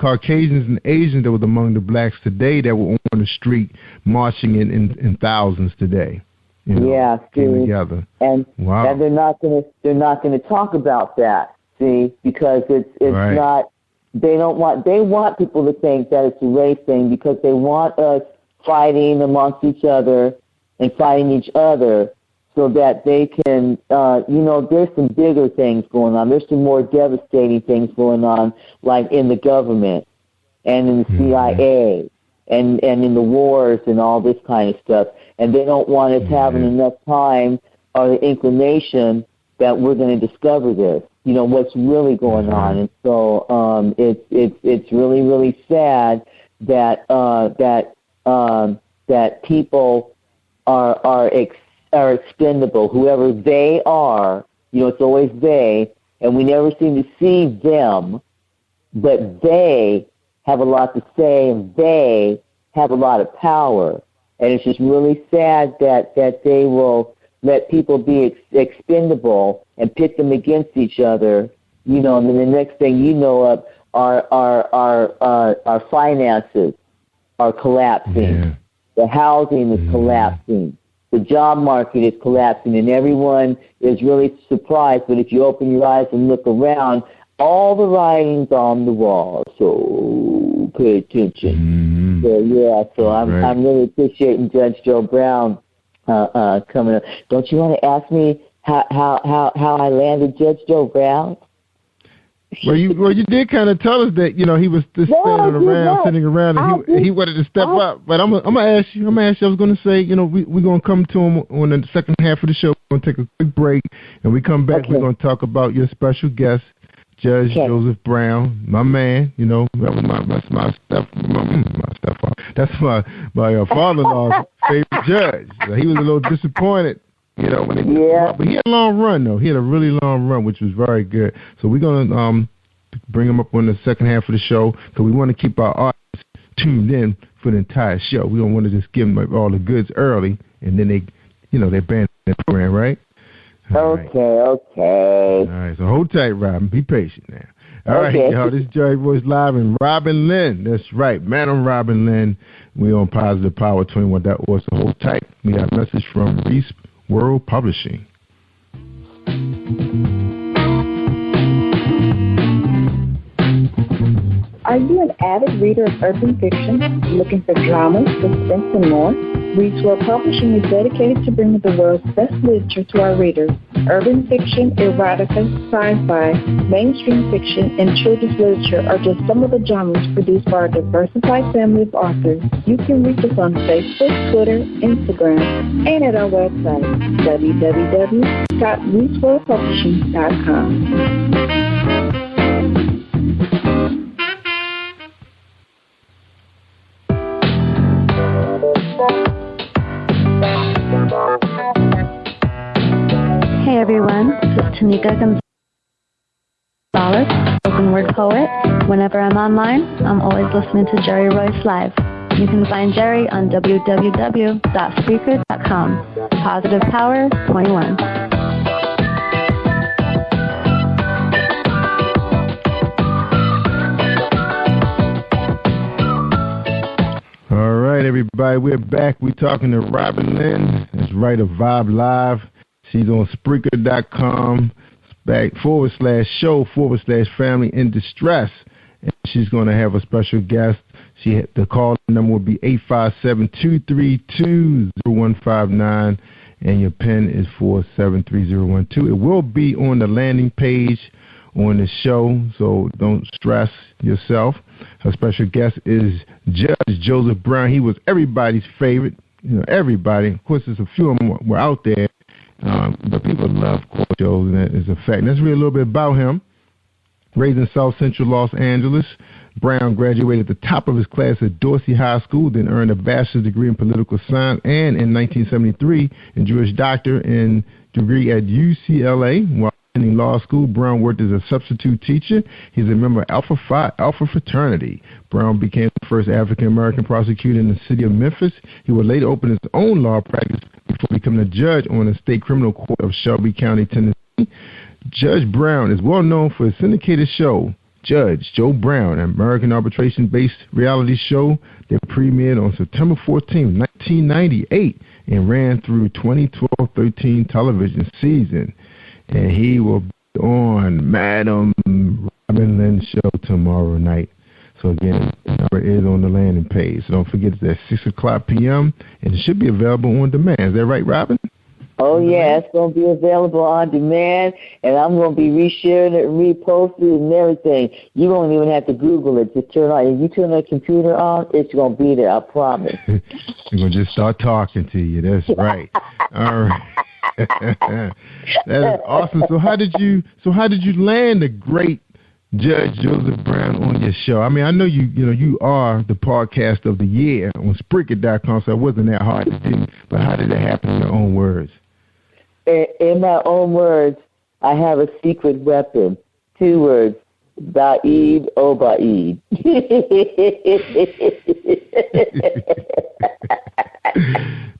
Caucasians and Asians that was among the blacks today that were on the street marching in thousands today. Came together. And they're not gonna talk about that. See, because it's not. They want people to think that it's a race thing, because they want us fighting amongst each other and fighting each other, so that they can, there's some bigger things going on. There's some more devastating things going on, like in the government and in the CIA and in the wars and all this kind of stuff. And they don't want us having enough time or the inclination that we're going to discover this, what's really going on. And so it's really, really sad that that people are are expendable. Whoever they are, it's always they, and we never seem to see them, but they have a lot to say, and they have a lot of power. And it's just really sad that they will let people be expendable and pit them against each other, and then the next thing you know of, our finances are collapsing. Yeah. The housing is collapsing. The job market is collapsing, and everyone is really surprised. But if you open your eyes and look around, all the writing's on the wall. So pay attention. So I'm really appreciating Judge Joe Brown coming up. Don't you want to ask me how I landed Judge Joe Brown? Well, you did kind of tell us that he was just sitting around, and he wanted to step up. But I'm gonna ask you. I was gonna say, we're gonna come to him on the second half of the show. We're gonna take a quick break, and we come back. Okay. We're gonna talk about your special guest, Judge Joseph Brown, my man. That was my stepfather. That's my father-in-law's favorite judge. So he was a little disappointed. But he had a long run, though. He had a really long run, which was very good. So we're going to bring him up on the second half of the show because we want to keep our audience tuned in for the entire show. We don't want to just give them all the goods early, and then they ban the program, right? Okay. All right, so hold tight, Robin. Be patient now. All right, y'all, this is Jerry Royce Live and Robin Lynn. That's right, Madam Robin Lynn. We on Positive Power 21.org, so hold tight. We got a message from Reese World Publishing. Are you an avid reader of urban fiction, looking for drama, suspense, and more? Reese World Publishing is dedicated to bringing the world's best literature to our readers. Urban fiction, erotica, sci-fi, mainstream fiction, and children's literature are just some of the genres produced by our diversified family of authors. You can reach us on Facebook, Twitter, Instagram, and at our website, www.reeseworldpublishing.com. Hey everyone, this is Tanika Gonzalez, spoken word poet. Whenever I'm online, I'm always listening to Jerry Royce Live. You can find Jerry on www.speaker.com. Positive Power 21. All right, everybody, we're back. We're talking to Robin Lynn. That's right, of Vibe Live. She's on Spreaker.com /show/family in distress. And she's going to have a special guest. The call number will be 857-232-0159, and your PIN is 473012. It will be on the landing page on the show, so don't stress yourself. Her special guest is Judge Joseph Brown. He was everybody's favorite. Everybody. Of course, there's a few of them were out there. But people love court shows, and that is a fact. And let's read a little bit about him. Raised in South Central Los Angeles, Brown graduated at the top of his class at Dorsey High School, then earned a bachelor's degree in political science, and in 1973, a Jewish doctor in degree at UCLA. While attending law school, Brown worked as a substitute teacher. He's a member of Alpha Phi Alpha fraternity. Brown became the first African-American prosecutor in the city of Memphis. He would later open his own law practice before becoming a judge on the state criminal court of Shelby County, Tennessee. Judge Brown is well known for his syndicated show, Judge Joe Brown, an American arbitration-based reality show that premiered on September 14, 1998, and ran through 2012-13 television season. And he will be on Madam Robin Lynn show tomorrow night. So again, the number is on the landing page. So don't forget it's at 6 o'clock p.m. and it should be available on demand. Is that right, Robin? Oh, yeah, it's going to be available on demand, and I'm going to be resharing it, reposting it, and everything. You won't even have to Google it. Just turn on. If you turn the computer on, it's going to be there, I promise. We're going to just start talking to you. That's right. All right. That is awesome. So how did you land the great Judge Joseph Brown on your show? I mean, I know you are the podcast of the year on Spreaker.com, so it wasn't that hard to do. But how did it happen in your own words? in my own words, I have a secret weapon. 2 words. Da'id Oba'id.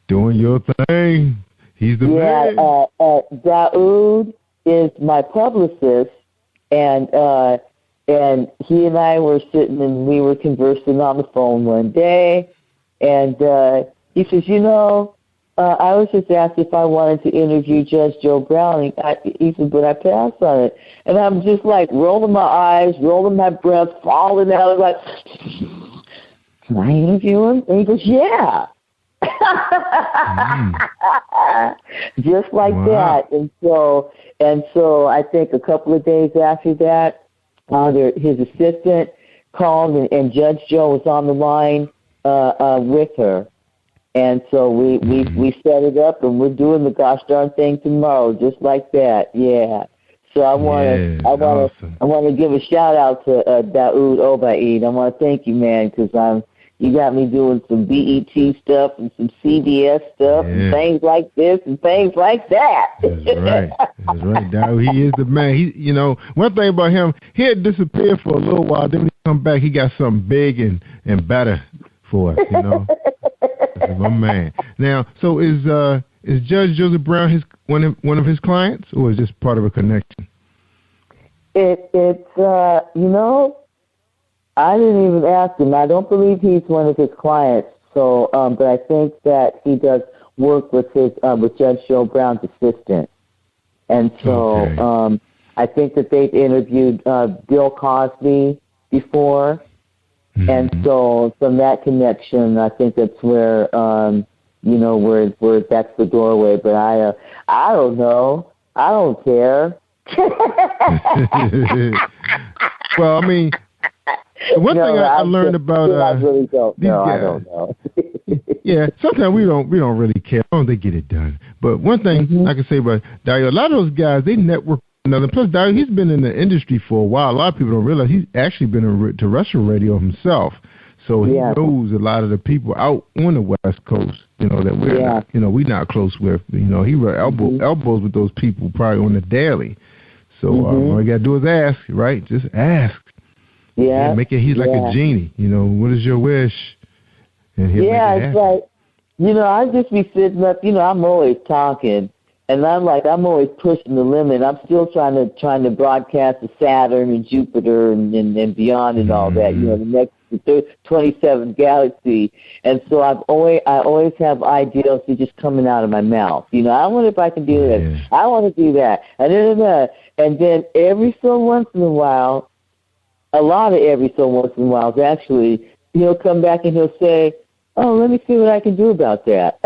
Doing your thing. He's the man. Daoud is my publicist, and he and I were sitting and we were conversing on the phone one day, and he says, I was just asked if I wanted to interview Judge Joe Brown. He said, but I passed on it. And I'm just like rolling my eyes, rolling my breath, falling out. I was like, can I interview him? And he goes, yeah. Just like that. And so I think a couple of days after that, his assistant called and Judge Joe was on the line with her. And so we set it up, and we're doing the gosh darn thing tomorrow, just like that. Yeah. So I want to give a shout out to Daoud Oba'id. I want to thank you, man, because you got me doing some BET stuff and some CBS stuff and things like this and things like that. That's right. That's right, Daoud. He is the man. He, one thing about him, he had disappeared for a little while. Then when he come back, he got something big and better for us. That's my man. Now, so is Judge Joseph Brown one of his clients, or is this part of a connection? It's I didn't even ask him. I don't believe he's one of his clients. So, but I think that he does work with with Judge Joe Brown's assistant, and so I think that they've interviewed Bill Cosby before. Mm-hmm. And so from that connection, I think that's where, where that's the doorway. But I don't know. I don't care. Well, I mean, one thing I learned about I really don't these know. guys, I don't know. Yeah, sometimes we don't really care. As long as they get it done. But one thing I can say about Dario, a lot of those guys, they network. Plus, Dario, he's been in the industry for a while. A lot of people don't realize he's actually been on terrestrial radio himself. So he knows a lot of the people out on the West Coast, that we're not close with. He rub elbows with those people probably on the daily. So all you got to do is ask, right? Just ask. Yeah. Make it, he's like a genie. What is your wish? And he'll make it happen. It's like, I just be sitting up, I'm always talking. And I'm always pushing the limit. I'm still trying to broadcast to Saturn and Jupiter and beyond and all that. The next 27th galaxy. And so I always have ideas that just coming out of my mouth. I wonder if I can do this. I want to do that. And then every so once in a while, actually, he'll come back and he'll say, "Oh, let me see what I can do about that."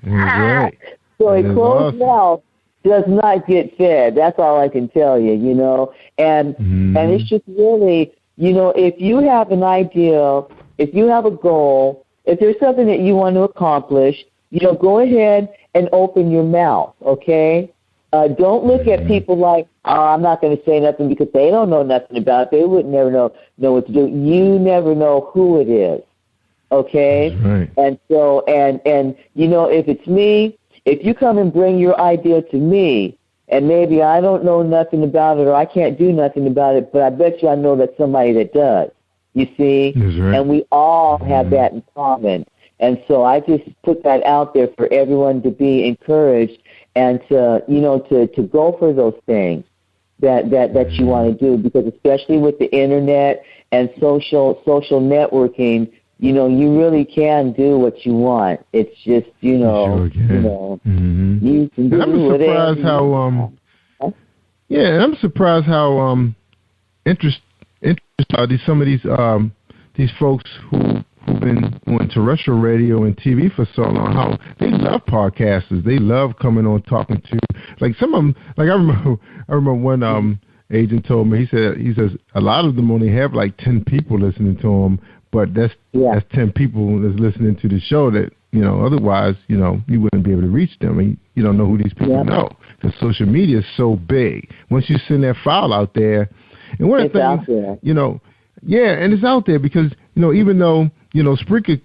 Right. So a closed mouth does not get fed. That's all I can tell you, And it's just really, if you have an idea, if you have a goal, if there's something that you want to accomplish, go ahead and open your mouth, okay? Don't look at people like, I'm not going to say nothing because they don't know nothing about it. They would never know what to do. You never know who it is, okay? Right. And so, and if it's me, if you come and bring your idea to me, and maybe I don't know nothing about it or I can't do nothing about it, but I bet you I know that somebody that does, you see? Right. And we all have that in common. And so I just put that out there for everyone to be encouraged and to go for those things that you want to do, because especially with the internet and social networking, you really can do what you want. It's just, you can do I'm surprised how I'm surprised how interested some of these folks who've been on terrestrial radio and TV for so long, how they love podcasters. They love coming on talking to, like, some of them. Like I remember one agent told me, he says a lot of them only have like 10 people listening to them, but that's 10 people that's listening to the show that, otherwise, you wouldn't be able to reach them. And you don't know who these people know, because social media is so big. Once you send that file out there, and one of the things, and it's out there because, even though, Spreaker,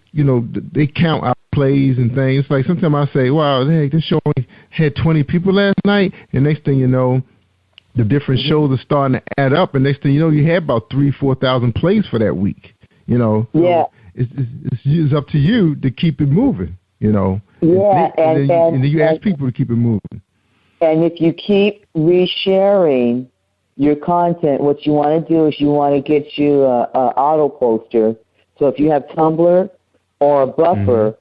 they count out plays and things. Like sometimes I say, wow, hey, this show only had 20 people last night, and next thing you know, the different shows are starting to add up, and next thing you know, you had about 3,000-4,000 plays for that week. You know, yeah. So it's up to you to keep it moving. You know, yeah, and then you ask people to keep it moving. And if you keep resharing your content, what you want to do is you want to get you a auto poster. So if you have Tumblr or a Buffer,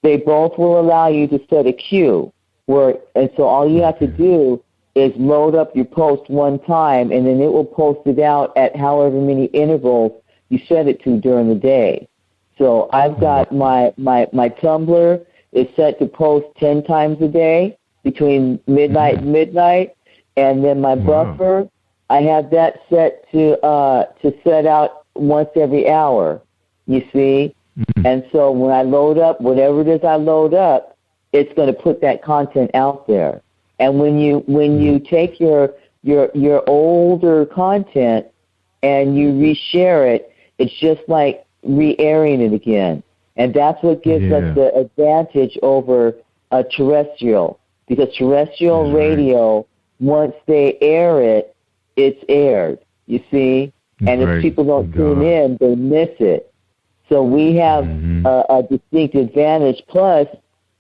they both will allow you to set a queue. And so all you have to do is load up your post one time, and then it will post it out at however many intervals you set it to during the day. So I've got my Tumblr is set to post 10 times a day between midnight and midnight, and then my Buffer, I have that set to set out once every hour. You see, and so when I load up whatever it is I load up, it's going to put that content out there. And when you take your older content and you reshare it, it's just like re-airing it again. And that's what gives us the advantage over terrestrial. Because terrestrial radio, once they air it, it's aired, you see? And if people don't tune in, they miss it. So we have a distinct advantage. Plus,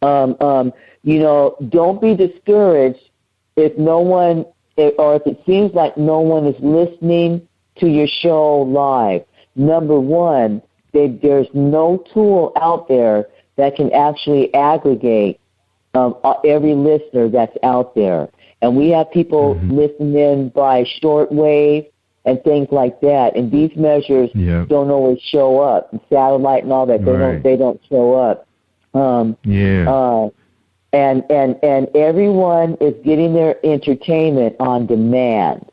you know, don't be discouraged if no one, or if it seems like no one is listening to your show live. Number one, there's no tool out there that can actually aggregate every listener that's out there. And we have people listening in by shortwave and things like that. And these measures don't always show up. And satellite and all that, they don't show up. And everyone is getting their entertainment on demand.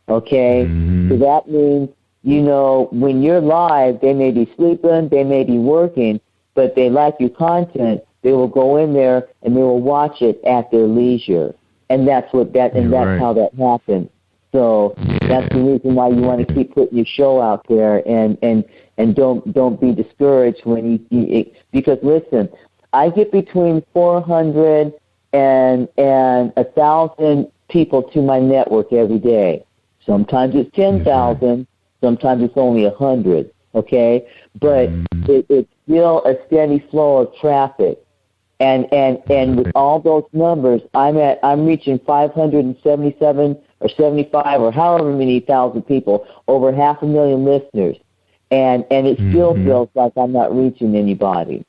Okay? So that means, you know, when you're live, they may be sleeping, they may be working, but they like your content. They will go in there and they will watch it at their leisure. And that's how that happens. So that's the reason why you want to keep putting your show out there, and don't be discouraged when you because listen, I get between 400 and 1,000 people to my network every day. Sometimes it's 10,000, sometimes it's only 100. Okay, but it's still a steady flow of traffic. And with all those numbers, I'm reaching 577 or 75 or however many thousand people, over 500,000 listeners, and it still feels like I'm not reaching anybody.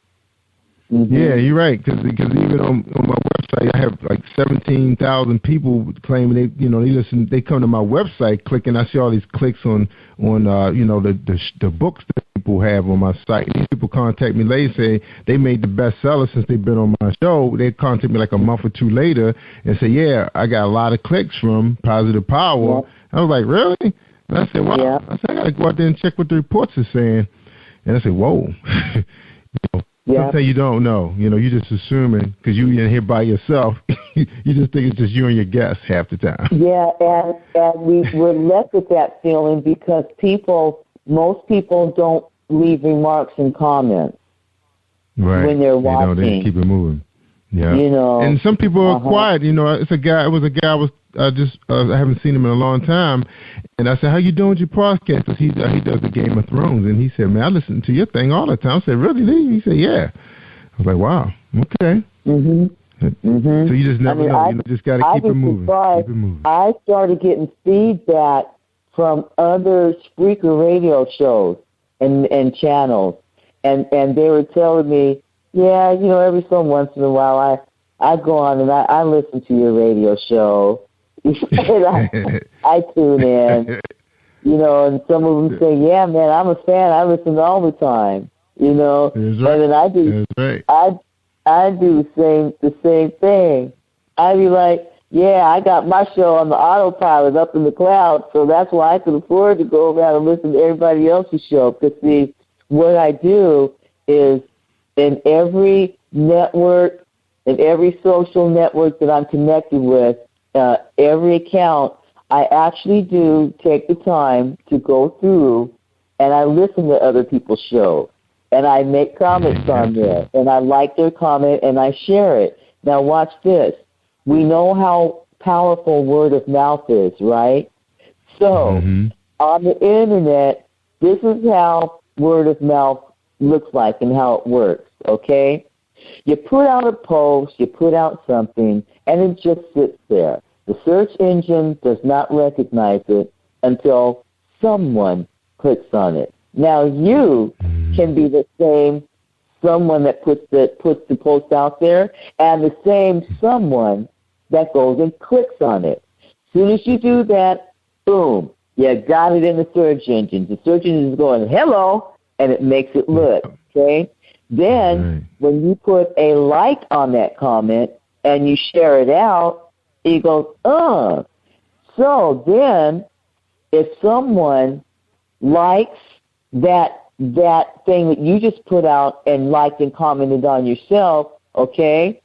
Yeah, you're right. Because even on my website, I have like 17,000 people claiming they listen. They come to my website, clicking. I see all these clicks on the books that people have on my site. These people contact me later, say they made the bestseller since they've been on my show. They contact me like a month or two later and say, yeah, I got a lot of clicks from Positive Power. Yep. I was like, really? And I said, wow. Yeah. I said, I got to go out there and check what the reports are saying. And I said, whoa. Something you don't know. You know, you're just assuming because you're in here by yourself. You just think it's just you and your guests half the time. Yeah, and we're left with that feeling because most people don't leave remarks and comments when they're watching. They keep it moving. Yeah. You know, and some people are quiet. You know, it was a guy I haven't seen him in a long time, and I said, "How you doing with your podcast?" Because he does the Game of Thrones, and he said, "Man, I listen to your thing all the time." I said, "Really, Lee?" He said, "Yeah." I was like, "Wow, okay." So you just never know. You just got to keep it moving. Keep it moving. I started getting feedback from other Spreaker radio shows and channels, and they were telling me, "Yeah, you know, every so once in a while, I go on and I listen to your radio show." And I tune in, you know, and some of them say, "Yeah, man, I'm a fan. I listen all the time," you know. And then I do, I do the same thing. I be like, "Yeah, I got my show on the autopilot up in the cloud, so that's why I can afford to go around and listen to everybody else's show." Because see, what I do is in every network, in every social network that I'm connected with. Every account, I actually do take the time to go through and I listen to other people's shows and I make comments on there and I like their comment and I share it. Now watch this. we know how powerful word of mouth is, right? So on the internet, this is how word of mouth looks like and how it works, okay? You put out a post, you put out something, and it just sits there. The search engine does not recognize it until someone clicks on it. Now you can be the same someone that puts the post out there, and the same someone that goes and clicks on it. As soon as you do that, boom, you got it in the search engine. The search engine is going, hello, and it makes it look, okay? Then when you put a like on that comment and you share it out, it goes, So then if someone likes that thing that you just put out and liked and commented on yourself, okay,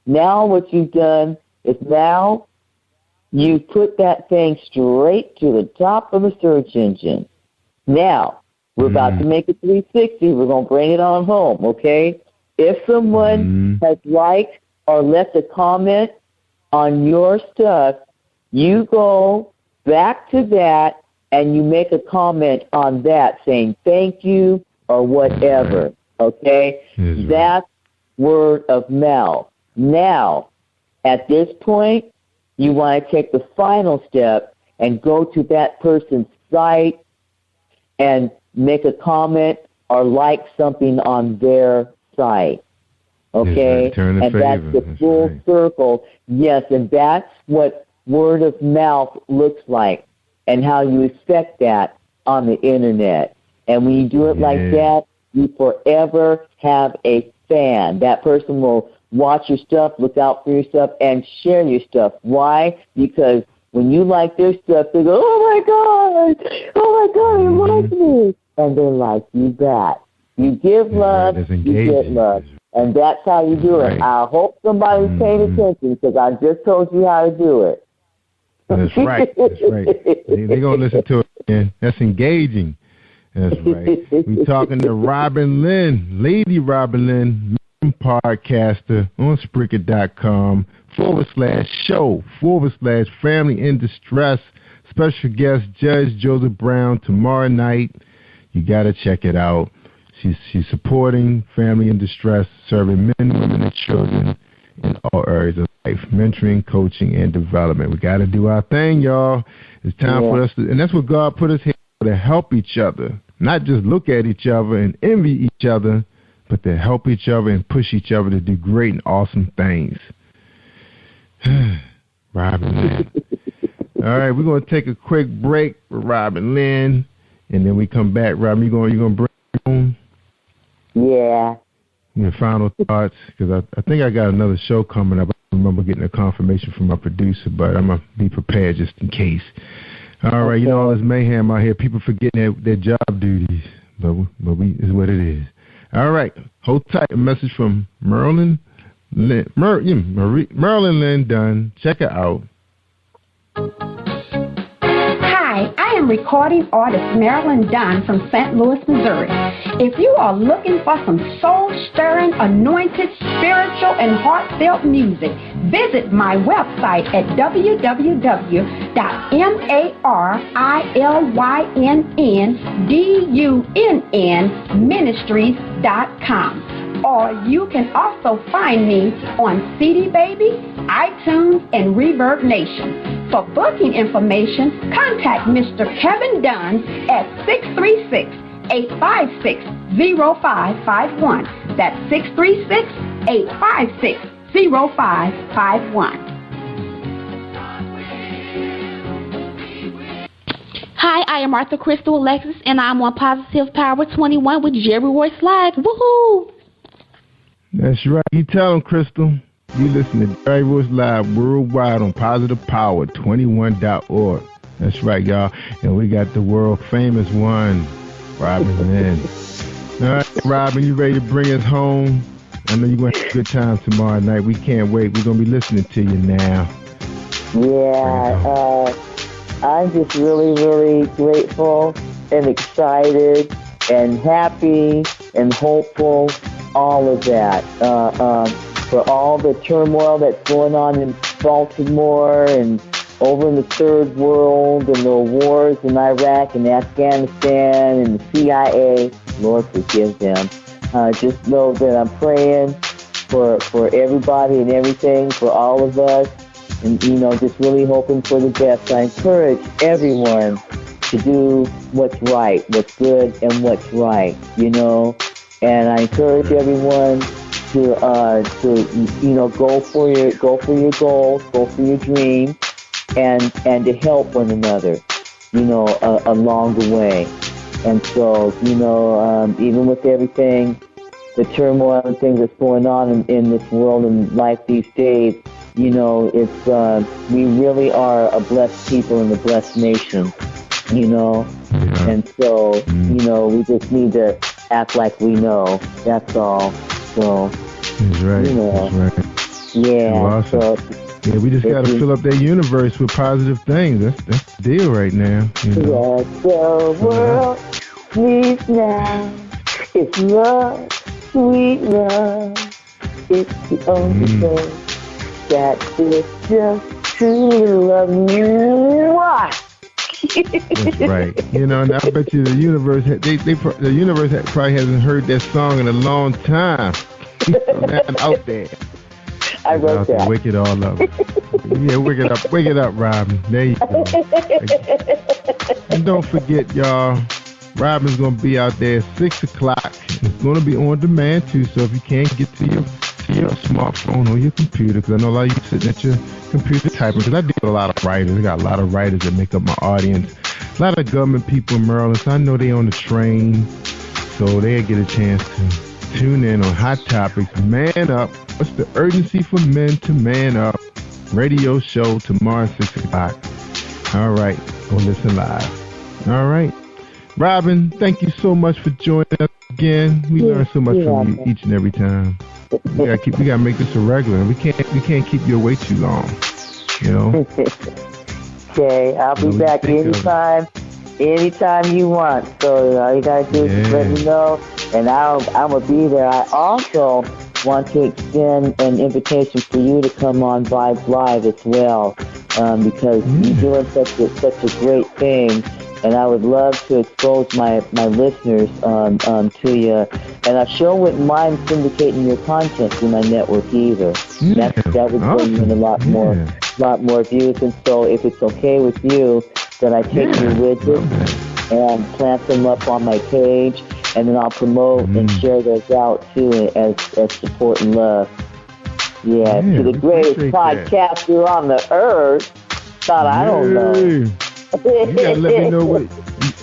now what you've done is now you put that thing straight to the top of the search engine. Now, we're about to make it 360. We're going to bring it on home, okay? If someone has liked or left a comment on your stuff, you go back to that and you make a comment on that saying thank you or whatever, okay? That's word of mouth. Now, at this point, you want to take the final step and go to that person's site and make a comment or like something on their site, okay? And that's the full circle. Yes, and that's what word of mouth looks like and how you expect that on the internet. And when you do it like that, you forever have a fan. That person will watch your stuff, look out for your stuff, and share your stuff. Why? Because when you like their stuff, they go, oh, my God, it likes me. And they like you back. You give love, you get love. And that's how you do it. I hope somebody's paying attention because I just told you how to do it. That's right. That's right. They're going to listen to it, man. That's engaging. That's right. We're talking to Robin Lynn, Lady Robin Lynn, podcaster on Spreaker.com /show/Family in Distress. Special guest Judge Joseph Brown tomorrow night. You got to check it out. She's supporting family in distress, serving men, women, and children in all areas of life, mentoring, coaching, and development. We got to do our thing, y'all. It's time for us to, and that's what God put us here to help each other, not just look at each other and envy each other, but to help each other and push each other to do great and awesome things. Robin Lynn. All right, we're going to take a quick break for Robin Lynn, and then we come back. Robin, you going to bring it on? Yeah. Your final thoughts, because I think I got another show coming up. I remember getting a confirmation from my producer, but I'm going to be prepared just in case. All right, you know, all this mayhem out here, people forgetting their job duties, but we is what it is. All right, hold tight. A message from Marilyn Lynn Dunn. Check her out. Hi, I am recording artist Marilyn Dunn from St. Louis, Missouri. If you are looking for some soul-stirring, anointed, spiritual, and heartfelt music, visit my website at www.MarilynDunnMinistries.com. Or you can also find me on CD Baby, iTunes, and Reverb Nation. For booking information, contact Mr. Kevin Dunn at 636-856-0551. That's 636-856-0551. Hi, I am Martha Crystal Alexis, and I'm on Positive Power 21 with Jerry Royce Live. Woohoo! That's right. You tell them, Crystal. You listen to Jerry Royce Live worldwide on PositivePower21.org. That's right, y'all. And we got the world famous one, Robin Lynn. All right, Robin, you ready to bring us home? I know you're going to have a good time tomorrow night. We can't wait. We're going to be listening to you now. Yeah, I'm just really, really grateful and excited and happy and hopeful, all of that. For all the turmoil that's going on Baltimore and over in the third world and the wars in Iraq and Afghanistan and the CIA. Lord forgive them. Just know that I'm praying for everybody and everything, for all of us, and, you know, just really hoping for the best. I encourage everyone to do what's right, what's good, and what's right, you know. And I encourage everyone to you know, go for your goals, go for your dreams, and to help one another, you know, along the way. And so, you know, even with everything, the turmoil and things that's going on in this world and life these days, you know, it's we really are a blessed people and a blessed nation, you know. And so, you know, we just need to act like we know. That's all. So, that's right. You know, that's right. Yeah. Awesome. So, yeah, we just got to fill up that universe with positive things. That's the deal right now. You know? Yes, the world needs now. It's love, sweet love. It's the only thing that is just truly love you. That's right. You know, and I bet you the universe, the universe probably hasn't heard that song in a long time. So now I'm out there. I wrote that. Wake it all up. Yeah, wake it up, Robin. There you go. And don't forget, y'all, Robin's going to be out there at 6 o'clock. It's going to be on demand, too, so if you can't get to your smartphone or your computer, because I know a lot of you sitting at your computer typing, because I deal with a lot of writers. I got a lot of writers that make up my audience. A lot of government people in Maryland, so I know they on the train, so they'll get a chance to tune in on Hot Topics. Man Up. What's the urgency for men to man up? Radio show tomorrow at 6 o'clock. All right. Go listen live. All right. Robin, thank you so much for joining us again. We learn so much from you each and every time. We gotta make this a regular. We can't keep you away too long. You know. Okay, I'll be back anytime you want. So all you gotta do is just let me know, and I'm gonna be there. I also want to extend an invitation for you to come on Vibes Live as well, because you're doing such a great thing. And I would love to expose my listeners to you. And I sure wouldn't mind syndicating your content through my network either. That would bring in a lot more views. And so if it's okay with you, then I take your widgets and plant them up on my page, and then I'll promote and share those out too as support and love. Yeah, to the greatest podcaster on the earth. Thought I don't know. You gotta let me know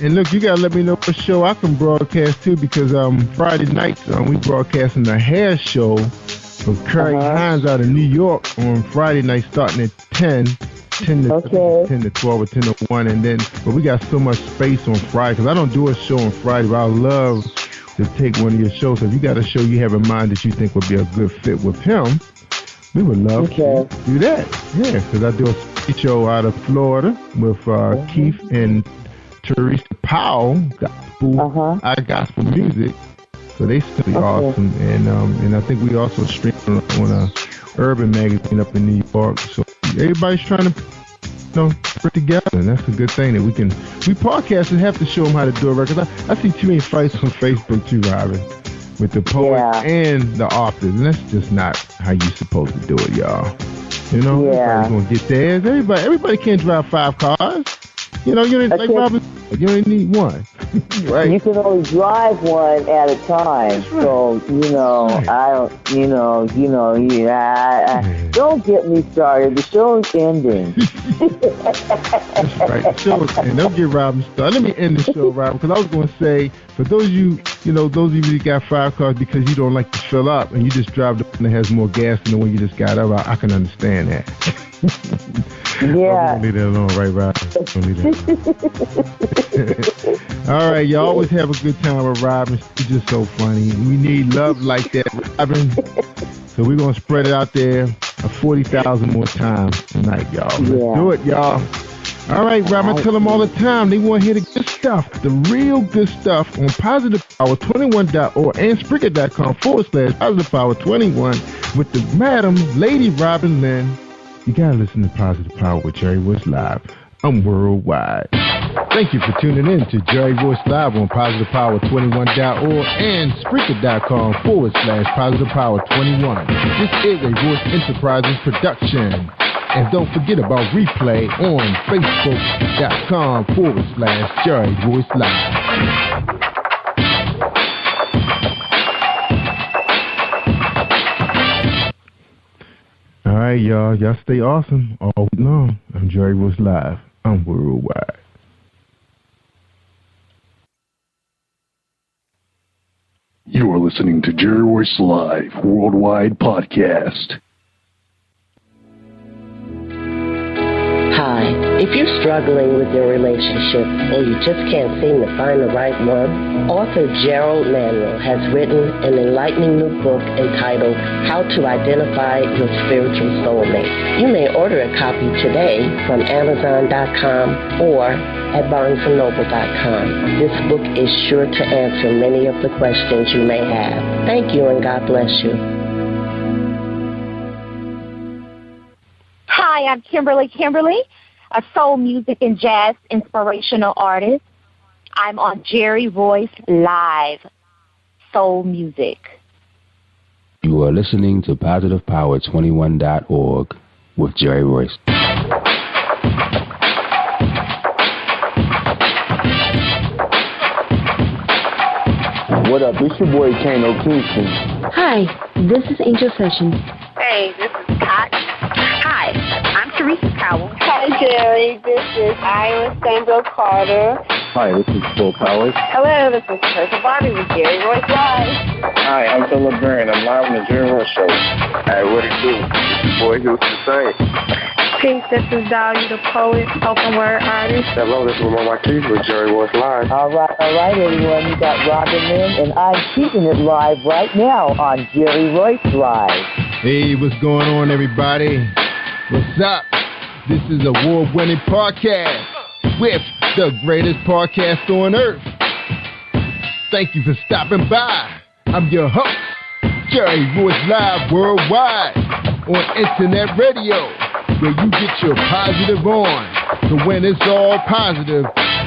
and look, you gotta let me know what show I can broadcast too, because Friday nights we broadcasting the hair show with Curry Hines out of New York on Friday night, starting at 10 to 12 or 10 to 1, and then but we got so much space on Friday because I don't do a show on Friday, but I love to take one of your shows. So if you got a show you have in mind that you think would be a good fit with him, we would love to do that. Yeah, because I do a show out of Florida with Keith and Teresa Powell, gospel music. So they still be awesome, and I think we also stream on a urban magazine up in New York. So everybody's trying to put together, and that's a good thing that we podcasters have to show them how to do it. Because I see too many fights on Facebook too, Robin, with the poets and the authors, and that's just not how you're supposed to do it, y'all. You know, everybody's gonna get theirs. Everybody can't drive 5 cars. You know, you like Robin, you only need one. Right. You can only drive one at a time. Right. So, you know, I don't, don't get me started. The show's ending. That's right. The show's ending. Don't get Robin started. Let me end the show, Robin, because I was going to say, for those of you, those of you that got 5 cars because you don't like to fill up and you just drive the one that has more gas than the one you just got up, I can understand that. Yeah. Don't leave that alone, right, Robin? Don't leave that. All right, you always have a good time with Robin. She's just so funny. We need love like that, Robin. So we're going to spread it out there 40,000 more times tonight, y'all. Let's do it, y'all. All right, Robin, I tell them all the time. They want to hear the good stuff, the real good stuff on PositivePower21.org and Spreaker.com/PositivePower21 with the Madam Lady Robin Lynn. you gotta listen to Positive Power with Jerry Royce Live. I'm worldwide. Thank you for tuning in to Jerry Royce Live on PositivePower21.org and Spreaker.com/PositivePower21. This is a Royce Enterprises production. And don't forget about replay on Facebook.com/Jerry Royce Live. All right, y'all. Y'all stay awesome all week long. I'm Jerry Royce Live. I'm worldwide. You are listening to Jerry Royce Live Worldwide Podcast. Hi, if you're struggling with your relationship or you just can't seem to find the right one, author Gerald Manuel has written an enlightening new book entitled How to Identify Your Spiritual Soulmate. You may order a copy today from Amazon.com or at BarnesandNoble.com. This book is sure to answer many of the questions you may have. Thank you and God bless you. Hi, I'm Kimberly, a soul music and jazz inspirational artist. I'm on Jerry Royce Live, soul music. You are listening to PositivePower21.org with Jerry Royce. What up? It's your boy Kano Kingston. Hi, this is Angel Sessions. Hey, this is Pat. Hi, I'm Teresa Powell. Hi, Jerry. This is Iowa Sandra Carter. Hi, this is Phil Powers. Hello, this is Teresa Bobby with Jerry Royce Live. Hi, I'm Philip Barron. I'm live on the Jerry Royce Show. Hey, what it do? It's your boy Houston Saint. Peace, this is Dahlia the Poet, spoken word artist. Hello, this is Mama Marquise with Jerry Royce Live. All right, everyone. You got Robin Lynn, and I'm keeping it live right now on Jerry Royce Live. Hey, what's going on, everybody? What's up? This is a award-winning podcast with the greatest podcast on earth. Thank you for stopping by. I'm your host, Jerry Royce Live Worldwide on Internet Radio, where you get your positive on. So when it's all positive,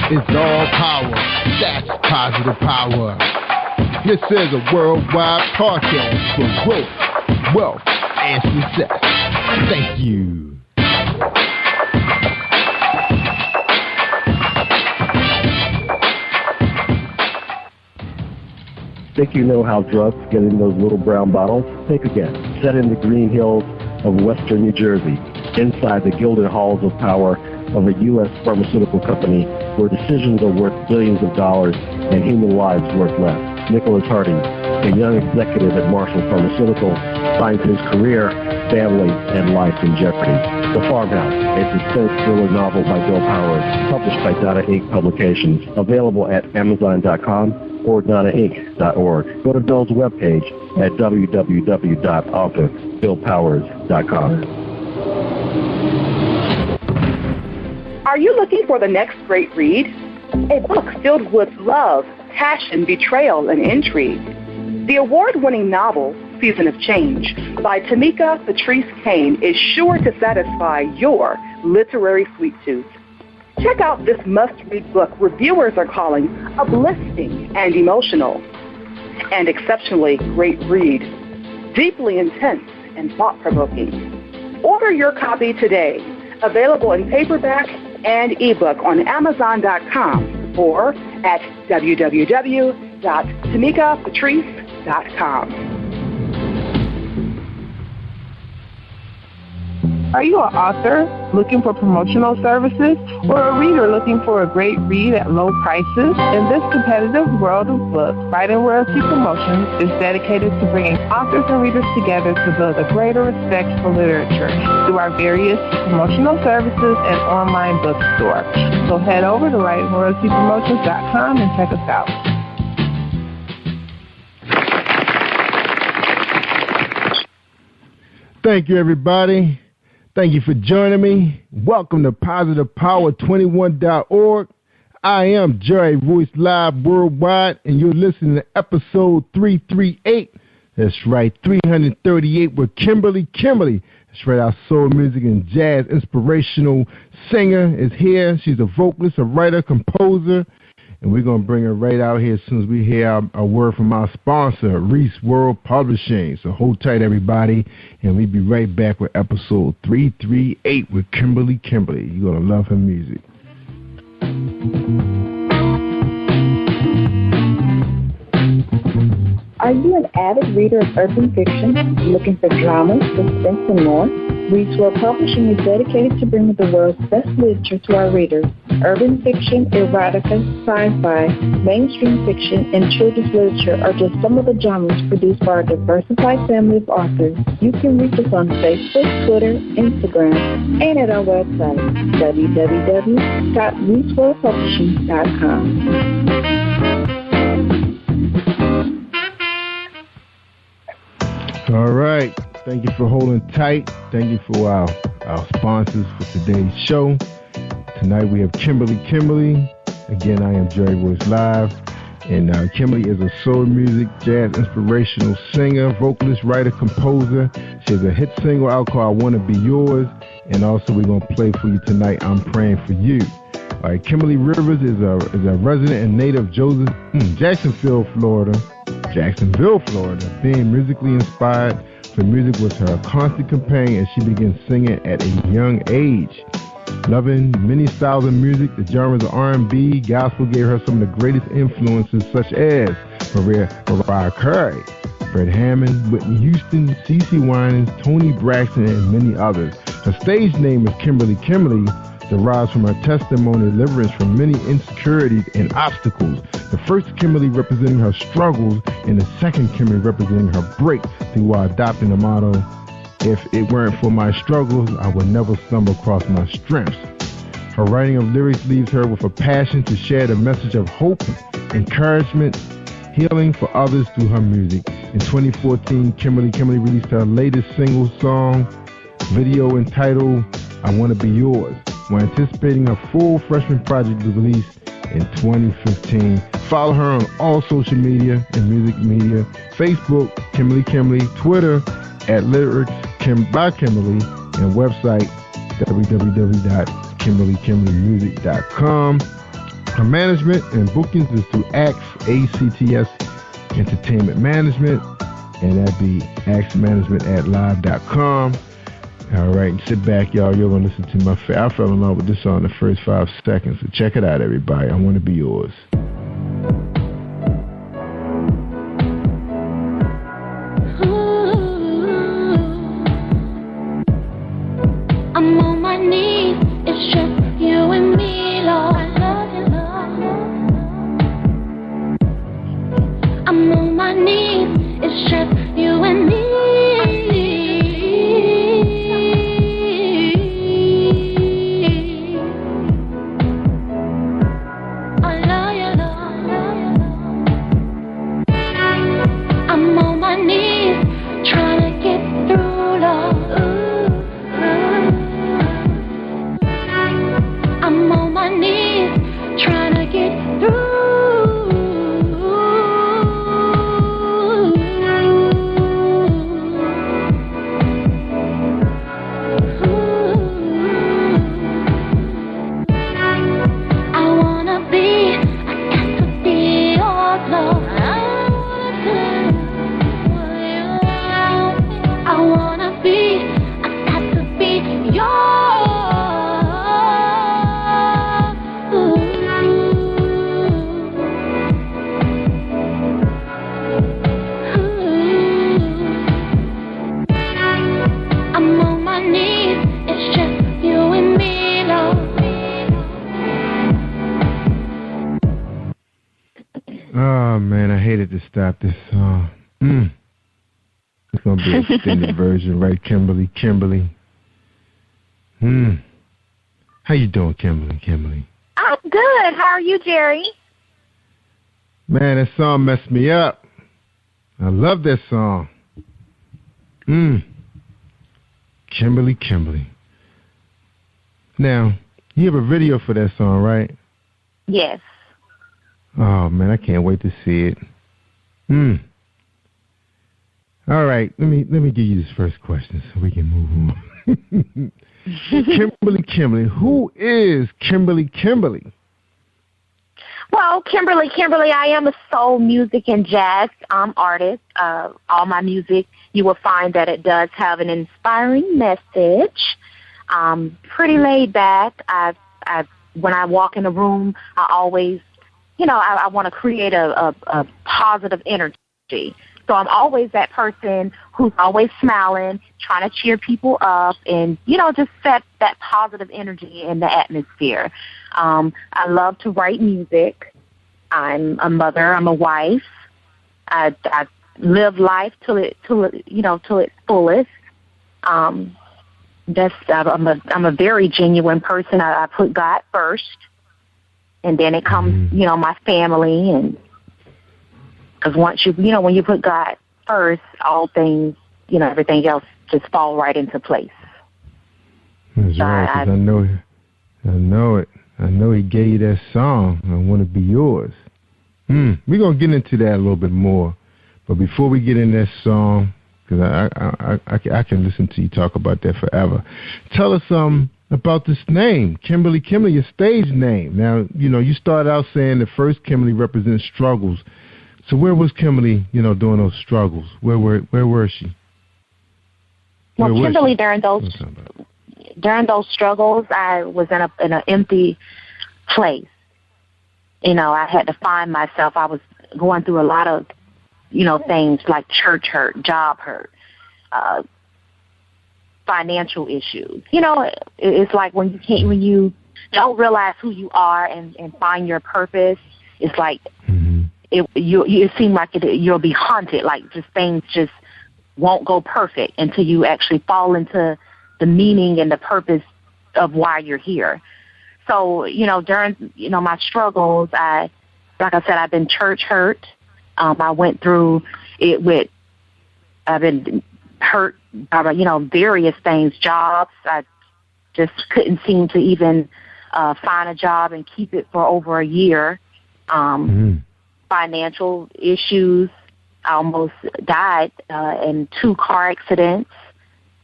it's all power. That's Positive Power. This is a worldwide podcast for growth, wealth, and success. Thank you. Think you know how drugs get in those little brown bottles? Think again. Set in the green hills of western New Jersey, inside the gilded halls of power of a U.S. pharmaceutical company where decisions are worth billions of dollars and human lives worth less. Nicholas Hardy, a young executive at Marshall Pharmaceutical, finds his career, family, and life in jeopardy. The Farmhouse, a suspense thriller novel by Bill Powers, published by Donna Inc. Publications, available at Amazon.com or DonnaInc.org. Go to Bill's webpage at www.authorBillPowers.com. Are you looking for the next great read? A book filled with love, passion, betrayal, and intrigue. The award-winning novel, Season of Change, by Tamika Patrice Kane, is sure to satisfy your literary sweet tooth. Check out this must-read book reviewers are calling uplifting and emotional, and exceptionally great read, deeply intense and thought-provoking. Order your copy today, available in paperback and ebook on Amazon.com or at www.tamikapatrice.com. Are you an author looking for promotional services or a reader looking for a great read at low prices? In this competitive world of books, Fighting Royalty Promotions is dedicated to bringing authors and readers together to build a greater respect for literature through our various promotional services and online bookstore. So head over to WritingRoyaltyPromotions.com and check us out. Thank you, everybody. Thank you for joining me. Welcome to PositivePower21.org. I am Jerry Royce Live Worldwide, and you're listening to episode 338. That's right, 338 with Kimberly. That's right, our soul music and jazz inspirational singer is here. She's a vocalist, a writer, composer, and we're going to bring her right out here as soon as we hear a word from our sponsor, Reese World Publishing. So hold tight, everybody, and we'll be right back with episode 338 with Kimberly. You're going to love her music. Are you an avid reader of urban fiction, looking for drama, suspense, and more? Reese World Publishing is dedicated to bringing the world's best literature to our readers. Urban fiction, erotica, sci-fi, mainstream fiction, and children's literature are just some of the genres produced by our diversified family of authors. You can reach us on Facebook, Twitter, Instagram, and at our website, www.reeseworldpublishing.com. All right. Thank you for holding tight. Thank you for our sponsors for today's show. Tonight we have Kimberly. Again, I am Jerry Royce Live. And Kimberly is a soul music, jazz, inspirational singer, vocalist, writer, composer. She has a hit single out called I Want to Be Yours. And also we're going to play for you tonight, I'm Praying for You. All right, Kimberly Rivers is a resident and native of Jacksonville, Florida. Being musically inspired for music was her constant companion as she began singing at a young age. Loving many styles of music, the genres of R&B, gospel gave her some of the greatest influences such as Mariah Carey, Fred Hammond, Whitney Houston, CeCe Winans, Toni Braxton, and many others. Her stage name is Kimberly, derives from her testimony of deliverance from many insecurities and obstacles. The first Kimberly representing her struggles and the second Kimberly representing her breakthrough while adopting the motto, if it weren't for my struggles, I would never stumble across my strengths. Her writing of lyrics leaves her with a passion to share the message of hope, encouragement, healing for others through her music. In 2014, Kimberly released her latest single song video entitled I Want to Be Yours. We're anticipating her full freshman project to release in 2015. Follow her on all social media and music media. Facebook, Kimberly, Twitter at Lyrics by Kimberly, and website www.kimberlykimberlymusic.com. Her management and bookings is through ACTS Entertainment Management, and that'd be axmanagement@live.com. All right, sit back, y'all. You're going to listen to I fell in love with this song in the first 5 seconds. So check it out, everybody. I Want to Be Yours. I'm on my knees. It's just you and me, Lord. I'm on my knees. It's just you and me. Stop this song. It's going to be an extended version, right, Kimberly? How you doing, Kimberly? I'm good. How are you, Jerry? Man, that song messed me up. I love that song. Kimberly. Now, you have a video for that song, right? Yes. Oh, man, I can't wait to see it. All right, let me give you this first question so we can move on. Kimberly, who is Kimberly? Well, Kimberly, I am a soul music and jazz artist. All my music, you will find that it does have an inspiring message. Pretty laid back. When I walk in a room, I always, I want to create a positive energy. So I'm always that person who's always smiling, trying to cheer people up, and, just set that positive energy in the atmosphere. I love to write music. I'm a mother. I'm a wife. I live life till its fullest. I'm a very genuine person. I put God first, and then it comes, my family, and because once when you put God first, all things, everything else just fall right into place. That's right, 'cause I know it. I know He gave you that song, I Want to Be Yours. We're going to get into that a little bit more. But before we get in that song, because I can listen to you talk about that forever, tell us about this name, Kimberly, your stage name. Now, you started out saying the first Kimberly represents struggles. So where was Kimberly, during those struggles? Where was she? Well, Kimberly, during those struggles, I was in an empty place. I had to find myself. I was going through a lot of, things like church hurt, job hurt, financial issues. It's like when you don't realize who you are and find your purpose, it's like it seems like you'll be haunted, like just things just won't go perfect until you actually fall into the meaning and the purpose of why you're here. So, during, my struggles, like I said, I've been church hurt. I went through it I've been hurt by, various things, jobs. I just couldn't seem to even find a job and keep it for over a year. Financial issues. I almost died in 2 car accidents.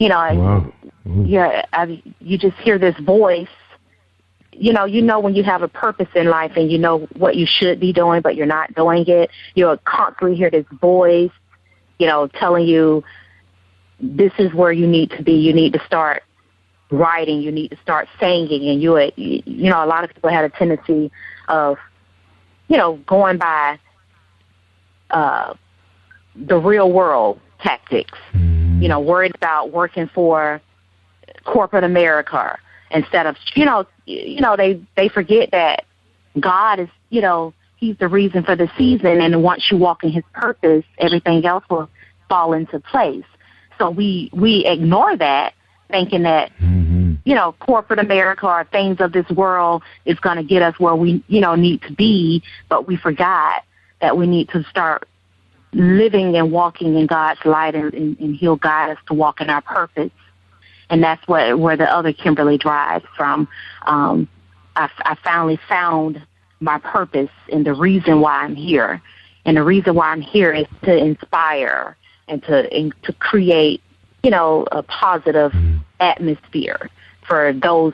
Wow. You just hear this voice. When you have a purpose in life and you know what you should be doing, but you're not doing it, you'll constantly hear this voice, telling you this is where you need to be. You need to start writing. You need to start singing. And a lot of people had a tendency of, going by the real world tactics, worried about working for corporate America instead of, they forget that God is, He's the reason for the season. And once you walk in His purpose, everything else will fall into place. So we ignore that, thinking that, corporate America or things of this world is going to get us where we, need to be. But we forgot that we need to start living and walking in God's light, and He'll guide us to walk in our purpose. And that's where the other Kimberly drives from. I finally found my purpose and the reason why I'm here. And the reason why I'm here is to inspire and to create, a positive atmosphere for those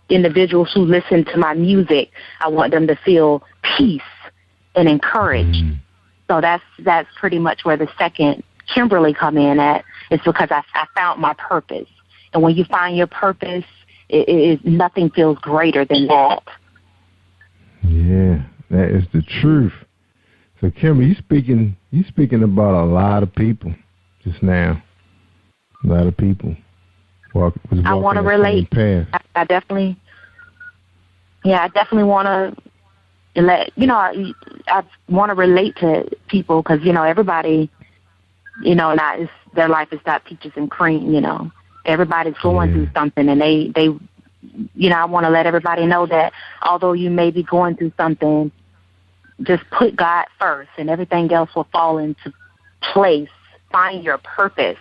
individuals who listen to my music. I want them to feel peace and encouraged. So that's pretty much where the second Kimberly come in at. It's because I found my purpose. And when you find your purpose, nothing feels greater than that. Yeah, that is the truth. So, Kimberly, you speaking about a lot of people just now. A lot of people I want to relate. I definitely want to let I want to relate to people because everybody, not their life is not peaches and cream. Everybody's going through something, and they I want to let everybody know that although you may be going through something, just put God first, and everything else will fall into place. Find your purpose.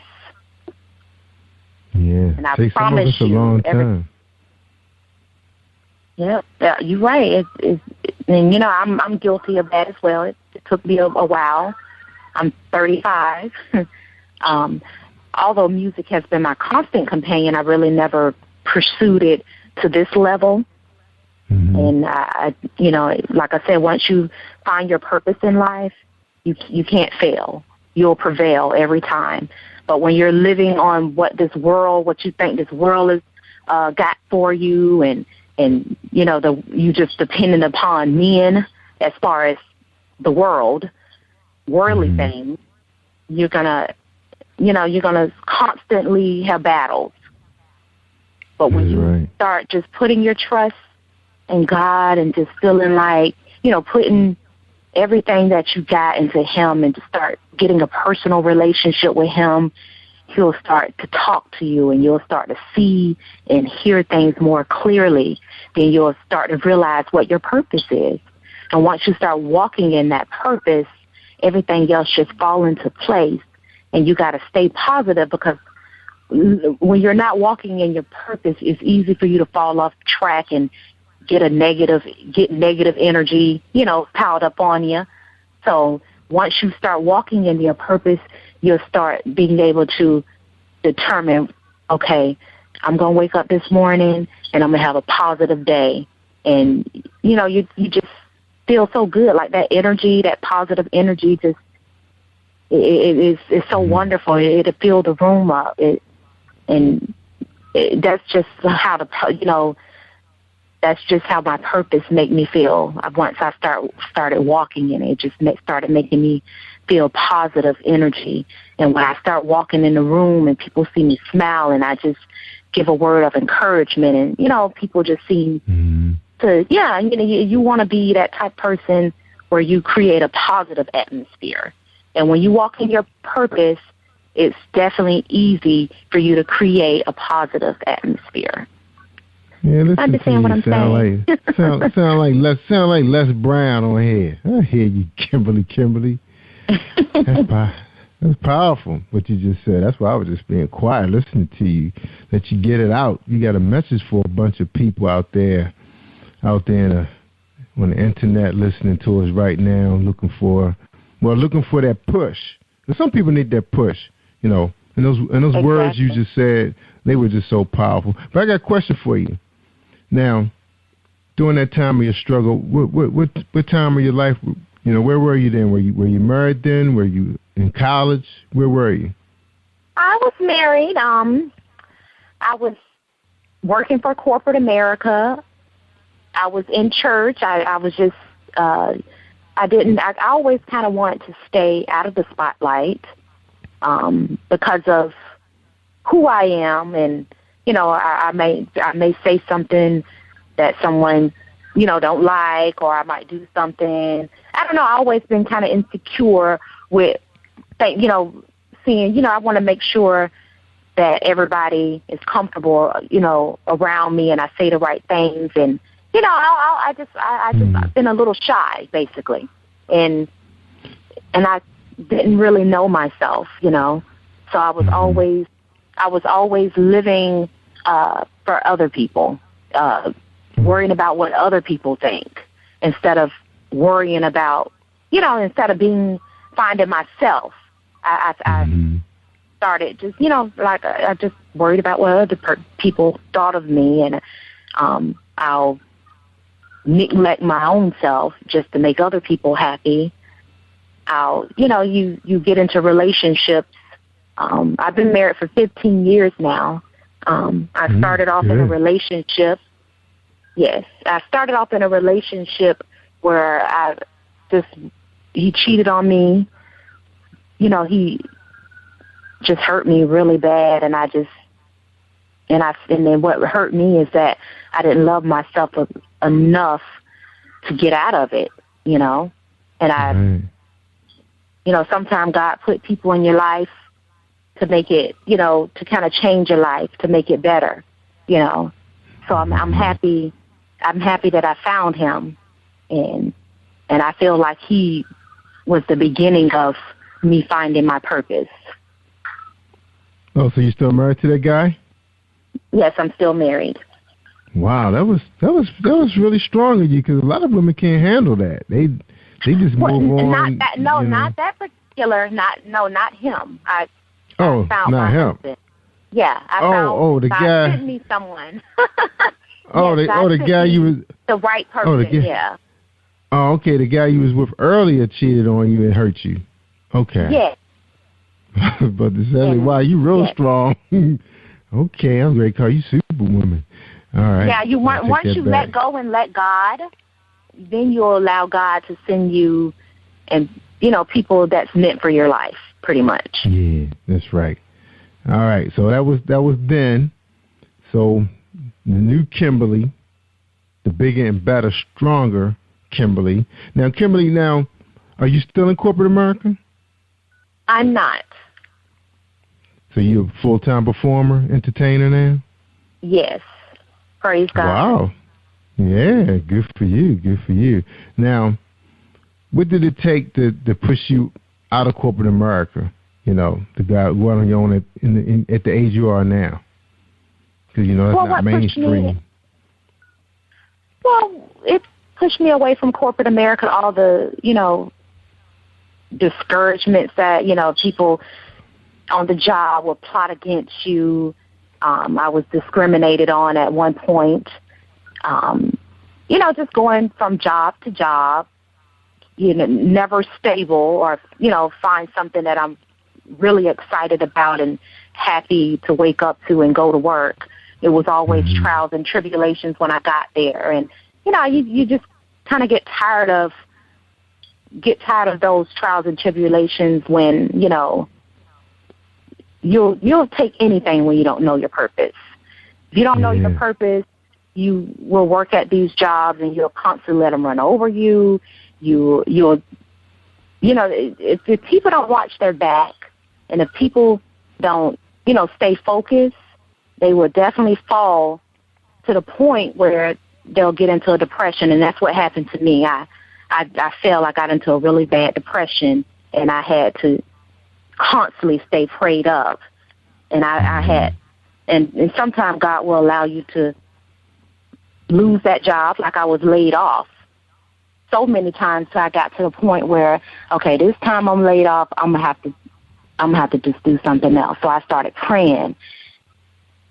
Yeah, and I takes promise some of us a long time. Yeah, you're right. And I'm guilty of that as well. It took me a while. I'm 35. Although music has been my constant companion, I really never pursued it to this level. Mm-hmm. And I, like I said, once you find your purpose in life, you can't fail. You'll prevail every time. But when you're living on what you think this world has got for you, and you just dependent upon men as far as the worldly things, you're gonna constantly have battles. But when you start just putting your trust in God and just feeling like, putting everything that you got into Him and to start getting a personal relationship with Him, He'll start to talk to you and you'll start to see and hear things more clearly. Then you'll start to realize what your purpose is. And once you start walking in that purpose, everything else just fall into place. And you got to stay positive, because when you're not walking in your purpose, it's easy for you to fall off track and get negative energy, piled up on you. So once you start walking in your purpose, you'll start being able to determine, okay, I'm going to wake up this morning and I'm going to have a positive day. And, you just feel so good, like that energy, that positive energy just, it's so wonderful. It'll fill the room up. That's just how that's just how my purpose made me feel. Once I started walking in it, just started making me feel positive energy. And when I start walking in the room and people see me smile and I just give a word of encouragement, and, people just seem to, you want to be that type of person where you create a positive atmosphere. And when you walk in your purpose, it's definitely easy for you to create a positive atmosphere. Yeah, listen, understand what I'm saying? Sound like Les Brown on here. I hear you, Kimberly. That's powerful what you just said. That's why I was just being quiet, listening to you. That you get it out. You got a message for a bunch of people out there on the internet, listening to us right now, looking for that push. And some people need that push, And those exactly. Words you just said, they were just so powerful. But I got a question for you. Now, during that time of your struggle, what time of your life, where were you then? Were you married then? Were you in college? Where were you? I was married. I was working for corporate America. I was in church. I was just, I always kind of wanted to stay out of the spotlight because of who I am, and I may say something that someone don't like, or I might do something. I don't know. I've always been kind of insecure with, seeing. I want to make sure that everybody is comfortable, around me, and I say the right things, and I've been a little shy, basically, and I didn't really know myself, So I was always living for other people, worrying about what other people think, instead of worrying about, instead of finding myself. I started just, I just worried about what other people thought of me, and I'll neglect my own self just to make other people happy. You get into relationships. I've been married for 15 years now. I started off in a relationship. Yes, I started off in a relationship where he cheated on me. He just hurt me really bad, and then what hurt me is that I didn't love myself enough to get out of it, and sometimes God put people in your life to make it, to kind of change your life, to make it better, So I'm happy. I'm happy that I found him, and I feel like he was the beginning of me finding my purpose. Oh, so you're still married to that guy? Yes, I'm still married. Wow, that was really strong of you, because a lot of women can't handle that. They just move on. Not that particular. Not him. Oh, found not my him. husband. Yeah, I the God guy. sent me someone. The guy you was. The right person. Yeah. Oh, okay. The guy you was with earlier cheated on you and hurt you. Okay. Yeah. But the Sally, wow, you real strong. Okay, I'm ready to call you Superwoman. All right. Yeah, once you let go and let God, then you'll allow God to send you, and people that's meant for your life, pretty much. Yeah, that's right. All right, so that was then. So the new Kimberly, the bigger and better, stronger Kimberly. Now, Kimberly, are you still in corporate America? I'm not. So you're a full-time performer, entertainer now? Yes. Praise God. Wow. Yeah, good for you. Good for you. Now, what did it take to push you out of corporate America? To go on your own at the age you are now? Because, that's not mainstream. It pushed me away from corporate America, all the, discouragements that, people on the job will plot against you. I was discriminated on at one point. Just going from job to job, never stable or, find something that I'm really excited about and happy to wake up to and go to work. It was always trials and tribulations when I got there. And, you just kind of get tired of those trials and tribulations when, you'll take anything when you don't know your purpose. If you don't know your purpose, you will work at these jobs and you'll constantly let them run over you. If people don't watch their back and if people don't, stay focused, they will definitely fall to the point where they'll get into a depression. And that's what happened to me. I felt I got into a really bad depression and I had to constantly stay prayed up. And I had, and sometimes God will allow you to lose that job, like I was laid off so many times. So I got to the point where, okay, this time I'm laid off, I'm gonna have to just do something else. So I started praying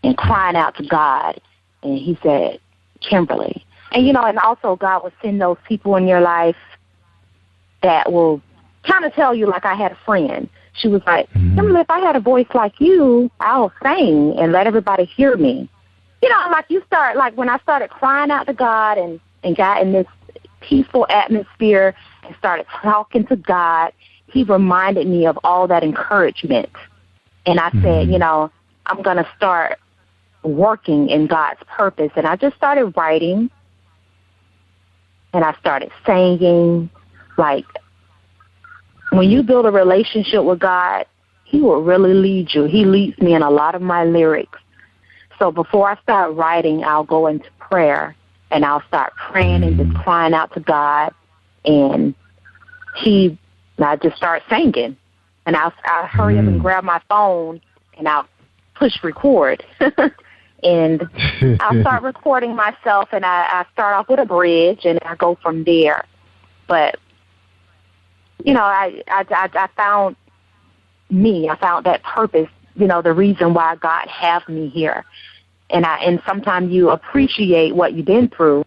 and crying out to God, and He said, Kimberly. And and also God will send those people in your life that will kind of tell you, like I had a friend. She was like, Kimberly, if I had a voice like you, I'll sing and let everybody hear me. When I started crying out to God and got in this peaceful atmosphere and started talking to God, He reminded me of all that encouragement. And I said, I'm going to start working in God's purpose. And I just started writing and I started singing. Like, when you build a relationship with God, He will really lead you. He leads me in a lot of my lyrics. So before I start writing, I'll go into prayer and I'll start praying and just crying out to God. And I just start singing. And I'll hurry up and grab my phone and I'll push record. And I'll start recording myself and I start off with a bridge and I go from there. But I found me. I found that purpose, the reason why God have me here. And sometimes you appreciate what you've been through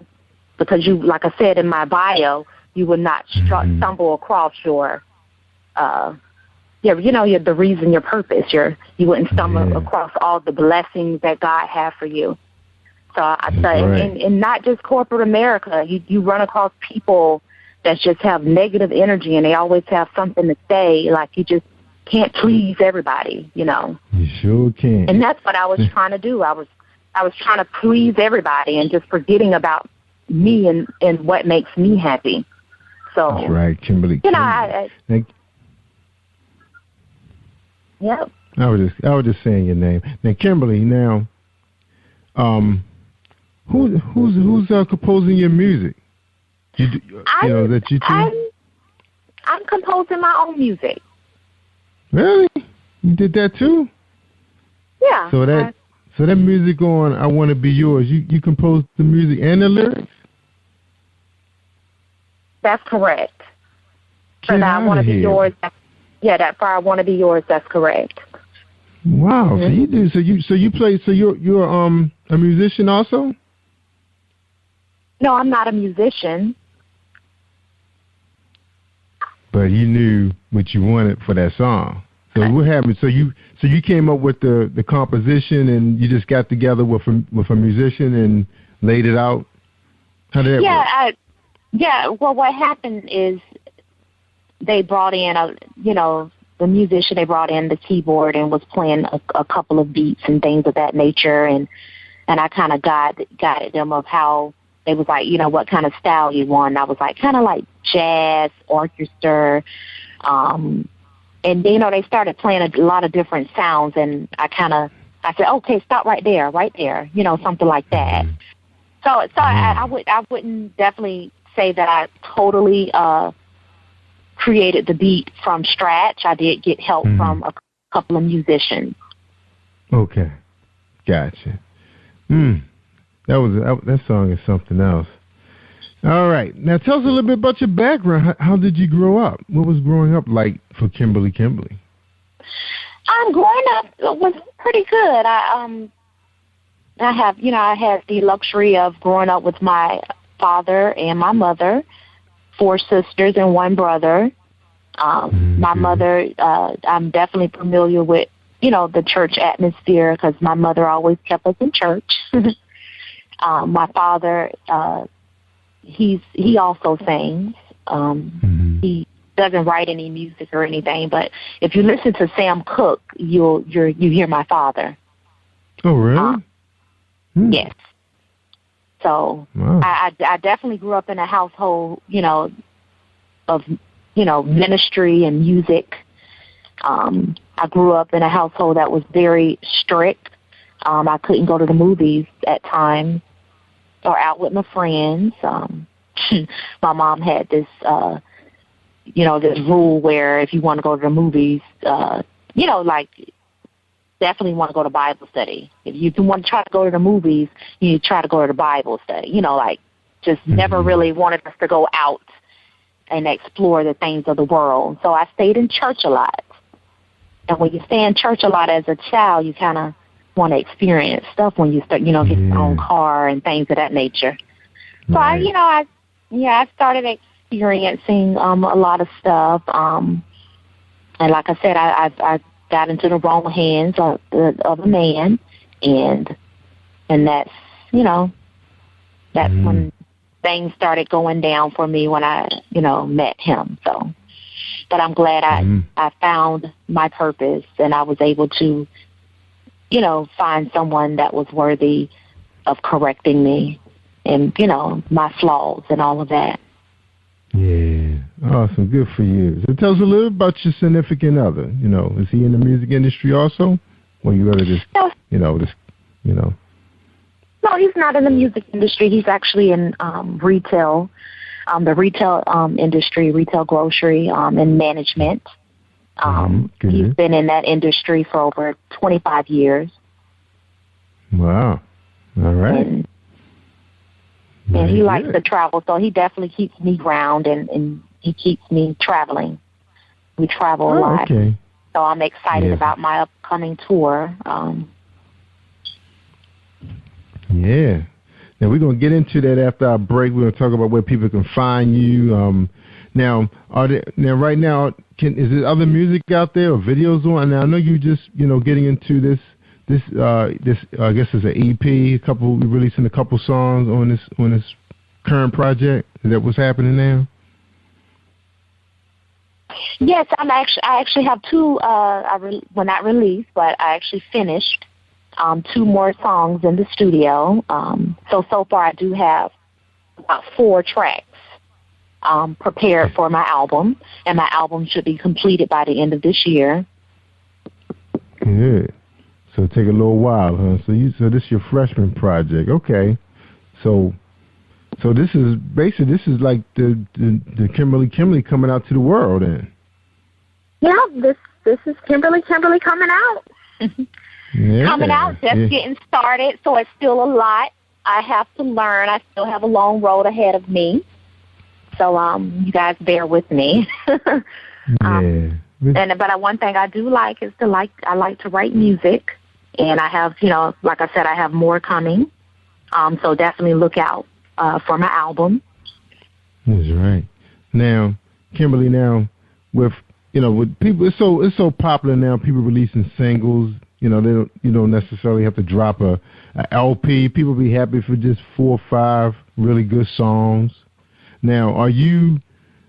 because you, like I said in my bio, you will not stumble across your, the reason, your purpose. You wouldn't stumble across all the blessings that God have for you. So I say, and not just corporate America, you run across people that just have negative energy and they always have something to say, like you just can't please everybody, You sure can. And that's what I was trying to do. I was trying to please everybody and just forgetting about me and what makes me happy. So that's right, Kimberly. Yep. I was just saying your name. Now, Kimberly. Who's composing your music? I'm composing my own music. Really? You did that too? Yeah. So that music on I Want to Be Yours, you composed the music and the lyrics? That's correct. For that I Want to Be Yours, for I Want to Be Yours, that's correct. Wow. So you do. So you play. So you're a musician also. No, I'm not a musician. But you knew what you wanted for that song. So what happened? So you came up with the composition, and you just got together with a musician and laid it out. How did that work? Well, what happened is they brought in the musician. They brought in the keyboard and was playing a couple of beats and things of that nature, and I kind of guided them of how they was like, what kind of style you want. And I was like, kind of like jazz, orchestra, and they started playing a lot of different sounds, and I said, okay, stop right there, something like that. So I wouldn't definitely say that I totally created the beat from scratch. I did get help from a couple of musicians. Okay, gotcha. That song is something else. All right. Now tell us a little bit about your background. How did you grow up? What was growing up like for Kimberly Kimberly? Growing up was pretty good. I had the luxury of growing up with my father and my mother, 4 sisters and 1 brother. My mother, I'm definitely familiar with, the church atmosphere because my mother always kept us in church. My father, he also sings. He doesn't write any music or anything, but if you listen to Sam Cooke, you hear my father. Oh, really? Yes. So wow. I definitely grew up in a household, of ministry and music. I grew up in a household that was very strict. I couldn't go to the movies at times or out with my friends. My mom had this, this rule where if you want to go to the movies, definitely want to go to Bible study. If you want to try to go to the movies, you try to go to the Bible study. Never really wanted us to go out and explore the things of the world. So I stayed in church a lot. And when you stay in church a lot as a child, you kind of want to experience stuff when you start, get your own car and things of that nature. So right. I started experiencing a lot of stuff. And like I said, I got into the wrong hands of a man, and that's when things started going down for me when I met him. So, but I'm glad I found my purpose, and I was able to find someone that was worthy of correcting me and my flaws and all of that. Yeah, awesome, good for you. So tell us a little about your significant other. Is he in the music industry also, or you really just No, he's not in the music industry. He's actually in retail, the retail industry, retail grocery, and management. He's been in that industry for over 25 years. Wow. All right. And he likes to travel, so he definitely keeps me ground and he keeps me traveling. We travel a lot. Okay. So I'm excited about my upcoming tour. Yeah. Now, we're going to get into that after our break. We're going to talk about where people can find you. Right now, is there other music out there or videos on? Now, I know you just, getting into this I guess it's an EP, releasing a couple songs on this current project. Is that what's happening now? Yes, I actually have 2, not released, but I actually finished 2 more songs in the studio. So far I do have about 4 tracks prepared for my album, and my album should be completed by the end of this year. Good. So take a little while, huh? So this is your freshman project, okay? So this is like the Kimberly coming out to the world, then. Yeah, this is Kimberly coming out. Coming out, just getting started, so it's still a lot. I have to learn. I still have a long road ahead of me. So you guys bear with me. But one thing I do like is I like to write music, and I have, like I said, I have more coming. So definitely look out for my album. That's right. Now, Kimberly, with people, it's so popular now. People releasing singles. You don't necessarily have to drop a LP. People be happy for just 4 or 5 really good songs. Now, are you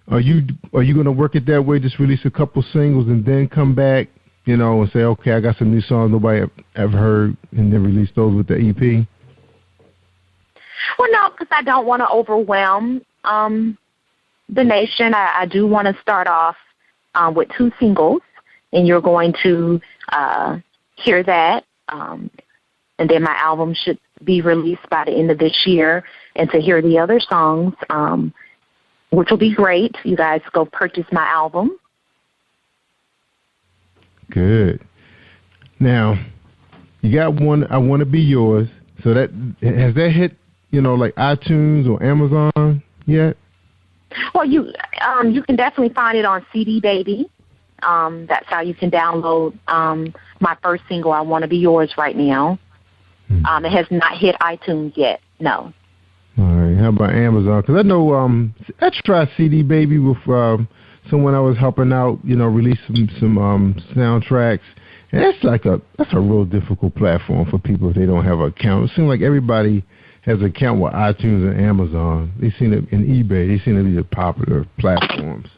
going to work it that way? Just release a couple singles and then come back, and say, okay, I got some new songs nobody ever heard, and then release those with the EP? Well, no, because I don't want to overwhelm the nation. I do want to start off with 2 singles, and you're going to hear that. And then my album should be released by the end of this year. And to hear the other songs, which will be great, you guys go purchase my album. Good. Now, you got one, I Want to Be Yours. So has that hit, like iTunes or Amazon yet? Well, you can definitely find it on CD Baby. That's how you can download my first single, I Want to Be Yours, right now. It has not hit iTunes yet, no. All right, how about Amazon? Because I know I tried CD Baby with someone I was helping out, release some soundtracks. And that's a real difficult platform for people if they don't have an account. It seems like everybody has an account with iTunes and Amazon. They seem to, and eBay, they seem to be the popular platforms.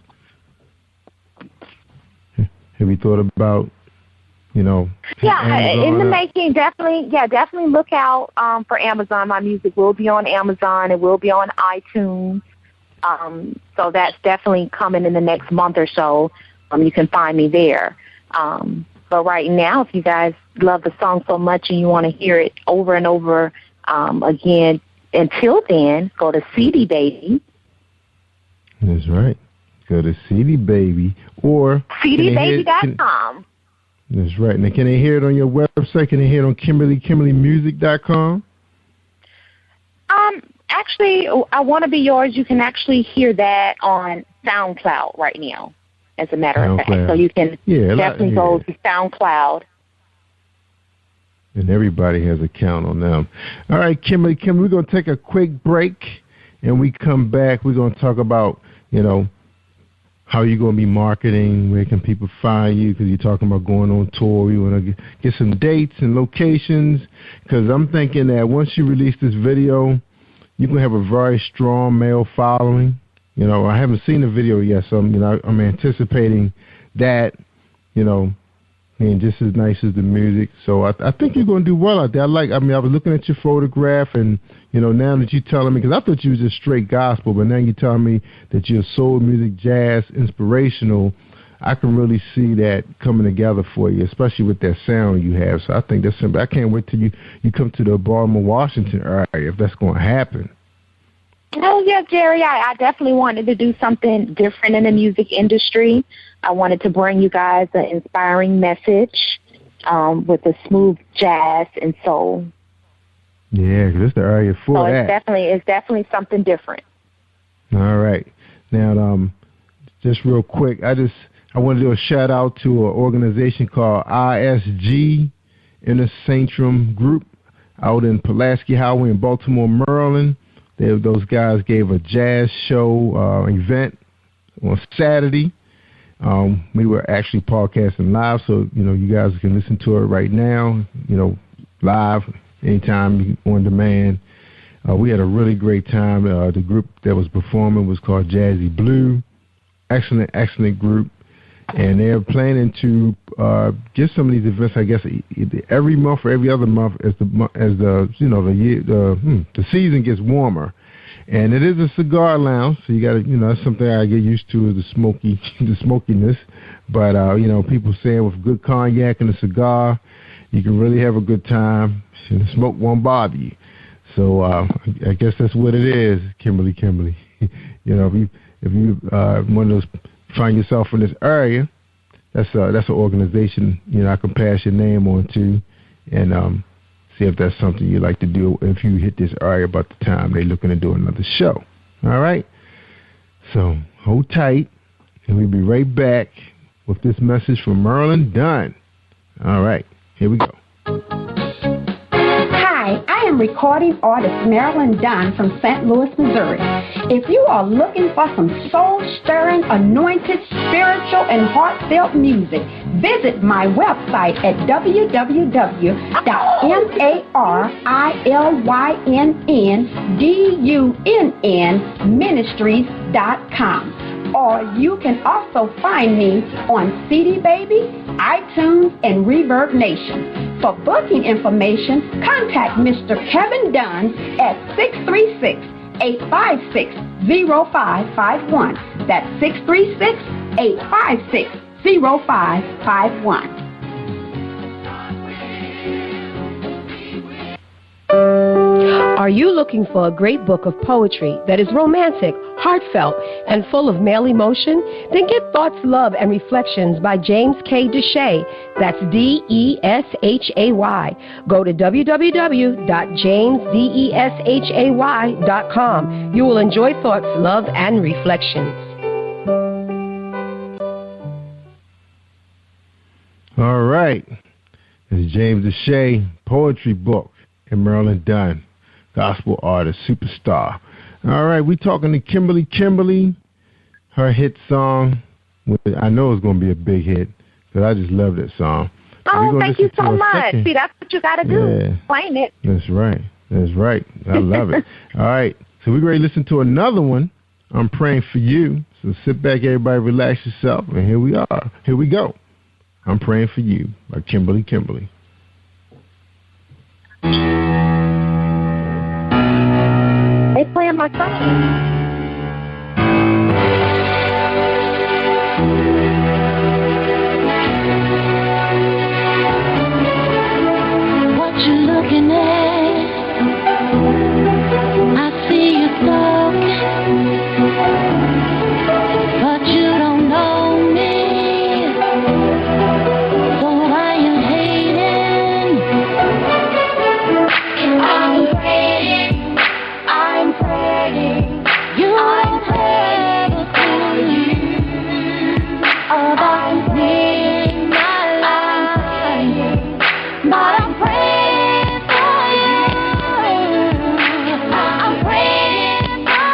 Have you thought about, Yeah, Amazon in the making, definitely look out for Amazon. My music will be on Amazon. It will be on iTunes. So that's definitely coming in the next month or so. You can find me there. But right now, if you guys love the song so much and you want to hear it over and over again, until then, go to CD Baby. That's right. Go to CD Baby or CDBaby.com. That's right. Now, can they hear it on your website? Can they hear it on KimberlyMusic.com? Actually, I Want to Be Yours. You can actually hear that on SoundCloud right now, as a matter of fact. So you can definitely go to SoundCloud. And everybody has a count on them. All right, Kimberly, we're going to take a quick break, and we come back. We're going to talk about, how you're going to be marketing, where can people find you, because you're talking about going on tour. You want to get some dates and locations, because I'm thinking that once you release this video, you're going to have a very strong male following. I haven't seen the video yet, so I'm anticipating that, being just as nice as the music. So I think you're going to do well out there. I was looking at your photograph, and, now that you're telling me, because I thought you was just straight gospel, but now you're telling me that you're soul music, jazz, inspirational, I can really see that coming together for you, especially with that sound you have. So I think that's simple. I can't wait till you come to the Baltimore, Washington area, if that's going to happen. Oh, yeah, Jerry, I definitely wanted to do something different in the music industry. I wanted to bring you guys an inspiring message with the smooth jazz and soul. Yeah, because it's the area for that. It's definitely something different. All right. Now, just real quick, I want to do a shout-out to an organization called ISG, Inner Sanctum Group, out in Pulaski Highway in Baltimore, Maryland. Those guys gave a jazz show event on Saturday. We were actually podcasting live, so you guys can listen to it right now. Live anytime on demand. We had a really great time. The group that was performing was called Jazzy Blue. Excellent group, and they're planning to get some of these events. I guess either every month or every other month as the season gets warmer. And it is a cigar lounge, so you got to, that's something I get used to, is the smokiness. But people saying with good cognac and a cigar, you can really have a good time, and the smoke won't bother you. So I guess that's what it is, Kimberly. If you one of those find yourself in this area, that's an organization I can pass your name on to, and see if that's something you'd like to do if you hit this area about the time they're looking to do another show. All right? So hold tight, and we'll be right back with this message from Marilyn Dunn. All right, here we go. Hi, I am recording artist Marilyn Dunn from St. Louis, Missouri. If you are looking for some soul-stirring, anointed, spiritual, and heartfelt music, visit my website at www.MarilynDunnMinistries.com. Or you can also find me on CD Baby, iTunes, and Reverb Nation. For booking information, contact Mr. Kevin Dunn at 636-856-0551. That's 636-856-0551. Are you looking for a great book of poetry that is romantic, heartfelt, and full of male emotion? Then get Thoughts, Love, and Reflections by James K. Deshay. That's D-E-S-H-A-Y. Go to www.jamesdeshay.com. You will enjoy Thoughts, Love, and Reflections. All right. It's James Deshay, poetry book, and Marilyn Dunn, gospel artist, superstar. All right, we talking to Kimberly, her hit song. I know it's going to be a big hit, because I just love that song. Oh, thank you so much. See, that's what you got to do. Yeah. Claim it. That's right. I love it. All right, so we're going to listen to another one, I'm Praying for You. So sit back, everybody, relax yourself, and here we are. Here we go. I'm Praying for You by Kimberly. They playing my song. What you looking at? I see you talking, but you don't know me. So why you hating? I'm praying. You are praying for you about me in my life, but I'm praying for you. I'm praying for you.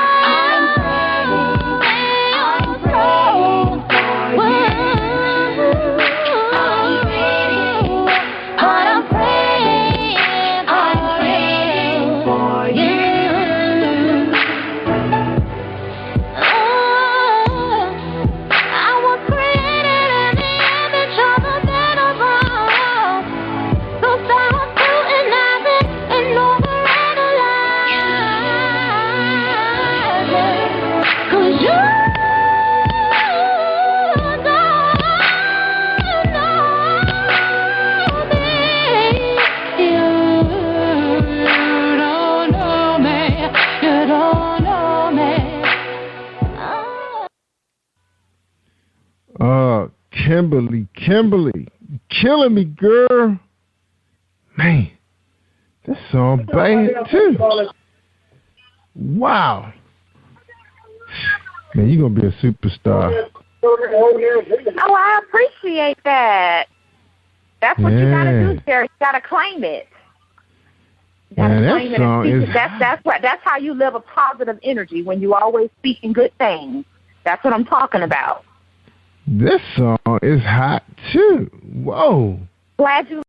Kimberly, killing me, girl. Man, that song bad too. Wow. Man, you're going to be a superstar. Oh, I appreciate that. That's what you got to do, Jerry. You got to claim it. Man, that song is... That's how you live a positive energy, when you always speaking good things. That's what I'm talking about. This song is hot, too. Whoa. Glad you